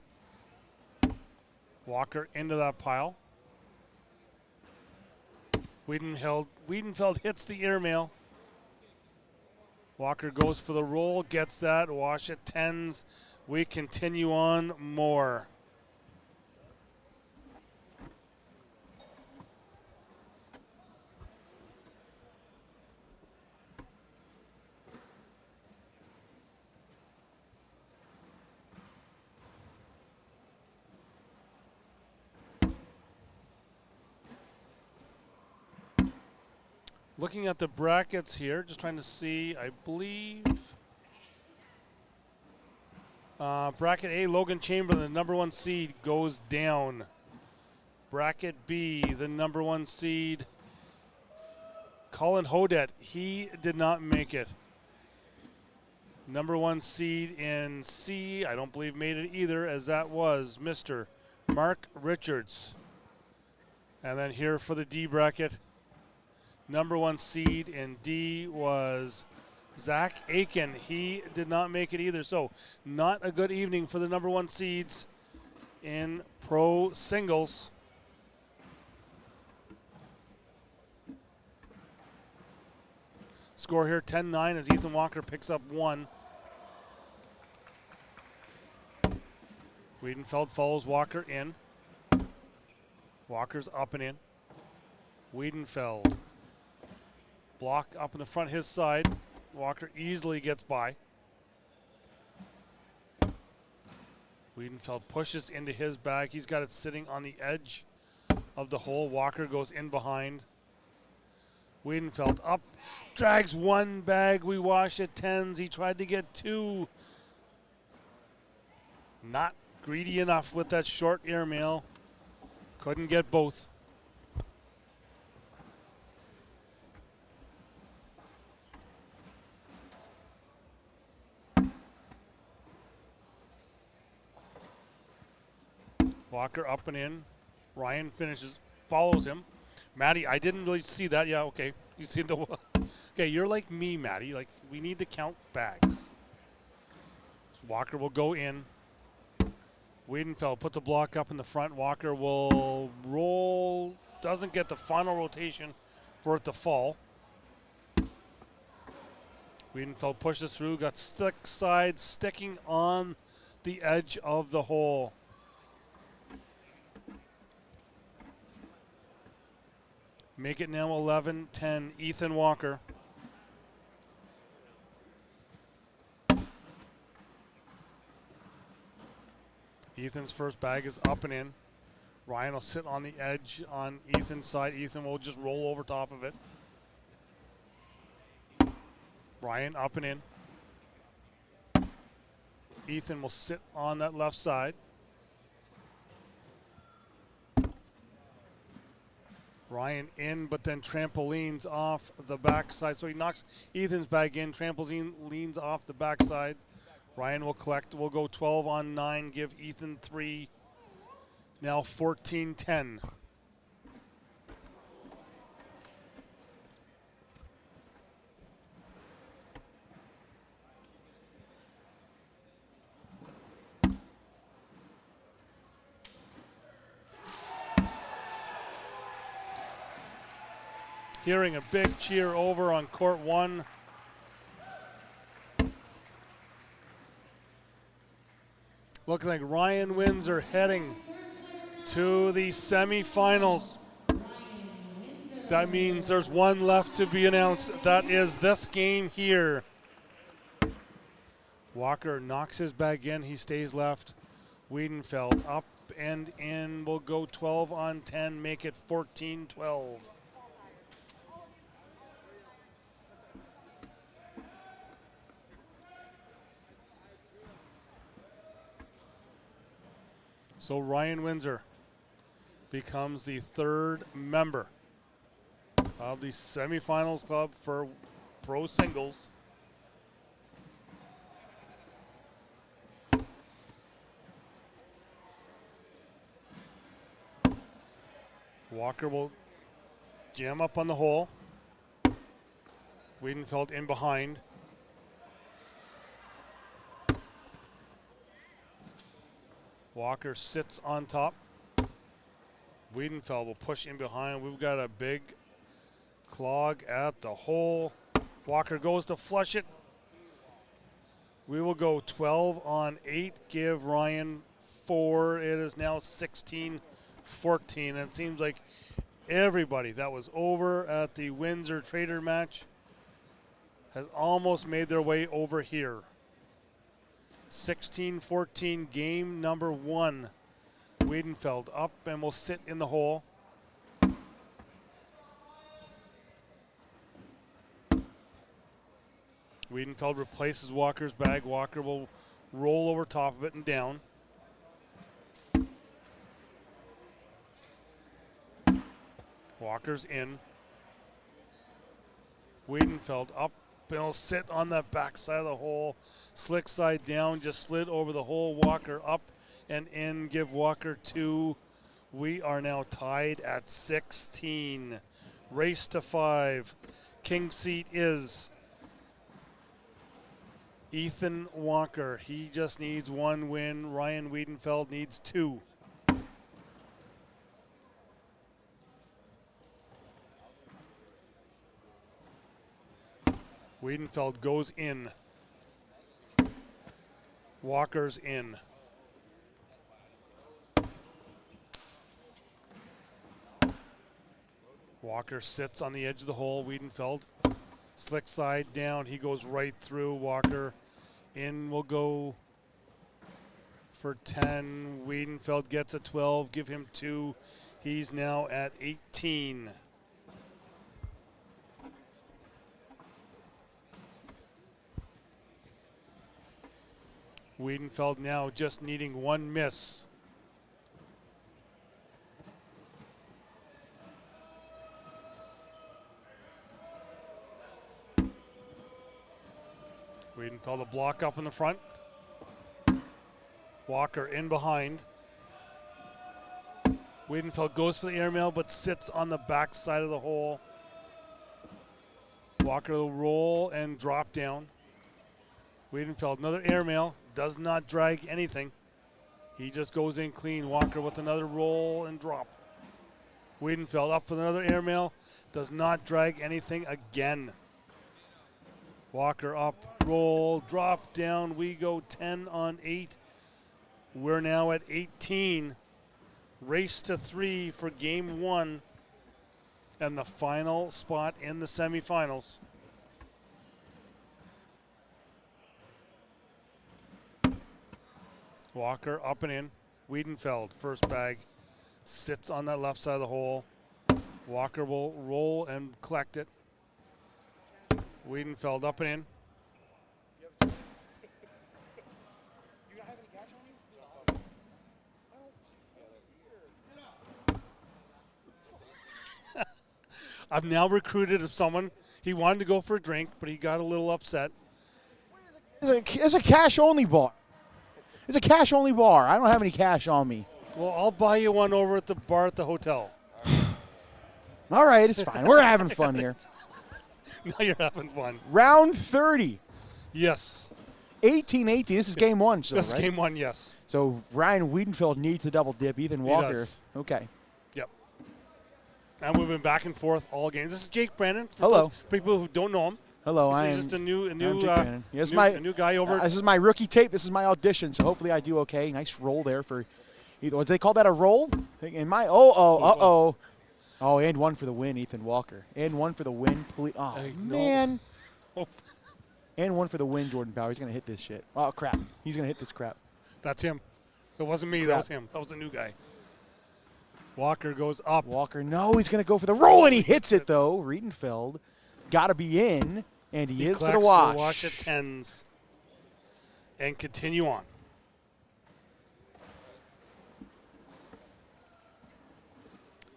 Walker into that pile. Wiedenfeld hits the airmail. Walker goes for the roll, gets that. Wash it 10s. We continue on more. Looking at the brackets here, just trying to see, I believe. Bracket A, Logan Chamberlain, the number 1 seed, goes down. Bracket B, the number 1 seed, Colin Hodet, he did not make it. Number 1 seed in C, I don't believe made it either, as that was Mr. Mark Richards. And then here for the D bracket, number 1 seed in D was Zach Aiken. He did not make it either. So not a good evening for the number 1 seeds in pro singles. Score here 10-9 as Ethan Walker picks up 1. Wiedenfeld follows Walker in. Walker's up and in. Wiedenfeld. Block up in the front his side. Walker easily gets by. Wiedenfeld pushes into his bag. He's got it sitting on the edge of the hole. Walker goes in behind. Wiedenfeld up, drags one bag. We wash it 10s. He tried to get two. Not greedy enough with that short airmail. Couldn't get both. Walker up and in. Ryan finishes, follows him. Maddie, I didn't really see that. Yeah, okay. You see the. Okay, you're like me, Maddie. Like, we need to count bags. Walker will go in. Wiedenfeld puts a block up in the front. Walker will roll. Doesn't get the final rotation for it to fall. Wiedenfeld pushes through. Got stick side sticking on the edge of the hole. Make it now 11-10. Ethan Walker. Ethan's first bag is up and in. Ryan will sit on the edge on Ethan's side. Ethan will just roll over top of it. Ryan up and in. Ethan will sit on that left side. Ryan in, but then trampolines off the backside. So he knocks Ethan's bag in. Trampoline leans off the backside. Ryan will collect. We'll go 12 on 9. Give Ethan 3. Now 14-10. Hearing a big cheer over on court 1. Looking like Ryan Windsor heading to the semifinals. That means there's one left to be announced. That is this game here. Walker knocks his bag in. He stays left. Wiedenfeld up and in. Will go 12 on 10. Make it 14-12. So Ryan Windsor becomes the third member of the semifinals club for pro singles. Walker will jam up on the hole. Wiedenfeld in behind. Walker sits on top. Wiedenfeld will push in behind. We've got a big clog at the hole. Walker goes to flush it. We will go 12 on 8. Give Ryan 4. It is now 16-14. And it seems like everybody that was over at the Windsor Trader match has almost made their way over here. 16-14, game number 1. Wiedenfeld up and will sit in the hole. Wiedenfeld replaces Walker's bag. Walker will roll over top of it and down. Walker's in. Wiedenfeld up and will sit on the back side of the hole. Slick side down, just slid over the hole. Walker up and in. Give Walker 2. We are now tied at 16. Race to 5. King seat is Ethan Walker. He just needs 1 win. Ryan Wiedenfeld needs 2. Wiedenfeld goes in. Walker's in. Walker sits on the edge of the hole. Wiedenfeld, slick side down. He goes right through. Walker in will go for 10. Wiedenfeld gets a 12. Give him 2. He's now at 18. Wiedenfeld now just needing 1 miss. Wiedenfeld a block up in the front. Walker in behind. Wiedenfeld goes for the airmail but sits on the back side of the hole. Walker will roll and drop down. Wiedenfeld, another airmail, does not drag anything. He just goes in clean. Walker with another roll and drop. Wiedenfeld up for another airmail, does not drag anything again. Walker up, roll, drop down. We go 10 on 8. We're now at 18. Race to 3 for game 1 and the final spot in the semifinals. Walker up and in. Wiedenfeld, first bag, sits on that left side of the hole. Walker will roll and collect it. Wiedenfeld up and in. I've now recruited someone. He wanted to go for a drink, but he got a little upset. It's a cash-only bar. It's a cash-only bar. I don't have any cash on me. Well, I'll buy you one over at the bar at the hotel. All right, it's fine. We're having fun here. Now you're having fun. Round 30. Yes. 18-18. This is game 1. So, This is right? game 1, yes. So Ryan Wiedenfeld needs to double dip. Ethan Walker. does. Okay. Yep. And we've been back and forth all games. This is Jake Brandon. For Hello. People who don't know him. Hello, This I is am just a new, I'm Jake Brandon. Yes, a new guy over. this is my rookie tape. This is my audition, so hopefully I do okay. Nice roll there for either. What do they call that, a roll? In my Oh, and 1 for the win, Ethan Walker. And 1 for the win. Oh, man. Oh, And 1 for the win, Jordan Power. He's going to hit this shit. Oh, crap. He's going to hit this crap. that's him. It wasn't me. That Crap. was him. That was a new guy. Walker goes up. Walker, no, he's going to go for the roll, and he hits it, though. Riedenfeld got to be in, and he is for the collects wash. the wash at 10s. And continue on.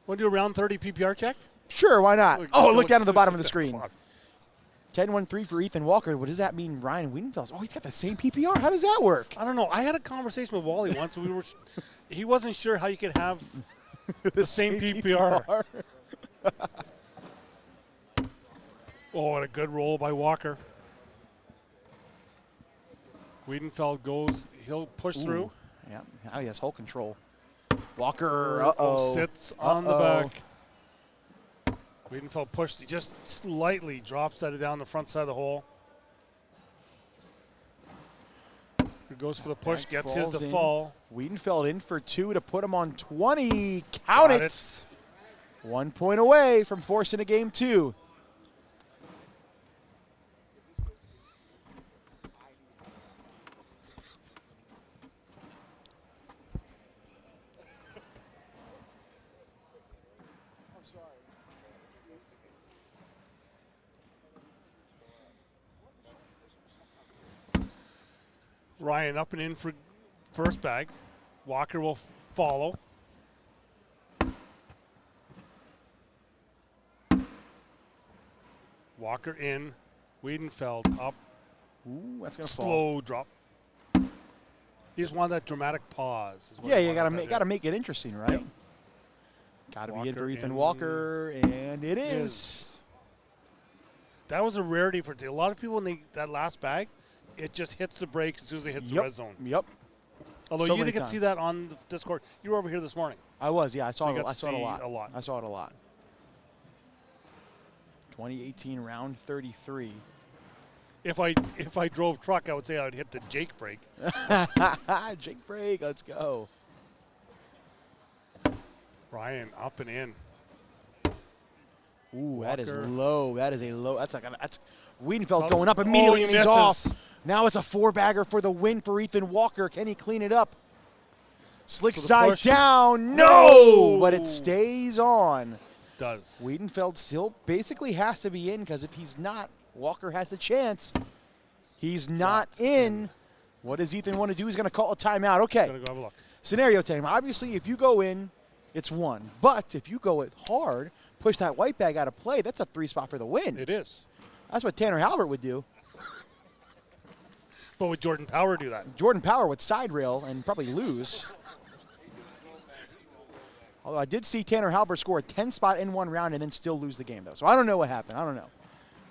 Want to do a round 30 PPR check? Sure, why not? Oh, look down at the bottom of the Come screen. on. 10-1-3 for Ethan Walker. What does that mean, Ryan Wiedenfeld? Oh, he's got the same PPR. How does that work? I don't know. I had a conversation with Wally once. He wasn't sure how you could have the same PPR. Oh, and a good roll by Walker. Wiedenfeld goes. He'll push through. Yeah, now he has whole control. Walker, Sits on the back. Wiedenfeld pushed. He just slightly drops that down the front side of the hole. He goes for the push, Back gets his falls to in. fall. Wiedenfeld in for 2 to put him on 20. Count Got it. 1 point away from forcing a game 2. Ryan up and in for first bag. Walker will follow. Walker in. Wiedenfeld up. Ooh, that's going to fall. Slow drop. He just wanted that dramatic pause. is what Yeah, he you wanted got to there. make it interesting, right? Yep. Got to be in Walker for Ethan in. Walker, and it is. That was a rarity for a lot of people. When that last bag, it just hits the brakes as soon as it hits the red zone. Yep. Although So you many didn't times. see that on the Discord. You were over here this morning. I was, yeah. I saw You it. got I to saw it a see lot. a lot. I saw it a lot. 2018 round 33. If I drove truck, I would say I would hit the Jake brake. Jake break. Let's go. Ryan up and in. Ooh, that is Walker. low. That is a low. That's Wiedenfeld Oh, going up immediately, he and he's misses. off. Now it's a 4-bagger for the win for Ethan Walker. Can he clean it up? Slick So the side push. down. No! No! But it stays on. Does. Wiedenfeld still basically has to be in because if he's not, Walker has the chance. He's not in. What does Ethan want to do? He's going to call a timeout. Okay. Gonna go have a look. Scenario time. Obviously, if you go in, it's 1. But if you go it hard, push that white bag out of play, that's a 3 spot for the win. It is. That's what Tanner Halbert would do. But would Jordan Power do that? Jordan Power would side rail and probably lose. Although I did see Tanner Halbert score a 10 spot in 1 round and then still lose the game, though. So I don't know what happened. I don't know.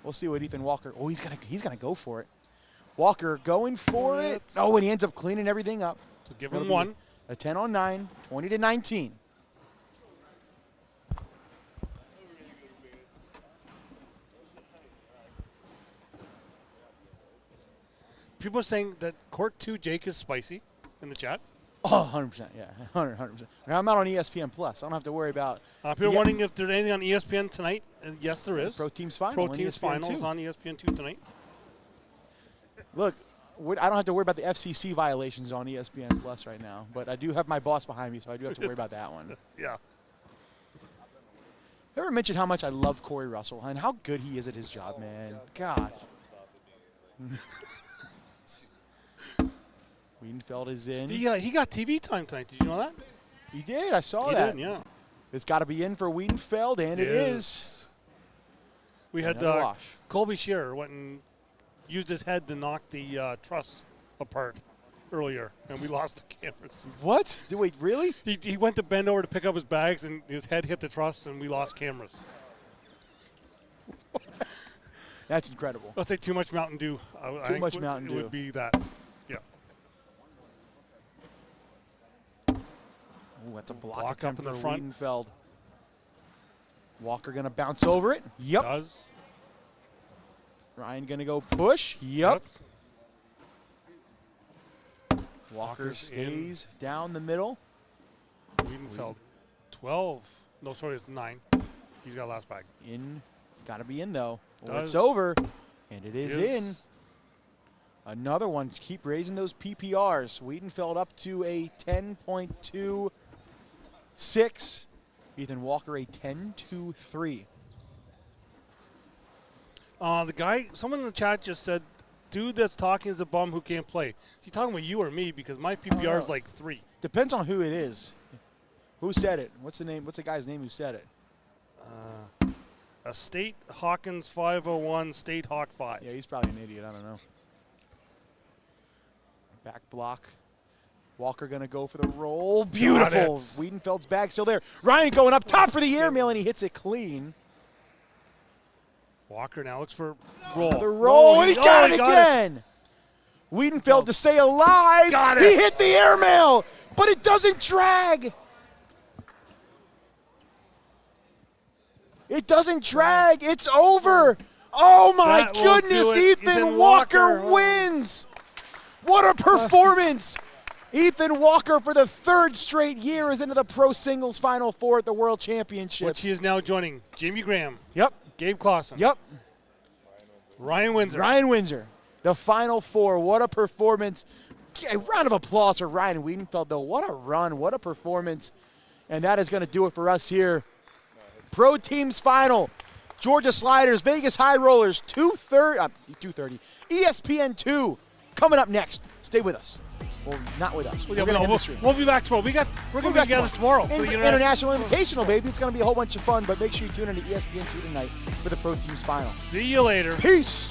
We'll see what Ethan Walker. Oh, he's gonna go for it. Walker going for it. Oh, and he ends up cleaning everything up. So give him 1. A 10 on 9, 20-19. People are saying that Court 2 Jake is spicy in the chat. Oh, 100%, yeah, 100%. I'm not on ESPN Plus. I don't have to worry about. People are wondering if there's anything on ESPN tonight. Yes, there is. Pro Teams Final. Pro on Teams ESPN Finals 2. on ESPN 2 tonight. Look, I don't have to worry about the FCC violations on ESPN Plus right now, but I do have my boss behind me, so I do have to worry about that one. Yeah. Ever mentioned how much I love Corey Russell and how good he is at his job, man? God. Wiedenfeld is in. He got TV time tonight. Did you know that? He did. I saw He that. did, yeah. It's got to be in for Wiedenfeld, and it is. We had Another wash. Colby Shearer went and used his head to knock the truss apart earlier, and we lost the cameras. What? Wait, really? He went to bend over to pick up his bags, and his head hit the truss, and we lost cameras. That's incredible. Let's say too much Mountain Dew. I think much Mountain It Dew. would be that. Yeah. Ooh, that's a block Block attempt up in the for front. Wiedenfeld. Walker going to bounce over it. Yep. Does. Ryan going to go push. Yep. Walker Walker's stays down the middle. Wiedenfeld. 12. No, sorry, it's 9. He's got last bag. In. It's got to be in, though. Oh, Does. it's over. And it is Is. in. Another one. Keep raising those PPRs. Wiedenfeld up to a 10.26. Ethan Walker a 10.23. The guy, someone in the chat just said, dude that's talking is a bum who can't play. Is he talking about you or me? Because my PPR is like 3. Depends on who it is. Who said it? What's the name? What's the guy's name who said it? A State Hawkins 501, State Hawk 5. Yeah, he's probably an idiot. I don't know. Back block. Walker going to go for the roll. Beautiful. Wiedenfeld's bag still there. Ryan going up top for the airmail, and he hits it clean. Walker now looks for roll. The roll, and he got it again. Wiedenfeld to stay alive. Got it. He hit the airmail, but it doesn't drag. It doesn't drag. It's over. Oh, my That won't goodness. do it. Ethan Walker wins. What a performance. Ethan Walker, for the 3rd straight year, is into the Pro Singles Final Four at the World Championships. Which he is now joining Jamie Graham, Yep. Gabe Clausen, Yep. Ryan Windsor. Ryan Windsor, the Final Four. What a performance. A round of applause for Ryan Wiedenfeld, though. What a run. What a performance. And that is going to do it for us here. Pro Teams Final. Georgia Sliders, Vegas High Rollers, 2:30. ESPN 2 coming up next. Stay with us. Well, not with us. We're going to end the stream. We'll be back tomorrow. We're going to be together tomorrow for the International Invitational, baby. It's going to be a whole bunch of fun, but make sure you tune in to ESPN 2 tonight for the Pro Teams Final. See you later. Peace.